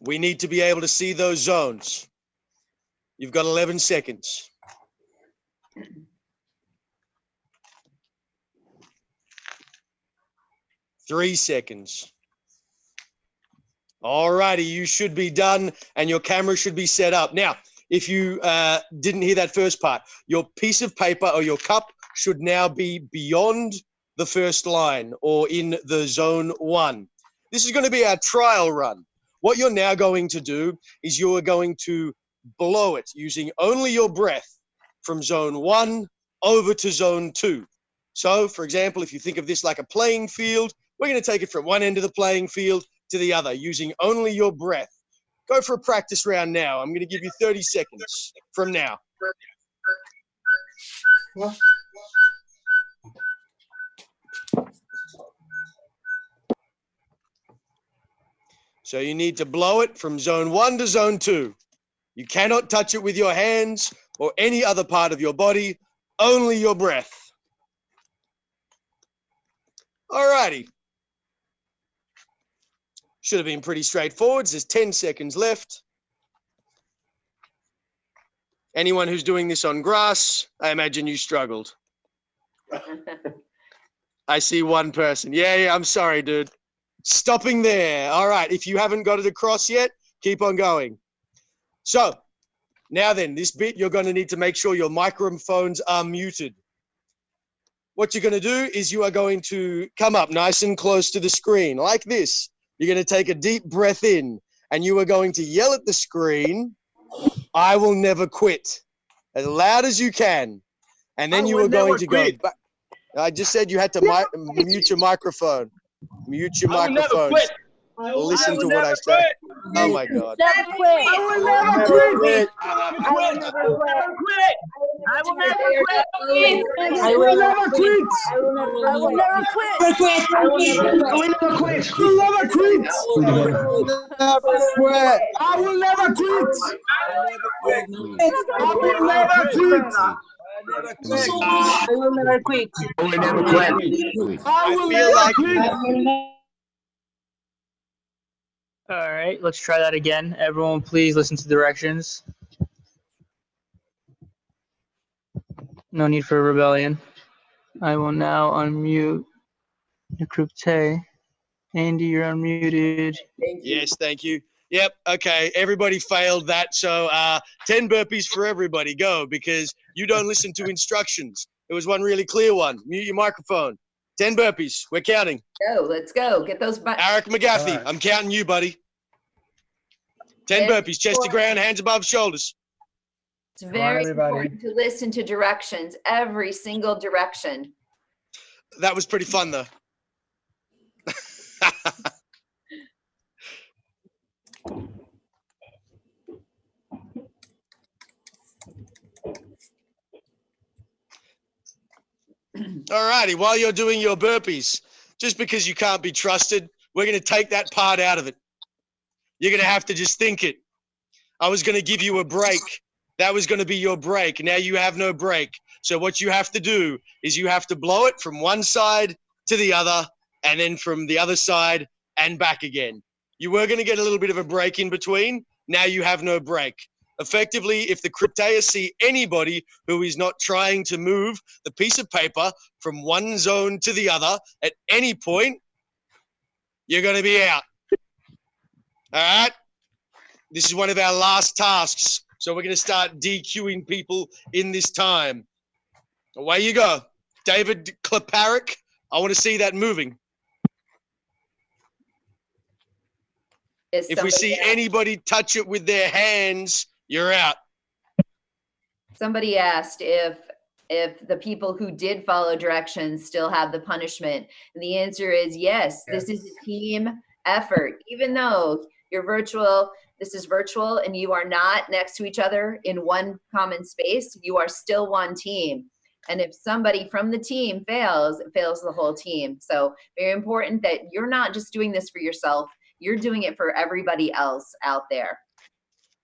We need to be able to see those zones. You've got 11 seconds. Three seconds. All righty, you should be done and your camera should be set up. Now, if you didn't hear that first part, your piece of paper or your cup should now be beyond the first line or in the zone 1. This is going to be our trial run. What you're now going to do is you are going to blow it using only your breath from zone 1 over to zone 2. So, for example, if you think of this like a playing field, we're going to take it from one end of the playing field to the other using only your breath. Go for a practice round now. I'm going to give you 30 seconds from now. So you need to blow it from zone 1 to zone 2. You cannot touch it with your hands or any other part of your body, only your breath. All righty. Should have been pretty straightforward. There's 10 seconds left. Anyone who's doing this on grass, I imagine you struggled. I see one person. Yeah, I'm sorry, dude. Stopping there. All right, if you haven't got it across yet, keep on going. So, now then, this bit, you're going to need to make sure your microphones are muted. What you're going to do is you are going to come up nice and close to the screen, like this. You're going to take a deep breath in, and you are going to yell at the screen, "I will never quit," as loud as you can. And then you are going to go back. I just said you had to mute your microphone. Mute your microphone. Listen to what I say. Oh my God. Never quit. I will never quit. I will never quit. I will never quit. I will never quit. I will never quit. I will never quit. I will never quit. I will never quit. I will never quit. I will never quit. I will never quit. I will never quit. I will never quit. All right, let's try that again. Everyone, please listen to directions. No need for rebellion. I will now unmute the group Tay. Andy, you're unmuted. Yes, thank you. Yep, okay, everybody failed that. So 10 burpees for everybody, go, because you don't listen to instructions. There was one really clear one. Mute your microphone. 10 burpees, we're counting. Go, let's go. Get those buttons. Eric McGaffey, I'm counting you, buddy. 10 burpees, chest to ground, hands above shoulders. It's very important to listen to directions, every single direction. That was pretty fun, though. All righty, while you're doing your burpees, just because you can't be trusted, we're going to take that part out of it. You're going to have to just think it. I was going to give you a break. That was going to be your break. Now you have no break. So what you have to do is you have to blow it from one side to the other and then from the other side and back again. You were going to get a little bit of a break in between. Now you have no break. Effectively, if the crypteists see anybody who is not trying to move the piece of paper from one zone to the other at any point, you're going to be out. All right? This is one of our last tasks. So we're going to start DQing people in this time. Away you go. David Kleparic, I want to see that moving. If we see anybody touch it with their hands, you're out. Somebody asked if the people who did follow directions still have the punishment. And the answer is yes. This is a team effort. Even though you're virtual, this is virtual, and you are not next to each other in one common space, you are still one team. And if somebody from the team fails, it fails the whole team. So very important that you're not just doing this for yourself, you're doing it for everybody else out there.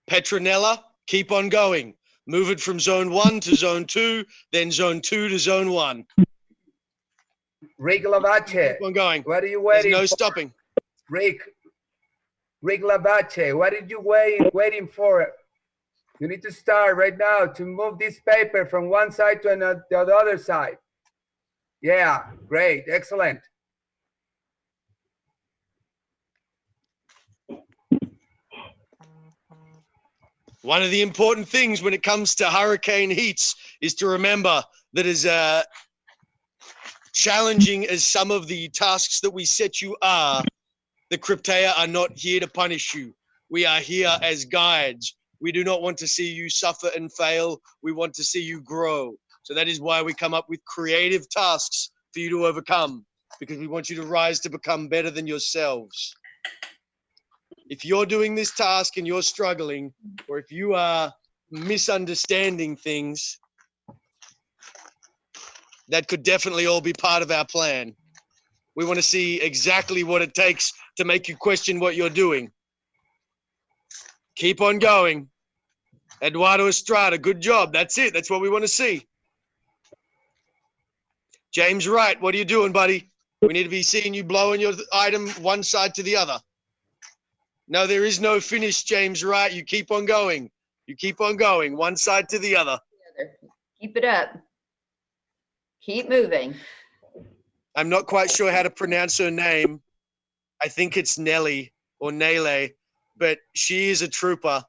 Petronella, keep on going. Move it from zone 1 to zone 2, then zone 2 to zone 1. Rick Lavache. Keep on going. What are you There's waiting no for? stopping. Rick Lavache, what did you waiting for? You need to start right now to move this paper from one side to the other side. Yeah, great, excellent. One of the important things when it comes to hurricane heats is to remember that as challenging as some of the tasks that we set you are, the Cryptea are not here to punish you. We are here as guides. We do not want to see you suffer and fail. We want to see you grow. So that is why we come up with creative tasks for you to overcome, because we want you to rise to become better than yourselves. If you're doing this task and you're struggling, or if you are misunderstanding things, that could definitely all be part of our plan. We want to see exactly what it takes to make you question what you're doing. Keep on going. Eduardo Estrada, good job. That's it. That's what we want to see. James Wright, what are you doing, buddy? We need to be seeing you blowing your item one side to the other. No, there is no finish, James Wright. You keep on going. You keep on going, one side to the other. Keep it up. Keep moving. I'm not quite sure how to pronounce her name. I think it's Nelly or Nele, but she is a trooper.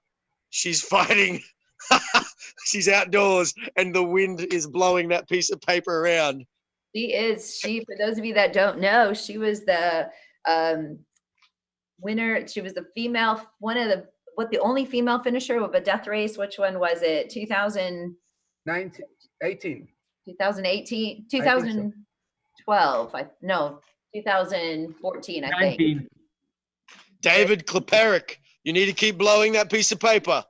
She's fighting. She's outdoors and the wind is blowing that piece of paper around. She, for those of you that don't know, she was the winner. She was the female, the only female finisher of a death race. Which one was it? 2018. 2018, 2012. 2014, I think. David Kleperic, you need to keep blowing that piece of paper.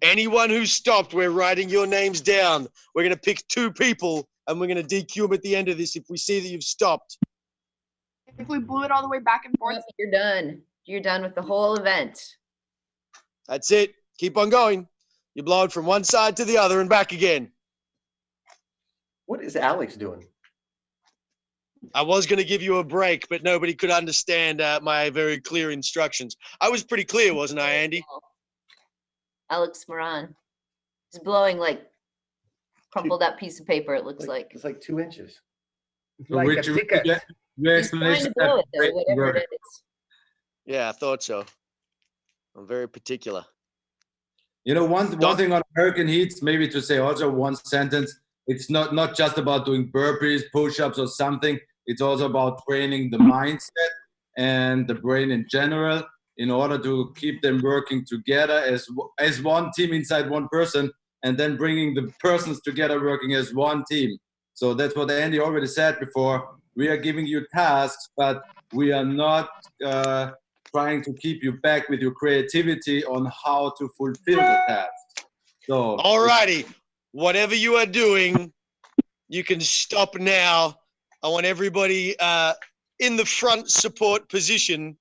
Anyone who stopped, we're writing your names down. We're going to pick 2 people and we're going to DQ them at the end of this if we see that you've stopped. If we blew it all the way back and forth. You're done. You're done with the whole event. That's it. Keep on going. You blow it from one side to the other and back again. What is Alex doing? I was going to give you a break, but nobody could understand my very clear instructions. I was pretty clear, wasn't I, Andy? Alex Moran. He's blowing like crumpled up piece of paper, it looks like. It's like 2 inches. It's like a ticket. He's trying to blow it though, whatever it is. Yeah, I thought so. I'm very particular. You know, one thing on hurricane heats, maybe to say also one sentence, it's not just about doing burpees, push-ups or something. It's also about training the mindset and the brain in general in order to keep them working together as one team inside one person, and then bringing the persons together working as one team. So that's what Andy already said before. We are giving you tasks, but we are not trying to keep you back with your creativity on how to fulfill the tasks. So, alrighty, whatever you are doing, you can stop now. I want everybody in the front support position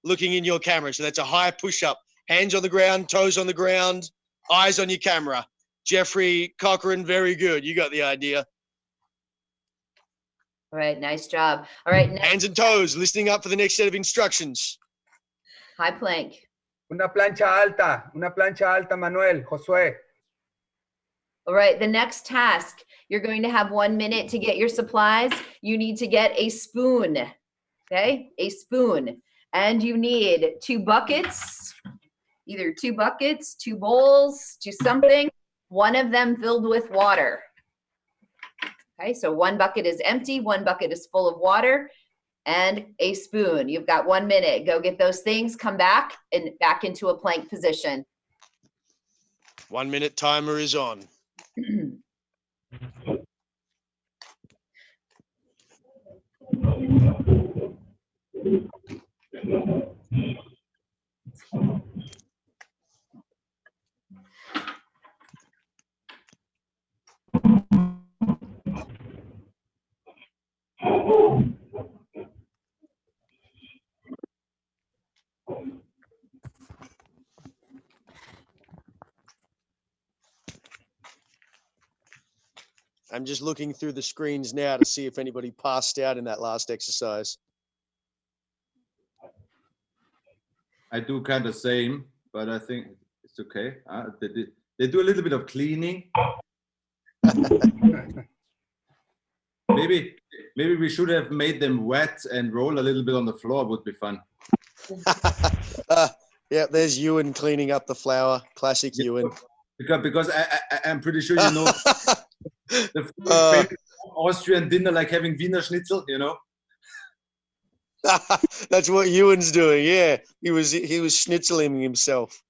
looking in your camera. So that's a high push-up. Hands on the ground, toes on the ground, eyes on your camera. Jeffrey Cochran, very good. You got the idea. All right, nice job. All right, next. Hands and toes, listening up for the next set of instructions. High plank. Una plancha alta, Manuel, Josué. All right, the next task, you're going to have 1 minute to get your supplies. You need to get a spoon, okay? A spoon. And you need 2 buckets, either 2 buckets, 2 bowls, 2 something, one of them filled with water. Okay, so 1 bucket is empty, 1 bucket is full of water, and a spoon. You've got 1 minute. Go get those things, come back, and back into a plank position. 1 minute timer is on. I'm just looking through the screens now to see if anybody passed out in that last exercise. I do kind of same, but I think it's okay. They do a little bit of cleaning. Maybe we should have made them wet and roll a little bit on the floor. Would be fun. Yeah, there's Ewan cleaning up the flour. Classic Ewan. Because I'm pretty sure you know the famous Austrian dinner, like having Wiener Schnitzel, you know. That's what Ewan's doing. Yeah, he was schnitzeling himself.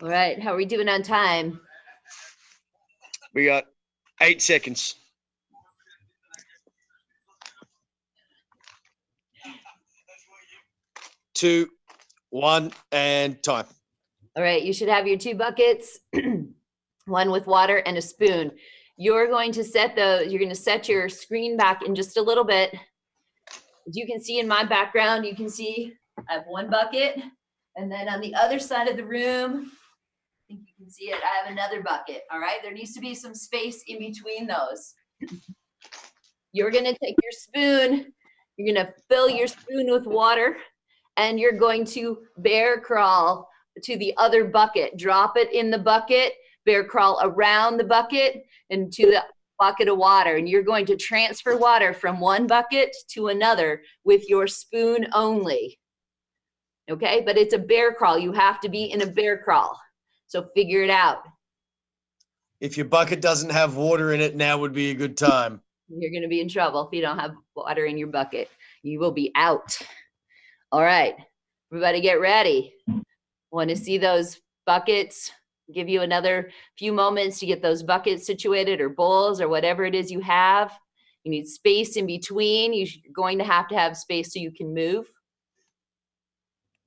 All right, how are we doing on time? We got 8 seconds. 2, 1, and time. All right, you should have your 2 buckets, one with water and a spoon. You're going to set your screen back in just a little bit. As you can see in my background, you can see I have 1 bucket, and then on the other side of the room, I think you can see it, I have another bucket. All right, there needs to be some space in between those. You're gonna take your spoon, you're gonna fill your spoon with water, and you're going to bear crawl to the other bucket. Drop it in the bucket, bear crawl around the bucket and to the bucket of water. And you're going to transfer water from one bucket to another with your spoon only. Okay, but it's a bear crawl. You have to be in a bear crawl. So figure it out. If your bucket doesn't have water in it, now would be a good time. You're gonna be in trouble if you don't have water in your bucket. You will be out. All right, everybody get ready. Want to see those buckets? Give you another few moments to get those buckets situated, or bowls, or whatever it is you have. You need space in between. You're going to have space so you can move.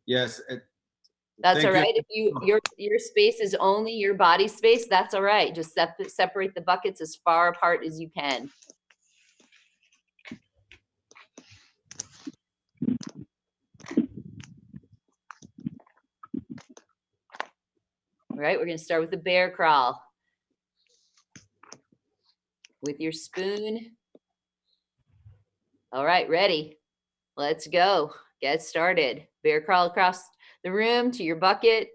Yes. That's all right. If your space is only your body space, that's all right. Just separate the buckets as far apart as you can. All right, we're going to start with the bear crawl. With your spoon. All right, ready? Let's go. Get started. Bear crawl across the room to your bucket.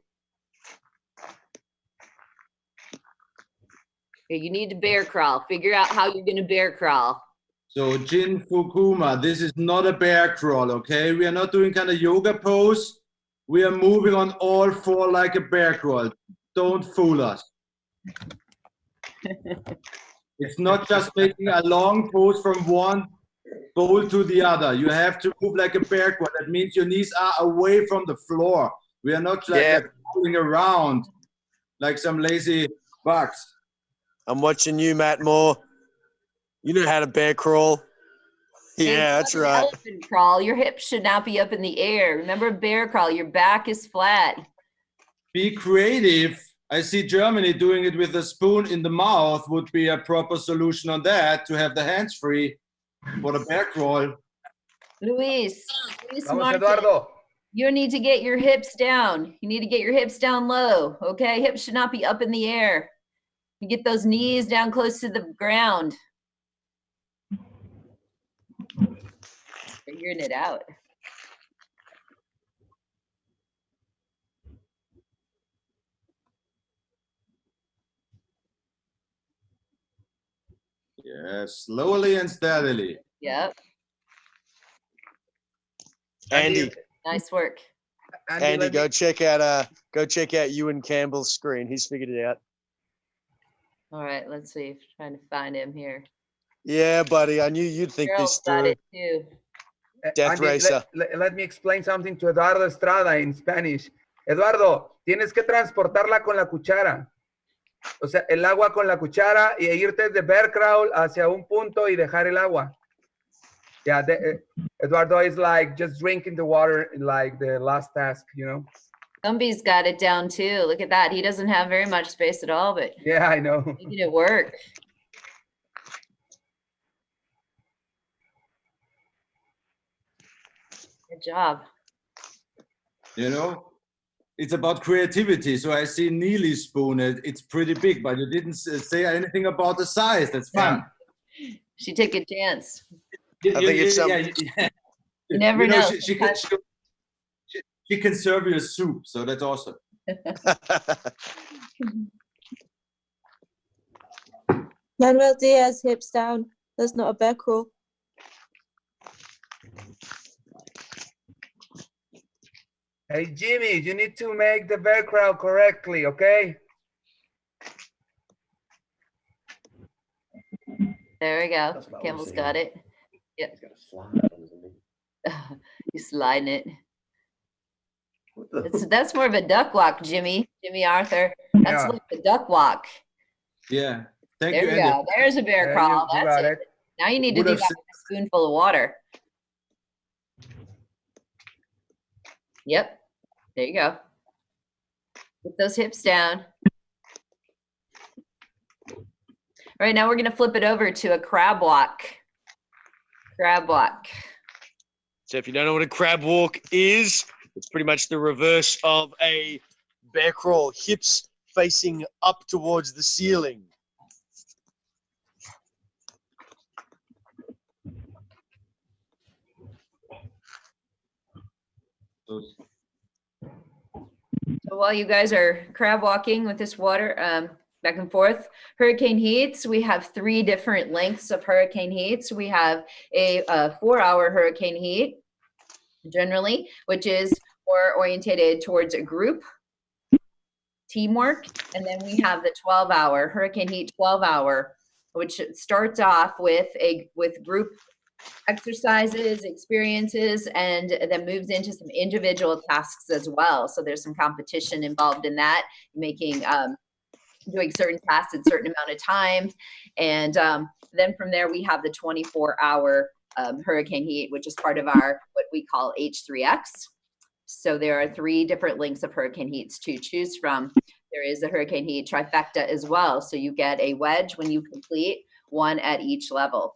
Okay, you need to bear crawl. Figure out how you're going to bear crawl. So Jin Fukuma, this is not a bear crawl, okay? We are not doing kind of yoga pose. We are moving on all 4 like a bear crawl. Don't fool us. It's not just making a long pose from one bowl to the other. You have to move like a bear crawl. That means your knees are away from the floor. We are not like rolling around like some lazy bugs. I'm watching you, Matt Moore. You know how to bear crawl. Yeah, that's right. Elephant crawl. Your hips should not be up in the air. Remember, bear crawl. Your back is flat. Be creative. I see Germany doing it with a spoon in the mouth would be a proper solution on that, to have the hands free for the bear crawl. Luis Vamos, Martin, Eduardo. you need to get your hips down. You need to get your hips down low, okay? Hips should not be up in the air. You get those knees down close to the ground. Figuring it out. Yes, slowly and steadily. Yep. Andy. Nice work. Andy, go check out Ewan Campbell's screen. He's figured it out. All right, let's see. Trying to find him here. Yeah, buddy. I knew you'd think this Got through. it too. Death Andy, Racer. let me explain something to Eduardo Estrada in Spanish. Eduardo, tienes que transportarla con la cuchara. O sea, el agua con la cuchara y irte de bear crawl hacia un punto y dejar el agua. Yeah, Eduardo is like just drinking the water in like the last task, you know? Gumby's got it down too. Look at that. He doesn't have very much space at all, but yeah, I know. making it work. Good job. You know, it's about creativity. So I see Neely's spoon. It's pretty big, but you didn't say anything about the size. That's fun. She took a chance. I think it's You never know. She can serve you a soup, so that's awesome. Manuel Diaz, hips down. That's not a bear crawl. Hey, Jimmy, you need to make the bear crawl correctly, okay? There we go. Campbell's got it. Yep. He's sliding it. That's more of a duck walk, Jimmy Arthur. That's like the duck walk. Yeah. Thank there you, we go. There's a bear crawl. That's it. Now you need to do that with a spoonful of water. Yep. There you go. Put those hips down. All right, now we're going to flip it over to a crab walk. Crab walk. So if you don't know what a crab walk is, it's pretty much the reverse of a bear crawl. Hips facing up towards the ceiling. So while you guys are crab walking with this water back and forth, hurricane heats, we have 3 different lengths of hurricane heats. We have a 4-hour hurricane heat, generally, which is more orientated towards a group teamwork. And then we have the 12-hour hurricane heat 12-hour, which starts off with group exercises, experiences, and then moves into some individual tasks as well. So there's some competition involved in that, doing certain tasks at a certain amount of time. And then from there, we have the 24-hour hurricane heat, which is part of our, what we call H3X. So there are 3 different lengths of hurricane heats to choose from. There is a hurricane heat trifecta as well. So you get a wedge when you complete, 1 at each level.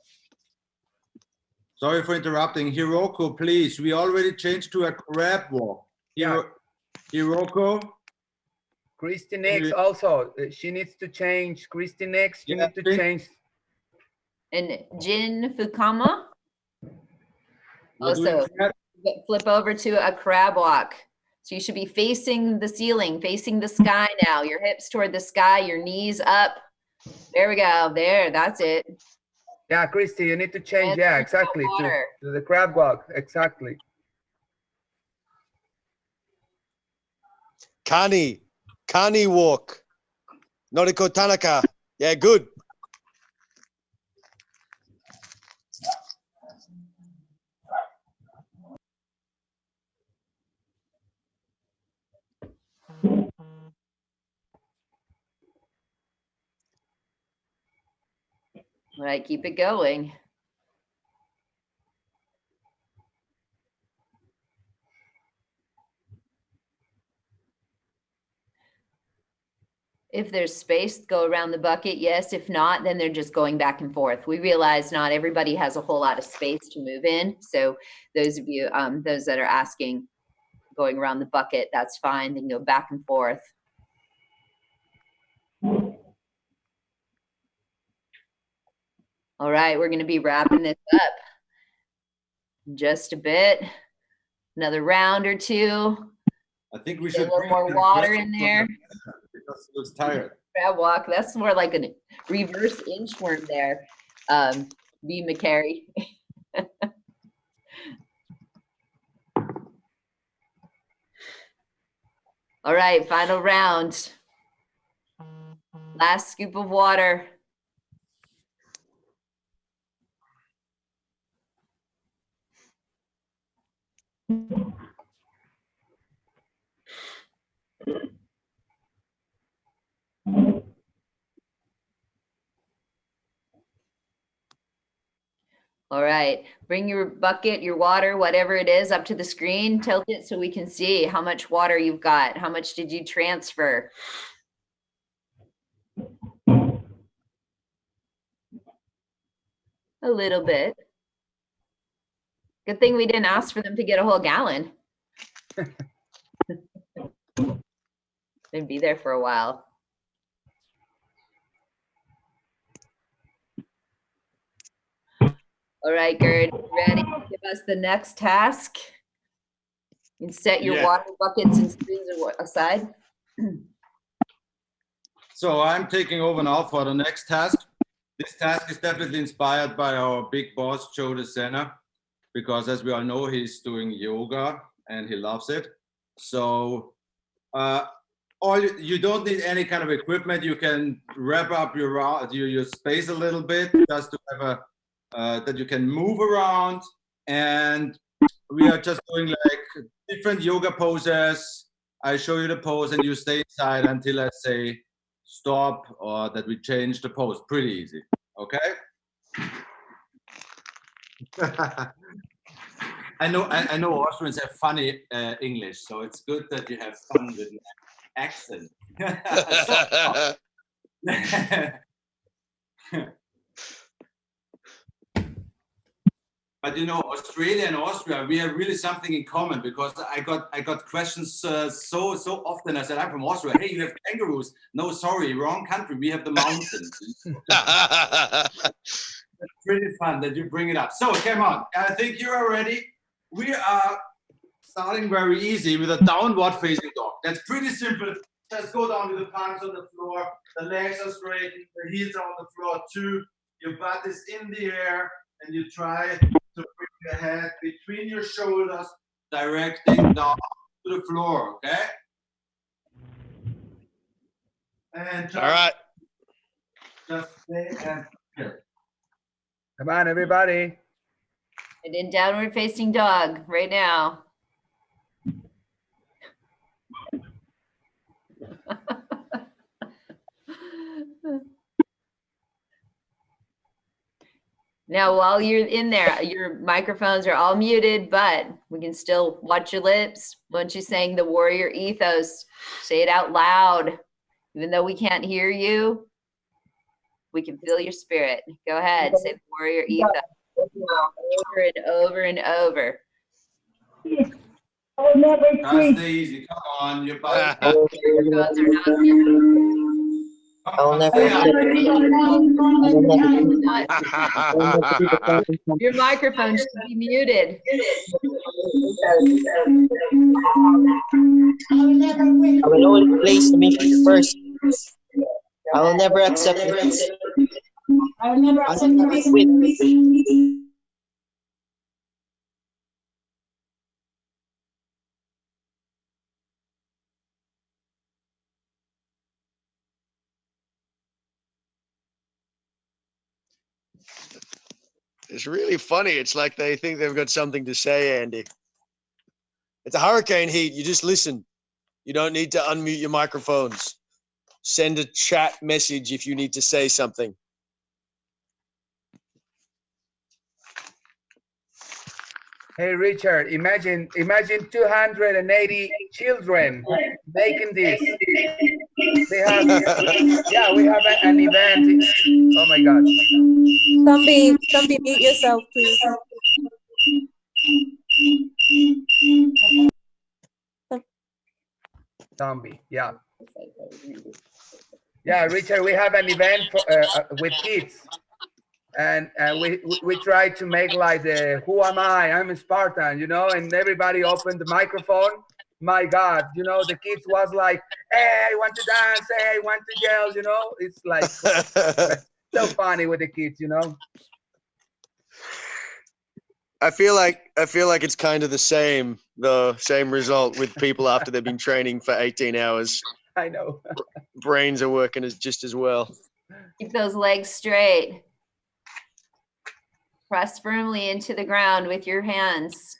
Sorry for interrupting. Hiroko, please. We already changed to a crab walk. Hiroko? Christy Nix also. She needs to change. Christy Nix, you need to change. And Jin Fukama? Also, flip over to a crab walk. So you should be facing the ceiling, facing the sky now. Your hips toward the sky, your knees up. There we go. There, that's it. Yeah, Christy, you need to change. Yeah, exactly. To the crab walk. Exactly. Kani walk. Noriko Tanaka. Yeah, good. All right, keep it going. If there's space, go around the bucket, yes. If not, then they're just going back and forth. We realize not everybody has a whole lot of space to move in. So those of you, those that are asking, going around the bucket, that's fine. They can go back and forth. All right, we're going to be wrapping this up in just a bit. Another round or 2. I think we Get should a little more water in there. Because it looks tired. Crab walk. That's more like a reverse inchworm there. B. McCary. All right, final round. Last scoop of water. All right, bring your bucket, your water, whatever it is, up to the screen. Tilt it so we can see how much water you've got. How much did you transfer? A little bit. Good thing we didn't ask for them to get a whole gallon. They'd be there for a while. All right, Gerd, ready to give us the next task? You can set your water buckets and spoons aside. So I'm taking over now for the next task. This task is definitely inspired by our big boss, Joe DeSena, because as we all know, he's doing yoga and he loves it. So you don't need any kind of equipment. You can wrap up your space a little bit just to have that you can move around. And we are just doing like different yoga poses. I show you the pose and you stay inside until I say stop or that we change the pose. Pretty easy, okay? I know Austrians have funny English, so it's good that you have fun with the accent. But you know, Australia and Austria, we have really something in common, because I got questions so often. I said, I'm from Austria. Hey, you have kangaroos? No, sorry, wrong country. We have the mountains. It's pretty fun that you bring it up. So come on, I think you are ready. We are starting very easy with a downward facing dog. That's pretty simple. Just go down with the palms on the floor. The legs are straight. The heels are on the floor too. Your butt is in the air, and you try to bring your head between your shoulders, directing down to the floor, okay? And just, all right. Just stay and here. Come on, everybody. And in downward facing dog right now. Now, while you're in there, your microphones are all muted, but we can still watch your lips. Once you saying the warrior ethos, say it out loud. Even though we can't hear you, we can feel your spirit. Go ahead, say the warrior ethos over and over and over. I will never quit. Stay easy. Come on, your microphones are not muted. I will never Your microphone should be muted. I will always place the mission first. I will never accept it. I will never accept it. It's really funny. It's like they think they've got something to say, Andy. It's a hurricane heat. You just listen. You don't need to unmute your microphones. Send a chat message if you need to say something. Hey, Richard, imagine 280 children making this. They have, yeah, we have an event. Oh my God. Don't mute yourself, please. Zombie, yeah. Yeah, Richard, we have an event for, with kids. And we try to make like the who am I? I'm a Spartan, you know, and everybody opened the microphone. My God, you know, the kids was like, hey, I want to dance, hey, I want to yell, you know. It's like so funny with the kids, you know. I feel like it's kind of the same result with people after they've been training for 18 hours. I know. Brains are working just as well. Keep those legs straight. Press firmly into the ground with your hands.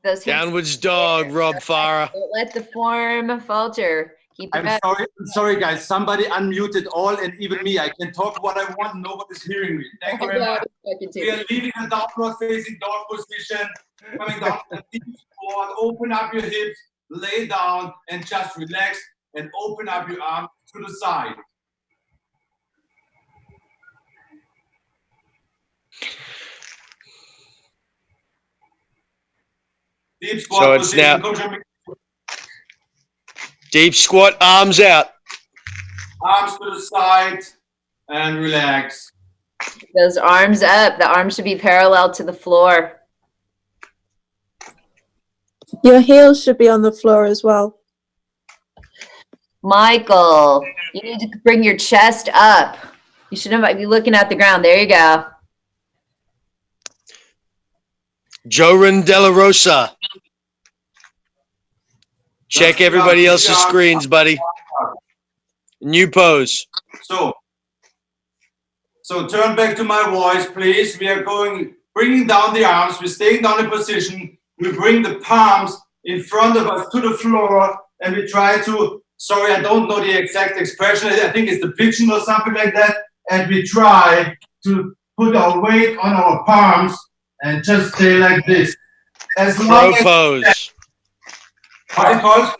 Those downwards dog, Rob Farah. Don't let the form falter. Keep I'm sorry, guys. Somebody unmuted all, and even me. I can talk what I want. Nobody's hearing me. Thank you very much. We are leaving the downward facing dog position. Coming down to the deep squat. Open up your hips. Lay down and just relax and open up your arms to the side. Deep squat So it's position. now deep squat, arms out. Arms to the side and relax. Those arms up. The arms should be parallel to the floor. Your heels should be on the floor as well. Michael, you need to bring your chest up. You shouldn't be looking at the ground. There you go. Joran De La Rosa. Check everybody else's screens, buddy. New pose. So turn back to my voice, please. We are bringing down the arms. We're staying down in position. We bring the palms in front of us to the floor, and we try to, sorry, I don't know the exact expression. I think it's the pigeon or something like that. And we try to put our weight on our palms and just stay like this. Crow pose. What's it called?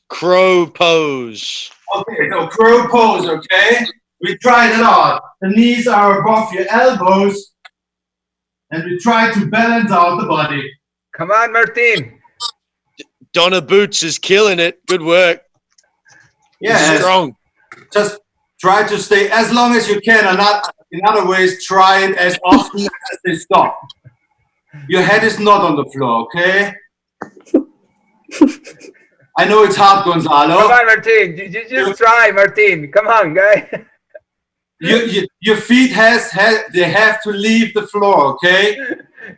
Crow pose. Okay, so crow pose, okay? We try that out. The knees are above your elbows, and we try to balance out the body. Come on, Martin. Donna Boots is killing it. Good work. Yeah, strong. Just try to stay as long as you can, and not, in other ways, try it as often as they stop. Your head is not on the floor, okay? I know it's hard, Gonzalo. Come on, Martin. You just try, Martin. Come on, guy. Your feet they have to leave the floor, okay?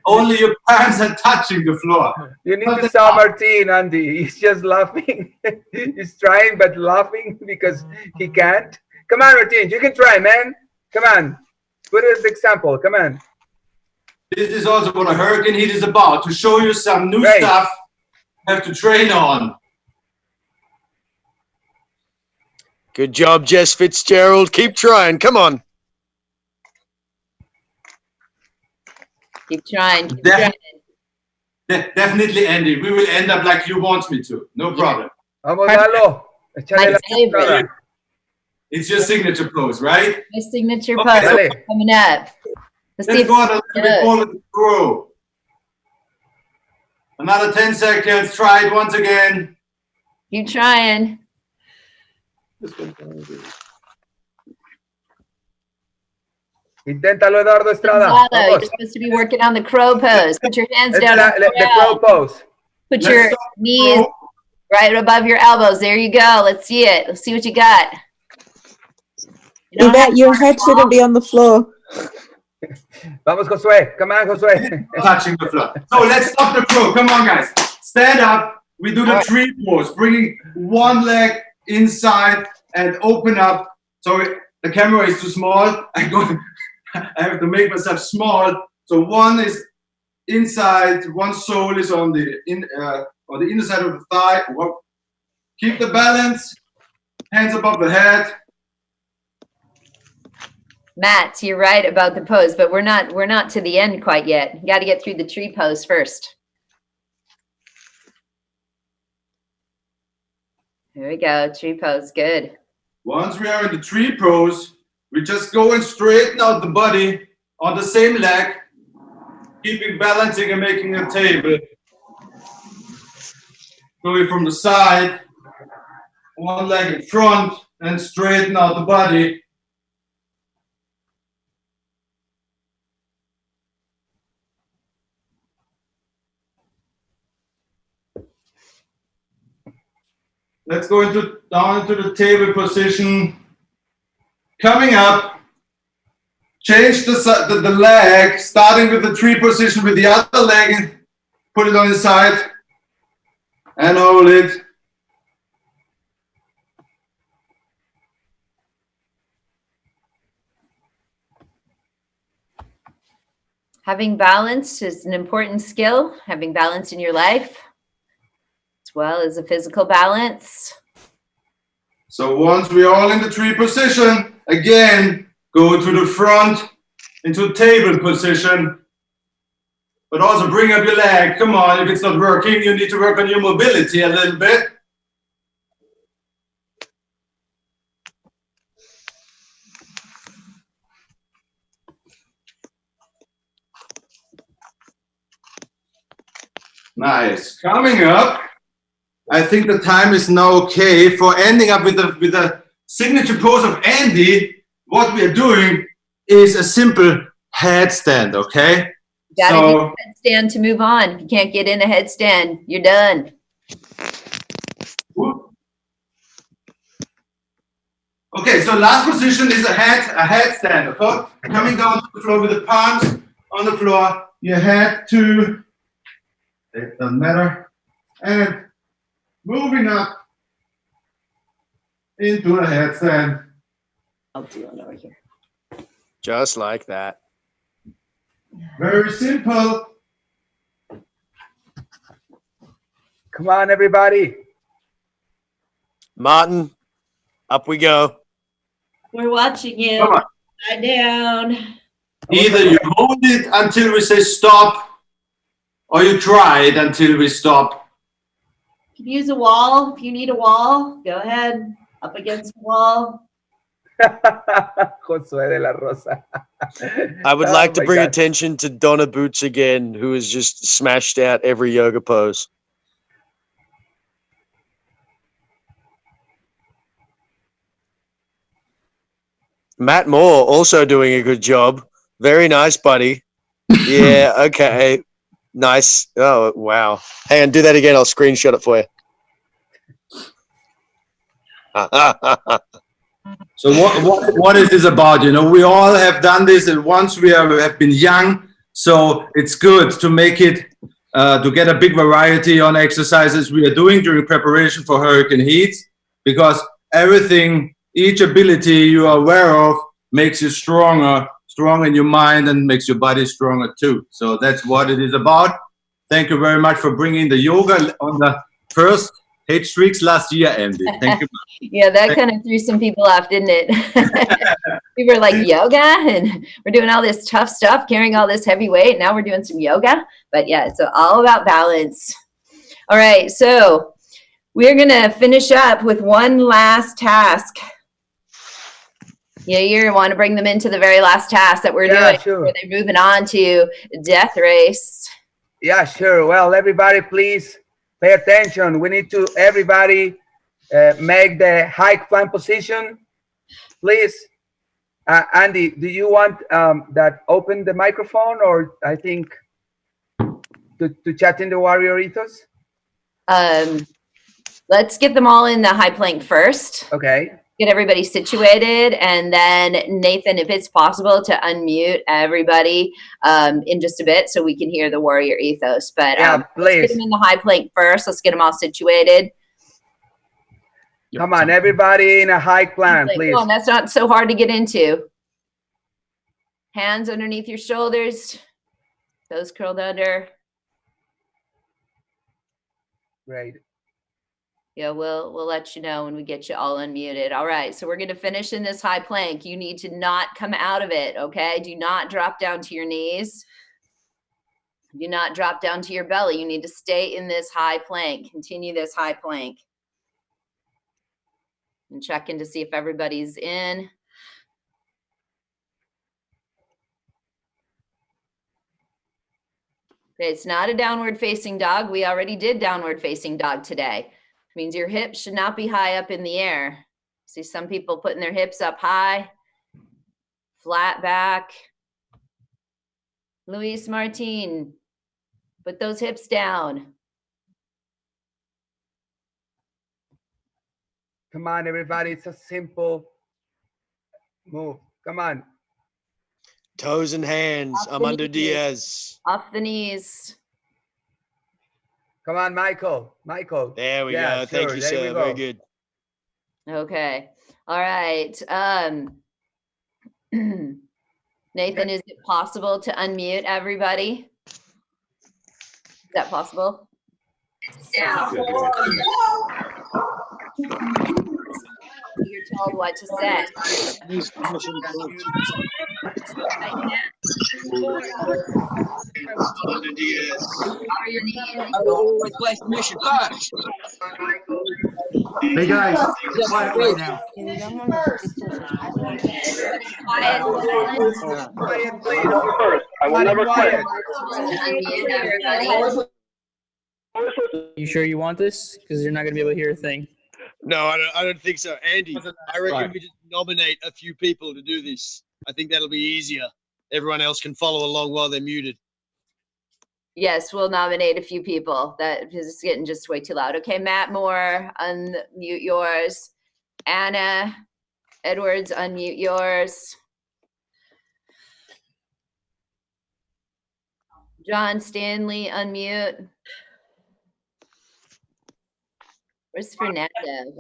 Only your palms are touching the floor. You need to saw Martin, Andy. He's just laughing. He's trying but laughing because he can't. Come on, Martin. You can try, man. Come on. Put it as an example. Come on. This is also what a hurricane heat is about, to show you some new stuff you have to train on. Good job, Jess Fitzgerald. Keep trying. Come on. Keep trying. Keep trying. Definitely, Andy. We will end up like you want me to. No problem. Vamos, Lalo. Échale la favorite. It's your signature pose, right? My signature Okay, pose coming up. Let's go on a little bit more with the crow. Another 10 seconds. Try it once again. Keep trying. Inténtalo, Eduardo Estrada. Gonzalo, you're supposed to be working on the crow pose. Put your hands down. The crow pose. Put your knees right above your elbows. There you go. Let's see it. Let's see what you got. Your head shouldn't be on the floor. Vamos, Josué. Come on, Josué. Touching the floor. So let's stop the crow. Come on, guys. Stand up. We do the tree pose, bringing one leg inside and open up. So the camera is too small. I have to make myself small. So one is inside, one sole is on the inner side of the thigh. Keep the balance. Hands above the head. Matt, you're right about the pose, but we're not to the end quite yet. You got to get through the tree pose first. There we go, tree pose, good. Once we are in the tree pose, we just go and straighten out the body on the same leg, keeping balancing and making a table. Going from the side, one leg in front, and straighten out the body. Let's go down into the table position. Coming up, change the leg, starting with the tree position with the other leg, and put it on the side and hold it. Having balance is an important skill, having balance in your life, as well as a physical balance. So once we're all in the tree position, again, go to the front into table position, but also bring up your leg. Come on, if it's not working, you need to work on your mobility a little bit. Nice. Coming up, I think the time is now okay for ending up with the signature pose of Andy. What we are doing is a simple headstand, okay? Gotta do a headstand to move on. If you can't get in a headstand, you're done. Okay, so last position is a headstand, okay? Coming down to the floor with the palms on the floor, your head to, it doesn't matter, and moving up into a headstand. I'll do one over here. Just like that. Very simple. Come on, everybody. Martin, up we go. We're watching you. Come on. Lie down. Either you hold it until we say stop, or you try it until we stop. You can use a wall. If you need a wall, go ahead. Up against the wall. Josué de la Rosa. I would like to my bring God. attention to Donna Boots again, who has just smashed out every yoga pose. Matt Moore also doing a good job. Very nice, buddy. Yeah, okay. Nice. Oh, wow. Hang on, do that again. I'll screenshot it for you. So what is this about? You know, we all have done this, and once we have been young, so it's good to make it, to get a big variety on exercises we are doing during preparation for hurricane heat, because everything, each ability you are aware of makes you stronger in your mind and makes your body stronger too. So that's what it is about. Thank you very much for bringing the yoga on the first hate streaks last year, Andy. Thank you. Yeah, that kind of threw some people off, didn't it? We were like yoga and we're doing all this tough stuff, carrying all this heavy weight. Now we're doing some yoga. But yeah, it's all about balance. All right, so we're going to finish up with one last task. Yeah, you want to bring them into the very last task that we're doing. Sure. Where they're moving on to death race. Yeah, sure. Well, everybody, please pay attention. We need to, everybody, make the high plank position. Please. Andy, do you want that open the microphone, or I think to chat in the warrior ethos? Let's get them all in the high plank first. Okay. Get everybody situated, and then Nathan, if it's possible, to unmute everybody in just a bit so we can hear the warrior ethos. But yeah, let's get them in the high plank first. Let's get them all situated. Come on, everybody in a high plank, please. Come on, that's not so hard to get into. Hands underneath your shoulders, toes curled under. Great. Yeah, we'll let you know when we get you all unmuted. All right, so we're going to finish in this high plank. You need to not come out of it, okay? Do not drop down to your knees. Do not drop down to your belly. You need to stay in this high plank. Continue this high plank. And check in to see if everybody's in. Okay, it's not a downward facing dog. We already did downward facing dog today. Means your hips should not be high up in the air. See some people putting their hips up high, flat back. Luis Martin, put those hips down. Come on, everybody. It's a simple move. Come on. Toes and hands. Armando Diaz. Off the knees. Come on, Michael. Michael. There we go. Thank you, sir. Very good. Okay. All right. Nathan, is it possible to unmute everybody? Is that possible? Yeah. You're told what to say. Hey guys, quiet right now. Quiet, please. I will never quit. You sure you want this? Because you're not gonna be able to hear a thing. No, I don't think so. Andy, I reckon Right. we just nominate a few people to do this. I think that'll be easier. Everyone else can follow along while they're muted. Yes, we'll nominate a few people. That is it's getting just way too loud. Okay, Matt Moore, unmute yours. Anna Edwards, unmute yours. John Stanley, unmute. Where's Fernando?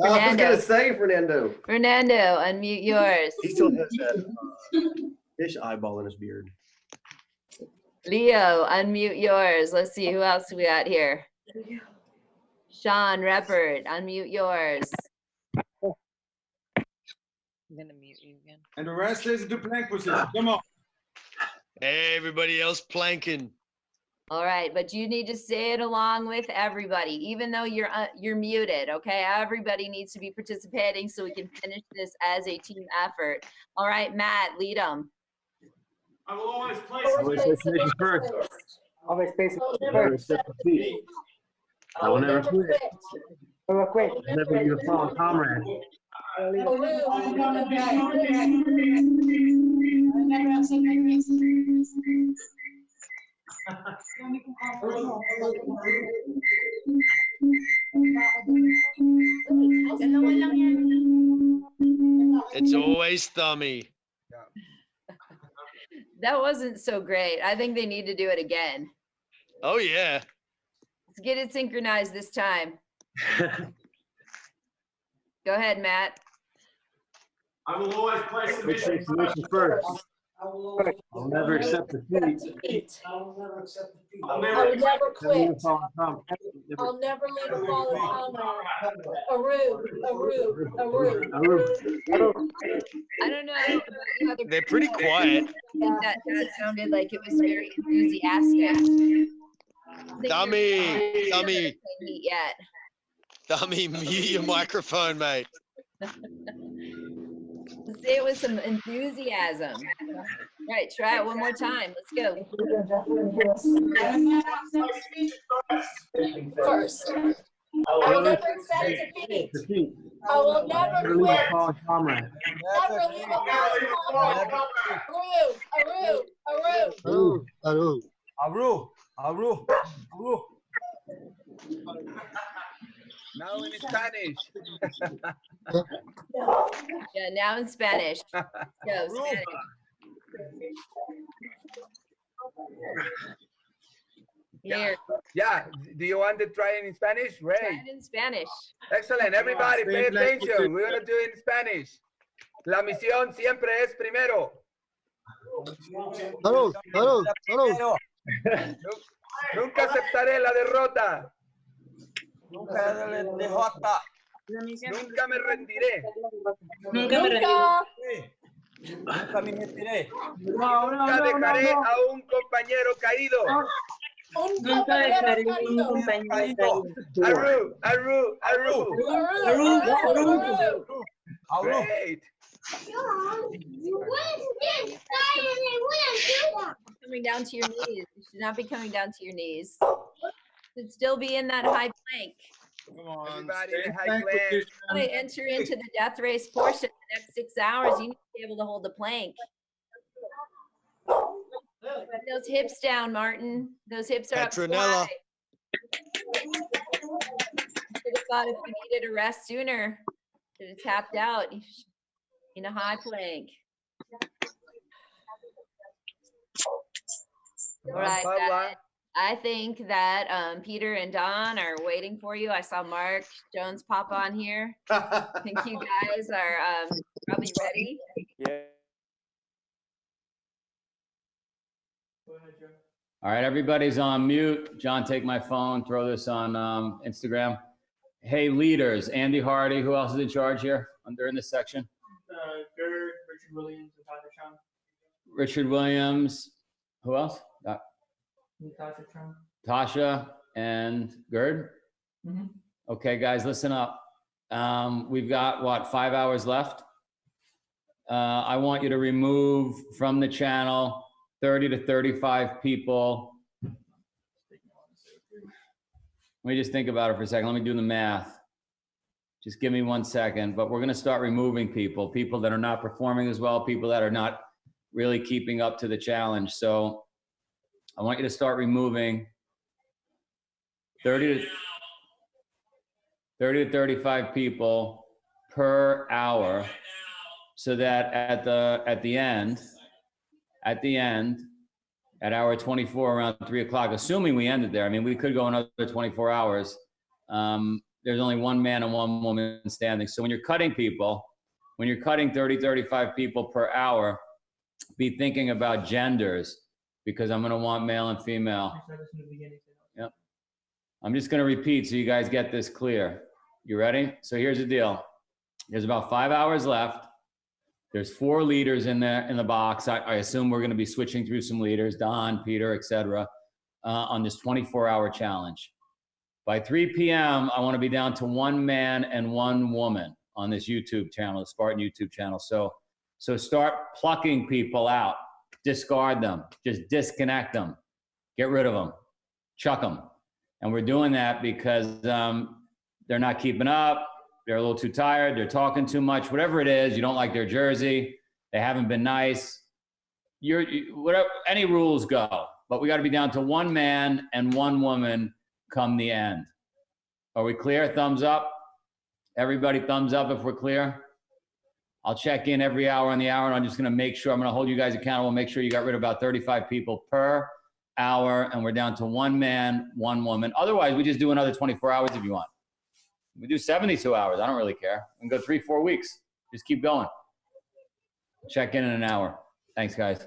I was gonna say Fernando. Fernando, unmute yours. He still has that fish eyeball in his beard. Leo, unmute yours. Let's see who else we got here. Sean Reppert, unmute yours. I'm gonna mute you again. And the rest is the plank position. Come on. Everybody else planking. All right, but you need to say it along with everybody, even though you're muted. Okay, everybody needs to be participating so we can finish this as a team effort. All right, Matt, lead them. I will always place submission first. Always place Never accept defeat. I will never quit. Real quick. Never leave a fallen comrade. It's always Thummy. That wasn't so great. I think they need to do it again. Oh, yeah. Let's get it synchronized this time. Go ahead, Matt. I will always place submission first. I'll never accept defeat. I'll never accept defeat. I would never quit. I'll I'll never leave a fallen comrade. AROO, AROO, AROO. I don't know. They're pretty quiet. That sounded like it was very enthusiastic. Thummy, Yet. Thummy, mute your microphone, mate. Say it with some enthusiasm. All right, try it one more time. Let's go. First, I will never accept defeat. I will never quit. Comrade. Never leave a fallen comrade. AROO, AROO, AROO. AROO, AROO, AROO. Now in Spanish. Yeah, now in Spanish. Go, Spanish. Here. Yeah, do you want to try it in Spanish? Great. Try it in Spanish. Excellent. Everybody, pay attention. We're going to do it in Spanish. La misión siempre es primero. Salud, salud, salud. Nunca aceptaré la derrota. Nunca derrota. Nunca me rendiré. Nunca me rendiré. Nunca me rendiré. Nunca dejaré a un compañero caído. Nunca dejaré a un compañero caído. AROO, AROO, AROO. AROO, AROO. Great. Coming down to your knees. You should not be coming down to your knees. You should still be in that high plank. Come on, everybody in high plank. Want to enter into the death race portion the next 6 hours, you need to be able to hold the plank. Put those hips down, Martin. Those hips are Petronella. up high. Should have thought if you needed a rest sooner, should have tapped out in a high plank. All right, I think that Peter and Don are waiting for you. I saw Mark Jones pop on here. I think you guys are probably ready. Yeah. All right, everybody's on mute. John, take my phone, throw this on Instagram. Hey, leaders, Andy Hardy, who else is in charge here in this section? Gerd, Richard Williams, and Tasha Chung. Richard Williams, who else? Tasha Chung. Tasha and Gerd? Mhm. Okay, guys, listen up. We've got, what, 5 hours left? I want you to remove from the channel 30 to 35 people. Let me just think about it for a second. Let me do the math. Just give me 1 second. But we're going to start removing people that are not performing as well, people that are not really keeping up to the challenge. So I want you to start removing 30 to 35 people per hour, so that at the end, at hour 24, around 3 o'clock, assuming we ended there. I mean, we could go another 24 hours. There's only one man and one woman standing. So when you're cutting people, when you're cutting 30, 35 people per hour, be thinking about genders, because I'm going to want male and female. Yep. I'm just going to repeat so you guys get this clear. You ready? So here's the deal. There's about 5 hours left. There's 4 leaders in the box. I assume we're going to be switching through some leaders, Don, Peter, etc., on this 24-hour challenge. By 3 p.m., I want to be down to 1 man and 1 woman on this YouTube channel, the Spartan YouTube channel. So start plucking people out. Discard them. Just disconnect them. Get rid of them. Chuck them. And we're doing that because they're not keeping up. They're a little too tired. They're talking too much. Whatever it is, you don't like their jersey. They haven't been nice. Whatever, any rules go. But we got to be down to 1 man and 1 woman come the end. Are we clear? Thumbs up. Everybody thumbs up if we're clear. I'll check in every hour on the hour, and I'm just going to make sure, I'm going to hold you guys accountable, make sure you got rid of about 35 people per hour, and we're down to 1 man, 1 woman. Otherwise, we just do another 24 hours if you want. We do 72 hours. I don't really care. We can go 3-4 weeks. Just keep going. Check in an hour. Thanks, guys.